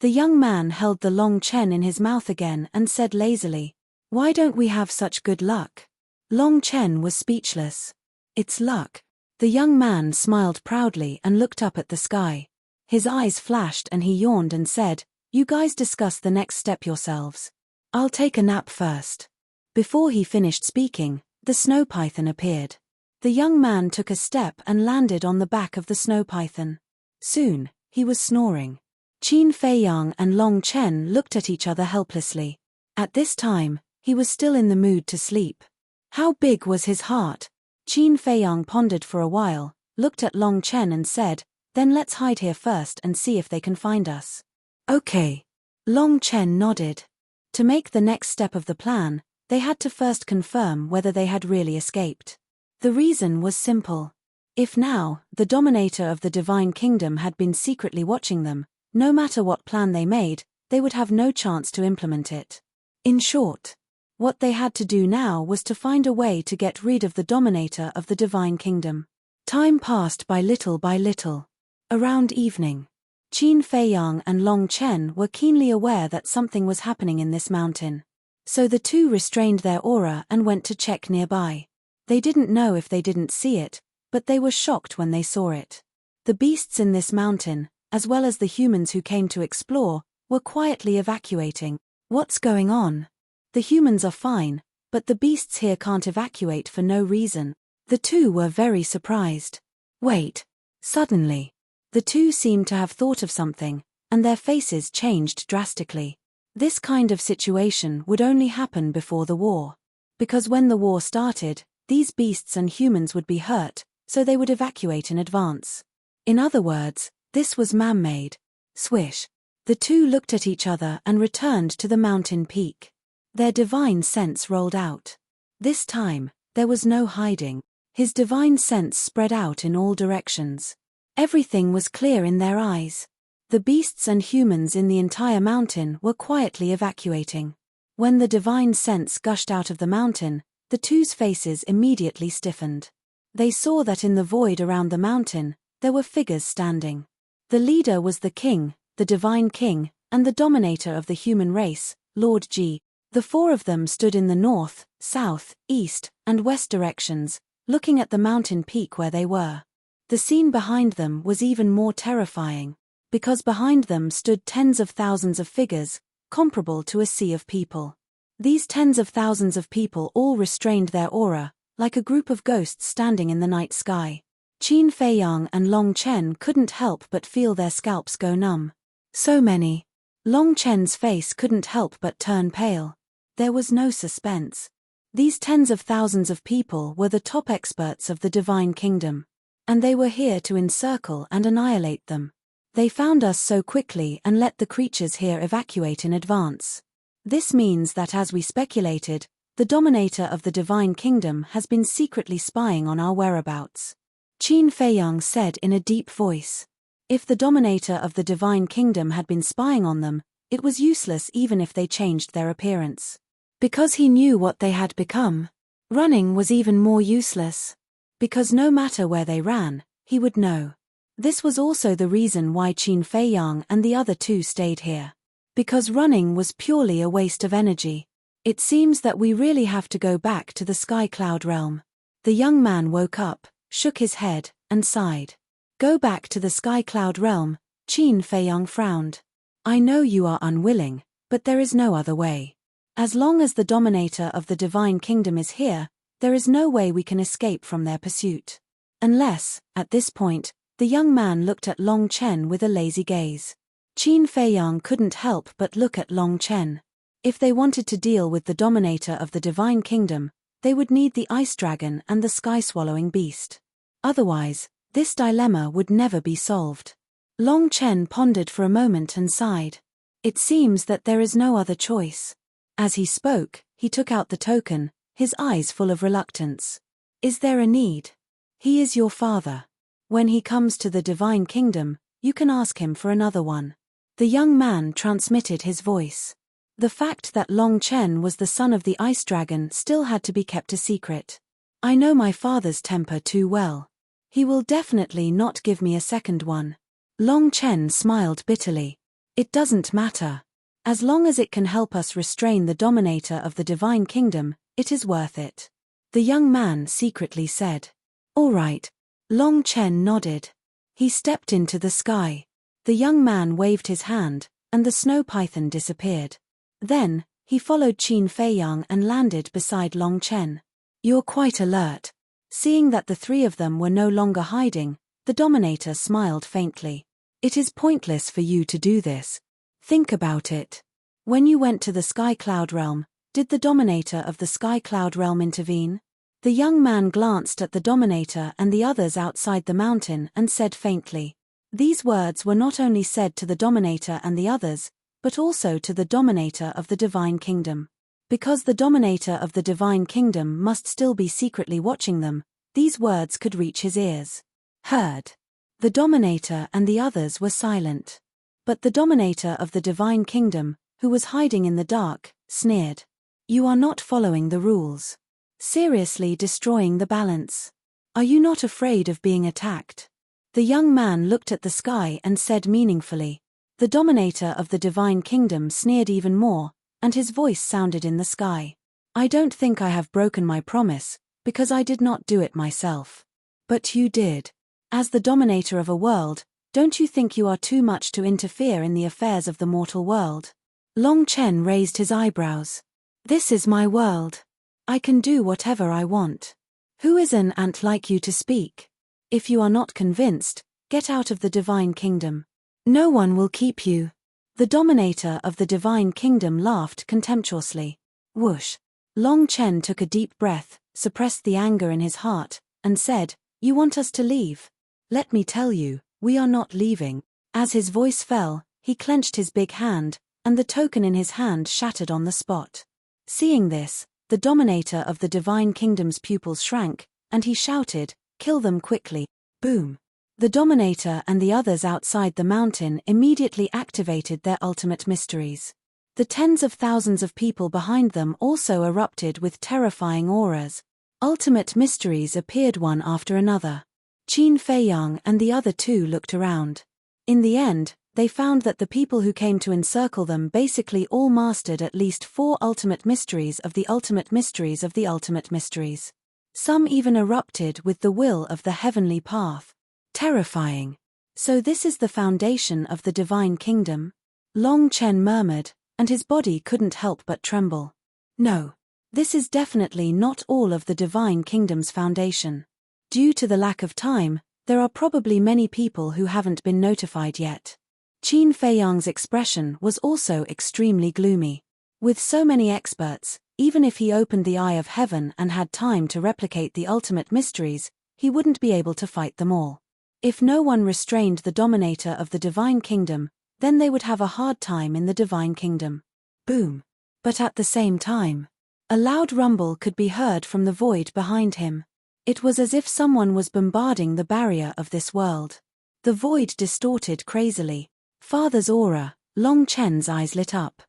The young man held the long chen in his mouth again and said lazily, "Why don't we have such good luck?" Long Chen was speechless. "It's luck." The young man smiled proudly and looked up at the sky. His eyes flashed and he yawned and said, "You guys discuss the next step yourselves. I'll take a nap first." Before he finished speaking, the snow python appeared. The young man took a step and landed on the back of the snow python. Soon, he was snoring. Qin Feiyang and Long Chen looked at each other helplessly. At this time, he was still in the mood to sleep. How big was his heart? Qin Feiyang pondered for a while, looked at Long Chen and said, "Then let's hide here first and see if they can find us." "Okay." Long Chen nodded. To make the next step of the plan, they had to first confirm whether they had really escaped. The reason was simple. If now, the dominator of the divine kingdom had been secretly watching them, no matter what plan they made, they would have no chance to implement it. In short, what they had to do now was to find a way to get rid of the dominator of the divine kingdom. Time passed by little by little. Around evening, Qin Feiyang and Long Chen were keenly aware that something was happening in this mountain. So the two restrained their aura and went to check nearby. They didn't know if they didn't see it, but they were shocked when they saw it. The beasts in this mountain, as well as the humans who came to explore, were quietly evacuating. What's going on? The humans are fine, but the beasts here can't evacuate for no reason. The two were very surprised. Wait. Suddenly, the two seemed to have thought of something, and their faces changed drastically. This kind of situation would only happen before the war. Because when the war started, these beasts and humans would be hurt, so they would evacuate in advance. In other words, this was man-made. Swish. The two looked at each other and returned to the mountain peak. Their divine sense rolled out. This time, there was no hiding. His divine sense spread out in all directions. Everything was clear in their eyes. The beasts and humans in the entire mountain were quietly evacuating. When the divine sense gushed out of the mountain, the two's faces immediately stiffened. They saw that in the void around the mountain, there were figures standing. The leader was the king, the divine king, and the dominator of the human race, Lord Ji. The four of them stood in the north, south, east, and west directions, looking at the mountain peak where they were. The scene behind them was even more terrifying, because behind them stood tens of thousands of figures, comparable to a sea of people. These tens of thousands of people all restrained their aura, like a group of ghosts standing in the night sky. Qin Feiyang and Long Chen couldn't help but feel their scalps go numb. So many. Long Chen's face couldn't help but turn pale. There was no suspense. These tens of thousands of people were the top experts of the divine kingdom. And they were here to encircle and annihilate them. They found us so quickly and let the creatures here evacuate in advance. This means that, as we speculated, the dominator of the divine kingdom has been secretly spying on our whereabouts. Qin Feiyang said in a deep voice. If the dominator of the divine kingdom had been spying on them, it was useless even if they changed their appearance. Because he knew what they had become. Running was even more useless. Because no matter where they ran, he would know. This was also the reason why Qin Feiyang and the other two stayed here. Because running was purely a waste of energy. It seems that we really have to go back to the sky cloud realm. The young man woke up, shook his head, and sighed. Go back to the sky cloud realm, Qin Feiyang frowned. I know you are unwilling, but there is no other way. As long as the dominator of the divine kingdom is here, there is no way we can escape from their pursuit. Unless, at this point, the young man looked at Long Chen with a lazy gaze. Qin Feiyang couldn't help but look at Long Chen. If they wanted to deal with the dominator of the divine kingdom, they would need the ice dragon and the sky-swallowing beast. Otherwise, this dilemma would never be solved. Long Chen pondered for a moment and sighed. It seems that there is no other choice. As he spoke, he took out the token, his eyes full of reluctance. Is there a need? He is your father. When he comes to the divine kingdom, you can ask him for another one. The young man transmitted his voice. The fact that Long Chen was the son of the ice dragon still had to be kept a secret. I know my father's temper too well. He will definitely not give me a second one. Long Chen smiled bitterly. It doesn't matter. As long as it can help us restrain the dominator of the divine kingdom, it is worth it. The young man secretly said. All right. Long Chen nodded. He stepped into the sky. The young man waved his hand, and the snow python disappeared. Then, he followed Qin Feiyang and landed beside Long Chen. You're quite alert. Seeing that the three of them were no longer hiding, the dominator smiled faintly. It is pointless for you to do this. Think about it. When you went to the Sky Cloud Realm, did the dominator of the Sky Cloud Realm intervene? The young man glanced at the dominator and the others outside the mountain and said faintly. These words were not only said to the dominator and the others, but also to the dominator of the divine kingdom. Because the dominator of the divine kingdom must still be secretly watching them, these words could reach his ears. Heard. The dominator and the others were silent. But the dominator of the divine kingdom, who was hiding in the dark, sneered. You are not following the rules. Seriously destroying the balance. Are you not afraid of being attacked? The young man looked at the sky and said meaningfully. The dominator of the divine kingdom sneered even more, and his voice sounded in the sky. I don't think I have broken my promise, because I did not do it myself. But you did. As the dominator of a world, don't you think you are too much to interfere in the affairs of the mortal world? Long Chen raised his eyebrows. This is my world. I can do whatever I want. Who is an ant like you to speak? If you are not convinced, get out of the divine kingdom. No one will keep you. The dominator of the divine kingdom laughed contemptuously. Whoosh. Long Chen took a deep breath, suppressed the anger in his heart, and said, You want us to leave? Let me tell you, we are not leaving. As his voice fell, he clenched his big hand, and the token in his hand shattered on the spot. Seeing this, the dominator of the divine kingdom's pupils shrank, and he shouted, Kill them quickly. Boom. The dominator and the others outside the mountain immediately activated their ultimate mysteries. The tens of thousands of people behind them also erupted with terrifying auras. Ultimate mysteries appeared one after another. Qin Feiyang and the other two looked around. In the end, they found that the people who came to encircle them basically all mastered at least 4 ultimate mysteries of the ultimate mysteries of the ultimate mysteries. Some even erupted with the will of the heavenly path. Terrifying. So this is the foundation of the divine kingdom? Long Chen murmured, and his body couldn't help but tremble. No. This is definitely not all of the divine kingdom's foundation. Due to the lack of time, there are probably many people who haven't been notified yet. Qin Feiyang's expression was also extremely gloomy. With so many experts, even if he opened the eye of heaven and had time to replicate the ultimate mysteries, he wouldn't be able to fight them all. If no one restrained the dominator of the divine kingdom, then they would have a hard time in the divine kingdom. Boom. But at the same time, a loud rumble could be heard from the void behind him. It was as if someone was bombarding the barrier of this world. The void distorted crazily. Father's aura. Long Chen's eyes lit up.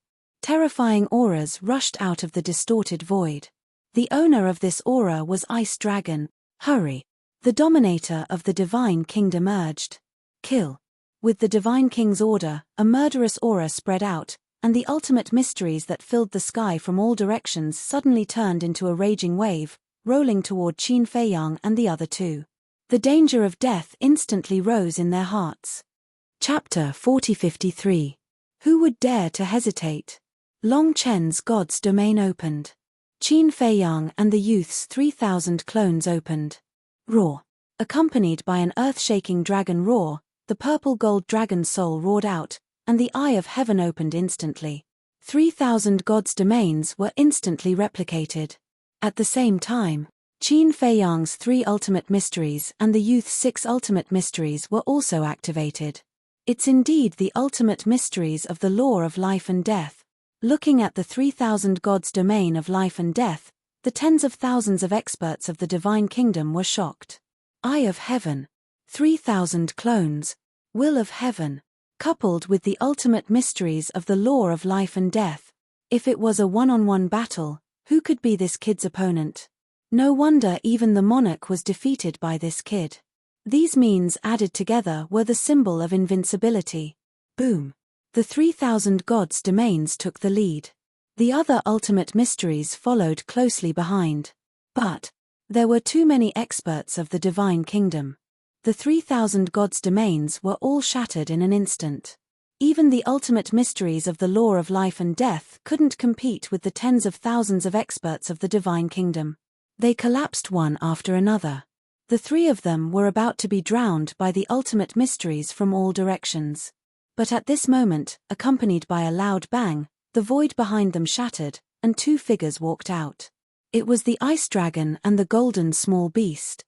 Terrifying auras rushed out of the distorted void. The owner of this aura was Ice Dragon. Hurry. The dominator of the divine kingdom urged. Kill. With the divine king's order, a murderous aura spread out, and the ultimate mysteries that filled the sky from all directions suddenly turned into a raging wave, rolling toward Qin Feiyang and the other two. The danger of death instantly rose in their hearts. Chapter 4053. Who would dare to hesitate? Long Chen's God's domain opened. Qin Feiyang and the youth's 3,000 clones opened. Roar. Accompanied by an earth-shaking dragon roar, the purple-gold dragon's soul roared out, and the eye of heaven opened instantly. 3,000 God's domains were instantly replicated. At the same time, Qin Feiyang's 3 ultimate mysteries and the youth's 6 ultimate mysteries were also activated. It's indeed the ultimate mysteries of the law of life and death. Looking at the 3,000 God's domain of life and death, the tens of thousands of experts of the divine kingdom were shocked. Eye of heaven. 3,000 clones. Will of heaven. Coupled with the ultimate mysteries of the law of life and death. If it was a one-on-one battle, who could be this kid's opponent? No wonder even the monarch was defeated by this kid. These means added together were the symbol of invincibility. Boom. The 3,000 gods' domains took the lead. The other ultimate mysteries followed closely behind. But there were too many experts of the divine kingdom. The 3,000 gods' domains were all shattered in an instant. Even the ultimate mysteries of the law of life and death couldn't compete with the tens of thousands of experts of the divine kingdom. They collapsed one after another. The three of them were about to be drowned by the ultimate mysteries from all directions. But at this moment, accompanied by a loud bang, the void behind them shattered, and two figures walked out. It was the ice dragon and the golden small beast.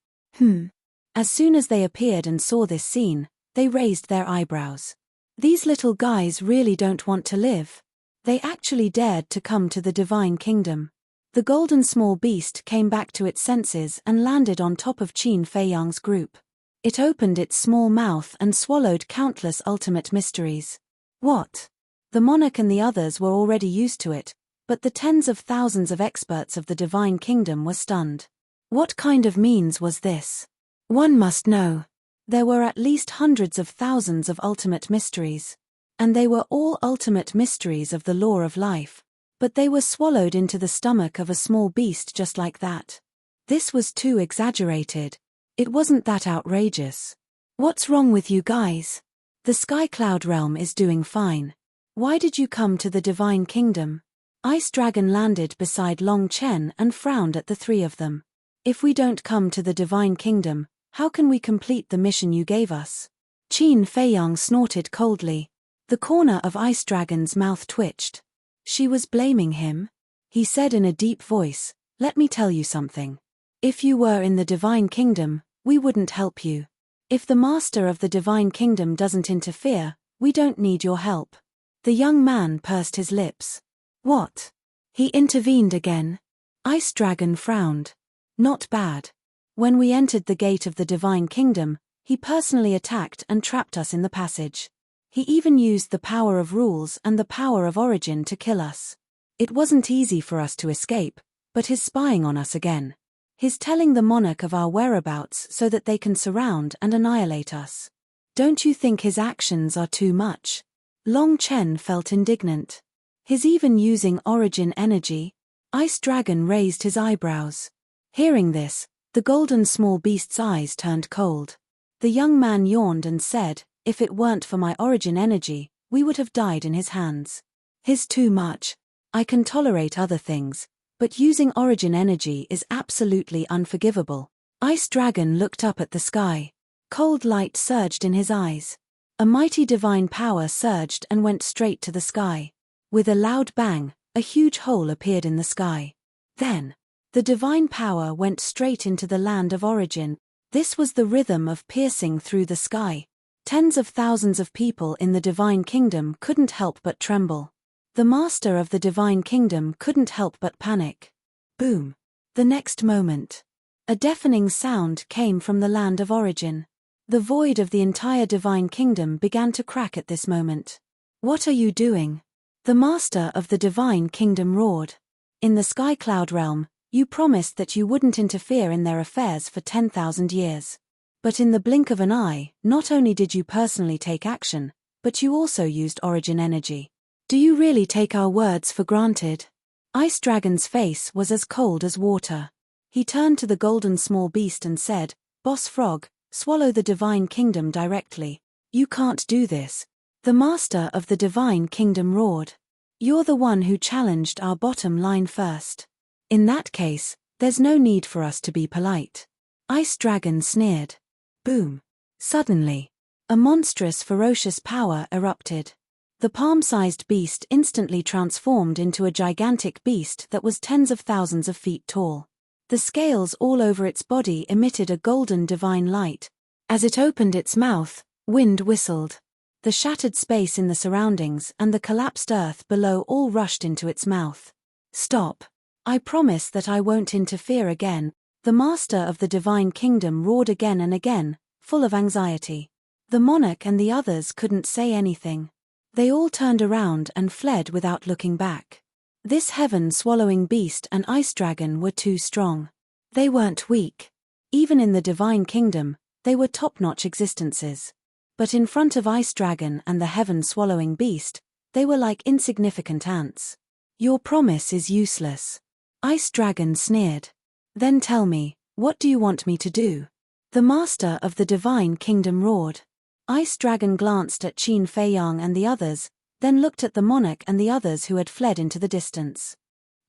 As soon as they appeared and saw this scene, they raised their eyebrows. These little guys really don't want to live. They actually dared to come to the divine kingdom. The golden small beast came back to its senses and landed on top of Qin Feiyang's group. It opened its small mouth and swallowed countless ultimate mysteries. What? The monarch and the others were already used to it, but the tens of thousands of experts of the divine kingdom were stunned. What kind of means was this? One must know. There were at least hundreds of thousands of ultimate mysteries. And they were all ultimate mysteries of the law of life. But they were swallowed into the stomach of a small beast just like that. This was too exaggerated. It wasn't that outrageous. What's wrong with you guys? The Sky Cloud realm is doing fine. Why did you come to the divine kingdom? Ice Dragon landed beside Long Chen and frowned at the three of them. If we don't come to the divine kingdom, how can we complete the mission you gave us? Qin Feiyang snorted coldly. The corner of Ice Dragon's mouth twitched. She was blaming him. He said in a deep voice, "Let me tell you something. If you were in the divine kingdom, we wouldn't help you. If the master of the divine kingdom doesn't interfere, we don't need your help." The young man pursed his lips. What? He intervened again? Ice Dragon frowned. Not bad. When we entered the gate of the divine kingdom, he personally attacked and trapped us in the passage. He even used the power of rules and the power of origin to kill us. It wasn't easy for us to escape, but his spying on us again. His telling the monarch of our whereabouts so that they can surround and annihilate us. Don't you think his actions are too much? Long Chen felt indignant. His even using origin energy? Ice Dragon raised his eyebrows. Hearing this, the golden small beast's eyes turned cold. The young man yawned and said, "If it weren't for my origin energy, we would have died in his hands. His too much. I can tolerate other things, but using origin energy is absolutely unforgivable." Ice Dragon looked up at the sky. Cold light surged in his eyes. A mighty divine power surged and went straight to the sky. With a loud bang, a huge hole appeared in the sky. Then, the divine power went straight into the land of origin. This was the rhythm of piercing through the sky. Tens of thousands of people in the divine kingdom couldn't help but tremble. The master of the divine kingdom couldn't help but panic. Boom. The next moment, a deafening sound came from the land of origin. The void of the entire divine kingdom began to crack at this moment. "What are you doing?" The master of the divine kingdom roared. "In the Sky Cloud realm, you promised that you wouldn't interfere in their affairs for 10,000 years. But in the blink of an eye, not only did you personally take action, but you also used origin energy. Do you really take our words for granted?" Ice Dragon's face was as cold as water. He turned to the golden small beast and said, "Boss Frog, swallow the divine kingdom directly." "You can't do this." The master of the divine kingdom roared. "You're the one who challenged our bottom line first. In that case, there's no need for us to be polite." Ice Dragon sneered. Boom. Suddenly, a monstrous ferocious power erupted. The palm-sized beast instantly transformed into a gigantic beast that was tens of thousands of feet tall. The scales all over its body emitted a golden divine light. As it opened its mouth, wind whistled. The shattered space in the surroundings and the collapsed earth below all rushed into its mouth. "Stop. I promise that I won't interfere again." The master of the divine kingdom roared again and again, full of anxiety. The monarch and the others couldn't say anything. They all turned around and fled without looking back. This heaven-swallowing beast and ice dragon were too strong. They weren't weak. Even in the divine kingdom, they were top-notch existences. But in front of Ice Dragon and the heaven-swallowing beast, they were like insignificant ants. Your promise is useless. Ice Dragon sneered. Then tell me, what do you want me to do? The master of the divine kingdom roared. Ice Dragon glanced at Qin Fei Yang and the others, then looked at the monarch and the others who had fled into the distance.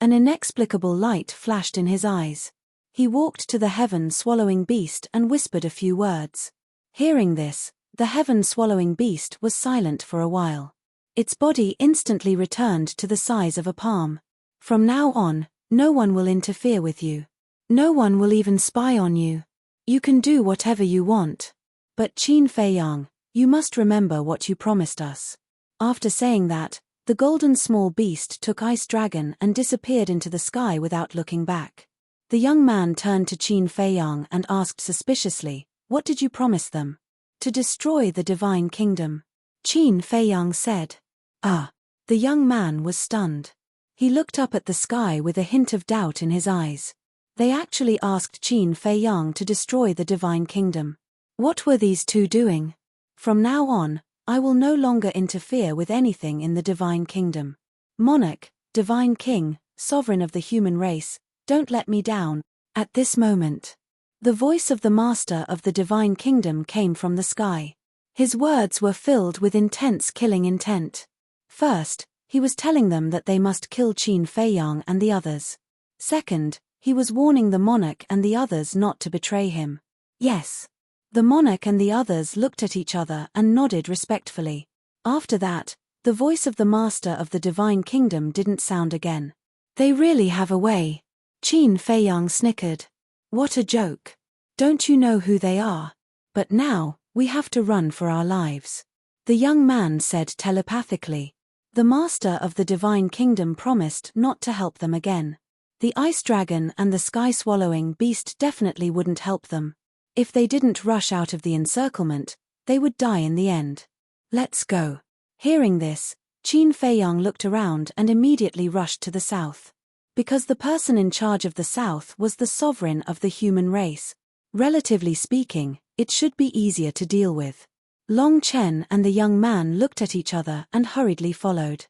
An inexplicable light flashed in his eyes. He walked to the heaven-swallowing beast and whispered a few words. Hearing this, the heaven-swallowing beast was silent for a while. Its body instantly returned to the size of a palm. From now on, no one will interfere with you. No one will even spy on you. You can do whatever you want. But Qin Fei Yang, you must remember what you promised us. After saying that, the golden small beast took Ice Dragon and disappeared into the sky without looking back. The young man turned to Qin Fei Yang and asked suspiciously, "What did you promise them?" "To destroy the divine kingdom," Qin Fei Yang said. Ah! The young man was stunned. He looked up at the sky with a hint of doubt in his eyes. They actually asked Qin Fei Yang to destroy the divine kingdom. What were these two doing? From now on, I will no longer interfere with anything in the divine kingdom. Monarch, divine king, sovereign of the human race, don't let me down. At this moment, the voice of the master of the divine kingdom came from the sky. His words were filled with intense killing intent. First, he was telling them that they must kill Qin Fei Yang and the others. Second, he was warning the monarch and the others not to betray him. Yes. The monarch and the others looked at each other and nodded respectfully. After that, the voice of the master of the divine kingdom didn't sound again. They really have a way. Qin Fei Yang snickered. What a joke. Don't you know who they are? But now, we have to run for our lives. The young man said telepathically. The master of the divine kingdom promised not to help them again. The ice dragon and the sky-swallowing beast definitely wouldn't help them. If they didn't rush out of the encirclement, they would die in the end. Let's go. Hearing this, Qin Fei Yang looked around and immediately rushed to the south. Because the person in charge of the south was the sovereign of the human race. Relatively speaking, it should be easier to deal with. Long Chen and the young man looked at each other and hurriedly followed.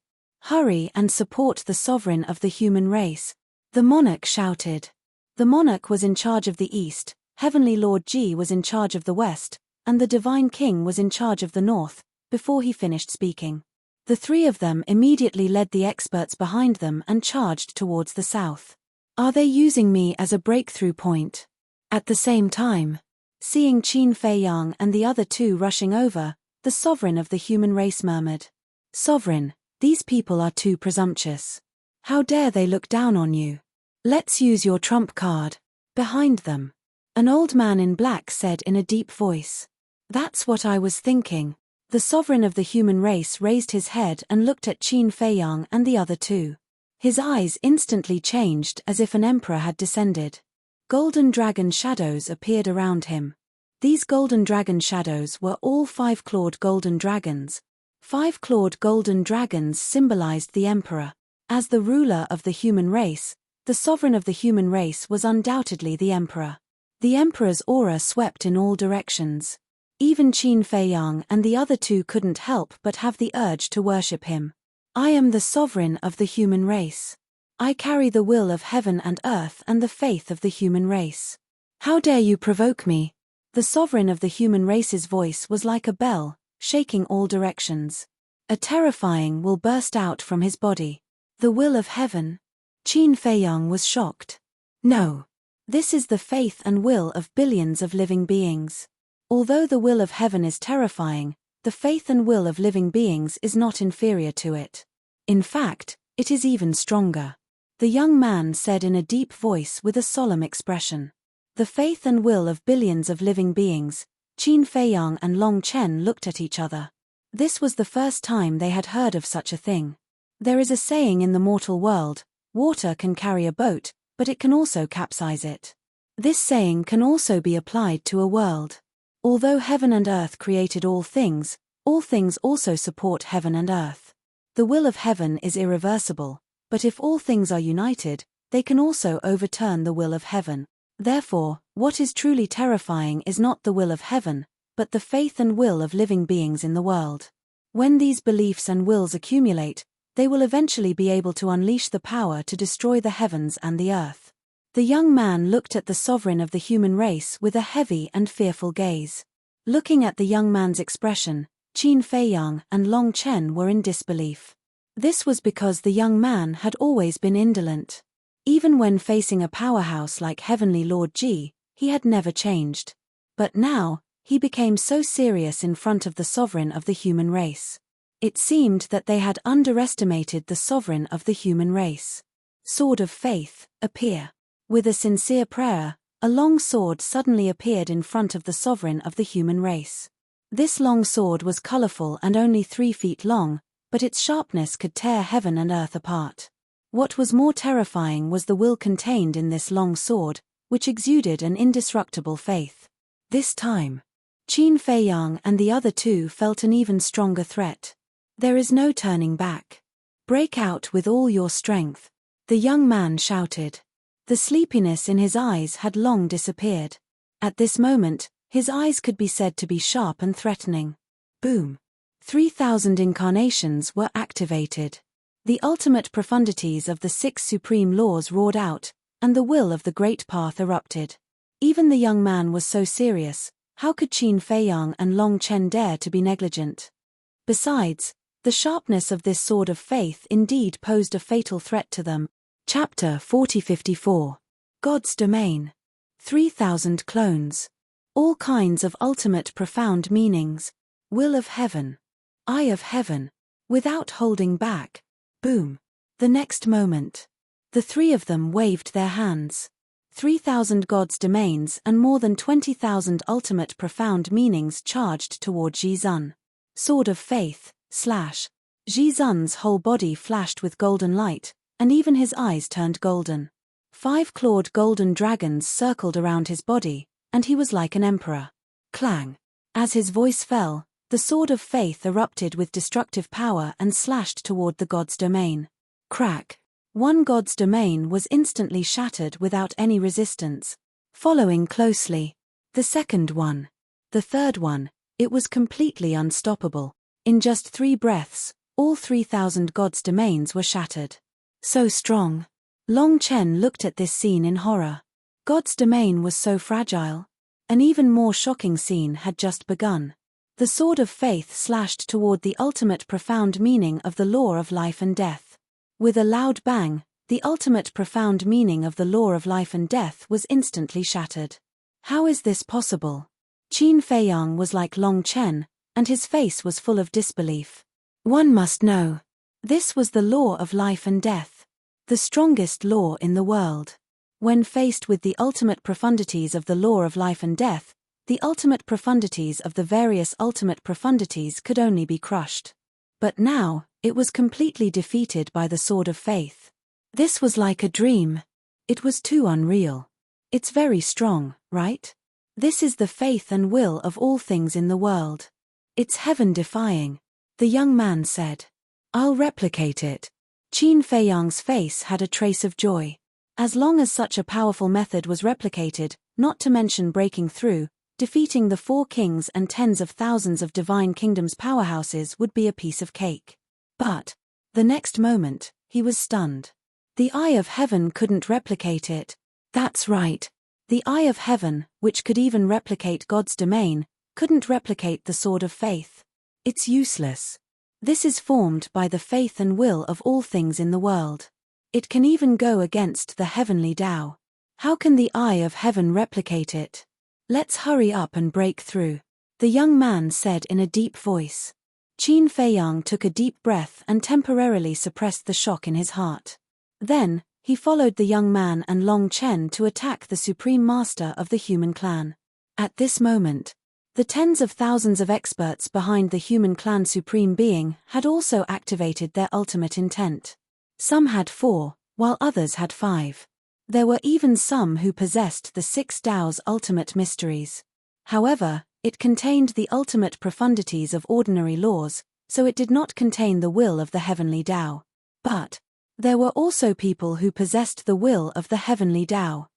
Hurry and support the sovereign of the human race, the monarch shouted. The monarch was in charge of the east, Heavenly Lord Ji was in charge of the west, and the divine king was in charge of the north, before he finished speaking. The three of them immediately led the experts behind them and charged towards the south. Are they using me as a breakthrough point? At the same time, seeing Qin Fei Yang and the other two rushing over, the sovereign of the human race murmured. Sovereign, these people are too presumptuous. How dare they look down on you? Let's use your trump card. Behind them, an old man in black said in a deep voice. That's what I was thinking. The sovereign of the human race raised his head and looked at Qin Fei Yang and the other two. His eyes instantly changed as if an emperor had descended. Golden dragon shadows appeared around him. These golden dragon shadows were all five-clawed golden dragons. Five-clawed golden dragons symbolized the emperor. As the ruler of the human race, the sovereign of the human race was undoubtedly the emperor. The emperor's aura swept in all directions. Even Qin Fei Yang and the other two couldn't help but have the urge to worship him. I am the sovereign of the human race. I carry the will of heaven and earth and the faith of the human race. How dare you provoke me? The sovereign of the human race's voice was like a bell, shaking all directions. A terrifying will burst out from his body. The will of heaven? Qin Fei Yang was shocked. No. This is the faith and will of billions of living beings. Although the will of heaven is terrifying, the faith and will of living beings is not inferior to it. In fact, it is even stronger. The young man said in a deep voice with a solemn expression. The faith and will of billions of living beings. Qin Fei Yang and Long Chen looked at each other. This was the first time they had heard of such a thing. There is a saying in the mortal world, water can carry a boat, but it can also capsize it. This saying can also be applied to a world. Although heaven and earth created all things also support heaven and earth. The will of heaven is irreversible, but if all things are united, they can also overturn the will of heaven. Therefore, what is truly terrifying is not the will of heaven, but the faith and will of living beings in the world. When these beliefs and wills accumulate, they will eventually be able to unleash the power to destroy the heavens and the earth. The young man looked at the sovereign of the human race with a heavy and fearful gaze. Looking at the young man's expression, Qin Feiyang and Long Chen were in disbelief. This was because the young man had always been indolent. Even when facing a powerhouse like Heavenly Lord Ji, he had never changed. But now, he became so serious in front of the sovereign of the human race. It seemed that they had underestimated the sovereign of the human race. Sword of Faith, appear. With a sincere prayer, a long sword suddenly appeared in front of the sovereign of the human race. This long sword was colorful and only 3 feet long, but its sharpness could tear heaven and earth apart. What was more terrifying was the will contained in this long sword, which exuded an indestructible faith. This time, Qin Feiyang and the other two felt an even stronger threat. There is no turning back. Break out with all your strength, the young man shouted. The sleepiness in his eyes had long disappeared. At this moment, his eyes could be said to be sharp and threatening. Boom! 3,000 incarnations were activated. The ultimate profundities of the 6 supreme laws roared out, and the will of the great path erupted. Even the young man was so serious, how could Qin Feiyang and Long Chen dare to be negligent? Besides, the sharpness of this sword of faith indeed posed a fatal threat to them. Chapter 4054. God's Domain. 3,000 clones. All kinds of ultimate profound meanings. Will of heaven. Eye of heaven. Without holding back. Boom. The next moment. The 3 of them waved their hands. 3,000 God's domains and more than 20,000 ultimate profound meanings charged toward Jizun. Sword of Faith, slash. Jizun's whole body flashed with golden light, and even his eyes turned golden. 5 clawed golden dragons circled around his body, and he was like an emperor. Clang. As his voice fell, the sword of faith erupted with destructive power and slashed toward the God's domain. Crack. One God's domain was instantly shattered without any resistance. Following closely. The second one. The third one. It was completely unstoppable. In just 3 breaths, all 3,000 God's domains were shattered. So strong. Long Chen looked at this scene in horror. God's domain was so fragile. An even more shocking scene had just begun. The sword of faith slashed toward the ultimate profound meaning of the law of life and death. With a loud bang, the ultimate profound meaning of the law of life and death was instantly shattered. How is this possible? Qin Feiyang was like Long Chen, and his face was full of disbelief. One must know. This was the law of life and death. The strongest law in the world. When faced with the ultimate profundities of the law of life and death, the ultimate profundities of the various ultimate profundities could only be crushed. But now, it was completely defeated by the sword of faith. This was like a dream. It was too unreal. It's very strong, right? This is the faith and will of all things in the world. It's heaven-defying, the young man said. I'll replicate it. Qin Feiyang's face had a trace of joy. As long as such a powerful method was replicated, not to mention breaking through, defeating the 4 kings and tens of thousands of divine kingdoms powerhouses would be a piece of cake. But, the next moment, he was stunned. The eye of heaven couldn't replicate it. That's right. The eye of heaven, which could even replicate God's domain, couldn't replicate the sword of faith. It's useless. This is formed by the faith and will of all things in the world. It can even go against the heavenly Tao. How can the eye of heaven replicate it? Let's hurry up and break through, the young man said in a deep voice. Qin Feiyang took a deep breath and temporarily suppressed the shock in his heart. Then, he followed the young man and Long Chen to attack the supreme master of the human clan. At this moment, the tens of thousands of experts behind the human clan supreme being had also activated their ultimate intent. Some had 4, while others had 5. There were even some who possessed the 6 Tao's ultimate mysteries. However, it contained the ultimate profundities of ordinary laws, so it did not contain the will of the heavenly Tao. But there were also people who possessed the will of the heavenly Tao.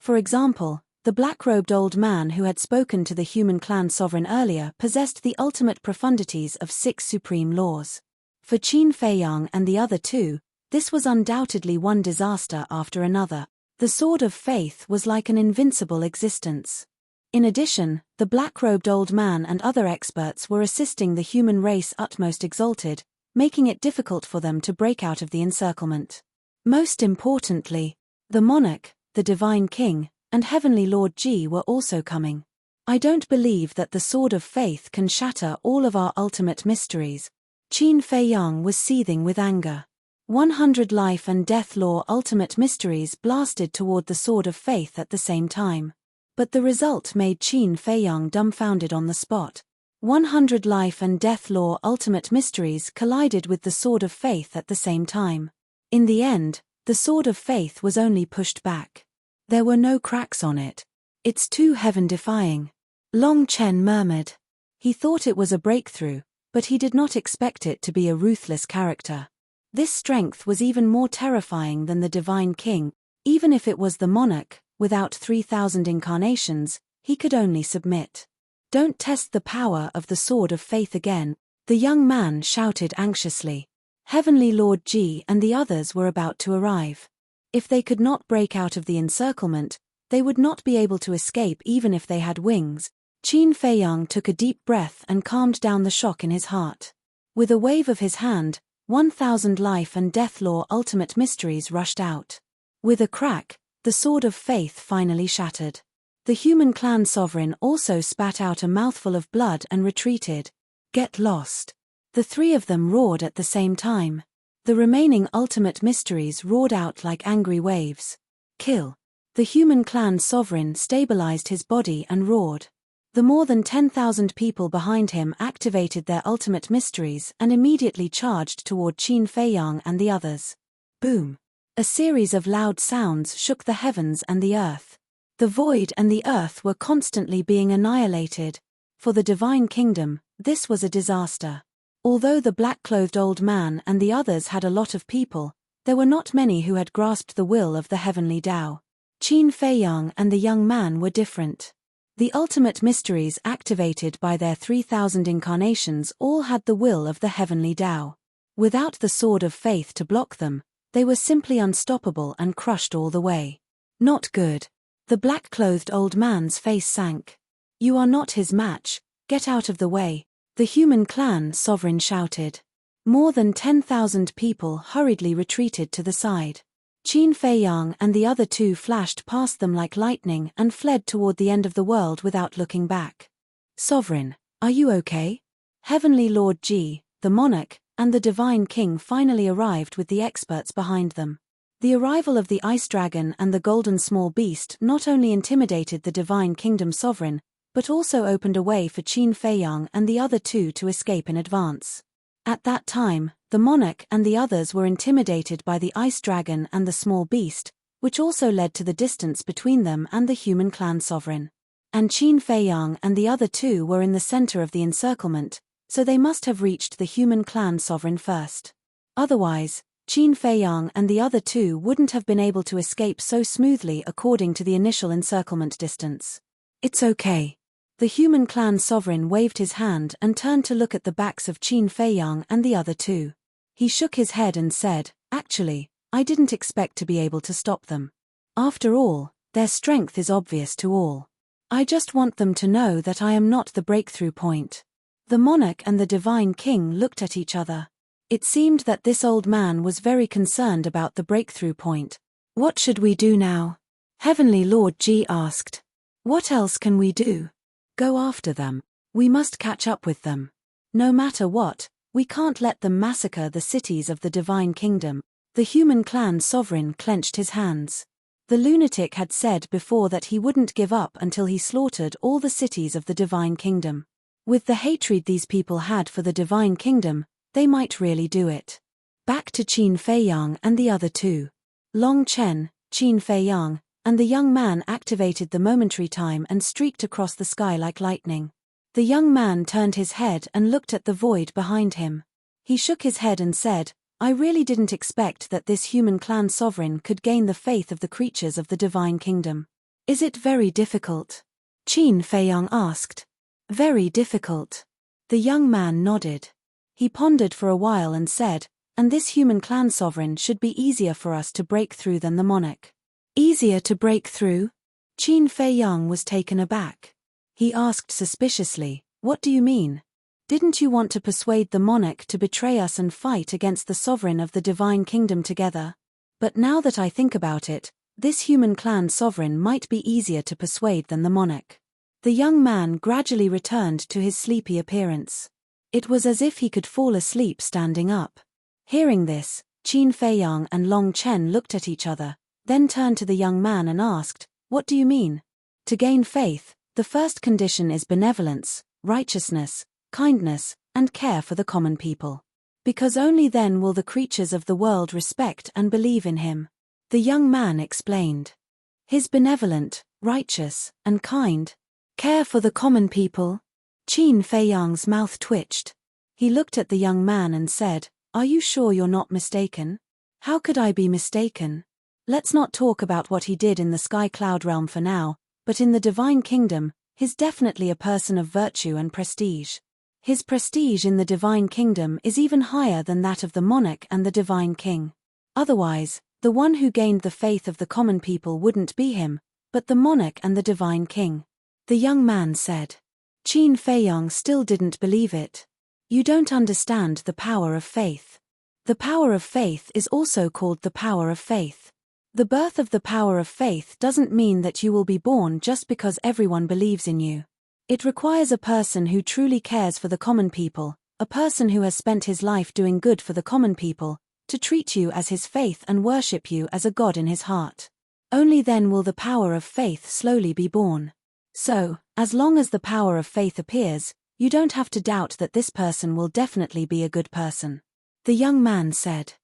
For example, the black-robed old man who had spoken to the human clan sovereign earlier possessed the ultimate profundities of 6 supreme laws. For Qin Feiyang and the other two, this was undoubtedly one disaster after another. The Sword of Faith was like an invincible existence. In addition, the black-robed old man and other experts were assisting the human race utmost exalted, making it difficult for them to break out of the encirclement. Most importantly, the monarch, the divine king, and heavenly Lord Ji were also coming. I don't believe that the Sword of Faith can shatter all of our ultimate mysteries. Qin Feiyang was seething with anger. 100 life and death law ultimate mysteries blasted toward the Sword of Faith at the same time. But the result made Qin Feiyang dumbfounded on the spot. 100 life and death law ultimate mysteries collided with the Sword of Faith at the same time. In the end, the Sword of Faith was only pushed back. There were no cracks on it. It's too heaven-defying. Long Chen murmured. He thought it was a breakthrough, but he did not expect it to be a ruthless character. This strength was even more terrifying than the divine king. Even if it was the monarch, without 3,000 incarnations, he could only submit. Don't test the power of the Sword of Faith again, the young man shouted anxiously. Heavenly Lord Ji and the others were about to arrive. If they could not break out of the encirclement, they would not be able to escape even if they had wings. Qin Feiyang took a deep breath and calmed down the shock in his heart. With a wave of his hand, 1,000 life and death law ultimate mysteries rushed out. With a crack, the Sword of Faith finally shattered. The human clan sovereign also spat out a mouthful of blood and retreated. Get lost. The three of them roared at the same time. The remaining ultimate mysteries roared out like angry waves. Kill. The human clan sovereign stabilized his body and roared. The more than 10,000 people behind him activated their ultimate mysteries and immediately charged toward Qin Feiyang and the others. Boom. A series of loud sounds shook the heavens and the earth. The void and the earth were constantly being annihilated. For the divine kingdom, this was a disaster. Although the black-clothed old man and the others had a lot of people, there were not many who had grasped the will of the heavenly Tao. Qin Feiyang and the young man were different. The ultimate mysteries activated by their 3,000 incarnations all had the will of the heavenly Tao. Without the Sword of Faith to block them, they were simply unstoppable and crushed all the way. Not good. The black-clothed old man's face sank. You are not his match, get out of the way, the human clan sovereign shouted. More than 10,000 people hurriedly retreated to the side. Qin Feiyang and the other two flashed past them like lightning and fled toward the end of the world without looking back. Sovereign, are you okay? Heavenly Lord Ji, the monarch, and the divine king finally arrived with the experts behind them. The arrival of the ice dragon and the golden small beast not only intimidated the divine kingdom sovereign, but also opened a way for Qin Feiyang and the other two to escape in advance. At that time, the monarch and the others were intimidated by the ice dragon and the small beast, which also led to the distance between them and the human clan sovereign. And Qin Feiyang and the other two were in the center of the encirclement, so they must have reached the human clan sovereign first. Otherwise, Qin Feiyang and the other two wouldn't have been able to escape so smoothly according to the initial encirclement distance. It's okay. The human clan sovereign waved his hand and turned to look at the backs of Qin Feiyang and the other two. He shook his head and said, "Actually, I didn't expect to be able to stop them. After all, their strength is obvious to all. I just want them to know that I am not the breakthrough point." The monarch and the divine king looked at each other. It seemed that this old man was very concerned about the breakthrough point. What should we do now? Heavenly Lord Ji asked. What else can we do? Go after them. We must catch up with them. No matter what, we can't let them massacre the cities of the divine kingdom. The human clan sovereign clenched his hands. The lunatic had said before that he wouldn't give up until he slaughtered all the cities of the divine kingdom. With the hatred these people had for the divine kingdom, they might really do it. Back to Qin Feiyang and the other two. Long Chen, Qin Feiyang, and the young man activated the momentary time and streaked across the sky like lightning. The young man turned his head and looked at the void behind him. He shook his head and said, "I really didn't expect that this human clan sovereign could gain the faith of the creatures of the divine kingdom. Is it very difficult? Qin Feiyang asked. Very difficult. The young man nodded. He pondered for a while and said, and this human clan sovereign should be easier for us to break through than the monarch. Easier to break through? Qin Feiyang was taken aback. He asked suspiciously, what do you mean? Didn't you want to persuade the monarch to betray us and fight against the sovereign of the divine kingdom together? But now that I think about it, this human clan sovereign might be easier to persuade than the monarch. The young man gradually returned to his sleepy appearance. It was as if he could fall asleep standing up. Hearing this, Qin Feiyang and Long Chen looked at each other, then turned to the young man and asked, what do you mean? To gain faith, the first condition is benevolence, righteousness, kindness, and care for the common people. Because only then will the creatures of the world respect and believe in him. The young man explained. His benevolent, righteous, and kind. Care for the common people? Qin Feiyang's mouth twitched. He looked at the young man and said, are you sure you're not mistaken? How could I be mistaken? Let's not talk about what he did in the Sky Cloud realm for now, but in the Divine Kingdom, he's definitely a person of virtue and prestige. His prestige in the Divine Kingdom is even higher than that of the monarch and the Divine King. Otherwise, the one who gained the faith of the common people wouldn't be him, but the monarch and the Divine King. The young man said. Qin Feiyang still didn't believe it. You don't understand the power of faith. The power of faith is also called the power of faith. The birth of the power of faith doesn't mean that you will be born just because everyone believes in you. It requires a person who truly cares for the common people, a person who has spent his life doing good for the common people, to treat you as his faith and worship you as a god in his heart. Only then will the power of faith slowly be born. So, as long as the power of faith appears, you don't have to doubt that this person will definitely be a good person. The young man said.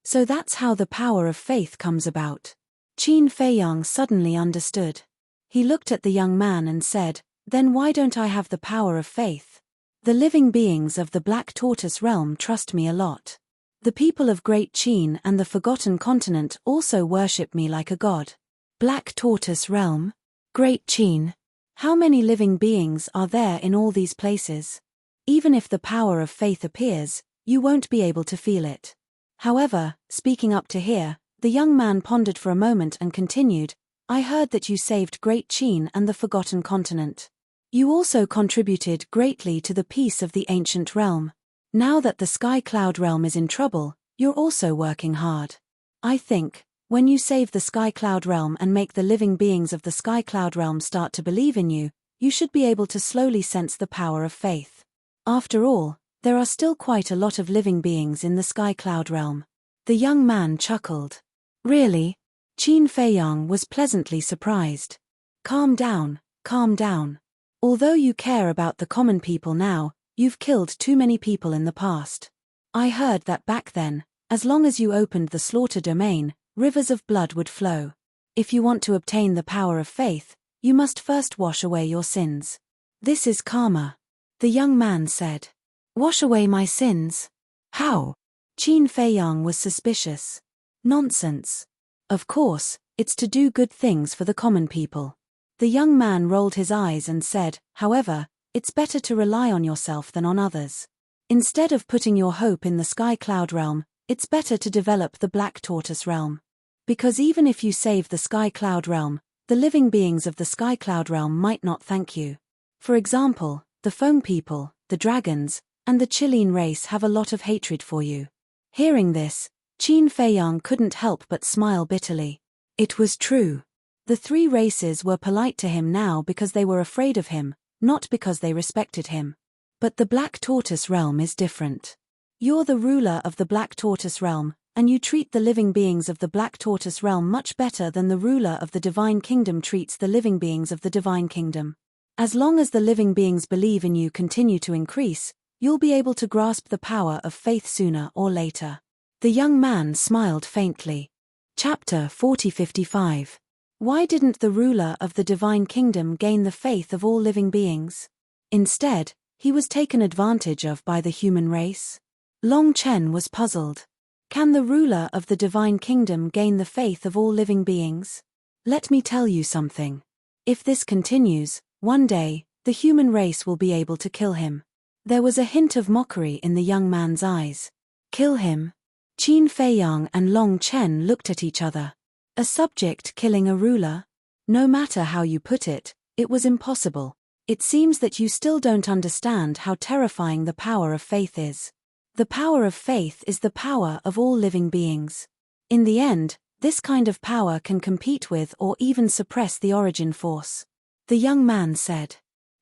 So that's how the power of faith comes about. Qin Feiyang suddenly understood. He looked at the young man and said, then why don't I have the power of faith? The living beings of the Black Tortoise realm trust me a lot. The people of Great Qin and the Forgotten Continent also worship me like a god. Black Tortoise realm? Great Qin. How many living beings are there in all these places? Even if the power of faith appears, you won't be able to feel it. However, speaking up to here, the young man pondered for a moment and continued, I heard that you saved Great Qin and the Forgotten Continent. You also contributed greatly to the peace of the ancient realm. Now that the Sky Cloud realm is in trouble, you're also working hard. I think, when you save the Sky Cloud realm and make the living beings of the Sky Cloud realm start to believe in you, you should be able to slowly sense the power of faith. After all, there are still quite a lot of living beings in the Sky Cloud realm. The young man chuckled. Really? Qin Feiyang was pleasantly surprised. Calm down, calm down. Although you care about the common people now, you've killed too many people in the past. I heard that back then, as long as you opened the slaughter domain, rivers of blood would flow. If you want to obtain the power of faith, you must first wash away your sins. This is karma. The young man said. Wash away my sins? How? Qin Feiyang was suspicious. Nonsense. Of course, it's to do good things for the common people. The young man rolled his eyes and said, however, it's better to rely on yourself than on others. Instead of putting your hope in the Sky Cloud realm, it's better to develop the Black Tortoise realm. Because even if you save the Sky Cloud realm, the living beings of the Sky Cloud realm might not thank you. For example, the Foam people, the dragons, and the Chilean race have a lot of hatred for you. Hearing this, Qin Feiyang couldn't help but smile bitterly. It was true. The three races were polite to him now because they were afraid of him, not because they respected him. But the Black Tortoise realm is different. You're the ruler of the Black Tortoise realm, and you treat the living beings of the Black Tortoise realm much better than the ruler of the Divine Kingdom treats the living beings of the Divine Kingdom. As long as the living beings believe in you continue to increase, you'll be able to grasp the power of faith sooner or later. The young man smiled faintly. Chapter 40-55. Why didn't the ruler of the Divine Kingdom gain the faith of all living beings? Instead, he was taken advantage of by the human race? Long Chen was puzzled. Can the ruler of the Divine Kingdom gain the faith of all living beings? Let me tell you something. If this continues, one day, the human race will be able to kill him. There was a hint of mockery in the young man's eyes. Kill him? Qin Feiyang and Long Chen looked at each other. A subject killing a ruler? No matter how you put it, it was impossible. It seems that you still don't understand how terrifying the power of faith is. The power of faith is the power of all living beings. In the end, this kind of power can compete with or even suppress the origin force. The young man said.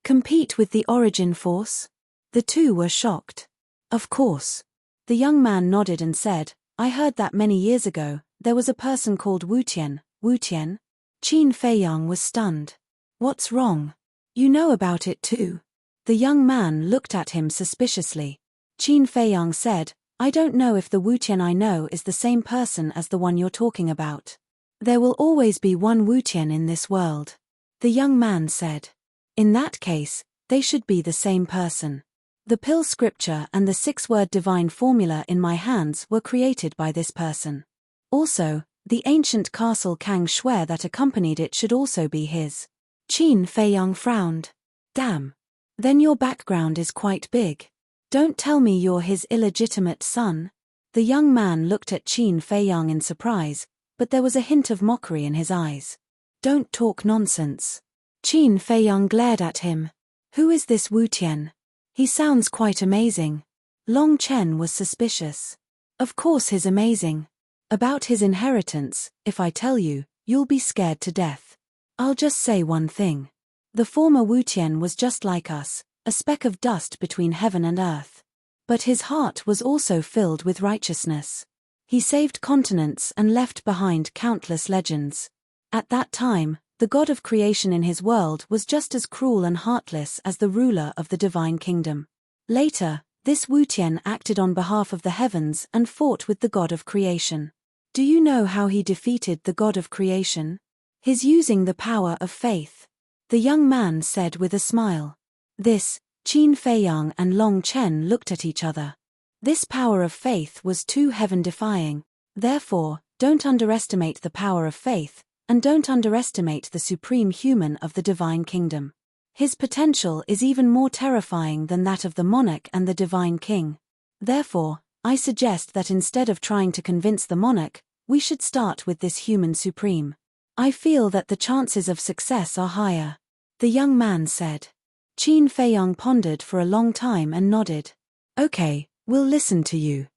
Compete with the origin force? The two were shocked. Of course. The young man nodded and said, I heard that many years ago, there was a person called Wu Tian. Wu Tian? Qin Feiyang was stunned. What's wrong? You know about it too. The young man looked at him suspiciously. Qin Feiyang said, I don't know if the Wu Tian I know is the same person as the one you're talking about. There will always be one Wu Tian in this world. The young man said. In that case, they should be the same person. The pill scripture and the 6-word divine formula in my hands were created by this person. Also, the ancient castle Kang Shui that accompanied it should also be his. Qin Feiyang frowned. Damn. Then your background is quite big. Don't tell me you're his illegitimate son. The young man looked at Qin Feiyang in surprise, but there was a hint of mockery in his eyes. Don't talk nonsense. Qin Feiyang glared at him. Who is this Wu Tian? He sounds quite amazing. Long Chen was suspicious. Of course he's amazing. About his inheritance, if I tell you, you'll be scared to death. I'll just say one thing. The former Wu Tian was just like us, a speck of dust between heaven and earth. But his heart was also filled with righteousness. He saved continents and left behind countless legends. At that time, the god of creation in his world was just as cruel and heartless as the ruler of the divine kingdom. Later, this Wu Tian acted on behalf of the heavens and fought with the god of creation. Do you know how he defeated the god of creation? His using the power of faith. The young man said with a smile. This, Qin Feiyang and Long Chen looked at each other. This power of faith was too heaven-defying. Therefore, don't underestimate the power of faith, and don't underestimate the supreme human of the divine kingdom. His potential is even more terrifying than that of the monarch and the divine king. Therefore, I suggest that instead of trying to convince the monarch, we should start with this human supreme. I feel that the chances of success are higher. The young man said. Qin Feiyang pondered for a long time and nodded. Okay, we'll listen to you.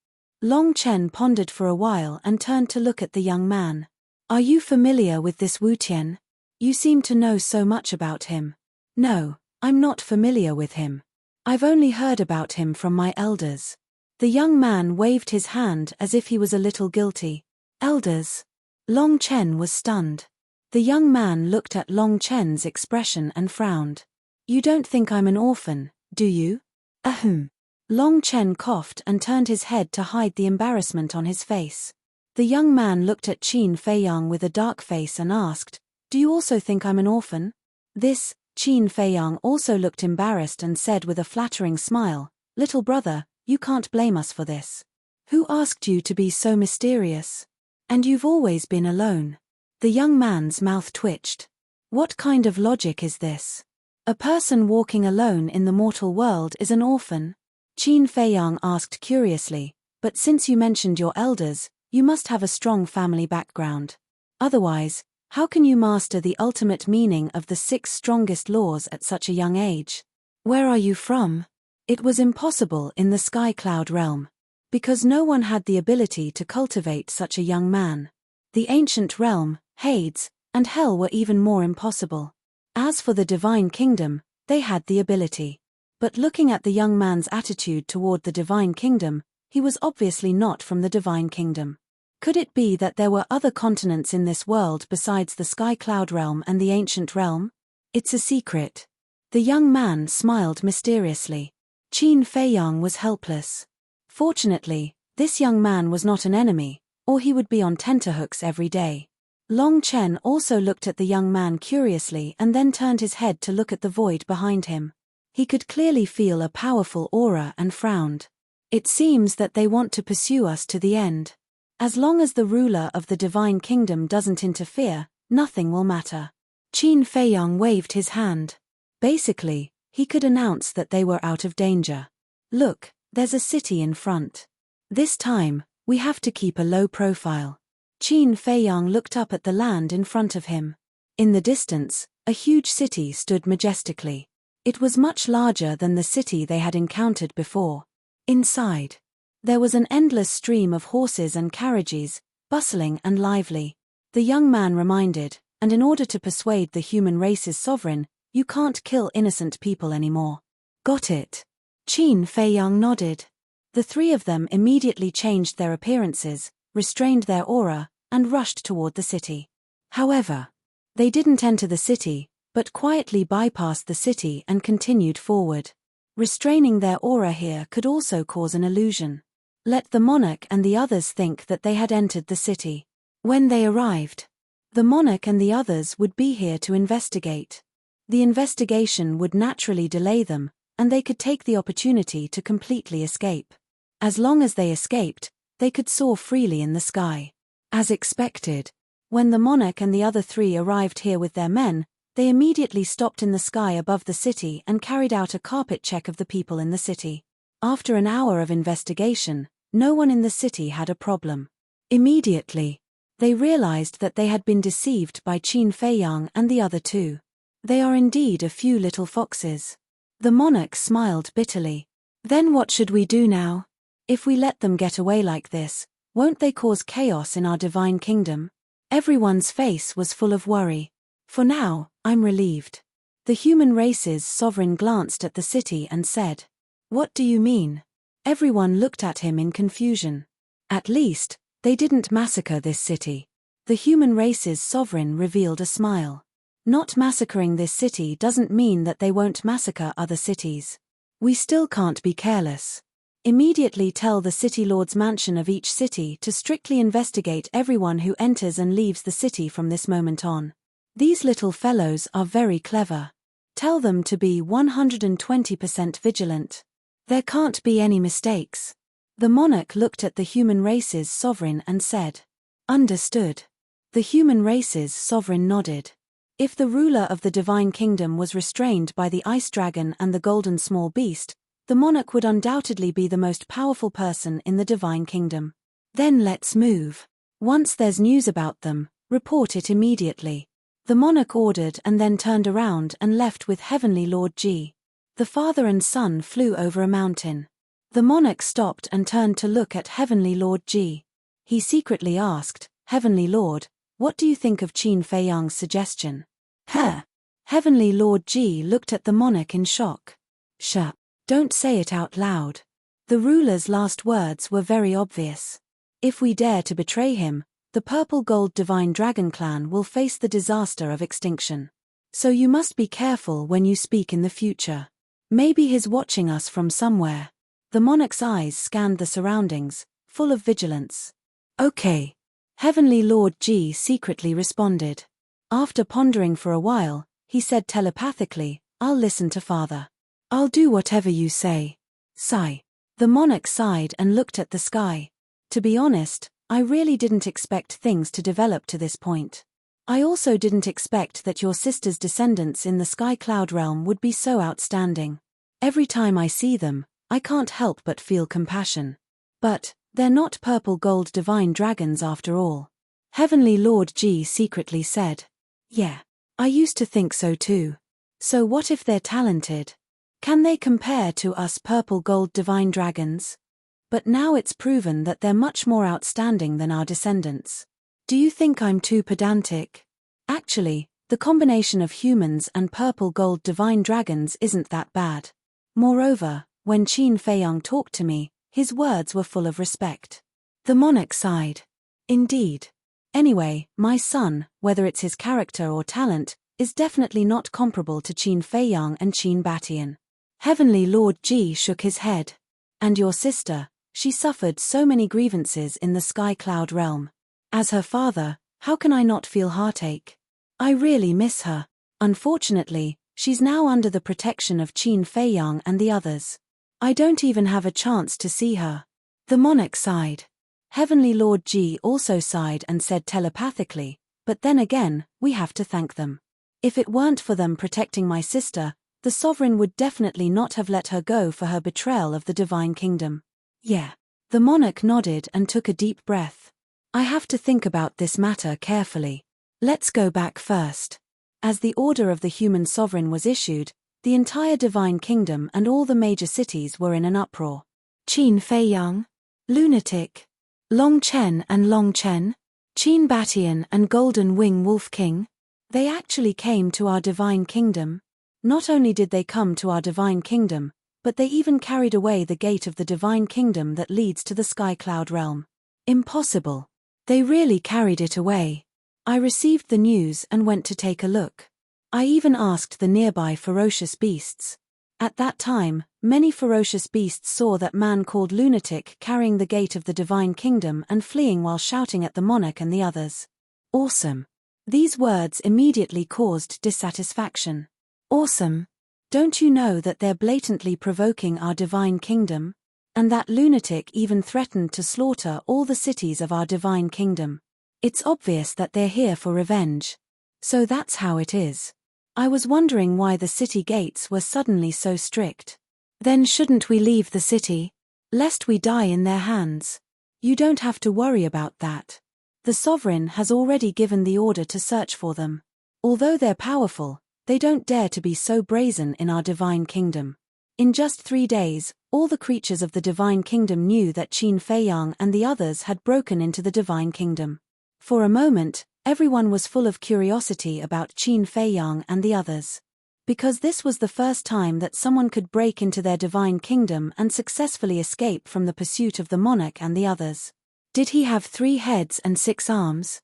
Long Chen pondered for a while and turned to look at the young man. Are you familiar with this Wu Tian? You seem to know so much about him. No, I'm not familiar with him. I've only heard about him from my elders. The young man waved his hand as if he was a little guilty. Elders? Long Chen was stunned. The young man looked at Long Chen's expression and frowned. You don't think I'm an orphan, do you? Ahem. Long Chen coughed and turned his head to hide the embarrassment on his face. The young man looked at Qin Feiyang with a dark face and asked, Do you also think I'm an orphan? This, Qin Feiyang also looked embarrassed and said with a flattering smile, Little brother, you can't blame us for this. Who asked you to be so mysterious? And you've always been alone. The young man's mouth twitched. What kind of logic is this? A person walking alone in the mortal world is an orphan? Qin Feiyang asked curiously, but since you mentioned your elders, you must have a strong family background. Otherwise, how can you master the ultimate meaning of the 6 strongest laws at such a young age? Where are you from? It was impossible in the Sky Cloud realm. Because no one had the ability to cultivate such a young man. The ancient realm, Hades, and Hell were even more impossible. As for the divine kingdom, they had the ability. But looking at the young man's attitude toward the divine kingdom, he was obviously not from the divine kingdom. Could it be that there were other continents in this world besides the Sky Cloud realm and the ancient realm? It's a secret. The young man smiled mysteriously. Qin Feiyang was helpless. Fortunately, this young man was not an enemy, or he would be on tenterhooks every day. Long Chen also looked at the young man curiously and then turned his head to look at the void behind him. He could clearly feel a powerful aura and frowned. It seems that they want to pursue us to the end. As long as the ruler of the divine kingdom doesn't interfere, nothing will matter. Qin Feiyang waved his hand. Basically, he could announce that they were out of danger. Look, there's a city in front. This time, we have to keep a low profile. Qin Feiyang looked up at the land in front of him. In the distance, a huge city stood majestically. It was much larger than the city they had encountered before. Inside, there was an endless stream of horses and carriages, bustling and lively. The young man reminded, and in order to persuade the human race's sovereign, you can't kill innocent people anymore. Got it. Qin Feiyang nodded. The three of them immediately changed their appearances, restrained their aura, and rushed toward the city. However, they didn't enter the city, but quietly bypassed the city and continued forward. Restraining their aura here could also cause an illusion. Let the monarch and the others think that they had entered the city. When they arrived, the monarch and the others would be here to investigate. The investigation would naturally delay them, and they could take the opportunity to completely escape. As long as they escaped, they could soar freely in the sky. As expected, when the monarch and the other three arrived here with their men, they immediately stopped in the sky above the city and carried out a carpet check of the people in the city. After an hour of investigation, no one in the city had a problem. Immediately, they realized that they had been deceived by Qin Feiyang and the other two. They are indeed a few little foxes. The monarch smiled bitterly. Then what should we do now? If we let them get away like this, won't they cause chaos in our divine kingdom? Everyone's face was full of worry. For now, I'm relieved. The human race's sovereign glanced at the city and said, "What do you mean?" Everyone looked at him in confusion. At least, they didn't massacre this city. The human race's sovereign revealed a smile. Not massacring this city doesn't mean that they won't massacre other cities. We still can't be careless. Immediately tell the city lord's mansion of each city to strictly investigate everyone who enters and leaves the city from this moment on. These little fellows are very clever. Tell them to be 120% vigilant. There can't be any mistakes. The monarch looked at the human race's sovereign and said, "Understood." The human race's sovereign nodded. If the ruler of the divine kingdom was restrained by the ice dragon and the golden small beast, the monarch would undoubtedly be the most powerful person in the divine kingdom. Then let's move. Once there's news about them, report it immediately. The monarch ordered and then turned around and left with Heavenly Lord Ji. The father and son flew over a mountain. The monarch stopped and turned to look at Heavenly Lord Ji. He secretly asked, "Heavenly Lord, what do you think of Qin Feiyang's suggestion?" "Huh?" Heavenly Lord Ji looked at the monarch in shock. "Shh. Don't say it out loud." The ruler's last words were very obvious. If we dare to betray him, the Purple Gold Divine Dragon Clan will face the disaster of extinction. So you must be careful when you speak in the future. Maybe he's watching us from somewhere. The monarch's eyes scanned the surroundings, full of vigilance. "Okay." Heavenly Lord Ji secretly responded. After pondering for a while, he said telepathically, "I'll listen to father. I'll do whatever you say." Sigh. The monarch sighed and looked at the sky. To be honest, I really didn't expect things to develop to this point. I also didn't expect that your sister's descendants in the sky cloud realm would be so outstanding. Every time I see them, I can't help but feel compassion. But they're not purple gold divine dragons after all. Heavenly Lord Ji secretly said. Yeah, I used to think so too. So what if they're talented? Can they compare to us purple gold divine dragons? But now it's proven that they're much more outstanding than our descendants. Do you think I'm too pedantic? Actually, the combination of humans and purple gold divine dragons isn't that bad. Moreover, when Qin Feiyang talked to me, his words were full of respect. The monarch sighed. Indeed. Anyway, my son, whether it's his character or talent, is definitely not comparable to Qin Feiyang and Qin Batian. Heavenly Lord Ji shook his head. And your sister, she suffered so many grievances in the sky cloud realm. As her father, how can I not feel heartache? I really miss her. Unfortunately, she's now under the protection of Qin Feiyang and the others. I don't even have a chance to see her. The monarch sighed. Heavenly Lord Ji also sighed and said telepathically, but then again, we have to thank them. If it weren't for them protecting my sister, the sovereign would definitely not have let her go for her betrayal of the divine kingdom. Yeah. The monarch nodded and took a deep breath. I have to think about this matter carefully. Let's go back first. As the order of the human sovereign was issued, the entire divine kingdom and all the major cities were in an uproar. Qin Feiyang? Lunatic. Long Chen and Long Chen? Qin Batian and Golden Wing Wolf King? They actually came to our divine kingdom. Not only did they come to our divine kingdom, but they even carried away the gate of the divine kingdom that leads to the Sky Cloud realm. Impossible. They really carried it away. I received the news and went to take a look. I even asked the nearby ferocious beasts. At that time, many ferocious beasts saw that man called Lunatic carrying the gate of the divine kingdom and fleeing while shouting at the monarch and the others. Awesome. These words immediately caused dissatisfaction. Awesome. Don't you know that they're blatantly provoking our divine kingdom? And that Lunatic even threatened to slaughter all the cities of our divine kingdom. It's obvious that they're here for revenge. So that's how it is. I was wondering why the city gates were suddenly so strict. Then shouldn't we leave the city? Lest we die in their hands. You don't have to worry about that. The sovereign has already given the order to search for them. Although they're powerful, they don't dare to be so brazen in our divine kingdom. In just 3 days, all the creatures of the divine kingdom knew that Qin Feiyang and the others had broken into the divine kingdom. For a moment, everyone was full of curiosity about Qin Feiyang and the others. Because this was the first time that someone could break into their divine kingdom and successfully escape from the pursuit of the monarch and the others. Did he have 3 heads and 6 arms?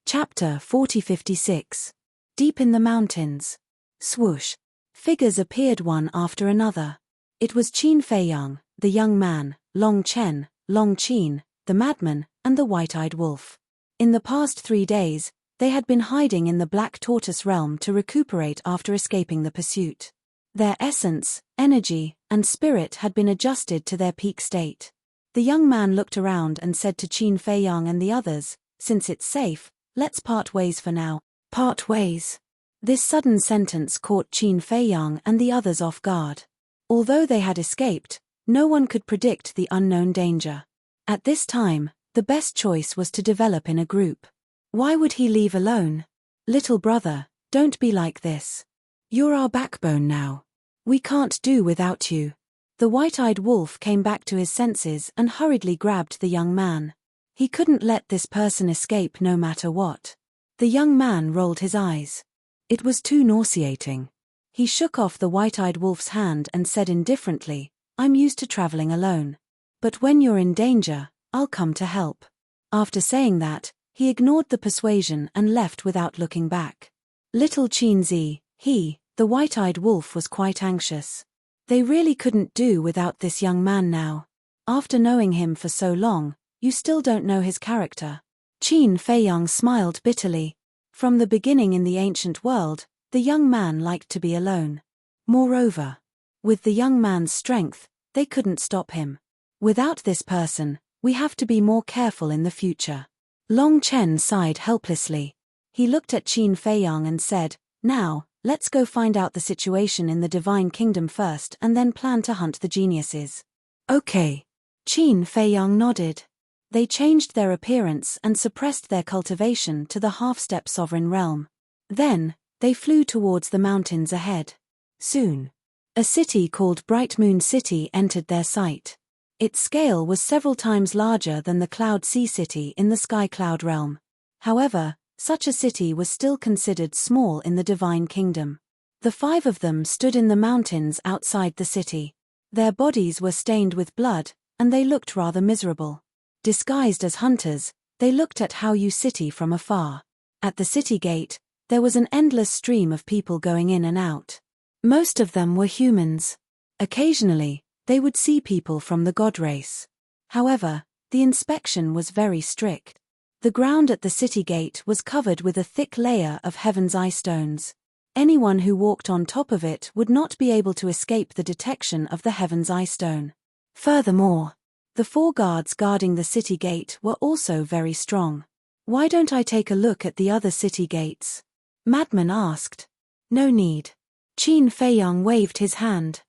Chapter 4056. Deep in the mountains. Swoosh. Figures appeared one after another. It was Qin Feiyang, the young man, Long Chen, Long Qin, the madman, and the white-eyed wolf. In the past 3 days, they had been hiding in the Black Tortoise realm to recuperate after escaping the pursuit. Their essence, energy, and spirit had been adjusted to their peak state. The young man looked around and said to Qin Feiyang and the others, "Since it's safe, let's part ways for now." Part ways. This sudden sentence caught Qin Feiyang and the others off guard. Although they had escaped, no one could predict the unknown danger. At this time, the best choice was to develop in a group. Why would he leave alone? Little brother, don't be like this. You're our backbone now. We can't do without you. The white-eyed wolf came back to his senses and hurriedly grabbed the young man. He couldn't let this person escape no matter what. The young man rolled his eyes. It was too nauseating. He shook off the white-eyed wolf's hand and said indifferently, "I'm used to traveling alone. But when you're in danger, I'll come to help." After saying that, he ignored the persuasion and left without looking back. Little Qinzi, the white-eyed wolf, was quite anxious. They really couldn't do without this young man now. After knowing him for so long, you still don't know his character. Qin Feiyang smiled bitterly. From the beginning in the ancient world, the young man liked to be alone. Moreover, with the young man's strength, they couldn't stop him. Without this person, we have to be more careful in the future. Long Chen sighed helplessly. He looked at Qin Feiyang and said, "Now, let's go find out the situation in the divine kingdom first and then plan to hunt the geniuses." Okay. Qin Feiyang nodded. They changed their appearance and suppressed their cultivation to the half-step sovereign realm. Then, they flew towards the mountains ahead. Soon, a city called Bright Moon City entered their sight. Its scale was several times larger than the Cloud Sea City in the Sky Cloud realm. However, such a city was still considered small in the divine kingdom. The 5 of them stood in the mountains outside the city. Their bodies were stained with blood, and they looked rather miserable. Disguised as hunters, they looked at Haoyu City from afar. At the city gate, there was an endless stream of people going in and out. Most of them were humans. Occasionally, they would see people from the god race. However, the inspection was very strict. The ground at the city gate was covered with a thick layer of heaven's eye stones. Anyone who walked on top of it would not be able to escape the detection of the heaven's eye stone. Furthermore, the 4 guards guarding the city gate were also very strong. "Why don't I take a look at the other city gates?" Madman asked. No need. Qin Feiyang waved his hand.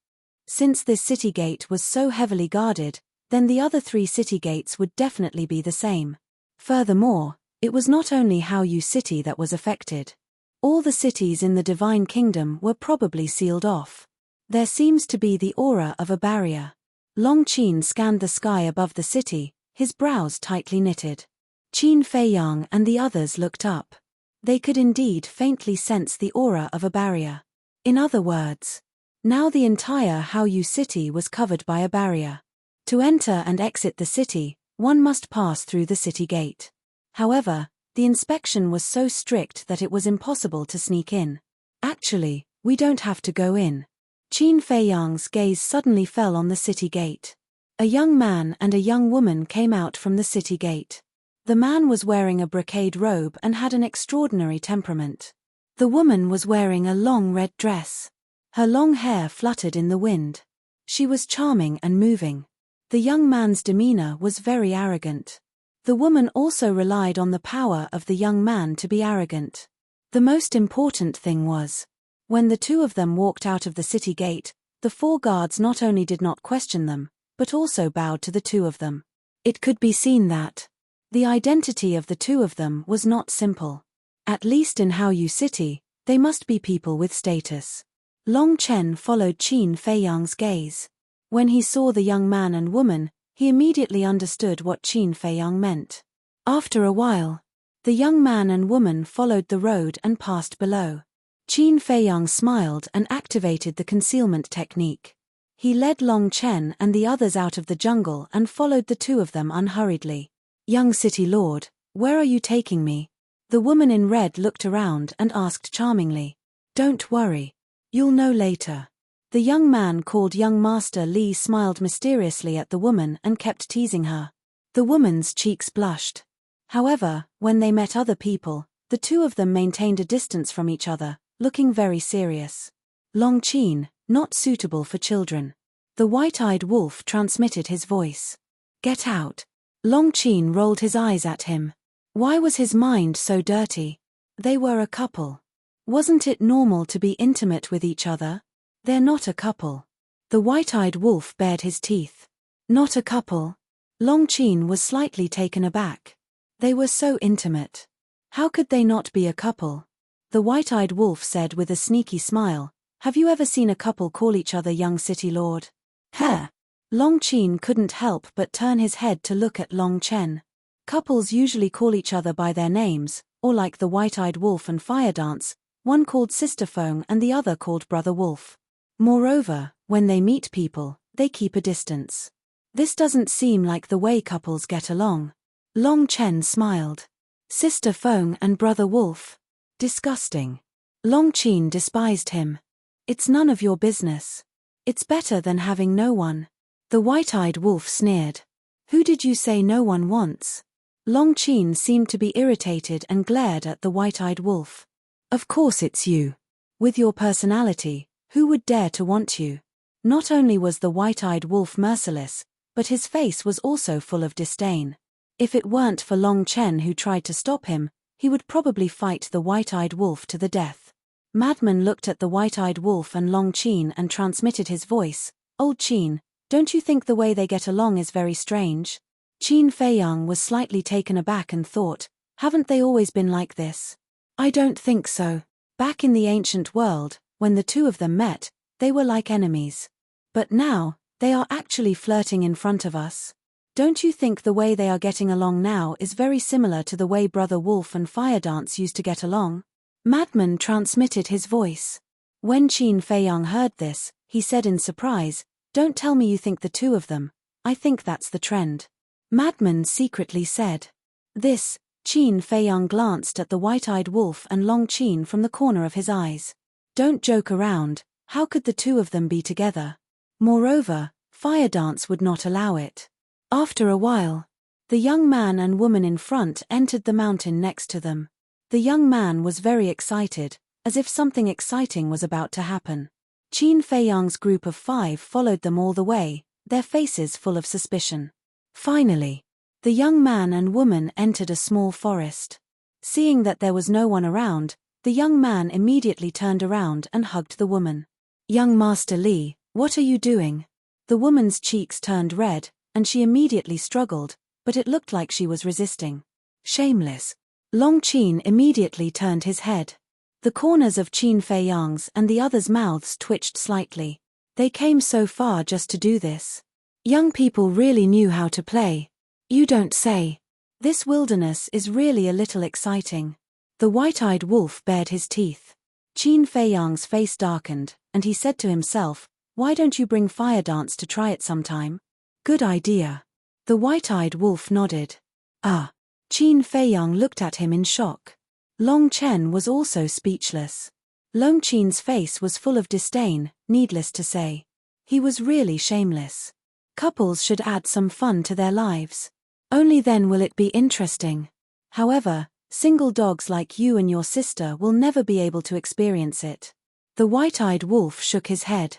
Since this city gate was so heavily guarded, then the other 3 city gates would definitely be the same. Furthermore, it was not only Haoyu City that was affected. All the cities in the Divine Kingdom were probably sealed off. There seems to be the aura of a barrier. Long Qin scanned the sky above the city, his brows tightly knitted. Qin Feiyang and the others looked up. They could indeed faintly sense the aura of a barrier. In other words, now the entire Haoyu City was covered by a barrier. To enter and exit the city, one must pass through the city gate. However, the inspection was so strict that it was impossible to sneak in. Actually, we don't have to go in. Qin Feiyang's gaze suddenly fell on the city gate. A young man and a young woman came out from the city gate. The man was wearing a brocade robe and had an extraordinary temperament. The woman was wearing a long red dress. Her long hair fluttered in the wind. She was charming and moving. The young man's demeanor was very arrogant. The woman also relied on the power of the young man to be arrogant. The most important thing was, when the 2 of them walked out of the city gate, the 4 guards not only did not question them, but also bowed to the 2 of them. It could be seen that the identity of the 2 of them was not simple. At least in Haoyu City, they must be people with status. Long Chen followed Qin Feiyang's gaze. When he saw the young man and woman, he immediately understood what Qin Feiyang meant. After a while, the young man and woman followed the road and passed below. Qin Feiyang smiled and activated the concealment technique. He led Long Chen and the others out of the jungle and followed the 2 of them unhurriedly. "Young city lord, where are you taking me?" The woman in red looked around and asked charmingly. "Don't worry. You'll know later." The young man called Young Master Li smiled mysteriously at the woman and kept teasing her. The woman's cheeks blushed. However, when they met other people, the 2 of them maintained a distance from each other, looking very serious. Long Qin, not suitable for children. The white-eyed wolf transmitted his voice. "Get out." Long Qin rolled his eyes at him. Why was his mind so dirty? They were a couple. Wasn't it normal to be intimate with each other? They're not a couple. The white-eyed wolf bared his teeth. Not a couple? Long Qin was slightly taken aback. They were so intimate. How could they not be a couple? The white-eyed wolf said with a sneaky smile, "Have you ever seen a couple call each other young city lord?" Heh! Long Qin couldn't help but turn his head to look at Long Chen. Couples usually call each other by their names, or like the white-eyed wolf and fire dance, one called Sister Feng and the other called Brother Wolf. Moreover, when they meet people, they keep a distance. This doesn't seem like the way couples get along. Long Chen smiled. Sister Feng and Brother Wolf? Disgusting. Long Qin despised him. It's none of your business. It's better than having no one. The white-eyed wolf sneered. Who did you say no one wants? Long Qin seemed to be irritated and glared at the white-eyed wolf. Of course it's you. With your personality, who would dare to want you? Not only was the white-eyed wolf merciless, but his face was also full of disdain. If it weren't for Long Chen who tried to stop him, he would probably fight the white-eyed wolf to the death. Madman looked at the white-eyed wolf and Long Qin and transmitted his voice. Old Qin, don't you think the way they get along is very strange? Qin Feiyang was slightly taken aback and thought, haven't they always been like this? I don't think so. Back in the ancient world, when the 2 of them met, they were like enemies. But now, they are actually flirting in front of us. Don't you think the way they are getting along now is very similar to the way Brother Wolf and Fire Dance used to get along? Madman transmitted his voice. When Qin Feiyang heard this, he said in surprise, don't tell me you think the 2 of them. I think that's the trend. Madman secretly said. This, Qin Feiyang glanced at the white-eyed wolf and Long Qin from the corner of his eyes. Don't joke around, how could the 2 of them be together? Moreover, Fire Dance would not allow it. After a while, the young man and woman in front entered the mountain next to them. The young man was very excited, as if something exciting was about to happen. Qin Feiyang's group of 5 followed them all the way, their faces full of suspicion. Finally, the young man and woman entered a small forest. Seeing that there was no one around, The young man immediately turned around and hugged the woman. Young Master Li, what are you doing? The woman's cheeks turned red, and she immediately struggled, but it looked like she was resisting. Shameless. Long Qin immediately turned his head. The corners of Qin Feiyang's and the others' mouths twitched slightly. They came so far just to do this. Young people really knew how to play. You don't say. This wilderness is really a little exciting. The white-eyed wolf bared his teeth. Qin Feiyang's face darkened, and he said to himself, why don't you bring fire dance to try it sometime? Good idea. The white-eyed wolf nodded. Ah. Qin Feiyang looked at him in shock. Long Chen was also speechless. Long Qin's face was full of disdain, needless to say. He was really shameless. Couples should add some fun to their lives. Only then will it be interesting. However, single dogs like you and your sister will never be able to experience it. The white-eyed wolf shook his head.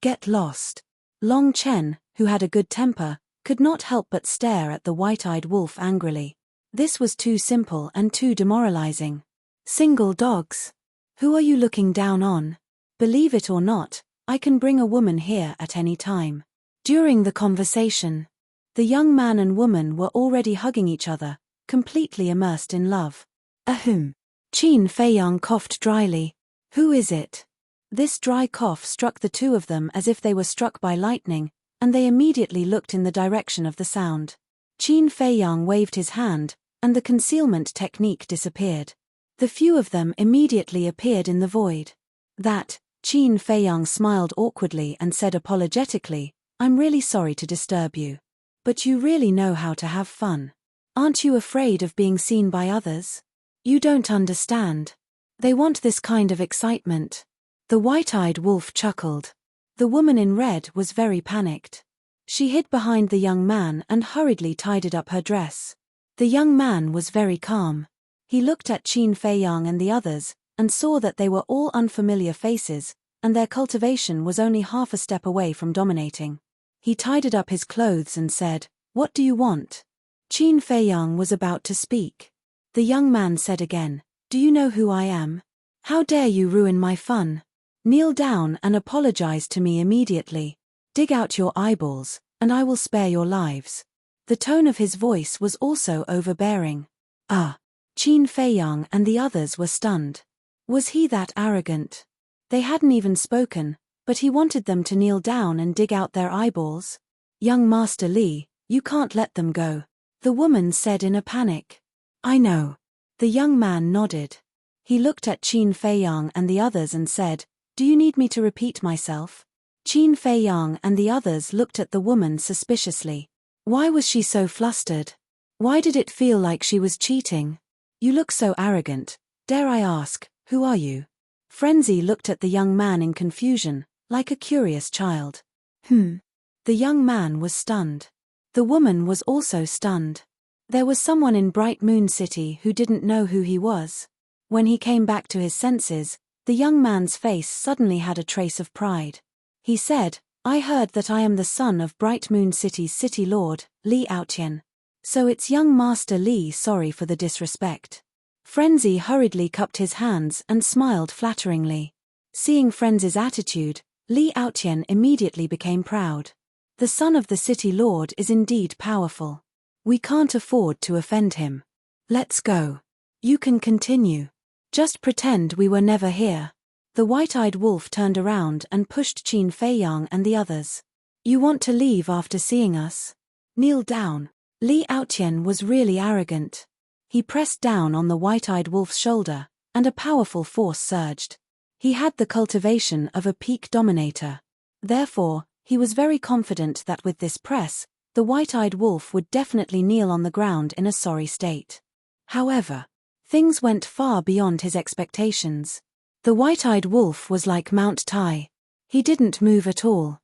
Get lost. Long Chen, who had a good temper, could not help but stare at the white-eyed wolf angrily. This was too simple and too demoralizing. Single dogs. Who are you looking down on? Believe it or not, I can bring a woman here at any time. During the conversation, the young man and woman were already hugging each other, completely immersed in love. Ahem. Qin Feiyang coughed dryly. Who is it? This dry cough struck the two of them as if they were struck by lightning, and they immediately looked in the direction of the sound. Qin Feiyang waved his hand, and the concealment technique disappeared. The few of them immediately appeared in the void. Qin Feiyang smiled awkwardly and said apologetically, I'm really sorry to disturb you. But you really know how to have fun. Aren't you afraid of being seen by others? You don't understand. They want this kind of excitement. The white-eyed wolf chuckled. The woman in red was very panicked. She hid behind the young man and hurriedly tidied up her dress. The young man was very calm. He looked at Qin Feiyang and the others, and saw that they were all unfamiliar faces, and their cultivation was only half a step away from dominating. He tidied up his clothes and said, What do you want? Qin Feiyang was about to speak. The young man said again, Do you know who I am? How dare you ruin my fun? Kneel down and apologize to me immediately. Dig out your eyeballs, and I will spare your lives. The tone of his voice was also overbearing. Ah! Qin Feiyang and the others were stunned. Was he that arrogant? They hadn't even spoken, but he wanted them to kneel down and dig out their eyeballs. Young Master Li, you can't let them go. The woman said in a panic. I know. The young man nodded. He looked at Qin Feiyang and the others and said, Do you need me to repeat myself? Qin Feiyang and the others looked at the woman suspiciously. Why was she so flustered? Why did it feel like she was cheating? You look so arrogant. Dare I ask, who are you? Frenzy looked at the young man in confusion, like a curious child. The young man was stunned. The woman was also stunned. There was someone in Bright Moon City who didn't know who he was. When he came back to his senses, the young man's face suddenly had a trace of pride. He said, I heard that I am the son of Bright Moon City's city lord, Li Aotian. So it's young Master Li, sorry for the disrespect. Frenzy hurriedly cupped his hands and smiled flatteringly. Seeing Frenzy's attitude, Li Aotian immediately became proud. The son of the city lord is indeed powerful. We can't afford to offend him. Let's go. You can continue. Just pretend we were never here. The white-eyed wolf turned around and pushed Qin Feiyang and the others. You want to leave after seeing us? Kneel down. Li Aotian was really arrogant. He pressed down on the white-eyed wolf's shoulder, and a powerful force surged. He had the cultivation of a peak dominator. Therefore, he was very confident that with this press, the white-eyed wolf would definitely kneel on the ground in a sorry state. However, things went far beyond his expectations. The white-eyed wolf was like Mount Tai. He didn't move at all.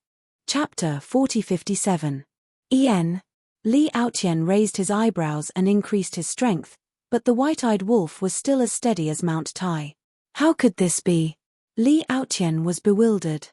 Chapter 4057. En. Li Aotian raised his eyebrows and increased his strength, but the white-eyed wolf was still as steady as Mount Tai. How could this be? Li Aotian was bewildered.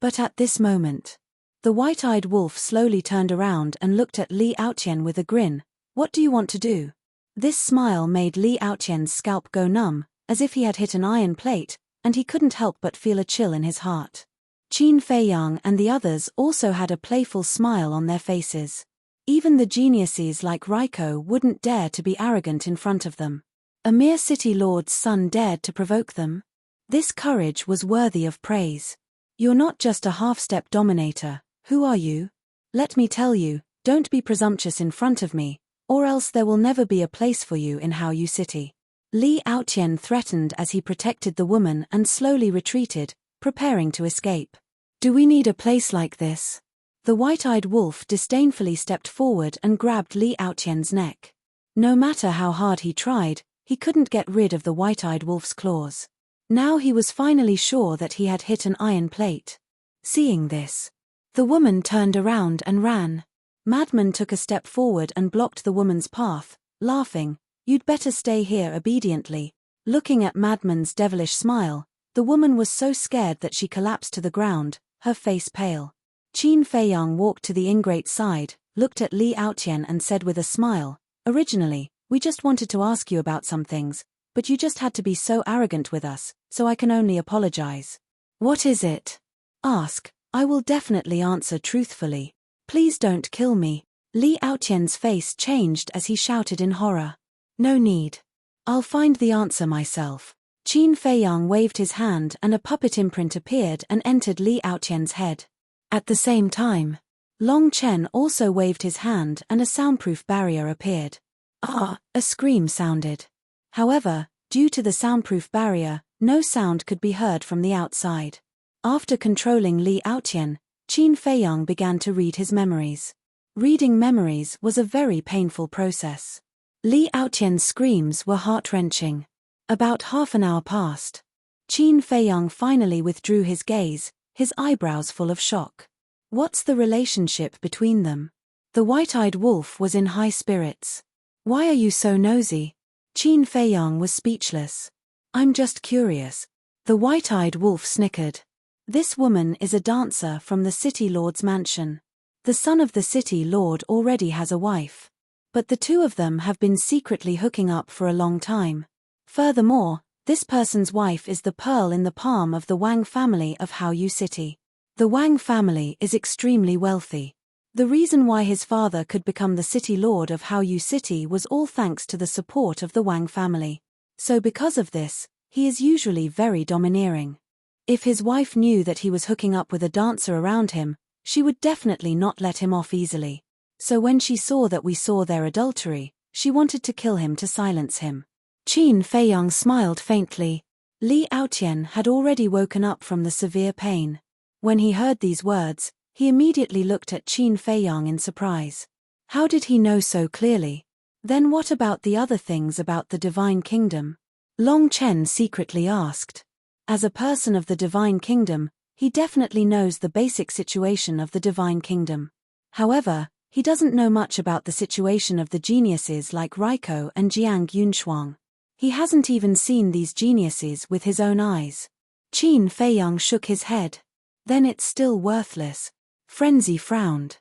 But at this moment, the white-eyed wolf slowly turned around and looked at Li Aotian with a grin. What do you want to do? This smile made Li Aotian's scalp go numb, as if he had hit an iron plate, and he couldn't help but feel a chill in his heart. Qin Feiyang and the others also had a playful smile on their faces. Even the geniuses like Raiko wouldn't dare to be arrogant in front of them. A mere city lord's son dared to provoke them? This courage was worthy of praise. You're not just a half-step dominator, who are you? Let me tell you, don't be presumptuous in front of me, or else there will never be a place for you in Haoyu City. Li Aotian threatened as he protected the woman and slowly retreated, preparing to escape. Do we need a place like this? The white-eyed wolf disdainfully stepped forward and grabbed Li Aotian's neck. No matter how hard he tried, he couldn't get rid of the white-eyed wolf's claws. Now he was finally sure that he had hit an iron plate. Seeing this, the woman turned around and ran. Madman took a step forward and blocked the woman's path, laughing, "You'd better stay here obediently." Looking at Madman's devilish smile, the woman was so scared that she collapsed to the ground, her face pale. Qin Feiyang walked to the ingrate's side, looked at Li Aotian and said with a smile, "Originally, we just wanted to ask you about some things, but you just had to be so arrogant with us, so I can only apologize." "What is it?" "Ask, I will definitely answer truthfully. Please don't kill me." Li Aotian's face changed as he shouted in horror. "No need. I'll find the answer myself." Qin Feiyang waved his hand and a puppet imprint appeared and entered Li Aotian's head. At the same time, Long Chen also waved his hand and a soundproof barrier appeared. "Ah!" a scream sounded. However, due to the soundproof barrier, no sound could be heard from the outside. After controlling Li Aotian, Qin Feiyang began to read his memories. Reading memories was a very painful process. Li Aotian's screams were heart-wrenching. About half an hour passed. Qin Feiyang finally withdrew his gaze, his eyebrows full of shock. What's the relationship between them? The white-eyed wolf was in high spirits. "Why are you so nosy?" Qin Feiyang was speechless. "I'm just curious." The white-eyed wolf snickered. "This woman is a dancer from the city lord's mansion. The son of the city lord already has a wife. But the two of them have been secretly hooking up for a long time. Furthermore, this person's wife is the pearl in the palm of the Wang family of Haoyu City. The Wang family is extremely wealthy. The reason why his father could become the city lord of Haoyu City was all thanks to the support of the Wang family. So because of this, he is usually very domineering. If his wife knew that he was hooking up with a dancer around him, she would definitely not let him off easily. So when she saw that we saw their adultery, she wanted to kill him to silence him." Qin Feiyang smiled faintly. Li Aotian had already woken up from the severe pain. When he heard these words, he immediately looked at Qin Feiyang in surprise. How did he know so clearly? Then what about the other things about the Divine Kingdom? Long Chen secretly asked. As a person of the Divine Kingdom, he definitely knows the basic situation of the Divine Kingdom. However, he doesn't know much about the situation of the geniuses like Raiko and Jiang Yunshuang. He hasn't even seen these geniuses with his own eyes. Qin Feiyang shook his head. Then it's still worthless. Frenzy frowned.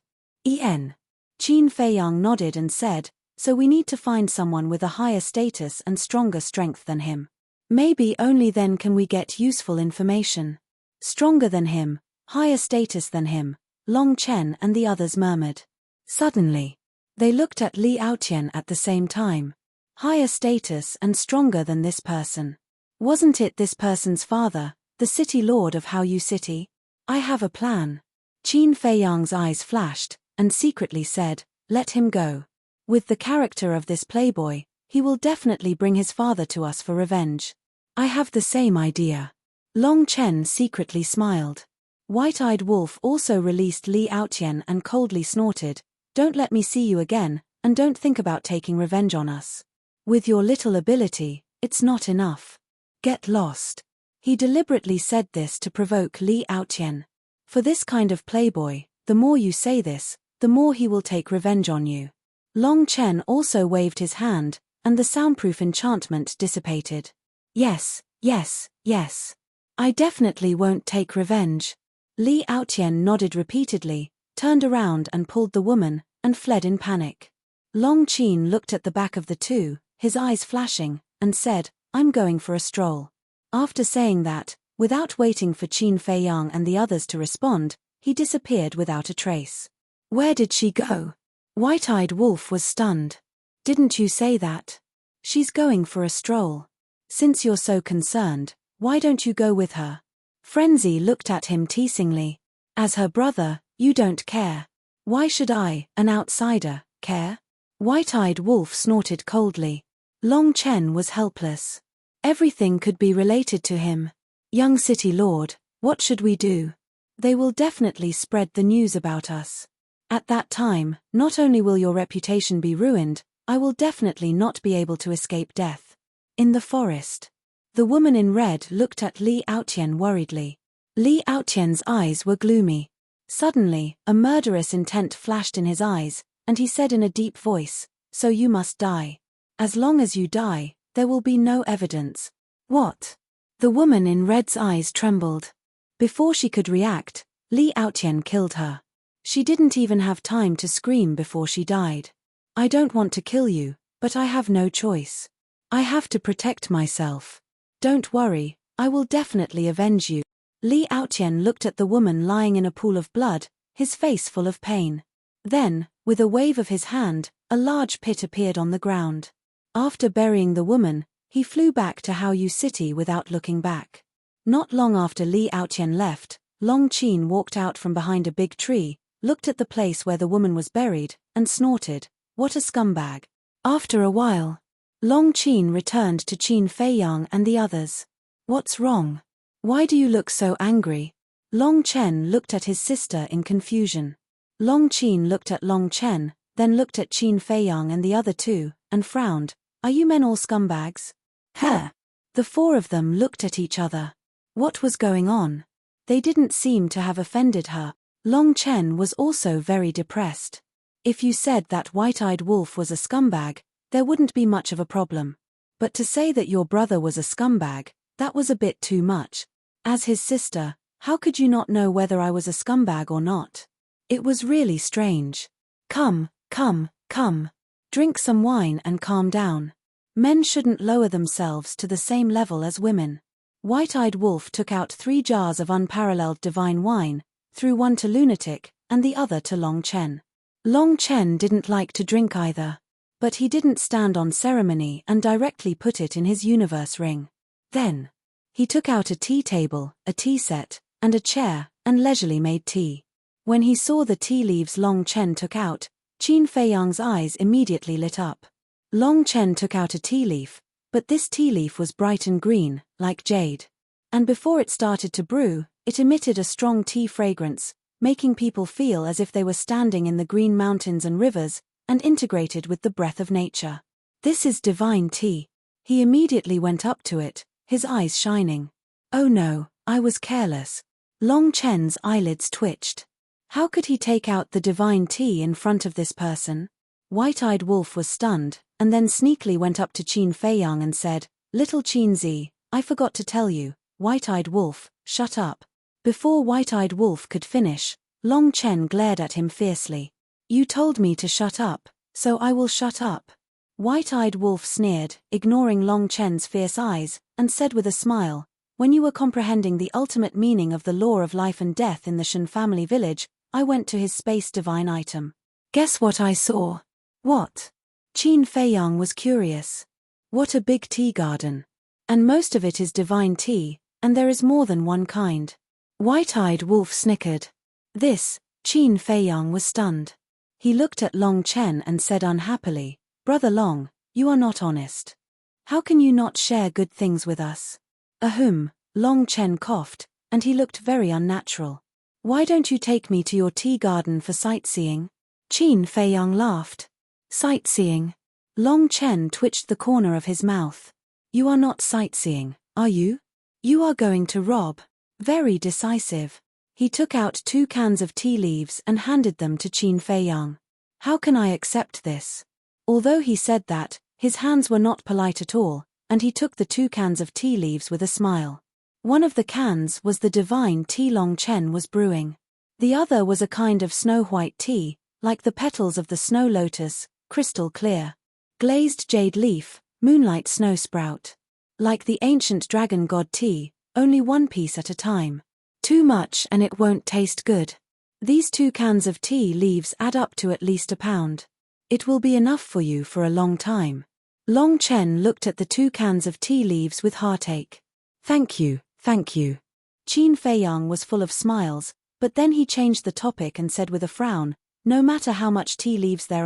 Qin Feiyang nodded and said, "So we need to find someone with a higher status and stronger strength than him. Maybe only then can we get useful information." "Stronger than him, higher status than him," Long Chen and the others murmured. Suddenly, they looked at Li Aotian at the same time. Higher status and stronger than this person. Wasn't it this person's father, the city lord of Haoyu City? "I have a plan." Qin Feiyang's eyes flashed, and secretly said, "Let him go. With the character of this playboy, he will definitely bring his father to us for revenge." "I have the same idea." Long Chen secretly smiled. White-eyed Wolf also released Li Aotian and coldly snorted, "Don't let me see you again, and don't think about taking revenge on us. With your little ability, it's not enough. Get lost." He deliberately said this to provoke Li Aotian. For this kind of playboy, the more you say this, the more he will take revenge on you. Long Chen also waved his hand, and the soundproof enchantment dissipated. "Yes, yes, yes. I definitely won't take revenge." Li Aotian nodded repeatedly, turned around and pulled the woman, and fled in panic. Long Qin looked at the back of the two, his eyes flashing, and said, I'm going for a stroll. After saying that, without waiting for Qin Feiyang and the others to respond, he disappeared without a trace. Where did she go? White-Eyed Wolf was stunned. Didn't you say that? She's going for a stroll. Since you're so concerned, why don't you go with her? Frenzy looked at him teasingly. As her brother, you don't care. Why should I, an outsider, care? White-Eyed Wolf snorted coldly. Long Chen was helpless. Everything could be related to him. Young City Lord, what should we do? They will definitely spread the news about us. At that time, not only will your reputation be ruined, I will definitely not be able to escape death. In the forest. The woman in red looked at Li Aotian worriedly. Li Aotian's eyes were gloomy. Suddenly, a murderous intent flashed in his eyes, and he said in a deep voice, "So you must die. As long as you die, there will be no evidence." What? The woman in red's eyes trembled. Before she could react, Li Aotian killed her. She didn't even have time to scream before she died. I don't want to kill you, but I have no choice. I have to protect myself. Don't worry, I will definitely avenge you. Li Aotian looked at the woman lying in a pool of blood, his face full of pain. Then, with a wave of his hand, a large pit appeared on the ground. After burying the woman, he flew back to Haoyu City without looking back. Not long after Li Aotian left, Long Qin walked out from behind a big tree, looked at the place where the woman was buried, and snorted, "What a scumbag." After a while, Long Qin returned to Qin Feiyang and the others. What's wrong? Why do you look so angry? Long Chen looked at his sister in confusion. Long Qin looked at Long Chen, then looked at Qin Feiyang and the other two, and frowned. Are you men all scumbags? Huh. The four of them looked at each other. What was going on? They didn't seem to have offended her. Long Chen was also very depressed. If you said that White-Eyed Wolf was a scumbag, there wouldn't be much of a problem. But to say that your brother was a scumbag, that was a bit too much. As his sister, how could you not know whether I was a scumbag or not? It was really strange. Come. Drink some wine and calm down. Men shouldn't lower themselves to the same level as women. White-Eyed Wolf took out 3 jars of unparalleled divine wine, threw one to Lunatic, and the other to Long Chen. Long Chen didn't like to drink either. But he didn't stand on ceremony and directly put it in his universe ring. Then, he took out a tea table, a tea set, and a chair, and leisurely made tea. When he saw the tea leaves Long Chen took out, Qin Feiyang's eyes immediately lit up. Long Chen took out a tea leaf, but this tea leaf was bright and green, like jade. And before it started to brew, it emitted a strong tea fragrance, making people feel as if they were standing in the green mountains and rivers, and integrated with the breath of nature. This is divine tea. He immediately went up to it, his eyes shining. Oh no, I was careless. Long Chen's eyelids twitched. How could he take out the divine tea in front of this person? White-Eyed Wolf was stunned, and then sneakily went up to Qin Feiyang and said, "Little Qin Zi, I forgot to tell you, White-Eyed Wolf, shut up." Before White-Eyed Wolf could finish, Long Chen glared at him fiercely. "You told me to shut up, so I will shut up." White-Eyed Wolf sneered, ignoring Long Chen's fierce eyes, and said with a smile, "When you were comprehending the ultimate meaning of the law of life and death in the Shen family village, I went to his space divine item. Guess what I saw?" "What?" Qin Feiyang was curious. "What a big tea garden. And most of it is divine tea, and there is more than one kind." White-Eyed Wolf snickered. This, Qin Feiyang was stunned. He looked at Long Chen and said unhappily, "Brother Long, you are not honest. How can you not share good things with us?" "Ahem," Long Chen coughed, and he looked very unnatural. "Why don't you take me to your tea garden for sightseeing?" Qin Feiyang laughed. "Sightseeing?" Long Chen twitched the corner of his mouth. "You are not sightseeing, are you? You are going to rob." Very decisive. He took out 2 cans of tea leaves and handed them to Qin Feiyang. "How can I accept this?" Although he said that, his hands were not polite at all, and he took the 2 cans of tea leaves with a smile. One of the cans was the divine tea Long Chen was brewing. The other was a kind of snow-white tea, like the petals of the snow lotus, crystal clear. Glazed jade leaf, moonlight snow sprout. Like the ancient dragon god tea, only one piece at a time. Too much and it won't taste good. These 2 cans of tea leaves add up to at least £1. It will be enough for you for a long time. Long Chen looked at the 2 cans of tea leaves with heartache. Thank you, thank you. Qin Feiyang was full of smiles, but then he changed the topic and said with a frown, no matter how much tea leaves there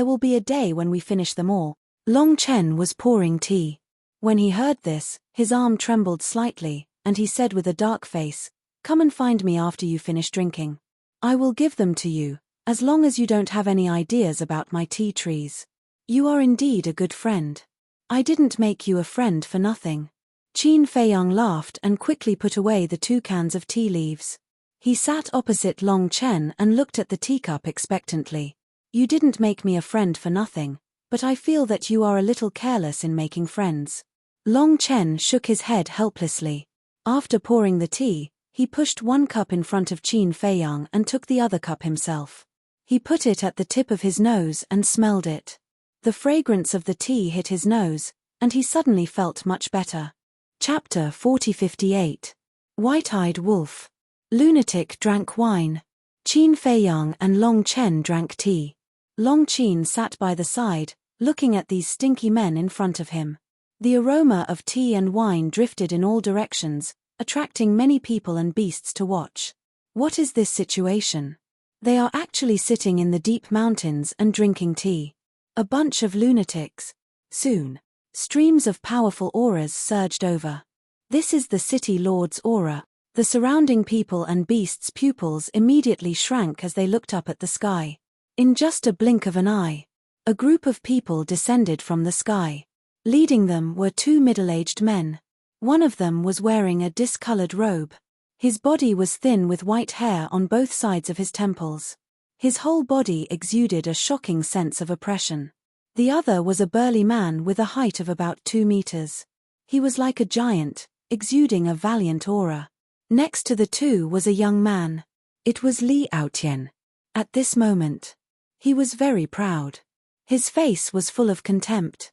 will be a day when we finish them all. Long Chen was pouring tea. When he heard this, his arm trembled slightly, and he said with a dark face, come and find me after you finish drinking. I will give them to you, as long as you don't have any ideas about my tea trees. You are indeed a good friend. I didn't make you a friend for nothing. Qin Feiyang laughed and quickly put away the 2 cans of tea leaves. He sat opposite Long Chen and looked at the teacup expectantly. You didn't make me a friend for nothing, but I feel that you are a little careless in making friends. Long Chen shook his head helplessly. After pouring the tea, he pushed 1 cup in front of Qin Feiyang and took the other cup himself. He put it at the tip of his nose and smelled it. The fragrance of the tea hit his nose, and he suddenly felt much better. Chapter 40-58. White-Eyed Wolf. Lunatic drank wine. Qin Feiyang and Long Chen drank tea. Long Qin sat by the side, looking at these stinky men in front of him. The aroma of tea and wine drifted in all directions, attracting many people and beasts to watch. What is this situation? They are actually sitting in the deep mountains and drinking tea. A bunch of lunatics. Soon, streams of powerful auras surged over. This is the City Lord's aura. The surrounding people and beasts' pupils immediately shrank as they looked up at the sky. In just a blink of an eye, a group of people descended from the sky. Leading them were 2 middle-aged men. One of them was wearing a discolored robe. His body was thin with white hair on both sides of his temples. His whole body exuded a shocking sense of oppression. The other was a burly man with a height of about 2 meters. He was like a giant, exuding a valiant aura. Next to the 2 was a young man. It was Li Aotian. At this moment, he was very proud. His face was full of contempt.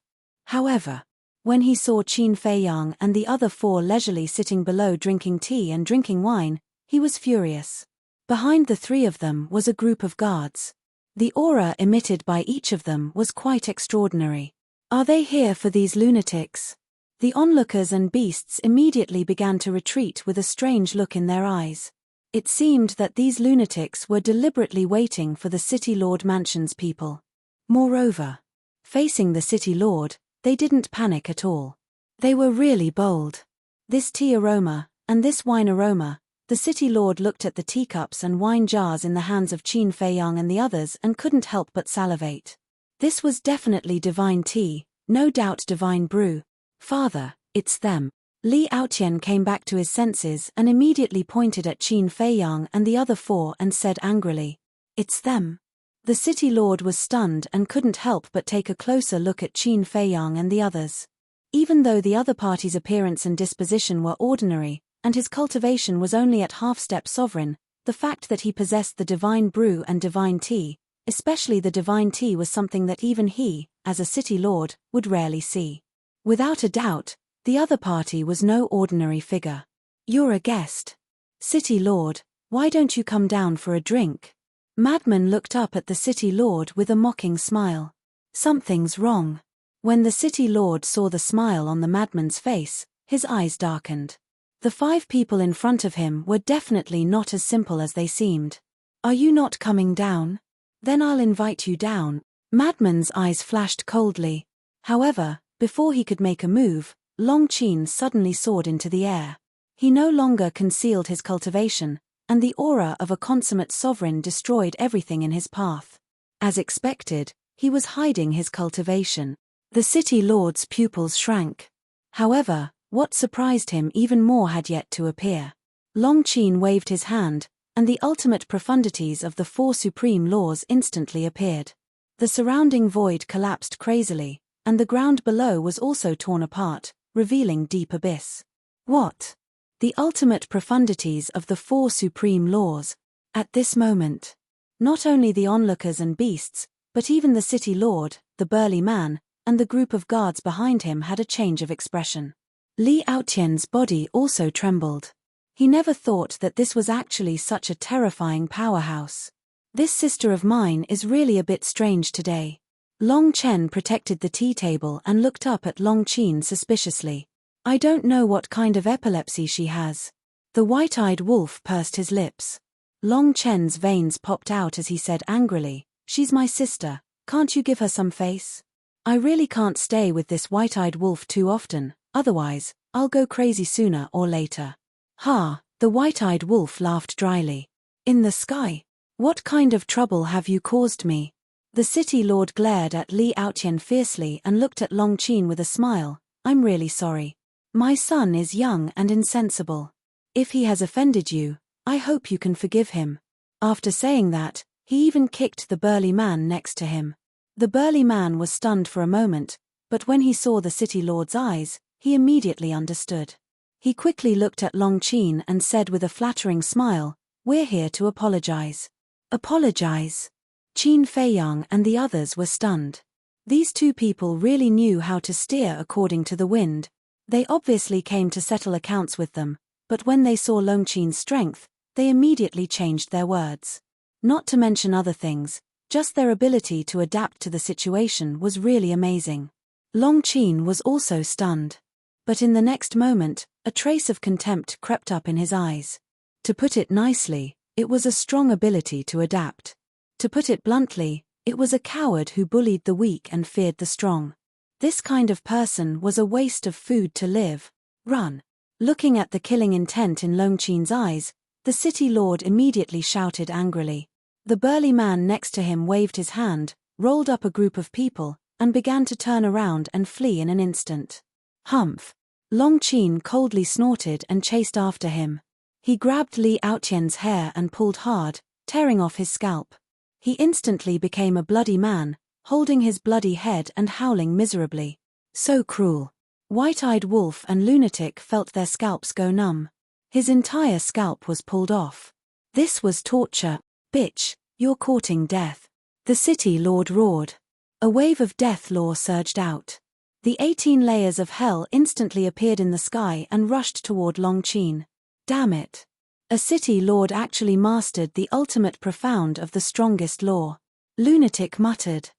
However, when he saw Qin Feiyang and the other 4 leisurely sitting below drinking tea and drinking wine, he was furious. Behind the 3 of them was a group of guards. The aura emitted by each of them was quite extraordinary. Are they here for these lunatics? The onlookers and beasts immediately began to retreat with a strange look in their eyes. It seemed that these lunatics were deliberately waiting for the City Lord Mansion's people. Moreover, facing the City Lord, they didn't panic at all. They were really bold. This tea aroma, and this wine aroma, the City Lord looked at the teacups and wine jars in the hands of Qin Feiyang and the others and couldn't help but salivate. This was definitely divine tea, no doubt divine brew. Father, it's them. Li Aotian came back to his senses and immediately pointed at Qin Feiyang and the other 4 and said angrily, it's them. The City Lord was stunned and couldn't help but take a closer look at Qin Feiyang and the others. Even though the other party's appearance and disposition were ordinary, and his cultivation was only at half-step sovereign, the fact that he possessed the divine brew and divine tea, especially the divine tea, was something that even he, as a City Lord, would rarely see. Without a doubt, the other party was no ordinary figure. You're a guest. City Lord, why don't you come down for a drink? Madman looked up at the City Lord with a mocking smile. Something's wrong. When the City Lord saw the smile on the madman's face, his eyes darkened. The 5 people in front of him were definitely not as simple as they seemed. Are you not coming down? Then I'll invite you down. Madman's eyes flashed coldly. However, before he could make a move, Long Qin suddenly soared into the air. He no longer concealed his cultivation, and the aura of a consummate sovereign destroyed everything in his path. As expected, he was hiding his cultivation. The City Lord's pupils shrank. However, what surprised him even more had yet to appear. Long Qin waved his hand, and the ultimate profundities of the 4 supreme laws instantly appeared. The surrounding void collapsed crazily, and the ground below was also torn apart, revealing deep abyss. What? The ultimate profundities of the 4 supreme laws. At this moment, not only the onlookers and beasts, but even the City Lord, the burly man, and the group of guards behind him had a change of expression. Li Aotian's body also trembled. He never thought that this was actually such a terrifying powerhouse. This sister of mine is really a bit strange today. Long Chen protected the tea table and looked up at Long Qin suspiciously. I don't know what kind of epilepsy she has. The white-eyed wolf pursed his lips. Long Chen's veins popped out as he said angrily, "She's my sister, can't you give her some face? I really can't stay with this white-eyed wolf too often, otherwise, I'll go crazy sooner or later." "Ha," the white-eyed wolf laughed dryly. "In the sky? What kind of trouble have you caused me?" The city lord glared at Li Aotian fiercely and looked at Long Qin with a smile. "I'm really sorry. My son is young and insensible. If he has offended you, I hope you can forgive him." After saying that, he even kicked the burly man next to him. The burly man was stunned for a moment, but when he saw the city lord's eyes, he immediately understood. He quickly looked at Long Qin and said with a flattering smile, "We're here to apologize." Apologize? Qin Feiyang and the others were stunned. These two people really knew how to steer according to the wind. They obviously came to settle accounts with them, but when they saw Long Qin's strength, they immediately changed their words. Not to mention other things, just their ability to adapt to the situation was really amazing. Long Qin was also stunned. But in the next moment, a trace of contempt crept up in his eyes. To put it nicely, it was a strong ability to adapt. To put it bluntly, it was a coward who bullied the weak and feared the strong. This kind of person was a waste of food to live. Run. Looking at the killing intent in Long Qin's eyes, the city lord immediately shouted angrily. The burly man next to him waved his hand, rolled up a group of people, and began to turn around and flee in an instant. Humph! Long Qin coldly snorted and chased after him. He grabbed Li Aotian's hair and pulled hard, tearing off his scalp. He instantly became a bloody man, holding his bloody head and howling miserably. So cruel. White-eyed wolf and lunatic felt their scalps go numb. His entire scalp was pulled off. This was torture. "Bitch, you're courting death." The city lord roared. A wave of death law surged out. The 18 layers of hell instantly appeared in the sky and rushed toward Long Qin. Damn it. A city lord actually mastered the ultimate profound of the strongest law. Lunatic muttered.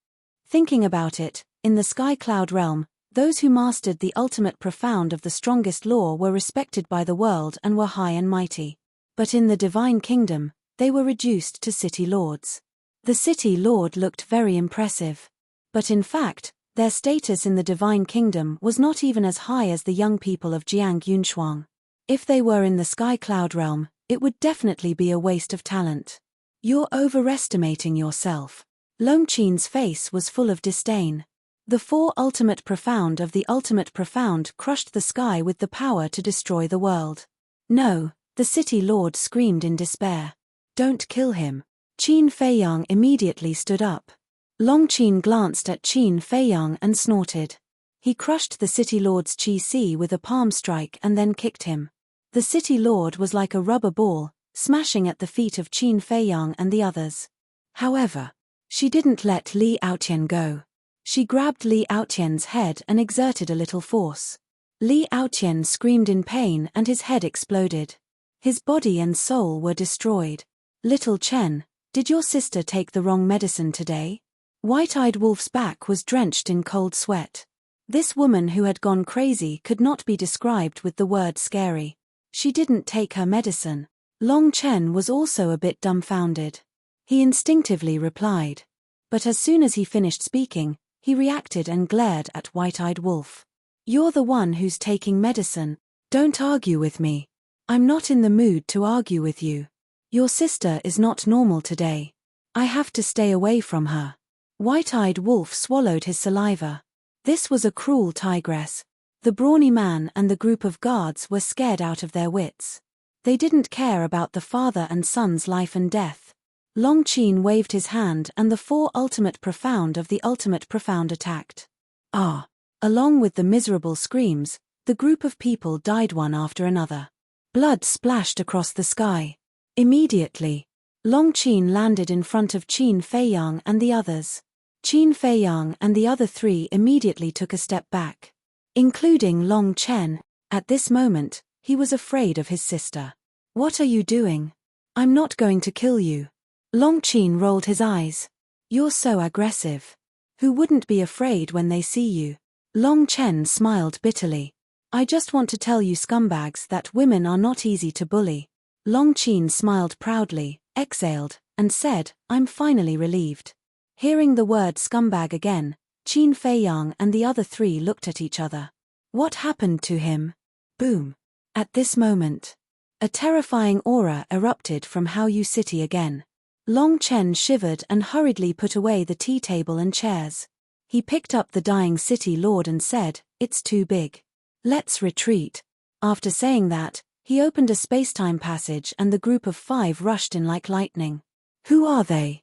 Thinking about it, in the sky cloud realm, those who mastered the ultimate profound of the strongest law were respected by the world and were high and mighty. But in the divine kingdom, they were reduced to city lords. The city lord looked very impressive. But in fact, their status in the divine kingdom was not even as high as the young people of Jiang Yunshuang. If they were in the sky cloud realm, it would definitely be a waste of talent. You're overestimating yourself. Long Qin's face was full of disdain. The 4 ultimate profound of the ultimate profound crushed the sky with the power to destroy the world. No, the city lord screamed in despair. Don't kill him. Qin Feiyang immediately stood up. Long Qin glanced at Qin Feiyang and snorted. He crushed the city lord's Qi with a palm strike and then kicked him. The city lord was like a rubber ball, smashing at the feet of Qin Feiyang and the others. However, she didn't let Li Aotian go. She grabbed Li Aotian's head and exerted a little force. Li Aotian screamed in pain and his head exploded. His body and soul were destroyed. "Little Chen, did your sister take the wrong medicine today?" White-eyed wolf's back was drenched in cold sweat. This woman who had gone crazy could not be described with the word scary. She didn't take her medicine. Long Chen was also a bit dumbfounded. He instinctively replied. But as soon as he finished speaking, he reacted and glared at White-eyed Wolf. "You're the one who's taking medicine. Don't argue with me. I'm not in the mood to argue with you. Your sister is not normal today. I have to stay away from her." White-eyed Wolf swallowed his saliva. This was a cruel tigress. The brawny man and the group of guards were scared out of their wits. They didn't care about the father and son's life and death. Long Qin waved his hand and the 4 ultimate profound of the ultimate profound attacked. Ah! Along with the miserable screams, the group of people died one after another. Blood splashed across the sky. Immediately, Long Qin landed in front of Qin Feiyang and the others. Qin Feiyang and the other 3 immediately took a step back. Including Long Chen. At this moment, he was afraid of his sister. What are you doing? I'm not going to kill you. Longqin rolled his eyes. You're so aggressive. Who wouldn't be afraid when they see you? Long Chen smiled bitterly. I just want to tell you scumbags that women are not easy to bully. Longqin smiled proudly, exhaled, and said, I'm finally relieved. Hearing the word scumbag again, Qin Feiyang and the other three looked at each other. What happened to him? Boom. At this moment, a terrifying aura erupted from Haoyu City again. Long Chen shivered and hurriedly put away the tea table and chairs. He picked up the dying city lord and said, It's too big. Let's retreat. After saying that, he opened a space-time passage and the group of 5 rushed in like lightning. Who are they?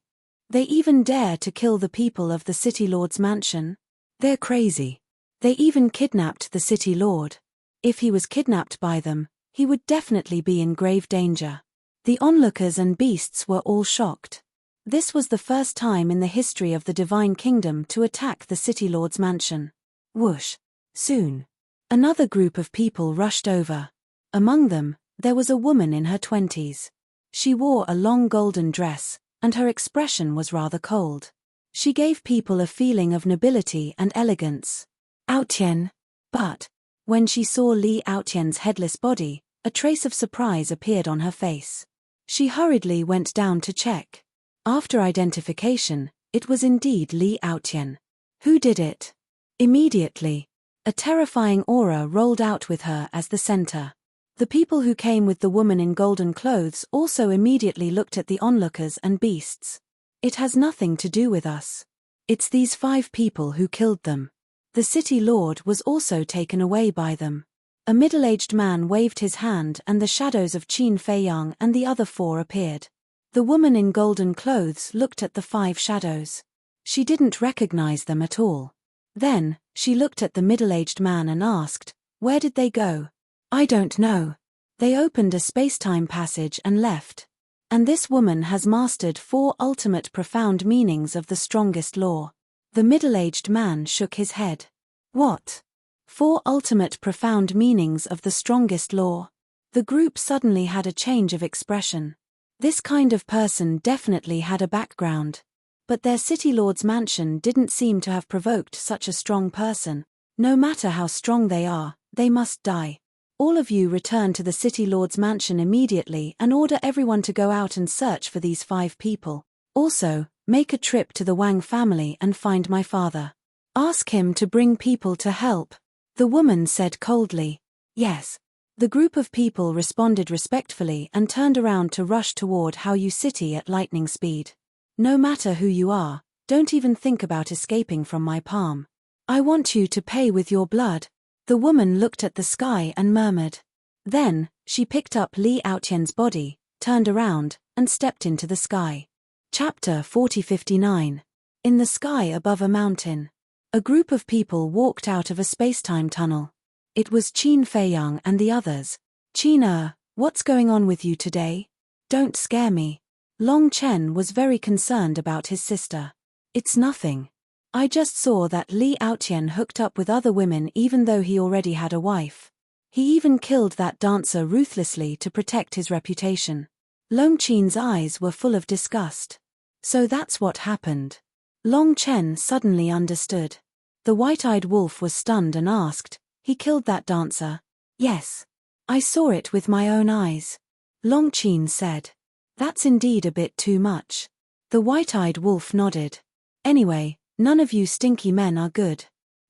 They even dare to kill the people of the city lord's mansion? They're crazy. They even kidnapped the city lord. If he was kidnapped by them, he would definitely be in grave danger. The onlookers and beasts were all shocked. This was the first time in the history of the Divine Kingdom to attack the City Lord's mansion. Whoosh! Soon, another group of people rushed over. Among them, there was a woman in her 20s. She wore a long golden dress, and her expression was rather cold. She gave people a feeling of nobility and elegance. Aotian. But, when she saw Li Aotian's headless body, a trace of surprise appeared on her face. She hurriedly went down to check. After identification, it was indeed Li Aotian. Who did it? Immediately, a terrifying aura rolled out with her as the center. The people who came with the woman in golden clothes also immediately looked at the onlookers and beasts. It has nothing to do with us. It's these 5 people who killed them. The city lord was also taken away by them. A middle-aged man waved his hand and the shadows of Qin Feiyang and the other 4 appeared. The woman in golden clothes looked at the 5 shadows. She didn't recognize them at all. Then, she looked at the middle-aged man and asked, Where did they go? I don't know. They opened a space-time passage and left. And this woman has mastered 4 ultimate profound meanings of the strongest law. The middle-aged man shook his head. What? 4 ultimate profound meanings of the strongest law? The group suddenly had a change of expression. This kind of person definitely had a background. But their city lord's mansion didn't seem to have provoked such a strong person. No matter how strong they are, they must die. All of you return to the city lord's mansion immediately and order everyone to go out and search for these 5 people. Also, make a trip to the Wang family and find my father. Ask him to bring people to help. The woman said coldly. Yes. The group of people responded respectfully and turned around to rush toward Haoyu City at lightning speed. No matter who you are, don't even think about escaping from my palm. I want you to pay with your blood. The woman looked at the sky and murmured. Then, she picked up Li Aotian's body, turned around, and stepped into the sky. Chapter 40:59. In the sky above a mountain. A group of people walked out of a space-time tunnel. It was Qin Feiyang and the others. Qin, what's going on with you today? Don't scare me. Long Chen was very concerned about his sister. It's nothing. I just saw that Li Aotian hooked up with other women even though he already had a wife. He even killed that dancer ruthlessly to protect his reputation. Long Qin's eyes were full of disgust. So that's what happened. Long Chen suddenly understood. The white-eyed wolf was stunned and asked, He killed that dancer? Yes. I saw it with my own eyes. Long Qin said. That's indeed a bit too much. The white-eyed wolf nodded. Anyway, none of you stinky men are good.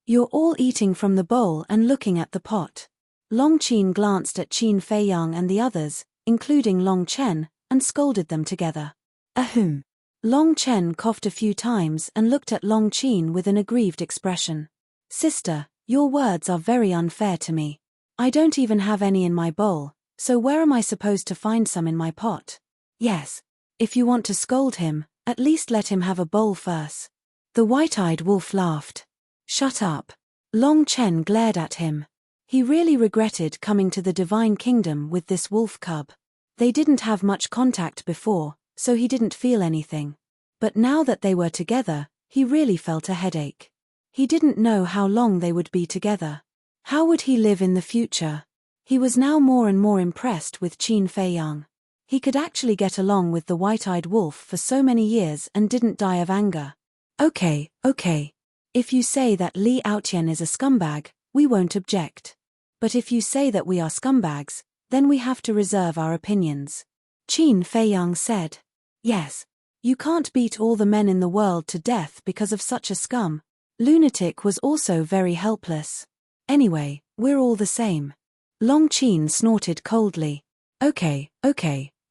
You're all eating from the bowl and looking at the pot. Long Qin glanced at Qin Feiyang and the others, including Long Chen, and scolded them together. Ahem. Long Chen coughed a few times and looked at Long Qin with an aggrieved expression. Sister, your words are very unfair to me. I don't even have any in my bowl, so where am I supposed to find some in my pot? Yes. If you want to scold him, at least let him have a bowl first. The white-eyed wolf laughed. Shut up. Long Chen glared at him. He really regretted coming to the Divine Kingdom with this wolf cub. They didn't have much contact before, so he didn't feel anything. But now that they were together, he really felt a headache. He didn't know how long they would be together. How would he live in the future? He was now more and more impressed with Qin Feiyang. He could actually get along with the white-eyed wolf for so many years and didn't die of anger. Okay. If you say that Li Aotian is a scumbag, we won't object. But if you say that we are scumbags, then we have to reserve our opinions. Qin Feiyang said. Yes. You can't beat all the men in the world to death because of such a scum. Lunatic was also very helpless. Anyway, we're all the same. Long Qin snorted coldly. Okay,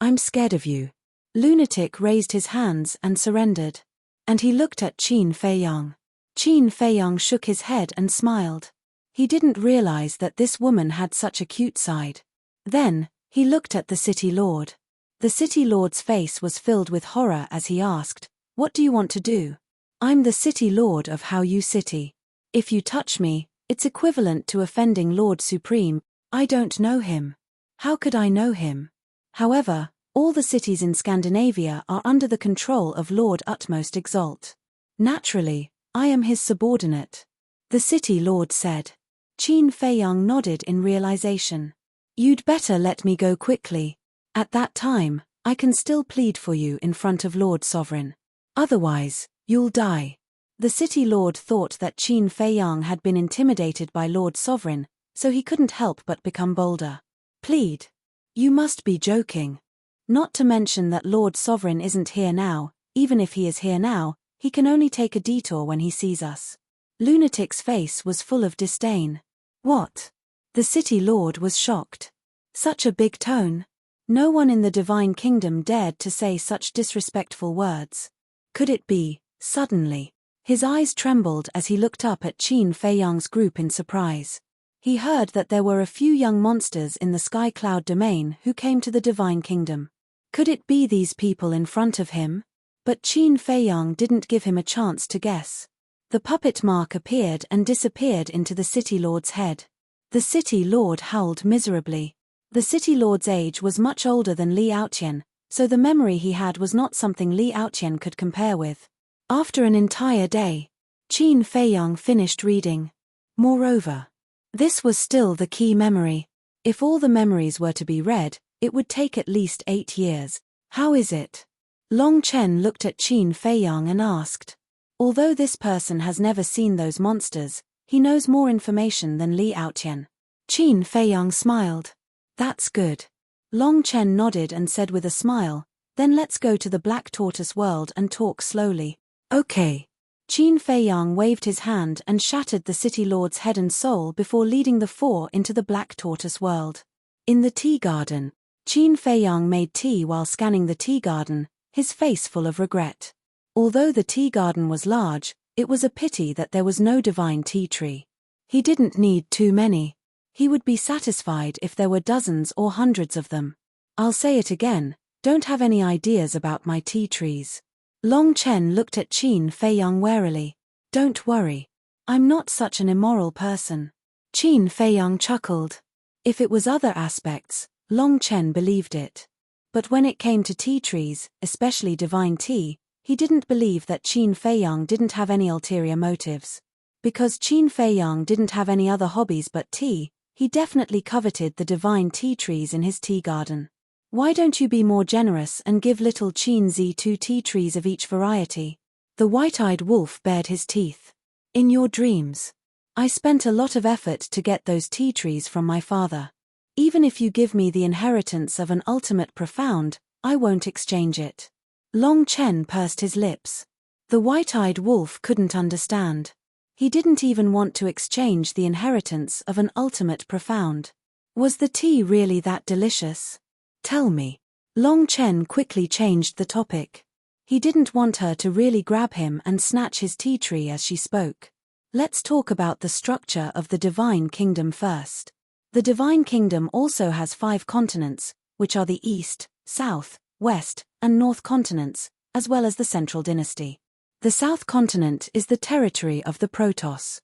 I'm scared of you. Lunatic raised his hands and surrendered. And he looked at Qin Feiyang. Qin Feiyang shook his head and smiled. He didn't realize that this woman had such a cute side. Then, he looked at the city lord. The city lord's face was filled with horror as he asked, "What do you want to do?" "I'm the city lord of How You City. If you touch me, it's equivalent to offending Lord Supreme. I don't know him. How could I know him? However, all the cities in Scandinavia are under the control of Lord Utmost Exalt. Naturally, I am his subordinate," the city lord said. Qin Feiyang nodded in realization. "You'd better let me go quickly. At that time, I can still plead for you in front of Lord Sovereign. Otherwise, you'll die." The city lord thought that Qin Feiyang had been intimidated by Lord Sovereign, so he couldn't help but become bolder. "Plead? You must be joking. Not to mention that Lord Sovereign isn't here now. Even if he is here now, he can only take a detour when he sees us." Lunatic's face was full of disdain. "What?" The city lord was shocked. Such a big tone. No one in the Divine Kingdom dared to say such disrespectful words. Could it be? Suddenly, his eyes trembled as he looked up at Qin Feiyang's group in surprise. He heard that there were a few young monsters in the Sky Cloud domain who came to the Divine Kingdom. Could it be these people in front of him? But Qin Feiyang didn't give him a chance to guess. The puppet mark appeared and disappeared into the city lord's head. The city lord howled miserably. The city lord's age was much older than Li Aotian, so the memory he had was not something Li Aotian could compare with. After an entire day, Qin Feiyang finished reading. Moreover, this was still the key memory. If all the memories were to be read, it would take at least 8 years. How is it? Long Chen looked at Qin Feiyang and asked. Although this person has never seen those monsters, he knows more information than Li Aotian. Qin Feiyang smiled. That's good. Long Chen nodded and said with a smile, "Then let's go to the Black Tortoise world and talk slowly." Okay. Qin Feiyang waved his hand and shattered the city lord's head and soul before leading the four into the Black Tortoise world. In the tea garden, Qin Feiyang made tea while scanning the tea garden, his face full of regret. Although the tea garden was large, it was a pity that there was no divine tea tree. He didn't need too many. He would be satisfied if there were dozens or hundreds of them. I'll say it again, don't have any ideas about my tea trees. Long Chen looked at Qin Feiyang warily. Don't worry. I'm not such an immoral person. Qin Feiyang chuckled. If it was other aspects, Long Chen believed it. But when it came to tea trees, especially divine tea, he didn't believe that Qin Feiyang didn't have any ulterior motives. Because Qin Feiyang didn't have any other hobbies but tea, he definitely coveted the divine tea trees in his tea garden. Why don't you be more generous and give little Qin Zi 2 tea trees of each variety? The white-eyed wolf bared his teeth. In your dreams. I spent a lot of effort to get those tea trees from my father. Even if you give me the inheritance of an ultimate profound, I won't exchange it. Long Chen pursed his lips. The white-eyed wolf couldn't understand. He didn't even want to exchange the inheritance of an ultimate profound. Was the tea really that delicious? Tell me. Long Chen quickly changed the topic. He didn't want her to really grab him and snatch his tea tree as she spoke. Let's talk about the structure of the Divine Kingdom first. The Divine Kingdom also has 5 continents, which are the East, South, West, and North continents, as well as the Central Dynasty. The South continent is the territory of the Protoss.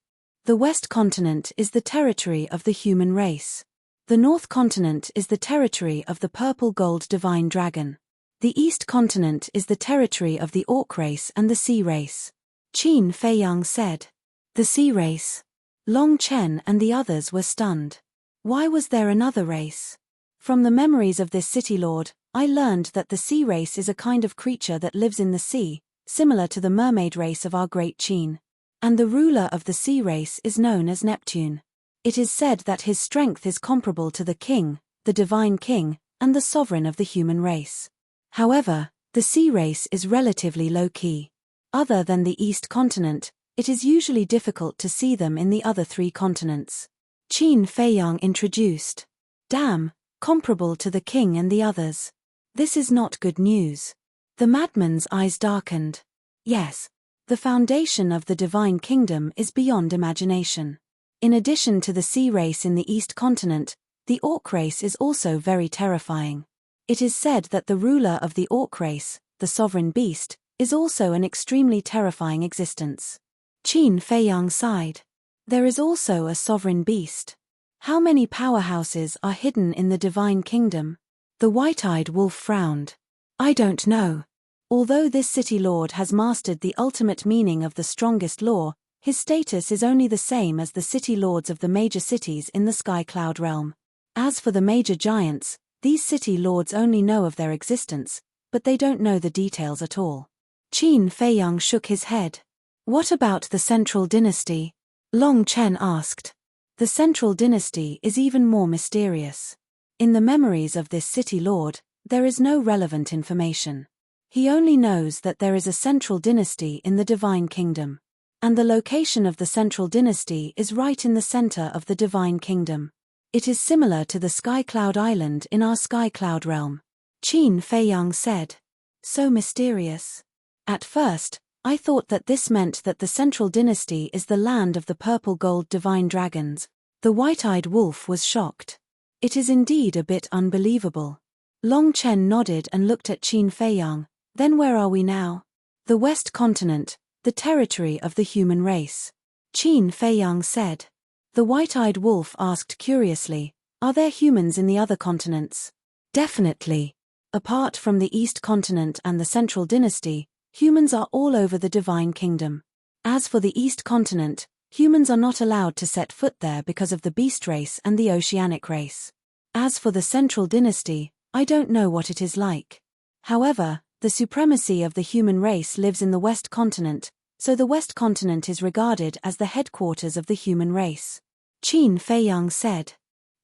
The West continent is the territory of the human race. The North continent is the territory of the Purple Gold Divine Dragon. The East continent is the territory of the Orc race and the Sea race. Qin Feiyang said. The Sea race. Long Chen and the others were stunned. Why was there another race? From the memories of this city lord, I learned that the sea race is a kind of creature that lives in the sea, similar to the mermaid race of our great Qin. And the ruler of the sea race is known as Neptune. It is said that his strength is comparable to the king, the divine king, and the sovereign of the human race. However, the sea race is relatively low-key. Other than the East continent, it is usually difficult to see them in the other 3 continents. Qin Feiyang introduced. Damn, comparable to the king and the others. This is not good news. The madman's eyes darkened. Yes. The foundation of the divine kingdom is beyond imagination. In addition to the sea race in the East continent, the orc race is also very terrifying. It is said that the ruler of the orc race, the sovereign beast, is also an extremely terrifying existence. Qin Feiyang sighed. There is also a sovereign beast. How many powerhouses are hidden in the divine kingdom? The white-eyed wolf frowned. I don't know. Although this city lord has mastered the ultimate meaning of the strongest law, his status is only the same as the city lords of the major cities in the Sky Cloud realm. As for the major giants, these city lords only know of their existence, but they don't know the details at all. Qin Feiyang shook his head. What about the central dynasty? Long Chen asked. The central dynasty is even more mysterious. In the memories of this city lord, there is no relevant information. He only knows that there is a central dynasty in the divine kingdom. And the location of the central dynasty is right in the center of the divine kingdom. It is similar to the Sky Cloud Island in our Sky Cloud realm. Qin Feiyang said. So mysterious. At first, I thought that this meant that the central dynasty is the land of the purple gold divine dragons. The white-eyed wolf was shocked. It is indeed a bit unbelievable. Long Chen nodded and looked at Qin Feiyang. Then where are we now? The West Continent, the territory of the human race. Qin Feiyang said. The white-eyed wolf asked curiously, are there humans in the other continents? Definitely. Apart from the East Continent and the Central Dynasty, humans are all over the divine kingdom. As for the East Continent, humans are not allowed to set foot there because of the beast race and the oceanic race. As for the Central Dynasty, I don't know what it is like. However, the supremacy of the human race lives in the West Continent, so the West Continent is regarded as the headquarters of the human race. Qin Feiyang said.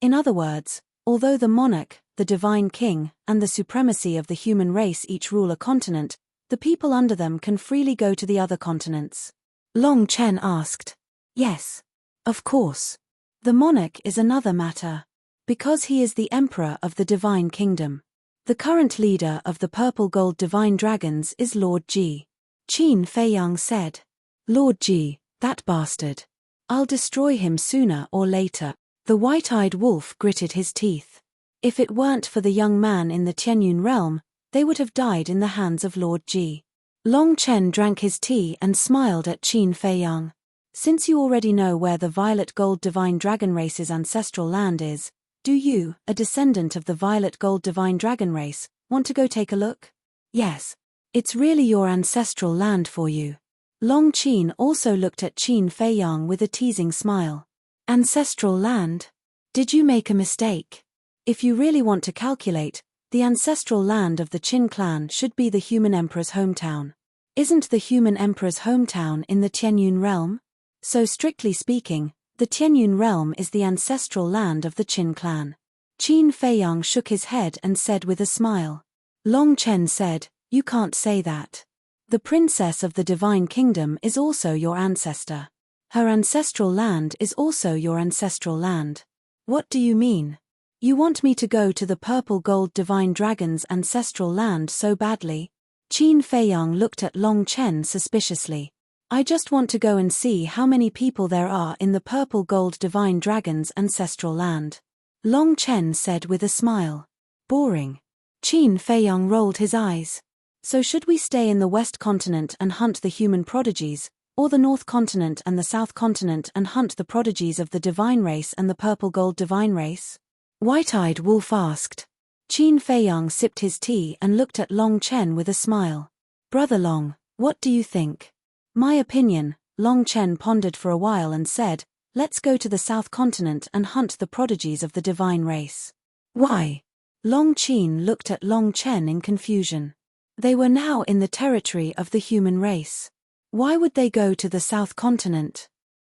In other words, although the monarch, the divine king, and the supremacy of the human race each rule a continent, the people under them can freely go to the other continents. Long Chen asked. Yes. Of course. The monarch is another matter. Because he is the emperor of the divine kingdom. The current leader of the purple gold divine dragons is Lord Ji. Qin Feiyang said. Lord Ji, that bastard. I'll destroy him sooner or later. The white-eyed wolf gritted his teeth. If it weren't for the young man in the Tianyun realm, they would have died in the hands of Lord Ji. Long Chen drank his tea and smiled at Qin Feiyang. Since you already know where the violet gold divine dragon race's ancestral land is, do you, a descendant of the violet gold divine dragon race, want to go take a look? Yes. It's really your ancestral land for you. Long Qin also looked at Qin Feiyang with a teasing smile. Ancestral land? Did you make a mistake? If you really want to calculate, the ancestral land of the Qin clan should be the human emperor's hometown. Isn't the human emperor's hometown in the Tianyun realm? So strictly speaking, the Tianyun realm is the ancestral land of the Qin clan. Qin Feiyang shook his head and said with a smile. Long Chen said, you can't say that. The princess of the divine kingdom is also your ancestor. Her ancestral land is also your ancestral land. What do you mean? You want me to go to the purple gold divine dragon's ancestral land so badly? Qin Feiyang looked at Long Chen suspiciously. I just want to go and see how many people there are in the purple gold divine dragon's ancestral land. Long Chen said with a smile. Boring. Qin Feiyang rolled his eyes. So should we stay in the West Continent and hunt the human prodigies, or the North Continent and the South Continent and hunt the prodigies of the divine race and the purple gold divine race? White-eyed wolf asked. Qin Feiyang sipped his tea and looked at Long Chen with a smile. Brother Long, what do you think? My opinion, Long Chen pondered for a while and said, let's go to the South Continent and hunt the prodigies of the divine race. Why? Long Qin looked at Long Chen in confusion. They were now in the territory of the human race. Why would they go to the South Continent?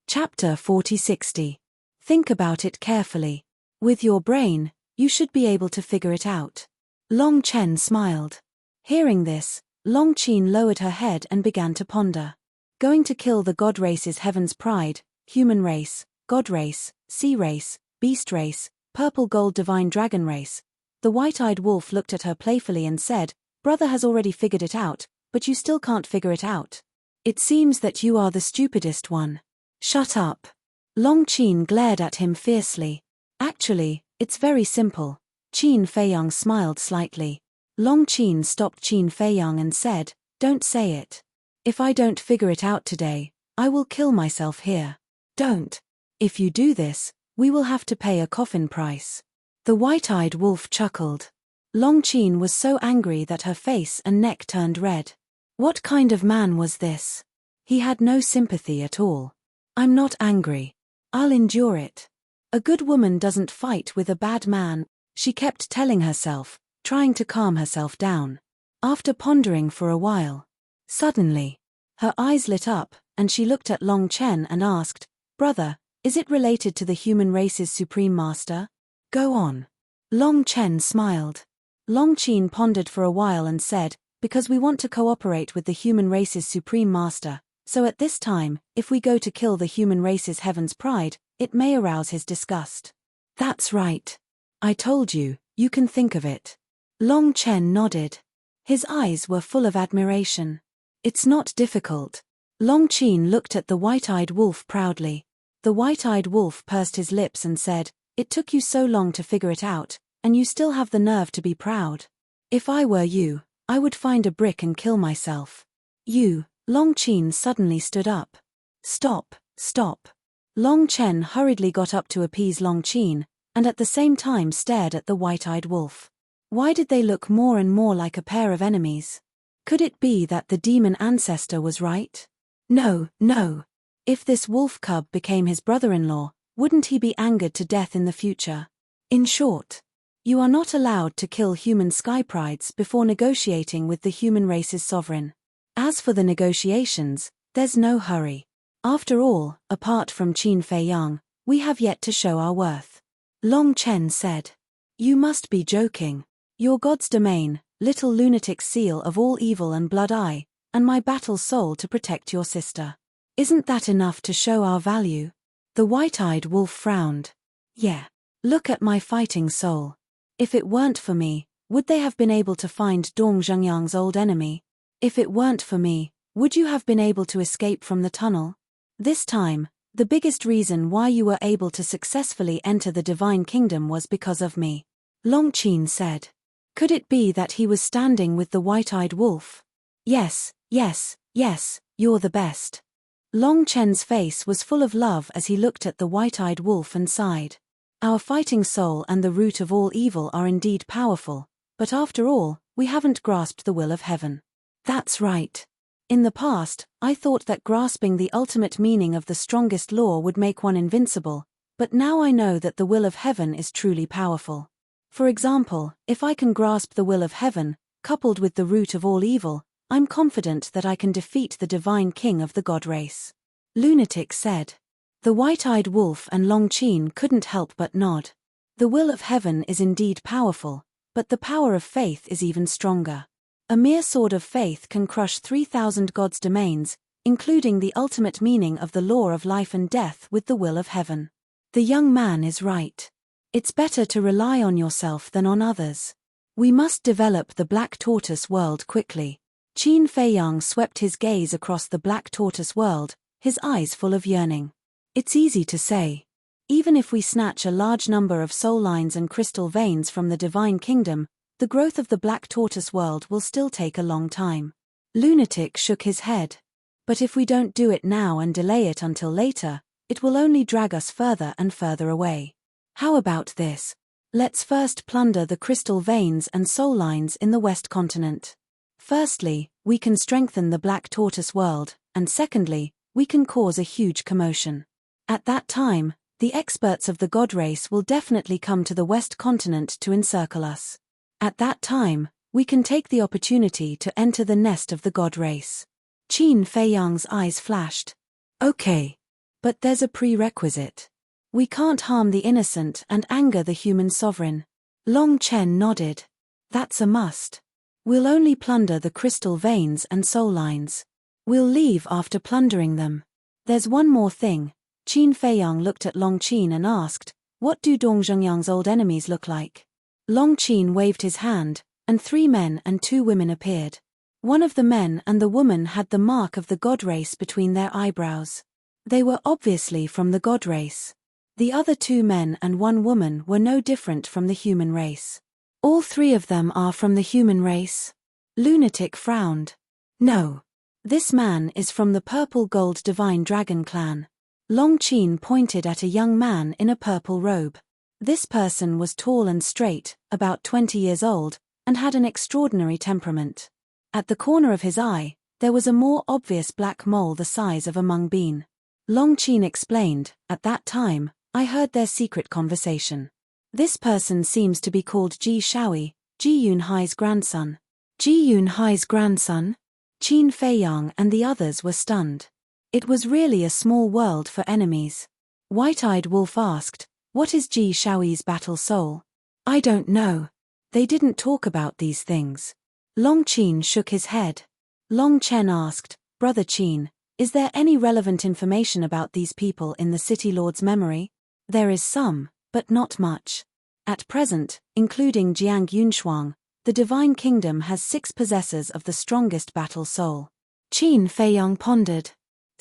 Chapter 40-60. Think about it carefully. With your brain, you should be able to figure it out. Long Chen smiled. Hearing this, Long Qin lowered her head and began to ponder. Going to kill the god race's heaven's pride, human race, god race, sea race, beast race, purple gold divine dragon race. The white-eyed wolf looked at her playfully and said, "Brother has already figured it out, but you still can't figure it out. It seems that you are the stupidest one." Shut up. Long Qin glared at him fiercely. Actually, it's very simple. Qin Feiyang smiled slightly. Long Qin stopped Qin Feiyang and said, "Don't say it. If I don't figure it out today, I will kill myself here. Don't. If you do this, we will have to pay a coffin price." The white-eyed wolf chuckled. Long Qin was so angry that her face and neck turned red. What kind of man was this? He had no sympathy at all. "I'm not angry. I'll endure it. A good woman doesn't fight with a bad man," she kept telling herself, trying to calm herself down. After pondering for a while, suddenly, her eyes lit up, and she looked at Long Chen and asked, "Brother, is it related to the human race's supreme master?" "Go on." Long Chen smiled. Long Qin pondered for a while and said, "Because we want to cooperate with the human race's supreme master, so at this time, if we go to kill the human race's heaven's pride, it may arouse his disgust." "That's right. I told you, you can think of it." Long Chen nodded. His eyes were full of admiration. "It's not difficult." Long Qin looked at the white-eyed wolf proudly. The white-eyed wolf pursed his lips and said, "It took you so long to figure it out, and you still have the nerve to be proud. If I were you, I would find a brick and kill myself." "You." Long Qin suddenly stood up. "Stop, stop." Long Chen hurriedly got up to appease Long Qin, and at the same time stared at the white-eyed wolf. Why did they look more and more like a pair of enemies? Could it be that the demon ancestor was right? No, no. If this wolf cub became his brother-in-law, wouldn't he be angered to death in the future? In short, you are not allowed to kill human sky prides before negotiating with the human race's sovereign. As for the negotiations, there's no hurry. After all, apart from Qin Feiyang, we have yet to show our worth. Long Chen said. "You must be joking. Your god's domain, little lunatic seal of all evil and blood eye, and my battle soul to protect your sister. Isn't that enough to show our value?" The white-eyed wolf frowned. "Yeah. Look at my fighting soul. If it weren't for me, would they have been able to find Dong Zhengyang's old enemy? If it weren't for me, would you have been able to escape from the tunnel? This time, the biggest reason why you were able to successfully enter the divine kingdom was because of me." Long Qin said. Could it be that he was standing with the white-eyed wolf? "Yes, yes, yes, you're the best." Long Chen's face was full of love as he looked at the white-eyed wolf and sighed. "Our fighting soul and the root of all evil are indeed powerful, but after all, we haven't grasped the will of heaven." "That's right. In the past, I thought that grasping the ultimate meaning of the strongest law would make one invincible, but now I know that the will of heaven is truly powerful. For example, if I can grasp the will of heaven, coupled with the root of all evil, I'm confident that I can defeat the divine king of the god race." Lunatic said. The white-eyed wolf and Long Qin couldn't help but nod. The will of heaven is indeed powerful, but the power of faith is even stronger. A mere sword of faith can crush 3,000 gods' domains, including the ultimate meaning of the law of life and death with the will of heaven. The young man is right. It's better to rely on yourself than on others. We must develop the black tortoise world quickly. Qin Feiyang swept his gaze across the black tortoise world, his eyes full of yearning. It's easy to say. Even if we snatch a large number of soul lines and crystal veins from the divine kingdom, the growth of the black tortoise world will still take a long time. Lunatic shook his head. But if we don't do it now and delay it until later, it will only drag us further and further away. How about this? Let's first plunder the crystal veins and soul lines in the West Continent. Firstly, we can strengthen the black tortoise world, and secondly, we can cause a huge commotion. At that time, the experts of the god race will definitely come to the West Continent to encircle us. At that time, we can take the opportunity to enter the nest of the god race. Qin Feiyang's eyes flashed. Okay. But there's a prerequisite. We can't harm the innocent and anger the human sovereign. Long Chen nodded. That's a must. We'll only plunder the crystal veins and soul lines. We'll leave after plundering them. There's one more thing. Qin Feiyang looked at Long Qin and asked, what do Dong Zhengyang's old enemies look like? Long Qin waved his hand, and 3 men and 2 women appeared. One of the men and the woman had the mark of the god race between their eyebrows. They were obviously from the god race. The other 2 men and 1 woman were no different from the human race. All 3 of them are from the human race? Lunatic frowned. No. This man is from the Purple Gold Divine Dragon clan. Long Qin pointed at a young man in a purple robe. This person was tall and straight, about 20 years old, and had an extraordinary temperament. At the corner of his eye, there was a more obvious black mole the size of a mung bean. Long Qin explained, at that time, I heard their secret conversation. This person seems to be called Ji Shaoi, Ji Yunhai's grandson. Ji Yunhai's grandson? Qin Feiyang and the others were stunned. It was really a small world for enemies. White-Eyed Wolf asked, what is Ji Shaoi's battle soul? I don't know. They didn't talk about these things. Long Qin shook his head. Long Chen asked, Brother Qin, is there any relevant information about these people in the City Lord's memory? There is some, but not much. At present, including Jiang Yunshuang, the Divine Kingdom has 6 possessors of the strongest battle soul. Qin Feiyang pondered.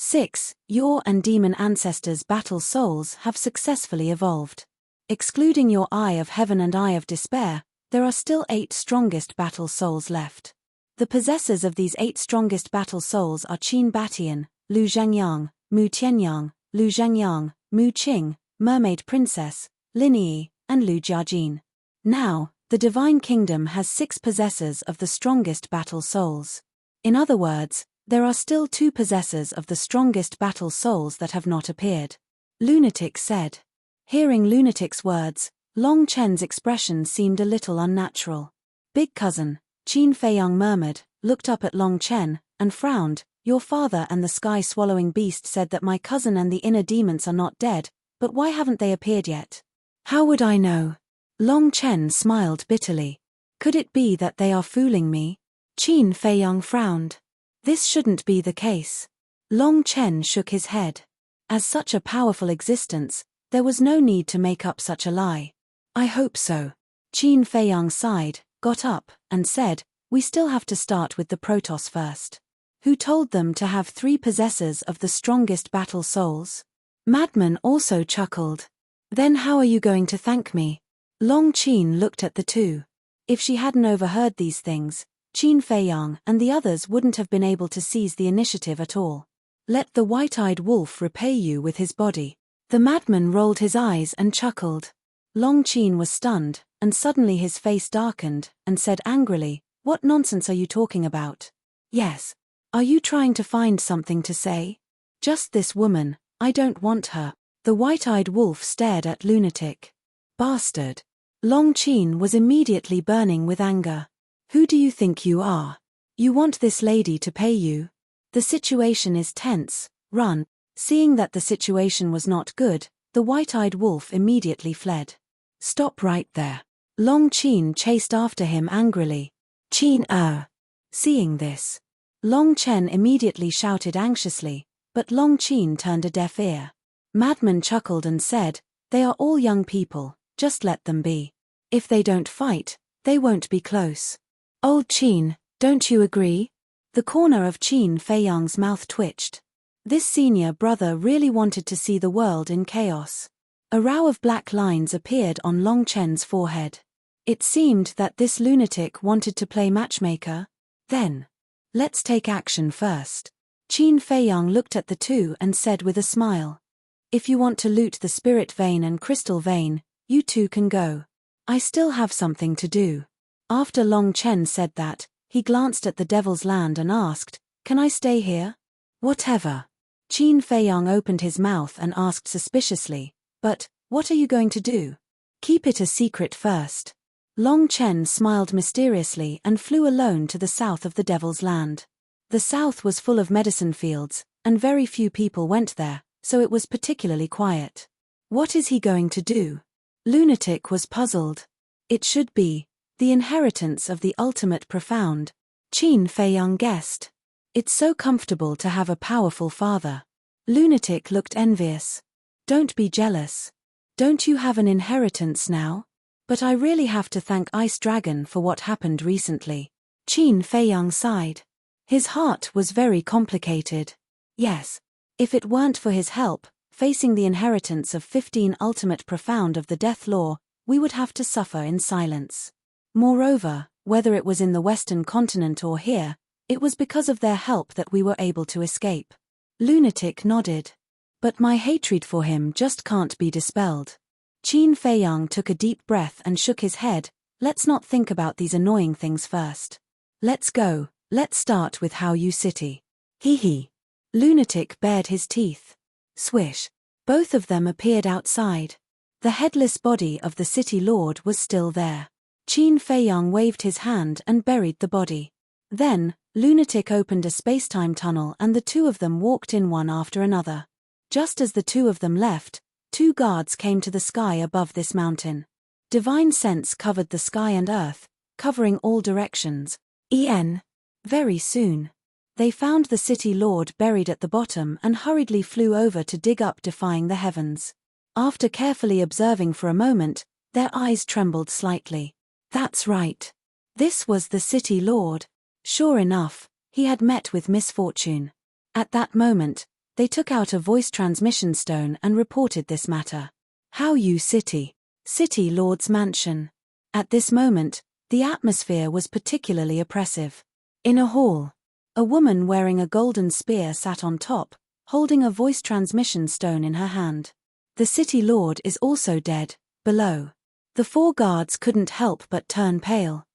6, your and demon ancestors' battle souls have successfully evolved. Excluding your Eye of Heaven and Eye of Despair, there are still 8 strongest battle souls left. The possessors of these 8 strongest battle souls are Qin Batian, Lu Zhangyang, Mu Tianyang, Lu Zhangyang, Mu Qing, Mermaid Princess, Lin Yi, and Lu Jiajin. Now, the Divine Kingdom has 6 possessors of the strongest battle souls. In other words, there are still 2 possessors of the strongest battle souls that have not appeared. Lunatic said. Hearing Lunatic's words, Long Chen's expression seemed a little unnatural. Big cousin, Qin Feiyang murmured, looked up at Long Chen, and frowned. Your father and the sky-swallowing beast said that my cousin and the inner demons are not dead, but why haven't they appeared yet? How would I know? Long Chen smiled bitterly. Could it be that they are fooling me? Qin Feiyang frowned. This shouldn't be the case. Long Chen shook his head. As such a powerful existence, there was no need to make up such a lie. I hope so. Qin Feiyang sighed, got up, and said, we still have to start with the Protoss first. Who told them to have 3 possessors of the strongest battle souls? Madman also chuckled. Then how are you going to thank me? Long Qin looked at the 2. If she hadn't overheard these things, Qin Feiyang and the others wouldn't have been able to seize the initiative at all. Let the white-eyed wolf repay you with his body. The madman rolled his eyes and chuckled. Long Qin was stunned, and suddenly his face darkened, and said angrily, what nonsense are you talking about? Yes. Are you trying to find something to say? Just this woman, I don't want her. The white-eyed wolf stared at Lunatic. Bastard. Long Qin was immediately burning with anger. Who do you think you are? You want this lady to pay you? The situation is tense, run. Seeing that the situation was not good, the white-eyed wolf immediately fled. Stop right there. Long Qin chased after him angrily. Qin. Seeing this, Long Chen immediately shouted anxiously, but Long Qin turned a deaf ear. Madman chuckled and said, they are all young people, just let them be. If they don't fight, they won't be close. Old Qin, don't you agree? The corner of Qin Feiyang's mouth twitched. This senior brother really wanted to see the world in chaos. A row of black lines appeared on Long Chen's forehead. It seemed that this lunatic wanted to play matchmaker. Then, let's take action first. Qin Feiyang looked at the 2 and said with a smile. If you want to loot the spirit vein and crystal vein, you 2 can go. I still have something to do. After Long Chen said that, he glanced at the Devil's Land and asked, can I stay here? Whatever. Qin Feiyang opened his mouth and asked suspiciously, "But, what are you going to do? Keep it a secret first." Long Chen smiled mysteriously and flew alone to the south of the Devil's Land. The south was full of medicine fields, and very few people went there, so it was particularly quiet. What is he going to do? Lunatic was puzzled. It should be the inheritance of the ultimate profound, Qin Feiyang guessed. It's so comfortable to have a powerful father. Lunatic looked envious. Don't be jealous. Don't you have an inheritance now? But I really have to thank Ice Dragon for what happened recently. Qin Feiyang sighed. His heart was very complicated. Yes. If it weren't for his help, facing the inheritance of 15 ultimate profound of the death law, we would have to suffer in silence. Moreover, whether it was in the Western continent or here, it was because of their help that we were able to escape. Lunatic nodded. But my hatred for him just can't be dispelled. Qin Feiyang took a deep breath and shook his head. Let's not think about these annoying things first. Let's go. Let's start with How You City. Hee hee. Lunatic bared his teeth. Swish. Both of them appeared outside. The headless body of the city lord was still there. Qin Feiyang waved his hand and buried the body. Then, Lunatic opened a space-time tunnel and the two of them walked in one after another. Just as the two of them left, 2 guards came to the sky above this mountain. Divine sense covered the sky and earth, covering all directions. Very soon. They found the city lord buried at the bottom and hurriedly flew over to dig up, defying the heavens. After carefully observing for a moment, their eyes trembled slightly. That's right. This was the city lord. Sure enough, he had met with misfortune. At that moment, they took out a voice transmission stone and reported this matter. How You City. City Lord's Mansion. At this moment, the atmosphere was particularly oppressive. In a hall, a woman wearing a golden spear sat on top, holding a voice transmission stone in her hand. The city lord is also dead. Below. The 4 guards couldn't help but turn pale.